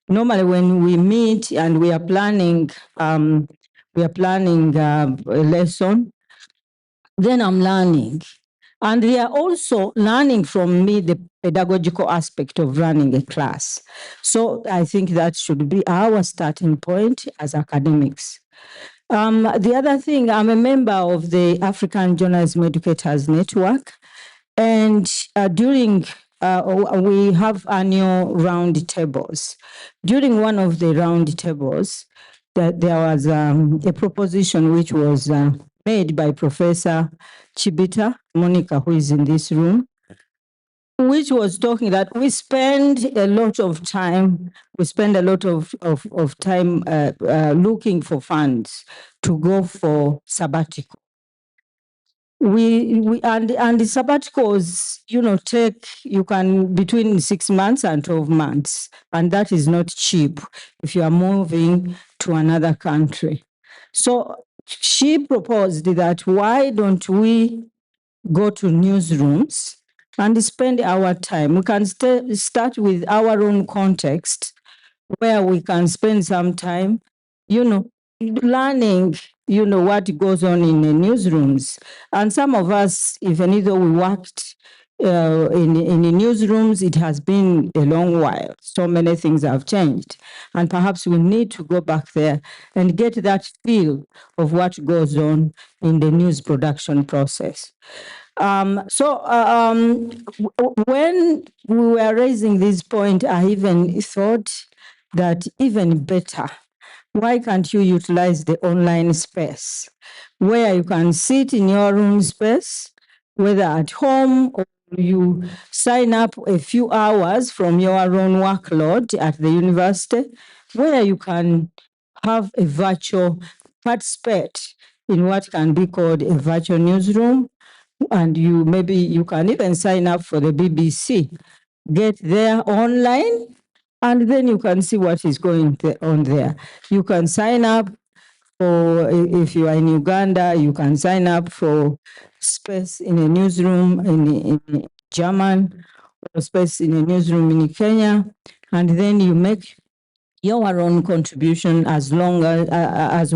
Normally, when we meet and we are planning a lesson, then I'm learning. And they are also learning from me the pedagogical aspect of running a class. So I think that should be our starting point as academics. The other thing, I'm a member of the African Journalism Educators Network. And during, we have annual round tables. During one of the round tables, there was a proposition which was made by Professor Chibita Monica, who is in this room, which was talking that we spend a lot of time looking for funds to go for sabbatical. And the sabbaticals, you can between 6 months and 12 months, and that is not cheap if you are moving to another country. So she proposed that why don't we go to newsrooms and spend our time. We can start with our own context where we can spend some time, learning, what goes on in the newsrooms. And some of us, even though we worked in the newsrooms, it has been a long while. So many things have changed. And perhaps we need to go back there and get that feel of what goes on in the news production process. When we were raising this point, I even thought that even better, why can't you utilize the online space where you can sit in your own space, whether at home or you sign up a few hours from your own workload at the university, where you can have a virtual participate in what can be called a virtual newsroom, and maybe you can even sign up for the BBC, get there online, and then you can see what is going on there. You can sign up for, if you are in Uganda, you can sign up for space in a newsroom in German, or space in a newsroom in Kenya, and then you make your own contribution as well as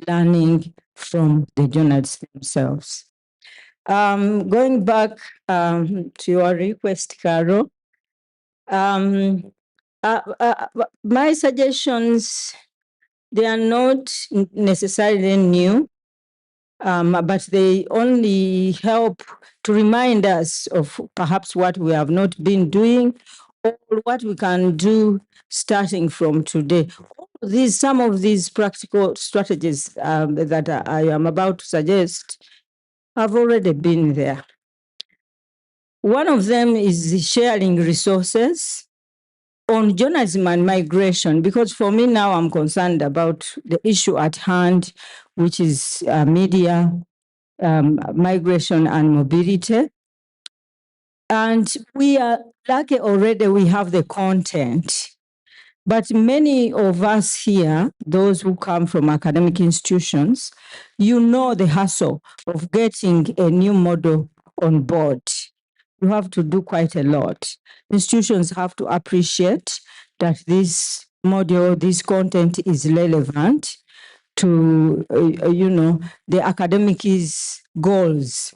learning from the journalists themselves. Going back to your request, Carol, my suggestions, they are not necessarily new, but they only help to remind us of perhaps what we have not been doing or what we can do starting from today. Some of these practical strategies that I am about to suggest have already been there. One of them is sharing resources on journalism and migration, because for me now I'm concerned about the issue at hand, which is media, migration and mobility. And we are lucky already we have the content. But many of us here, those who come from academic institutions, the hassle of getting a new model on board. You have to do quite a lot. Institutions have to appreciate that this module, this content is relevant to, the academic goals.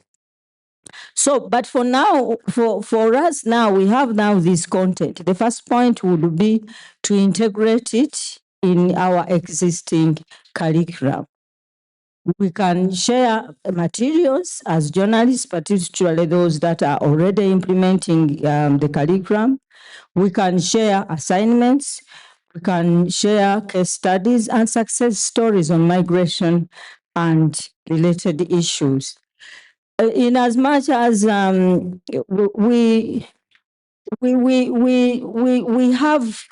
So, but for now, for us now, we have now this content. The first point would be to integrate it in our existing curriculum. We can share materials as journalists, particularly those that are already implementing the curriculum. We can share assignments. We can share case studies and success stories on migration and related issues. In as much as we have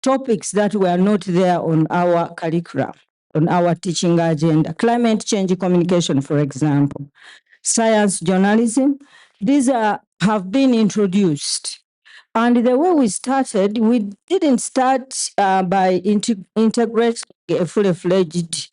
topics that were not there on our curriculum, on our teaching agenda, climate change communication, for example, science journalism, these have been introduced. And the way we started, we didn't start by integrating a fully fledged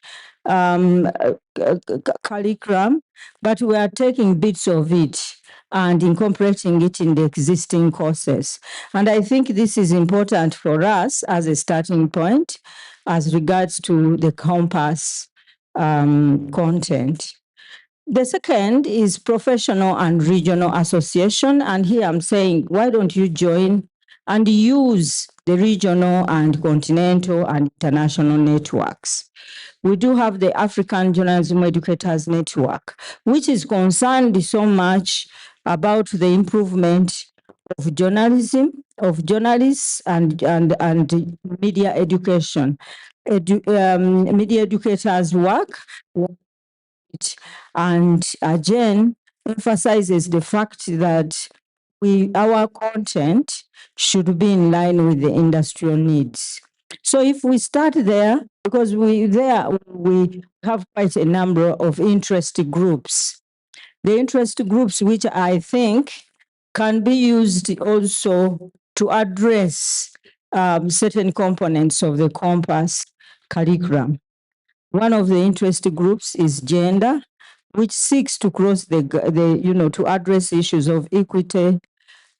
curriculum, but we are taking bits of it and incorporating it in the existing courses. And I think this is important for us as a starting point as regards to the CoMMPASS content. The second is professional and regional association. And here I'm saying, why don't you join and use the regional and continental and international networks? We do have the African Journalism Educators Network, which is concerned so much about the improvement of journalism, of journalists and media education. Media educators work, and Jen emphasizes the fact that our content should be in line with the industrial needs. So if we start there, because we have quite a number of interest groups. The interest groups, which I think can be used also to address certain components of the CoMMPASS curriculum. One of the interest groups is gender. which seeks to cross to address issues of equity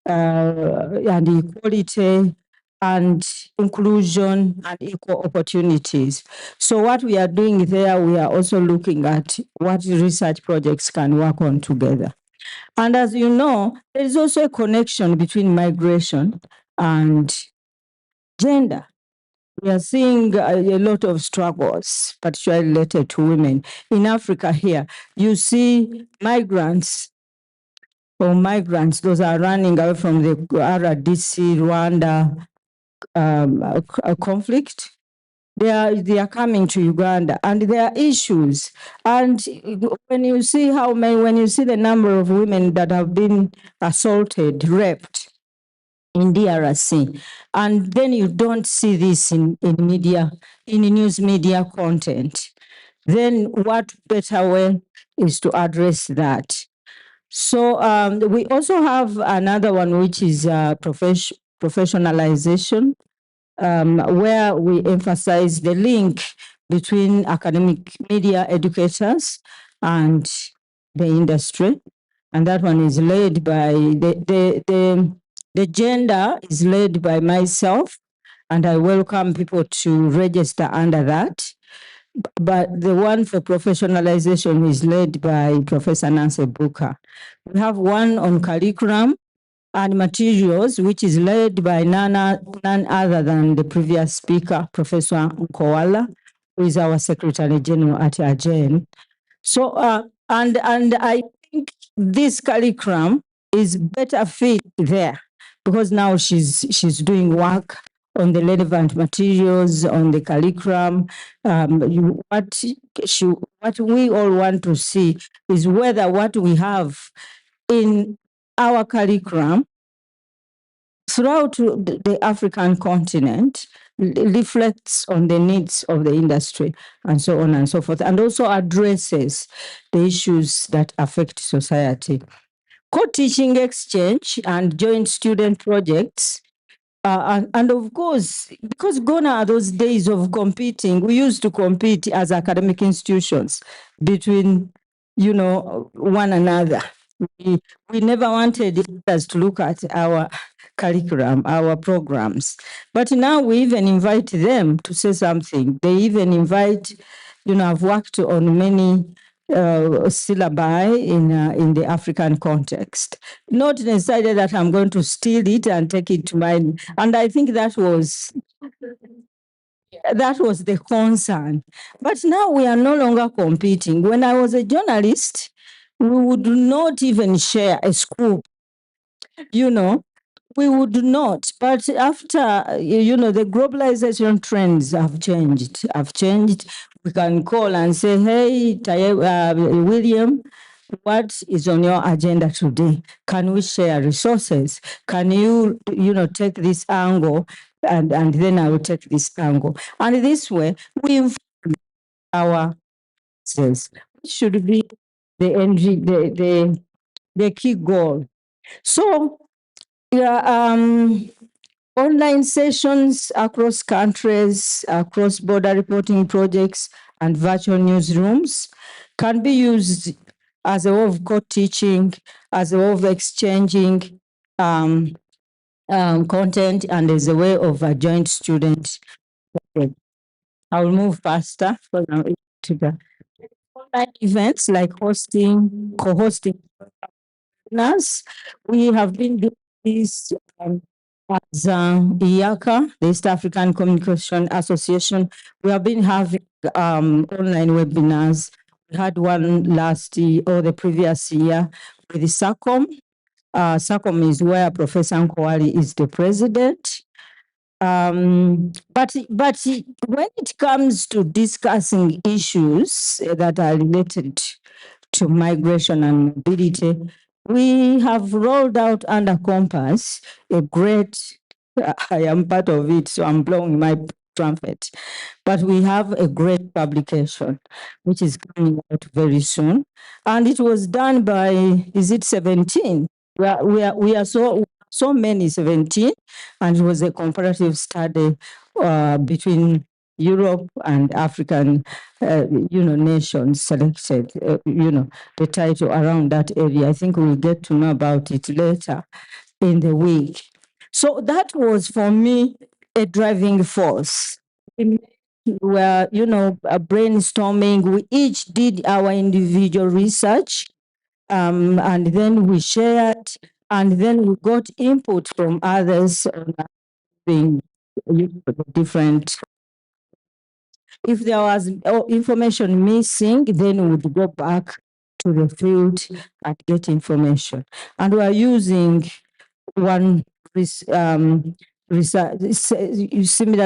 and equality and inclusion and equal opportunities. So what we are doing there, we are also looking at what research projects can work on together. And as you know, there is also a connection between migration and gender. We are seeing a lot of struggles, particularly related to women. In Africa here, you see migrants, those are running away from the RDC, Rwanda conflict. They are coming to Uganda, and there are issues. And when you see when you see the number of women that have been assaulted, raped in DRC, and then you don't see this in media, in news media content, then what better way is to address that? So we also have another one, which is professionalization, where we emphasize the link between academic media educators and the industry. And that one is led by the gender is led by myself, and I welcome people to register under that. But the one for professionalization is led by Professor Nancy Booker. We have one on curriculum and materials, which is led by none other than the previous speaker, Professor Nkowala, who is our Secretary General at AGEN. So, and I think this curriculum is better fit there because now she's doing work on the relevant materials, on the curriculum. What we all want to see is whether what we have in our curriculum throughout the African continent reflects on the needs of the industry and so on and so forth, and also addresses the issues that affect society. Co-teaching exchange and joint student projects. And of course, because gone are those days of competing, we used to compete as academic institutions between, one another. We never wanted others to look at our curriculum, our programs. But now we even invite them to say something. They even invite, I've worked on many syllabi in the African context. Not necessarily that I'm going to steal it and take it to mine. And I think that was the concern. But now we are no longer competing. When I was a journalist, we would not even share a scoop, we would not. But after, the globalization trends have changed. We can call and say, hey, William, what is on your agenda today? Can we share resources? Can you, take this angle and then I will take this angle. And this way, we inform our says should be the key goal. So online sessions across countries, across border reporting projects, and virtual newsrooms can be used as a way of co-teaching, as a way of exchanging content, and as a way of a joint student. I will move faster because I'm to the online events like co-hosting. We have been doing this as IACA, the East African Communication Association. We have been having online webinars. We had one last year or the previous year with the SACOM. SACOM is where Professor Nkowala is the president. But when it comes to discussing issues that are related to migration and mobility, we have rolled out under CoMMPASS a great, I am part of it, so I'm blowing my trumpet, but we have a great publication, which is coming out very soon. And it was done by, is it 17? We are so many, 17, and it was a comparative study between Europe and African, nations selected, the title around that area. I think we'll get to know about it later in the week. So that was for me a driving force. We were, brainstorming. We each did our individual research, and then we shared, and then we got input from others on being different. If there was information missing, then we would go back to the field and get information. And we are using one similar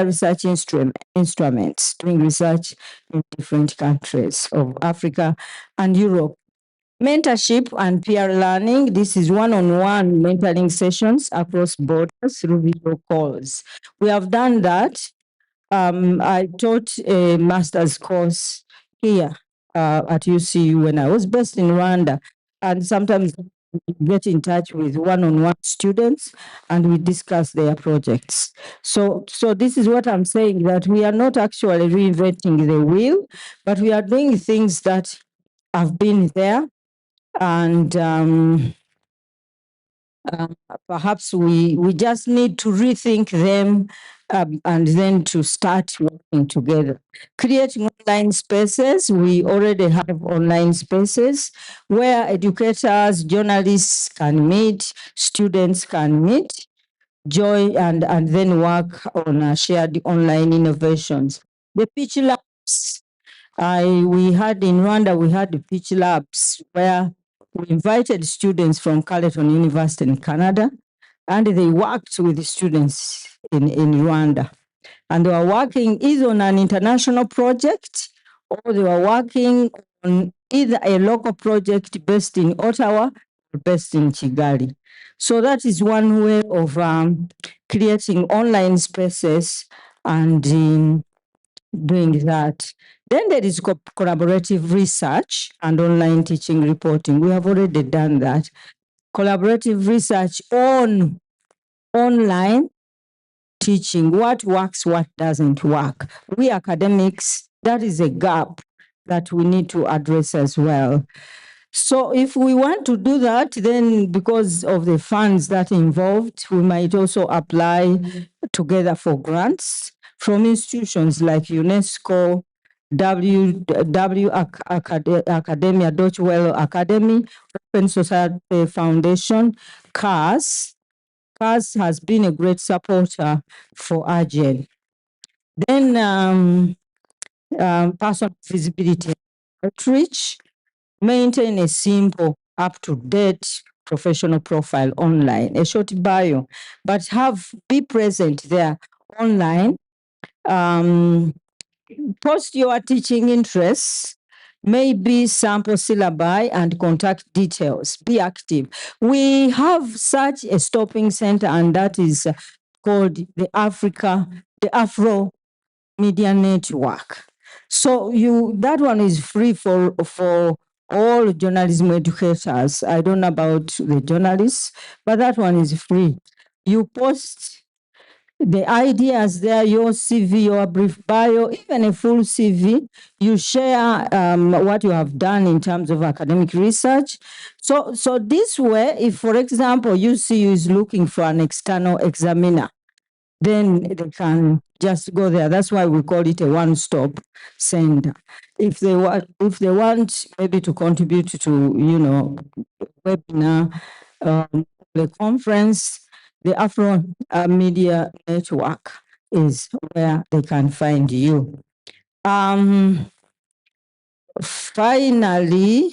research instruments, doing research in different countries of Africa and Europe. Mentorship and peer learning. This is one-on-one mentoring sessions across borders through video calls. We have done that. I taught a master's course here at UCU when I was based in Rwanda, and sometimes get in touch with one-on-one students and we discuss their projects. So this is what I'm saying, that we are not actually reinventing the wheel, but we are doing things that have been there, and perhaps we just need to rethink them, and then to start working together. Creating online spaces. We already have online spaces where educators, journalists can meet, students can meet, join, and then work on shared online innovations. The pitch labs. We had in Rwanda, we had the pitch labs where we invited students from Carleton University in Canada, and they worked with the students in Rwanda. And they were working either on an international project, or they were working on either a local project based in Ottawa or based in Kigali. So that is one way of creating online spaces and doing that. Then there is collaborative research and online teaching reporting. We have already done that. Collaborative research on online teaching, what works, what doesn't work. We academics, that is a gap that we need to address as well. So if we want to do that, then because of the funds that involved, we might also apply together for grants from institutions like UNESCO, Academia, Deutsche Welle Academy, Open Society Foundation, CoMMPASS. CoMMPASS has been a great supporter for AGEN. Then personal visibility outreach. Maintain a simple, up-to-date professional profile online, a short bio, but be present there online. Post your teaching interests, maybe sample syllabi and contact details. Be active. We have such a stopping center, and that is called the Afro Media Network. So that one is free for all journalism educators. I don't know about the journalists, but that one is free. You post the ideas there, your CV, your brief bio, even a full CV. You share what you have done in terms of academic research. So this way, if, for example, UCU is looking for an external examiner, then they can just go there. That's why we call it a one-stop center. If they want maybe to contribute to, webinar, the conference, the Afro Media Network is where they can find you. Finally,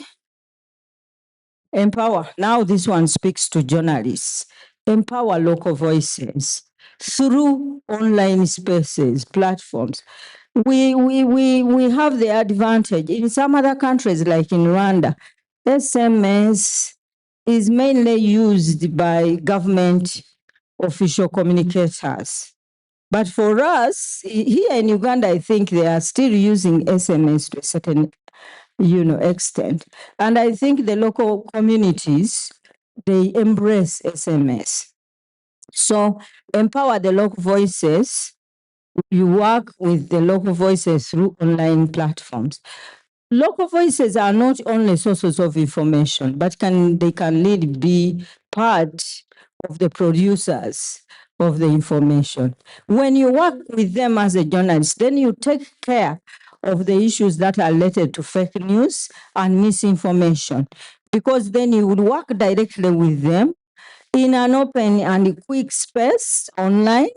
empower. Now this one speaks to journalists. Empower local voices through online spaces, platforms. We have the advantage. In some other countries, like in Rwanda, SMS is mainly used by government official communicators. But for us, here in Uganda, I think they are still using SMS to a certain extent. And I think the local communities, they embrace SMS. So empower the local voices you work with the local voices through online platforms. Local voices are not only sources of information, but they can really be part of the producers of the information. When you work with them as a journalist, then you take care of the issues that are related to fake news and misinformation, because then you would work directly with them in an open and quick space online,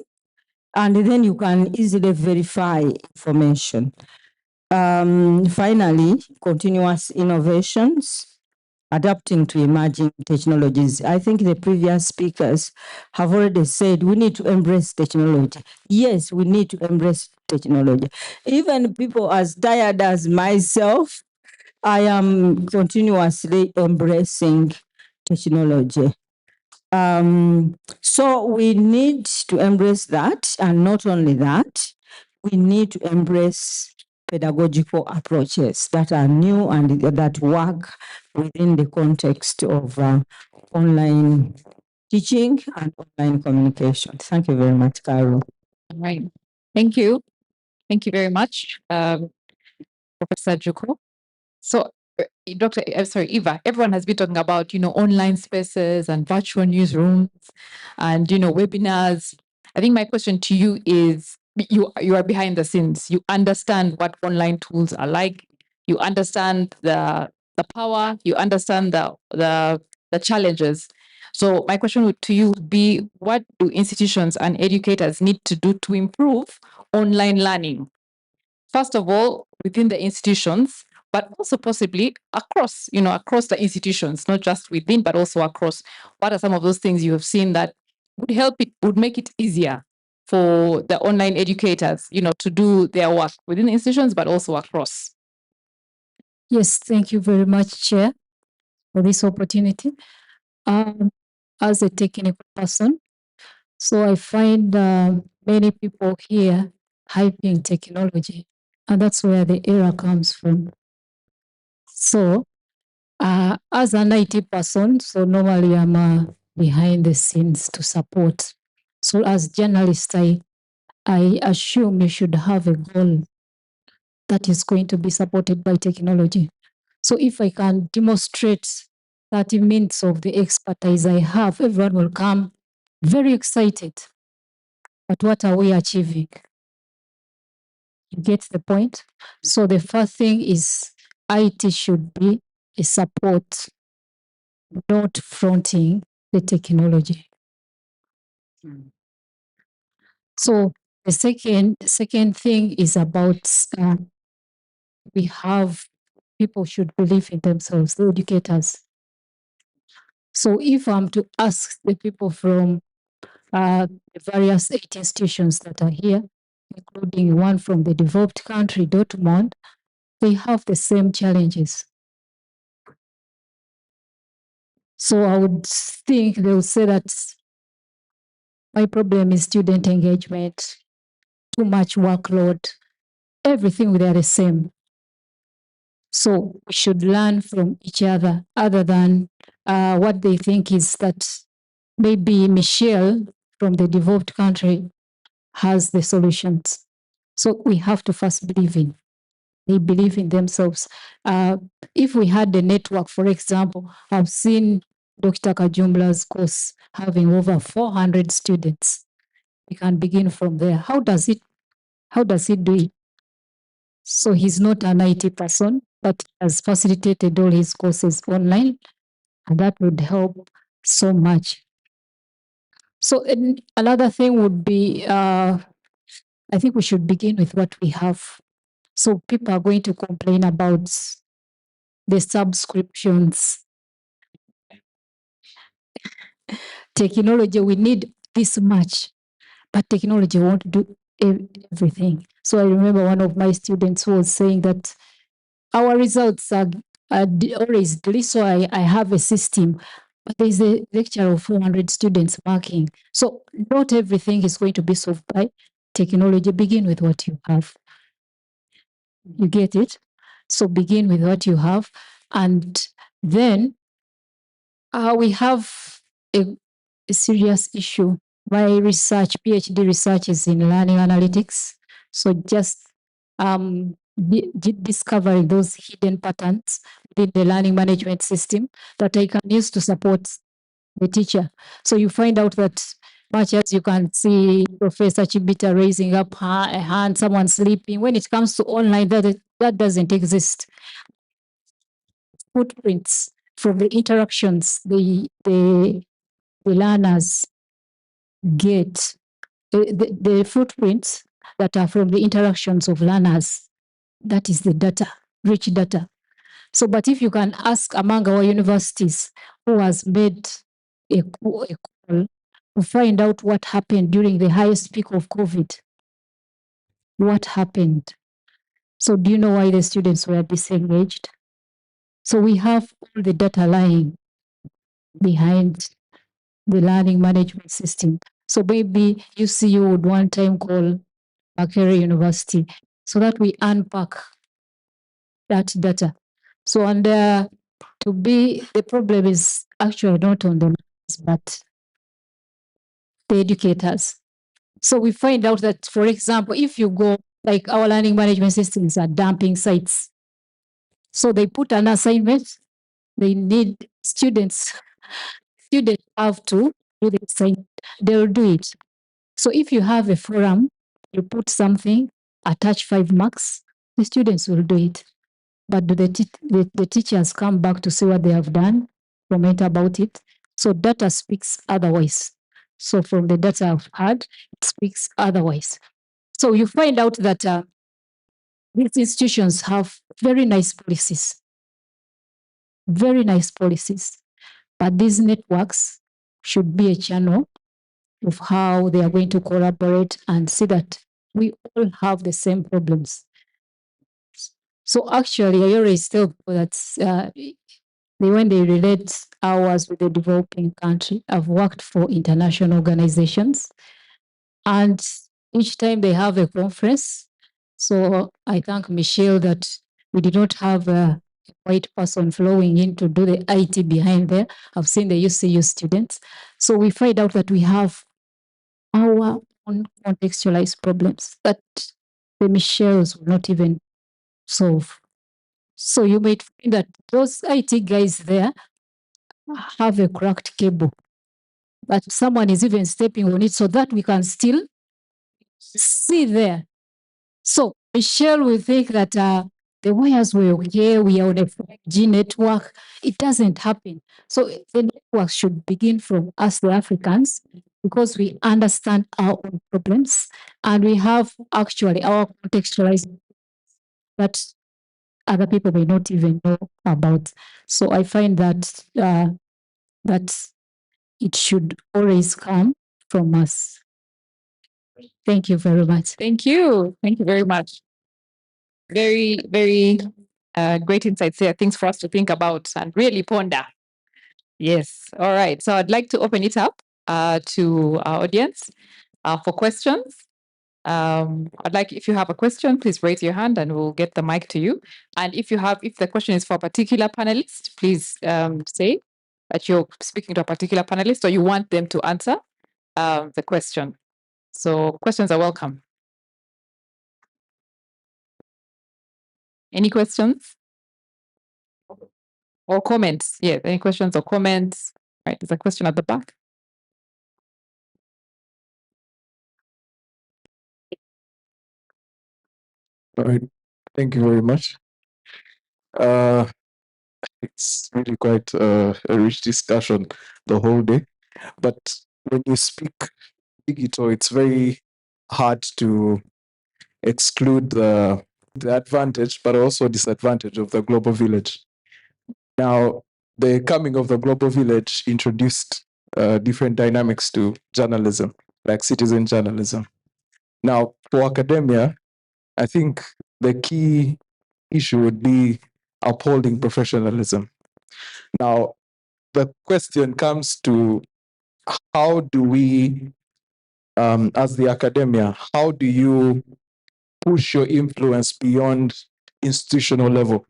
and then you can easily verify information. Finally, continuous innovations, adapting to emerging technologies. I think the previous speakers have already said we need to embrace technology. Yes, we need to embrace technology. Even people as tired as myself, I am continuously embracing technology. So we need to embrace that, and not only that, we need to embrace pedagogical approaches that are new and that work within the context of online teaching and online communication. Thank you very much, Carol. All right. Thank you. Thank you very much, Professor Juko. So, Dr. Sorry, Eva, everyone has been talking about, online spaces and virtual newsrooms and, webinars. I think my question to you is, you are behind the scenes. You understand what online tools are like. You understand the power. You understand the challenges. So my question to you would be, what do institutions and educators need to do to improve online learning? First of all, within the institutions, but also possibly across the institutions, not just within, but also across. What are some of those things you have seen that would make it easier for the online educators, to do their work within the institutions, but also across? Yes, thank you very much, Chair, for this opportunity. As a technical person, so I find many people here hyping technology, and that's where the error comes from. So, as an IT person, so normally I'm behind the scenes to support. So, as journalist, I assume you should have a goal that is going to be supported by technology. So, if I can demonstrate 30 minutes of the expertise I have, everyone will come very excited. But what are we achieving? You get the point? So the first thing is IT should be a support, not fronting the technology. So the second thing is about people should believe in themselves, the educators. So if I'm to ask the people from the various 8 institutions that are here, including one from the developed country, Dortmund, they have the same challenges. So I would think they would say that my problem is student engagement, too much workload, everything they are the same. So we should learn from each other than what they think is that maybe Michelle from the developed country has the solutions. So we have to first believe in. They believe in themselves. If we had a network, for example, I've seen Dr. Kajumla's course having over 400 students. We can begin from there. How does he do it? So he's not an IT person, but has facilitated all his courses online, and that would help so much. So another thing would be, I think we should begin with what we have. So people are going to complain about the subscriptions. Technology, we need this much, but technology won't do everything. So I remember one of my students who was saying that our results are always delayed, so I have a system, but there's a lecture of 400 students marking. So not everything is going to be solved by technology. Begin with what you have. You get it? So begin with what you have. And then we have a serious issue my research, PhD research is in learning analytics. So just discovering those hidden patterns within the learning management system that I can use to support the teacher. So you find out that much as you can see Professor Chibita raising up a hand, someone sleeping, when it comes to online, that doesn't exist. Footprints from the interactions the learners get, the footprints that are from the interactions of learners, that is the data, rich data. So, but if you can ask among our universities who has made a call to find out what happened during the highest peak of COVID, what happened? So do you know why the students were disengaged? So we have all the data lying behind the learning management system. So maybe you would one time call Makerere University so that we unpack that data. So and the problem is actually not on the learners, but the educators. So we find out that, for example, if you go, like our learning management systems are dumping sites. So they put an assignment, they need students have to do the assignment, they'll do it. So if you have a forum, you put something, attach 5 marks, the students will do it. But do the teachers come back to see what they have done, comment about it? So data speaks otherwise. So from the data I've had, it speaks otherwise. So you find out that these institutions have very nice policies, but these networks should be a channel of how they are going to collaborate and see that we all have the same problems. So actually, I always tell people that when they relate ours with the developing country, I've worked for international organizations, and each time they have a conference, so I thank Michelle that we did not have a white person flowing in to do the IT behind there. I've seen the UCU students. So we find out that we have our own contextualized problems that the Michelles will not even solve. So you might find that those IT guys there have a cracked cable, but someone is even stepping on it so that we can still see there. So Michelle will think that the wires were okay, we are on a 5G network. It doesn't happen. So the network should begin from us, the Africans, because we understand our own problems and we have actually our contextualized that other people may not even know about. So I find that that it should always come from us. Thank you very much. Thank you. Thank you very much. Very, very great insights there. Things for us to think about and really ponder. Yes. All right. So I'd like to open it up to our audience for questions. I'd like, if you have a question, please raise your hand and we'll get the mic to you. And if the question is for a particular panelist, please say that you're speaking to a particular panelist or you want them to answer the question. So questions are welcome. Any questions? Or comments? Yeah, any questions or comments? Right, there's a question at the back. All right, thank you very much. It's really quite a rich discussion the whole day, but when you speak digital, it's very hard to exclude the advantage, but also disadvantage of the global village. Now, the coming of the global village introduced different dynamics to journalism, like citizen journalism. Now, for academia, I think the key issue would be upholding professionalism. Now, the question comes to how do we, as the academia, how do you push your influence beyond institutional level?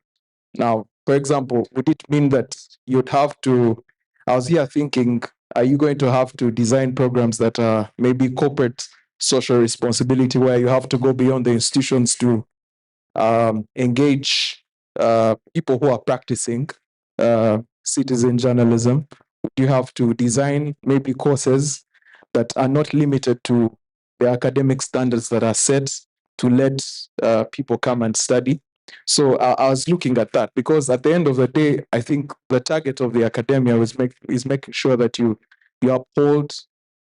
Now, for example, would it mean that you'd have to, I was here thinking Are you going to have to design programs that are maybe corporate social responsibility, where you have to go beyond the institutions to engage people who are practicing citizen journalism? You have to design maybe courses that are not limited to the academic standards that are set to let people come and study. So I was looking at that, because at the end of the day, I think the target of the academia is making sure that you uphold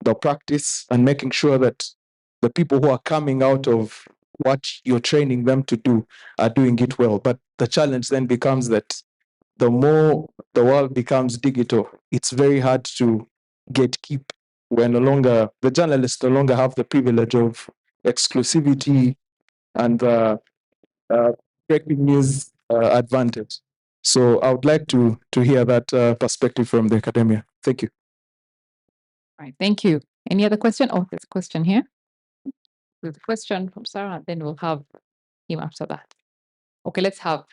the practice and making sure that the people who are coming out of what you're training them to do are doing it well. But the challenge then becomes that the more the world becomes digital, it's very hard to gatekeep. The journalists no longer have the privilege of exclusivity and the breaking news advantage. So I would like to hear that perspective from the academia. Thank you. All right, thank you. Any other question? Oh, there's a question here. There's a question from Sarah, then we'll have him after that. Okay, let's have.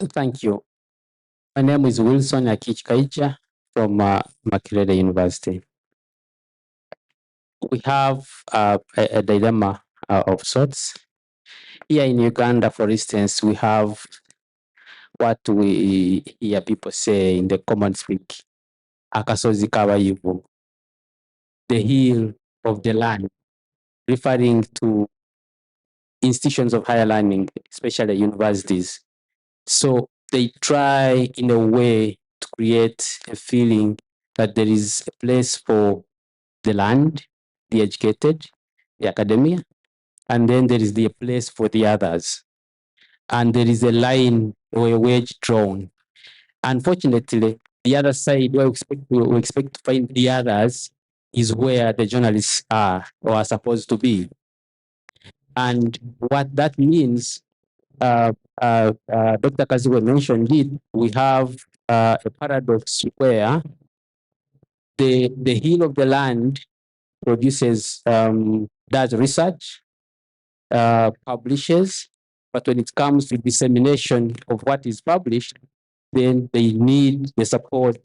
Thank you. My name is Wilson Akich Kaija from Makerere University. We have a dilemma of sorts. Here in Uganda, for instance, we have what we hear people say in the common speak, akasozi kabayivu, the hill of the land, referring to institutions of higher learning, especially universities. So they try in a way to create a feeling that there is a place for the land, the educated, the academia, and then there is the place for the others. And there is a line or a wedge drawn. Unfortunately, the other side where we expect to find the others is where the journalists are or are supposed to be. And what that means, Dr. Kaziwe mentioned it, we have a paradox where the hill of the land produces, does research, publishes, but when it comes to dissemination of what is published, then they need the support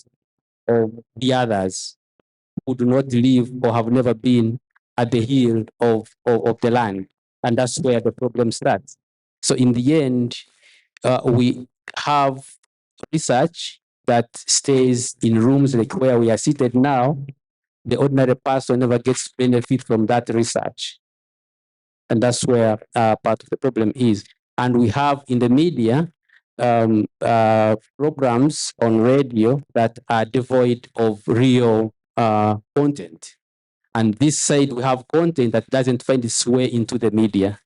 of the others who do not live or have never been at the heel of the land. And that's where the problem starts. So in the end, we have research that stays in rooms like where we are seated now. The ordinary person never gets benefit from that research. And that's where part of the problem is. And we have in the media programs on radio that are devoid of real content. And this side, we have content that doesn't find its way into the media.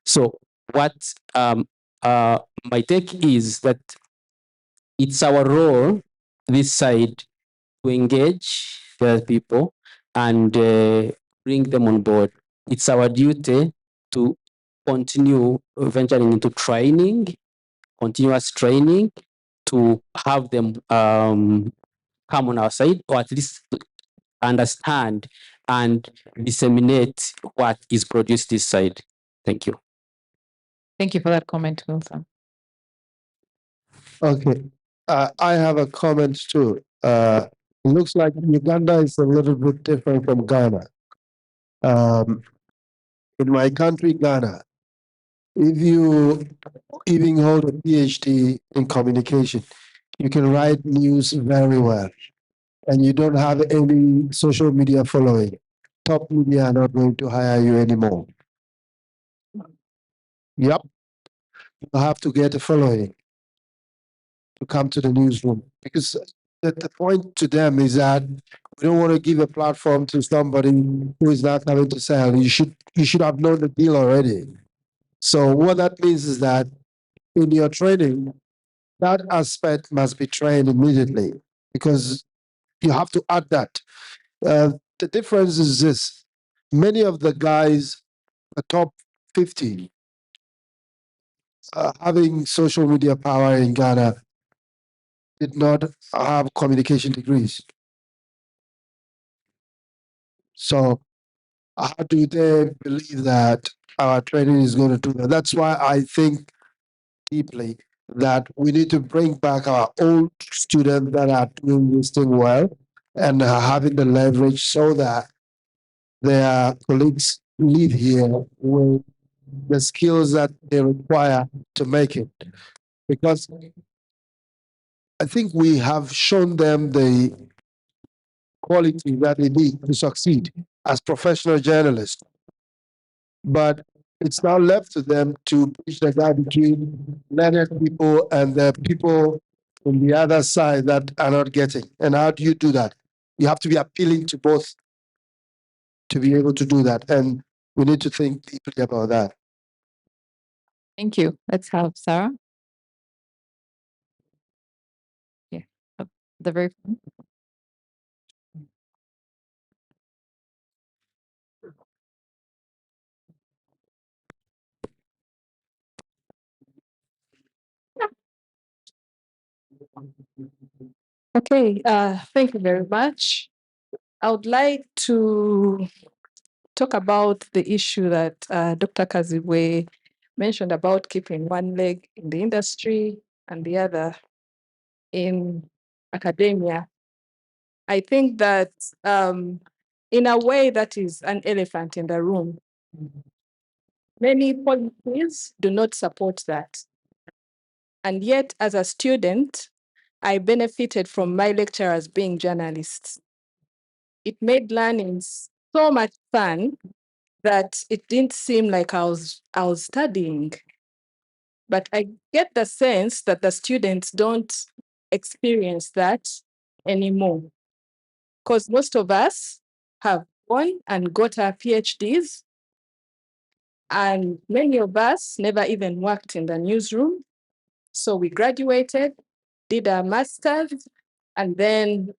So what my take is that it's our role, this side, to engage the people and bring them on board. It's our duty to continue venturing into training, continuous training, to have them come on our side, or at least understand and disseminate what is produced this side. Thank you. Thank you for that comment, Wilson. Okay. I have a comment too. It looks like Uganda is a little bit different from Ghana. In my country, Ghana, if you even hold a PhD in communication, you can write news very well, and you don't have any social media following. Top media are not going to hire you anymore. Yep. You have to get a following to come to the newsroom, because the point to them is that we don't want to give a platform to somebody who is not having to sell. You should have known the deal already. So what that means is that in your training, that aspect must be trained immediately, because you have to add that. The difference is this: many of the guys, the top 50, having social media power in Ghana, did not have communication degrees. So how do they believe that our training is going to do that? That's why I think deeply that we need to bring back our old students that are doing this thing well and having the leverage so that their colleagues leave here with the skills that they require to make it. Because I think we have shown them the quality that they need to succeed as professional journalists. But it's now left to them to bridge the gap between learned people and the people on the other side that are not getting. And how do you do that? You have to be appealing to both to be able to do that. And we need to think deeply about that. Thank you. Let's have Sarah. Yeah, up the very front. Okay, thank you very much. I would like to talk about the issue that Dr. Kaziwe mentioned about keeping one leg in the industry and the other in academia. I think that in a way that is an elephant in the room. Many policies do not support that. And yet, as a student, I benefited from my lecturers being journalists. It made learning so much fun that it didn't seem like I was studying. But I get the sense that the students don't experience that anymore. Because most of us have gone and got our PhDs, and many of us never even worked in the newsroom. So we graduated, did our master's, and then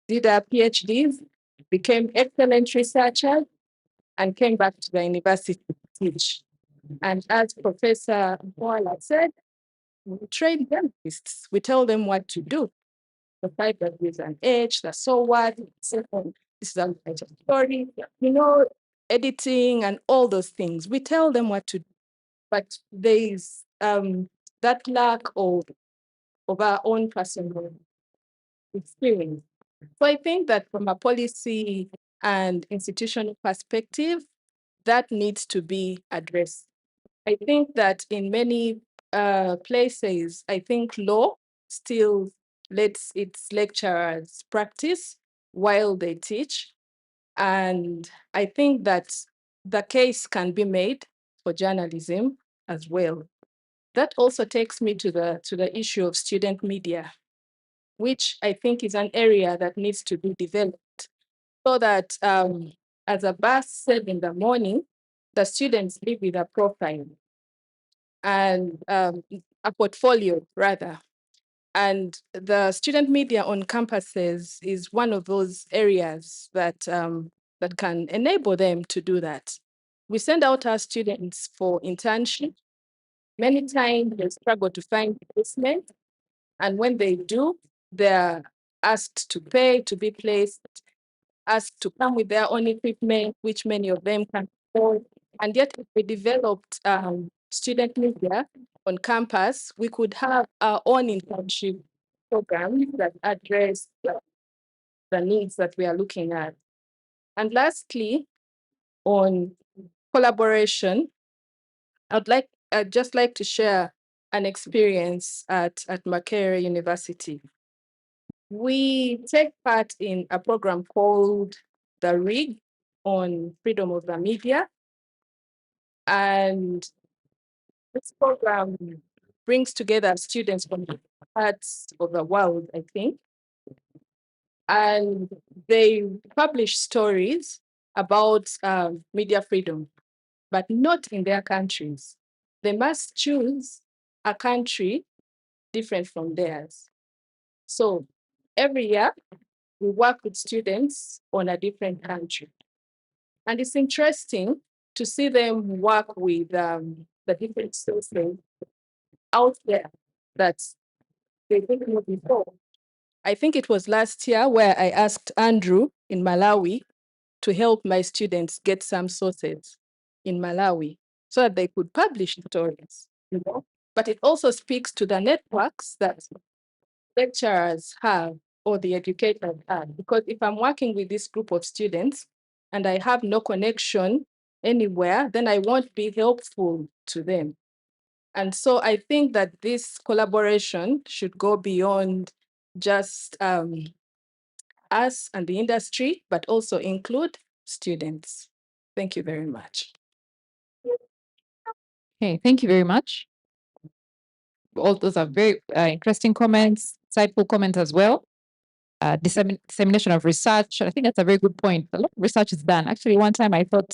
did our PhDs, became excellent researchers, and came back to the university to teach. And as Professor Boyle said, we train journalists. We tell them what to do. The 5 W's and H, the so what, this is a story, editing and all those things. We tell them what to do. But there is that lack of our own personal experience. So I think that from a policy and institutional perspective, that needs to be addressed. I think that in many places, I think law still lets its lecturers practice while they teach. And I think that the case can be made for journalism as well. That also takes me to the issue of student media, which I think is an area that needs to be developed so that, as a bus said in the morning, the students live with a profile and a portfolio rather. And the student media on campuses is one of those areas that, that can enable them to do that. We send out our students for internship. Many times they struggle to find placement. And when they do, they're asked to pay to be placed, asked to come with their own equipment, which many of them can't afford. And yet, if we developed student media on campus, we could have our own internship programs that address the needs that we are looking at. And lastly, on collaboration, I'd just like to share an experience at Makerere University. We take part in a program called the RIG on freedom of the media. And this program brings together students from parts of the world, I think. And they publish stories about media freedom, but not in their countries. They must choose a country different from theirs. So every year, we work with students on a different country. And it's interesting to see them work with the different sources out there that they didn't know before. I think it was last year where I asked Andrew in Malawi to help my students get some sources in Malawi so that they could publish stories. but it also speaks to the networks that lecturers have or the educators have. Because if I'm working with this group of students and I have no connection anywhere, then I won't be helpful to them. And so I think that this collaboration should go beyond just us and the industry, but also include students. Thank you very much. Okay, thank you very much. All those are very interesting comments, insightful comments as well. Dissemination of research. I think that's a very good point. A lot of research is done. Actually, one time I thought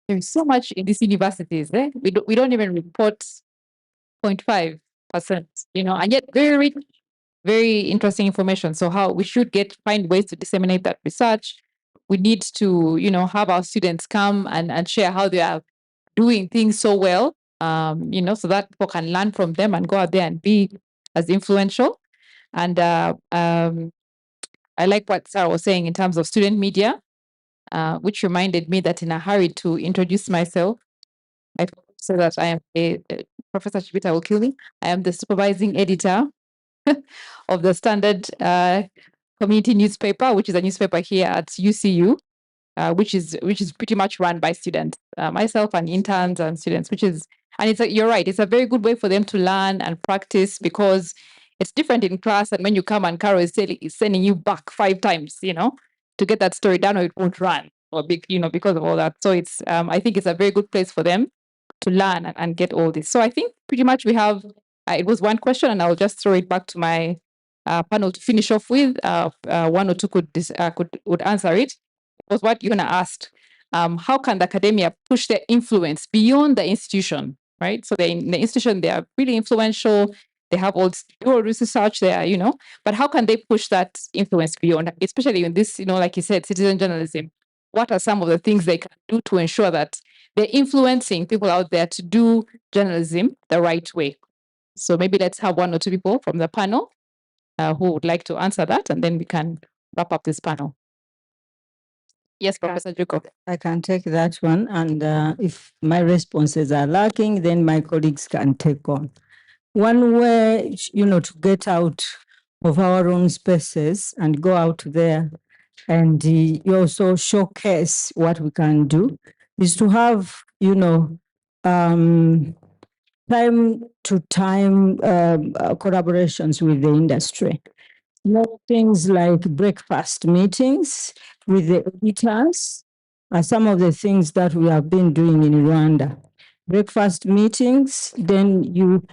there is so much in these universities. We don't even report 0.5%, and yet very rich, very interesting information. So how we should find ways to disseminate that research. We need to, have our students come and share how they are doing things so well, so that people can learn from them and go out there and be as influential. And I like what Sarah was saying in terms of student media, which reminded me that in a hurry to introduce myself, I say that I am Professor Chibita will kill me. I am the supervising editor of the Standard Community Newspaper, which is a newspaper here at UCU, which is pretty much run by students, myself and interns and students. You're right. It's a very good way for them to learn and practice because it's different in class. And when you come and Carol is sending you back 5 times, to get that story done, or it won't run, or because of all that. So I think it's a very good place for them to learn and get all this. So I think pretty much we have. It was one question, and I'll just throw it back to my panel to finish off with. One or two would answer it. Was what Yuna asked. How can the academia push their influence beyond the institution, right? So in the institution, they are really influential. They have all this research there, but how can they push that influence beyond, especially in this, like you said, citizen journalism? What are some of the things they can do to ensure that they're influencing people out there to do journalism the right way? So maybe let's have one or two people from the panel who would like to answer that, and then we can wrap up this panel. Yes, Professor Jacob. I can take that one. And if my responses are lacking, then my colleagues can take on. One way, to get out of our own spaces and go out there and also showcase what we can do is to have, time to time collaborations with the industry. Things like breakfast meetings with the editors are some of the things that we have been doing in Rwanda. Breakfast meetings, then you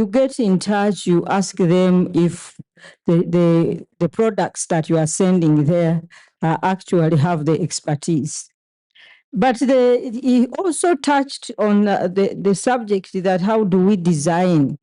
get in touch, you ask them if the products that you are sending there actually have the expertise. But he also touched on the subject that how do we design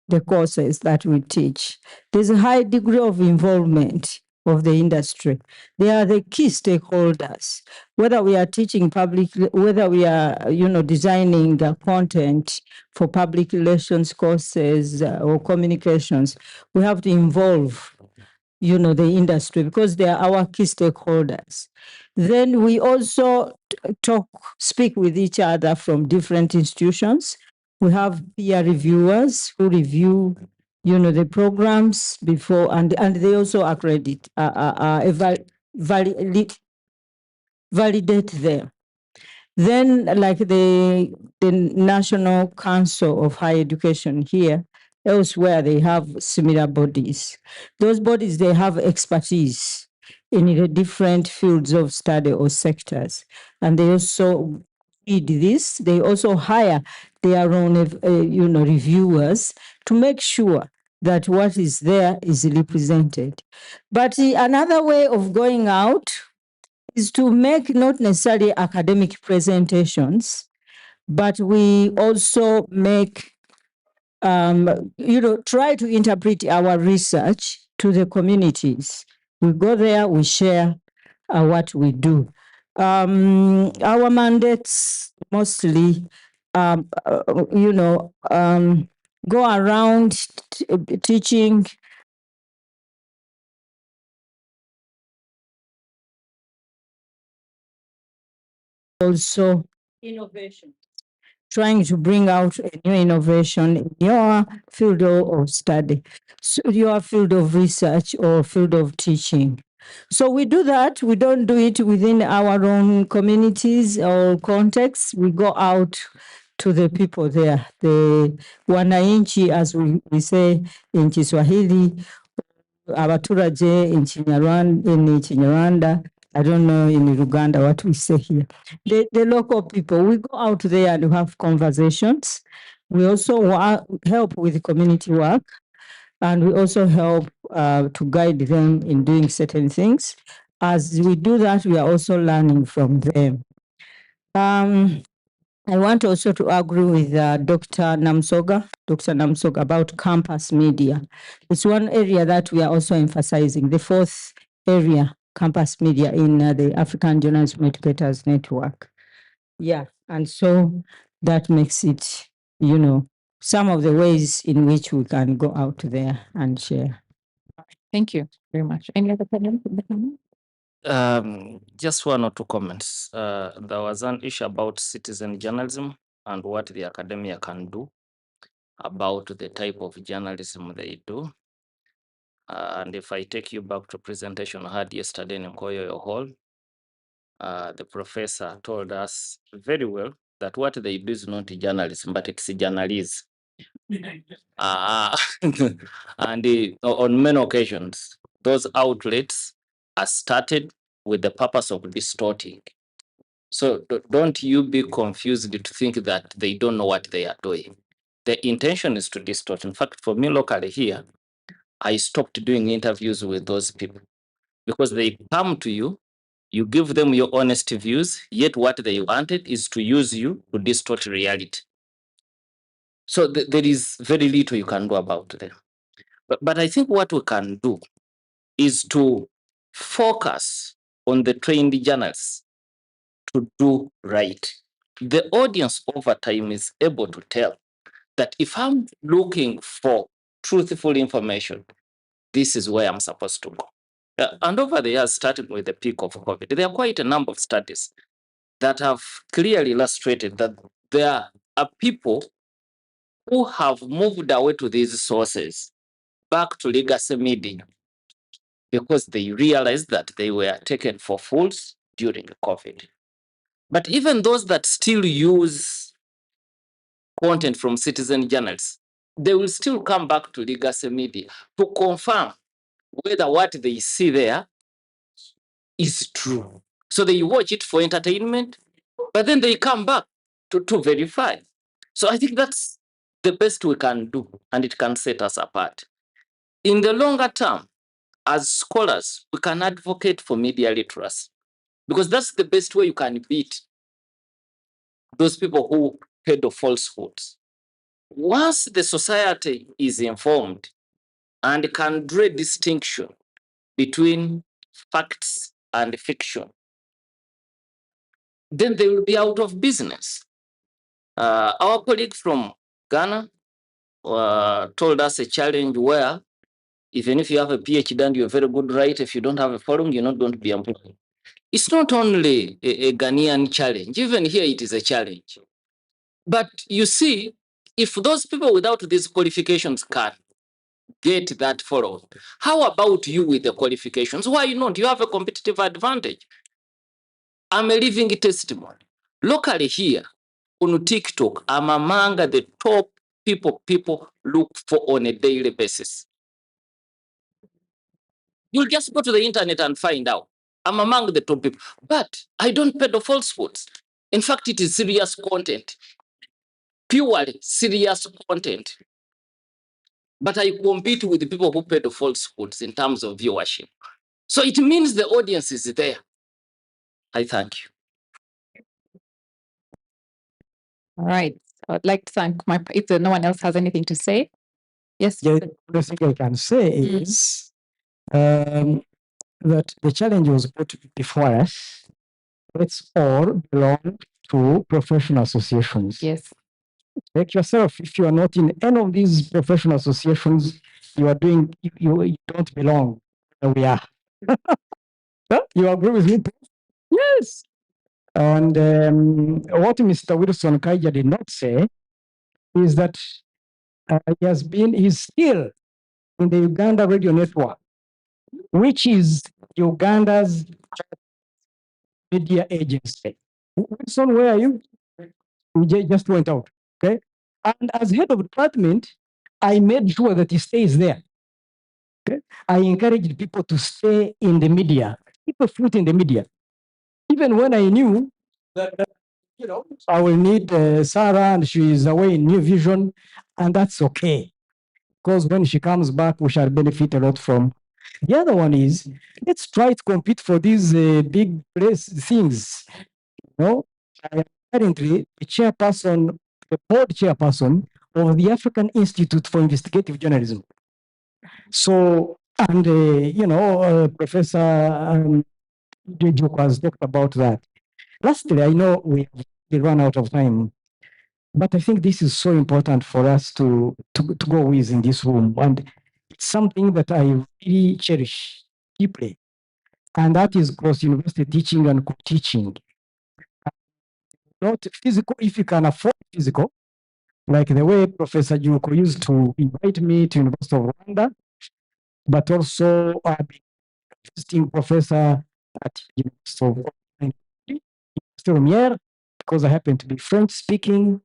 the courses that we teach. There's a high degree of involvement of the industry. They are the key stakeholders. Whether we are teaching public, whether we are, designing content for public relations courses or communications, we have to involve, the industry because they are our key stakeholders. Then we also speak with each other from different institutions. We have peer reviewers who review, the programs before, and they also accredit, validate them. Then, like the National Council of Higher Education here, elsewhere they have similar bodies. Those bodies, they have expertise in the different fields of study or sectors, and they also read this. They also hire their own, reviewers to make sure that what is there is represented. But another way of going out is to make not necessarily academic presentations, but we also make, try to interpret our research to the communities. We go there, we share what we do. Our mandates mostly, go around teaching also innovation. trying to bring out a new innovation in your field of study, so your field of research or field of teaching. So we do that. We don't do it within our own communities or contexts. We go out to the people there, the wananchi, as we say in Kiswahili, abaturage in Kinyarwanda. I don't know in Uganda what we say here. The local people, we go out there and have conversations. We also help with community work, and we also help to guide them in doing certain things. As we do that, we are also learning from them. I want also to agree with Dr. Namsoga about campus media. It's one area that we are also emphasizing, the fourth area, campus media in the African Journalism Educators Network. Yeah, and so that makes it, some of the ways in which we can go out there and share. Thank you very much. Any other comments in the panel? Just one or two comments. There was an issue about citizen journalism and what the academia can do about the type of journalism they do. And if I take you back to presentation I had yesterday in Nkoyoyo Hall, the professor told us very well that what they do is not journalism, but it's journalism. And on many occasions, those outlets are started with the purpose of distorting. So don't you be confused to think that they don't know what they are doing. The intention is to distort. In fact, for me locally here, I stopped doing interviews with those people because they come to you, you give them your honest views, yet what they wanted is to use you to distort reality. So there is very little you can do about them. But I think what we can do is to focus on the trained journalists to do right. The audience over time is able to tell that if I'm looking for truthful information, this is where I'm supposed to go. And over the years, starting with the peak of COVID, there are quite a number of studies that have clearly illustrated that there are people who have moved away to these sources, back to legacy media, because they realized that they were taken for fools during COVID. But even those that still use content from citizen journals, they will still come back to legacy media to confirm whether what they see there is true. So they watch it for entertainment, but then they come back to verify. So I think that's the best we can do, and it can set us apart. In the longer term, as scholars, we can advocate for media literacy, because that's the best way you can beat those people who peddle falsehoods. Once the society is informed and can draw a distinction between facts and fiction, then they will be out of business. Our colleague from Ghana told us a challenge where even if you have a PhD and you're a very good writer, if you don't have a following, you're not going to be employed. It's not only a Ghanaian challenge, even here it is a challenge. But you see, if those people without these qualifications can get that following, how about you with the qualifications? Why not? You have a competitive advantage. I'm a living testimony. Locally here, on TikTok, I'm among the top people look for on a daily basis. You'll just go to the internet and find out. I'm among the top people, but I don't peddle falsehoods. In fact, it is serious content, purely serious content. But I compete with the people who peddle falsehoods in terms of viewership. So it means the audience is there. I thank you. All right. I'd like to thank if no one else has anything to say. Yes. Yeah, the thing I can say is that the challenge was put before us. Let's all belong to professional associations. Yes. Like yourself, if you are not in any of these professional associations, you don't belong where we are. You agree with me? Yes. And what Mr. Wilson Kaija did not say is that he's still in the Uganda radio network, which is Uganda's media agency. Wilson, where are you? You just went out. Okay. And as head of department, I made sure that he stays there. Okay. I encouraged people to stay in the media, keep a foot in the media. Even when I knew that, I will need Sarah and she is away in New Vision, and that's okay. Because when she comes back, we shall benefit a lot from. The other one is, let's try to compete for these big things. I am currently the chairperson, the board chairperson of the African Institute for Investigative Journalism. So, and Professor Joko has talked about that. Lastly, I know we run out of time, but I think this is so important for us to go with in this room, and it's something that I really cherish deeply, and that is cross-university teaching and co-teaching. Not physical, if you can afford physical, like the way Professor Juko used to invite me to University of Rwanda, but also visiting professor at University of Lumiere, because I happen to be French speaking.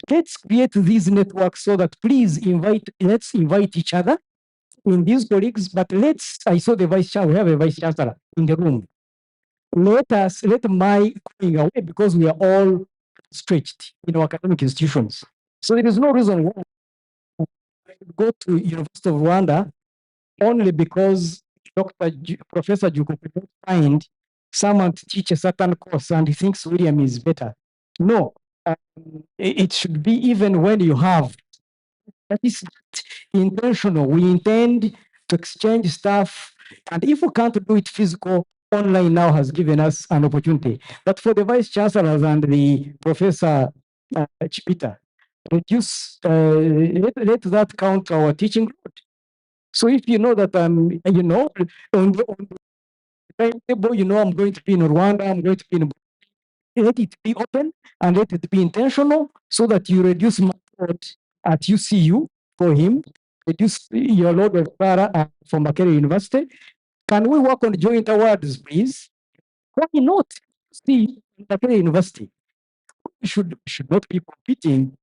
Let's create these networks so that let's invite each other in these colleagues, but I saw the vice chancellor, we have a vice chancellor in the room. Let my going away because we are all stretched in our academic institutions. So there is no reason why I should go to University of Rwanda only because Professor Juko could not find someone to teach a certain course and he thinks William is better. No, it should be even when you have. That is intentional. We intend to exchange stuff, and if we can't do it physical, online now has given us an opportunity. But for the vice chancellors and the professor Chipita, reduce let that count our teaching load. So if you know that on the timetable, I'm going to be in Rwanda, I'm going to be in, let it be open and let it be intentional so that you reduce my load at UCU for him, reduce your load of para from Makerere University. Can we work on joint awards, please? Why not? See, Makerere University, we should not be competing.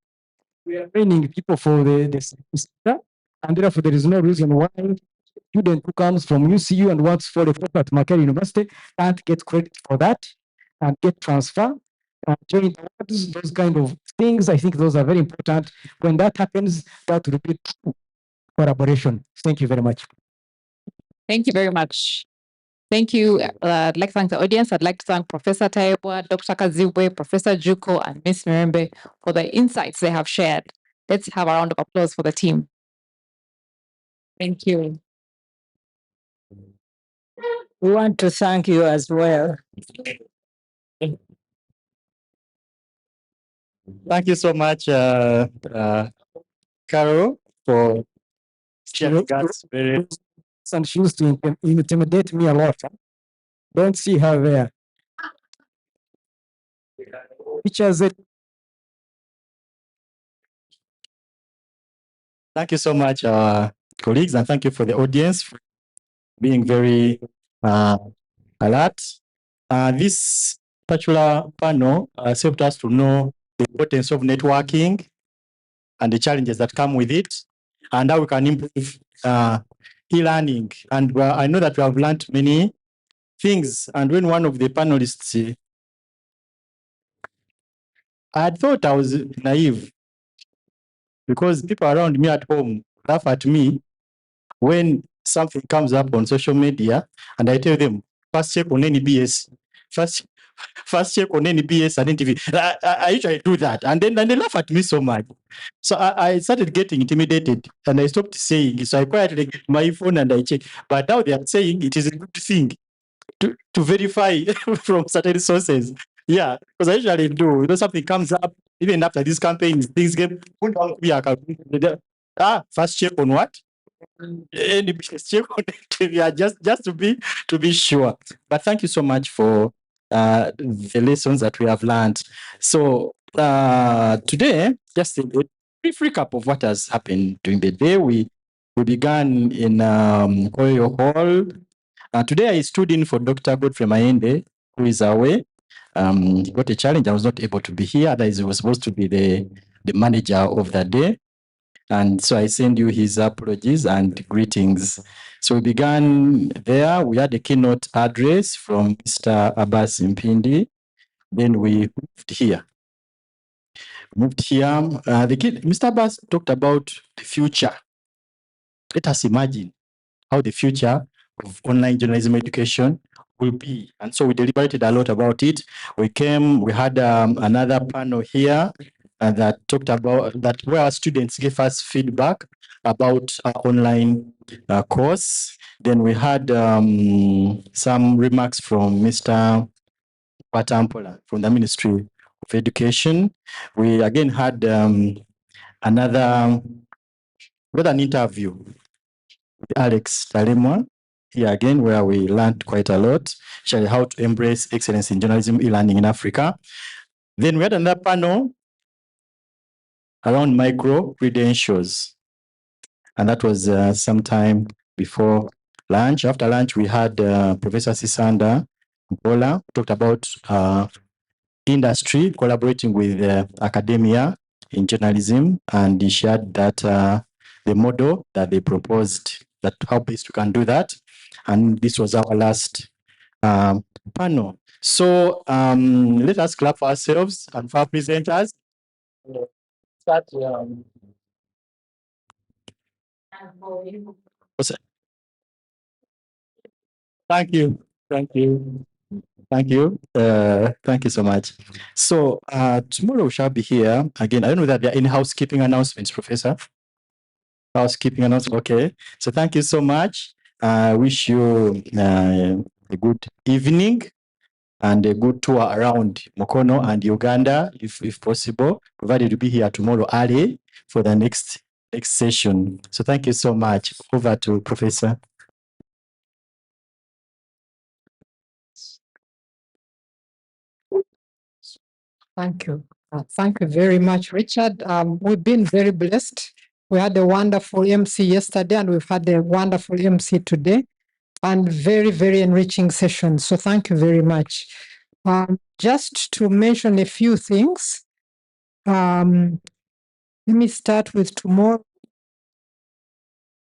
We are training people for the sector, and therefore there is no reason why student who comes from UCU and wants for a course at Makerere University can't get credit for that and get transfer and joint awards, those kind of things. I think those are very important. When that happens, that will be true collaboration. Thank you very much. Thank you very much. Thank you. I'd like to thank the audience. I'd like to thank Professor Taibwa, Dr. Kazibwe, Professor Juko, and Ms. Mirembe for the insights they have shared. Let's have a round of applause for the team. Thank you. We want to thank you as well. Thank you so much, Carol, for sharing us very. And she used to intimidate me a lot. Huh? Don't see her there. Teachers, thank you so much, colleagues, and thank you for the audience for being very alert. This particular panel helped us to know the importance of networking and the challenges that come with it, and how we can improve e-learning. And I know that we have learned many things. And when one of the panelists, I had thought I was naive because people around me at home laugh at me when something comes up on social media and I tell them, first check on NBS, first check on NBS and NTV. I usually do that. And then they laugh at me so much. So I started getting intimidated and I stopped saying. So I quietly get my phone and I check. But now they are saying it is a good thing to verify from certain sources. Yeah, because I usually do. Something comes up, even after these campaigns, things get put on. First check on what? any business check on it. Yeah, just to be sure. But thank you so much for the lessons that we have learned. So today, just a brief recap of what has happened during the day. We began in Koyo Hall. Today I stood in for Dr. Godfrey Mayende, who is away. He got a challenge. I was not able to be here. Otherwise, he was supposed to be the manager of the day. And so I send you his apologies and greetings. So we began there. We had a keynote address from Mr. Abbas Mpindi. Then we moved here. Mr. Abbas talked about the future. Let us imagine how the future of online journalism education will be. And so we deliberated a lot about it. We had another panel here that talked about that, where our students gave us feedback about our online course. Then we had some remarks from Mr. Patampola from the Ministry of Education. We again had an interview with Alex Talemwa here again, where we learned quite a lot, actually how to embrace excellence in journalism e-learning in Africa. Then we had another panel around micro credentials, and that was sometime before lunch. After lunch, we had Professor Sisanda Mpola, who talked about industry collaborating with academia in journalism, and he shared that the model that they proposed, that how best we can do that. And this was our last panel. So let us clap for ourselves and for our presenters. Start. Thank you. Thank you. Thank you. Thank you so much. So tomorrow we shall be here again. I don't know that there are any housekeeping announcements, Professor. Housekeeping announcements. Okay. So thank you so much. I wish you a good evening and a good tour around Mukono and Uganda, if possible, provided you be here tomorrow early for the next session. So thank you so much. Over to Professor. Thank you. Thank you very much, Richard. We've been very blessed. We had a wonderful MC yesterday, and we've had a wonderful MC today, and very, very enriching sessions. So thank you very much. Just to mention a few things, let me start with tomorrow.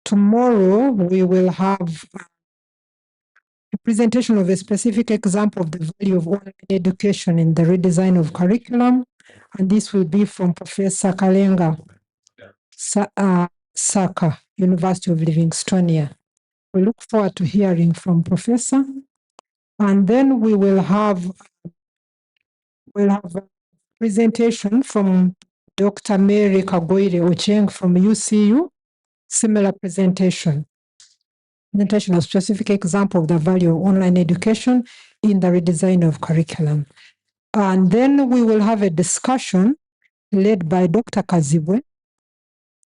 Tomorrow, we will have a presentation of a specific example of the value of online education in the redesign of curriculum. And this will be from Professor Kalenga Saka, University of Livingstonia. We look forward to hearing from Professor. And then we will have a presentation from Dr. Mary Kagoire Ocheng from UCU, similar presentation of specific example of the value of online education in the redesign of curriculum. And then we will have a discussion led by Dr. Kazibwe,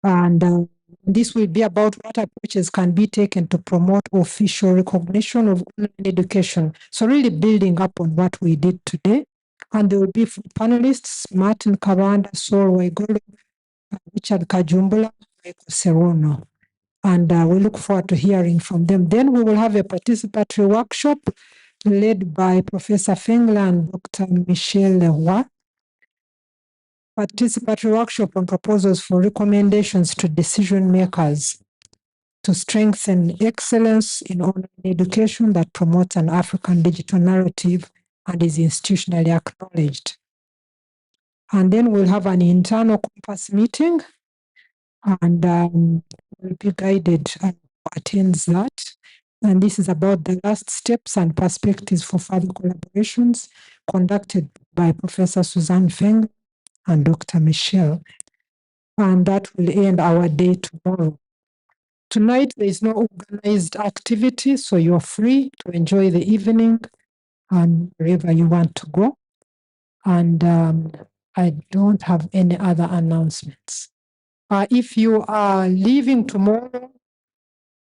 and this will be about what approaches can be taken to promote official recognition of online education. So really building up on what we did today. And there will be panelists, Martin Kabanda, Saul Waigolo, Richard Kajumbula, Michael Serono. And we look forward to hearing from them. Then we will have a participatory workshop led by Professor Fengler and Dr. Michelle Leroy. Participatory workshop on proposals for recommendations to decision makers to strengthen excellence in online education that promotes an African digital narrative and is institutionally acknowledged. And then we'll have an internal CoMMPASS meeting, and we'll be guided who attends that. And this is about the last steps and perspectives for further collaborations conducted by Professor Suzanne Feng and Dr. Michelle. And that will end our day tomorrow. Tonight, there is no organized activity, so you're free to enjoy the evening and wherever you want to go. And I don't have any other announcements. If you are leaving tomorrow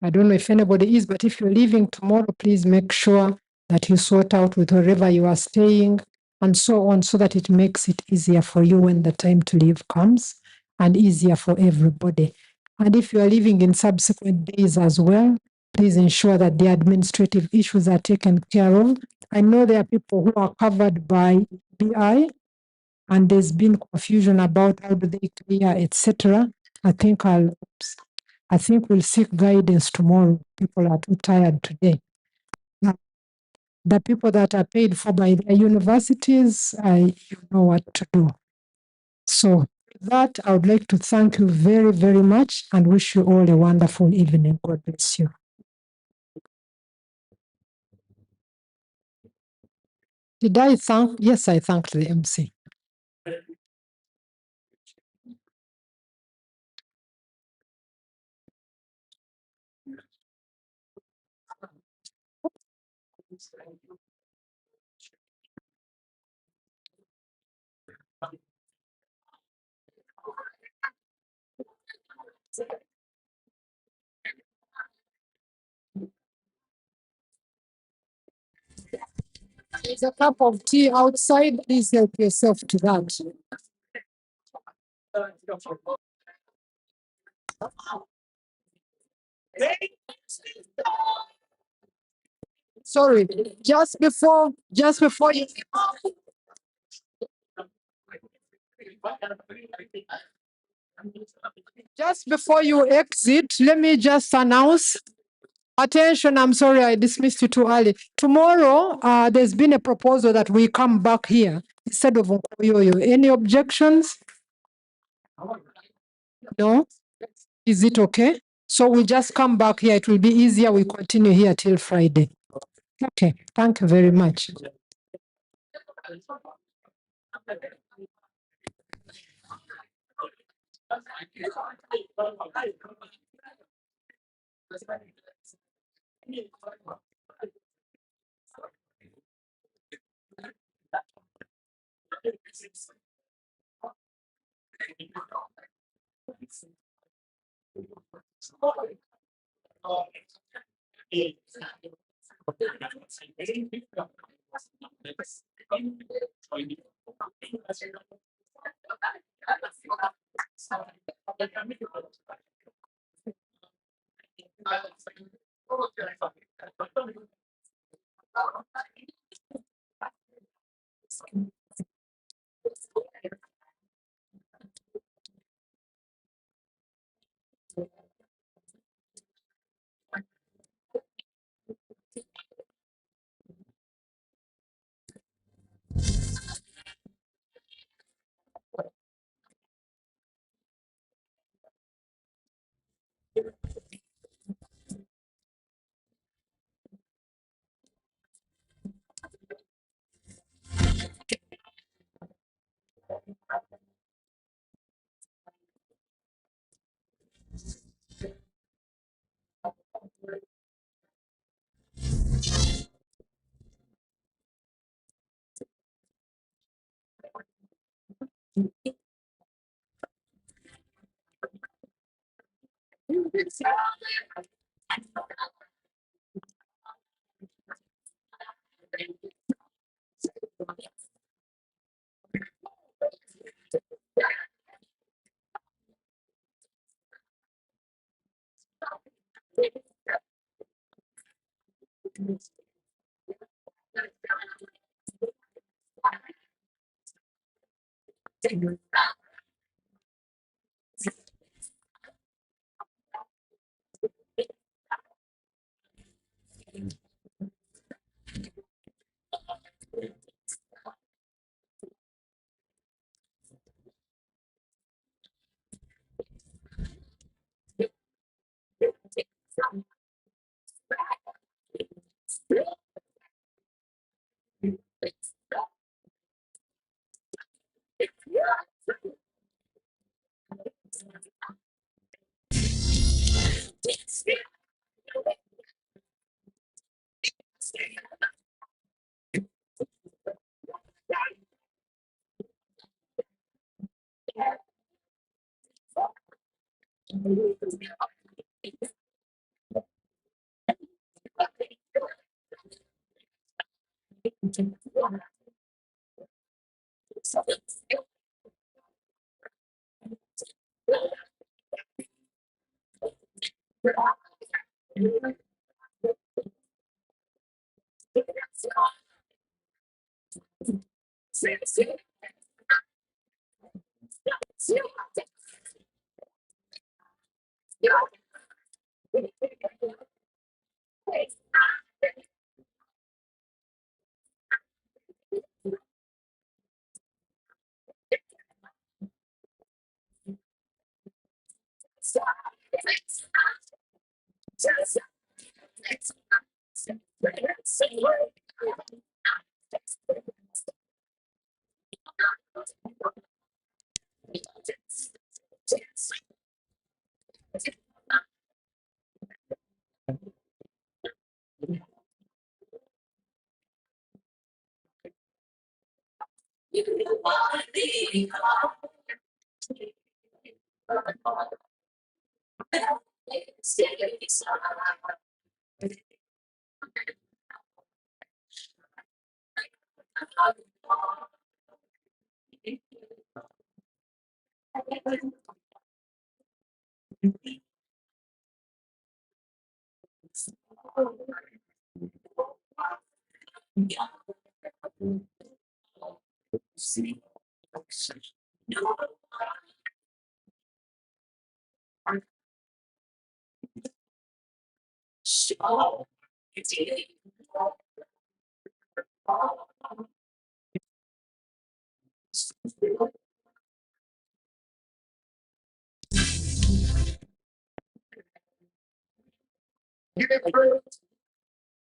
I don't know if anybody is, but if you're leaving tomorrow, please make sure that you sort out with wherever you are staying and so on, so that it makes it easier for you when the time to leave comes and easier for everybody. And if you are leaving in subsequent days as well, please ensure that the administrative issues are taken care of. I know there are people who are covered by BI, and there's been confusion about how do they clear, etc. I think we'll seek guidance tomorrow. People are too tired today. Now, the people that are paid for by the universities, you know what to do. So with that, I would like to thank you very, very much and wish you all a wonderful evening. God bless you. Did I thank? Yes, I thanked the MC. There's a cup of tea outside. Please help yourself to that. Sorry, just before you. Just before you exit, let me just announce. Attention, I'm sorry I dismissed you too early. Tomorrow, there's been a proposal that we come back here instead of Nkoyoyo. Any objections? No? Is it okay? So we just come back here. It will be easier. We continue here till Friday. Okay, thank you very much.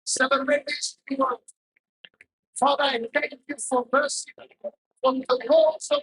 Celebrate this people. Father, I thank you for mercy from the walls of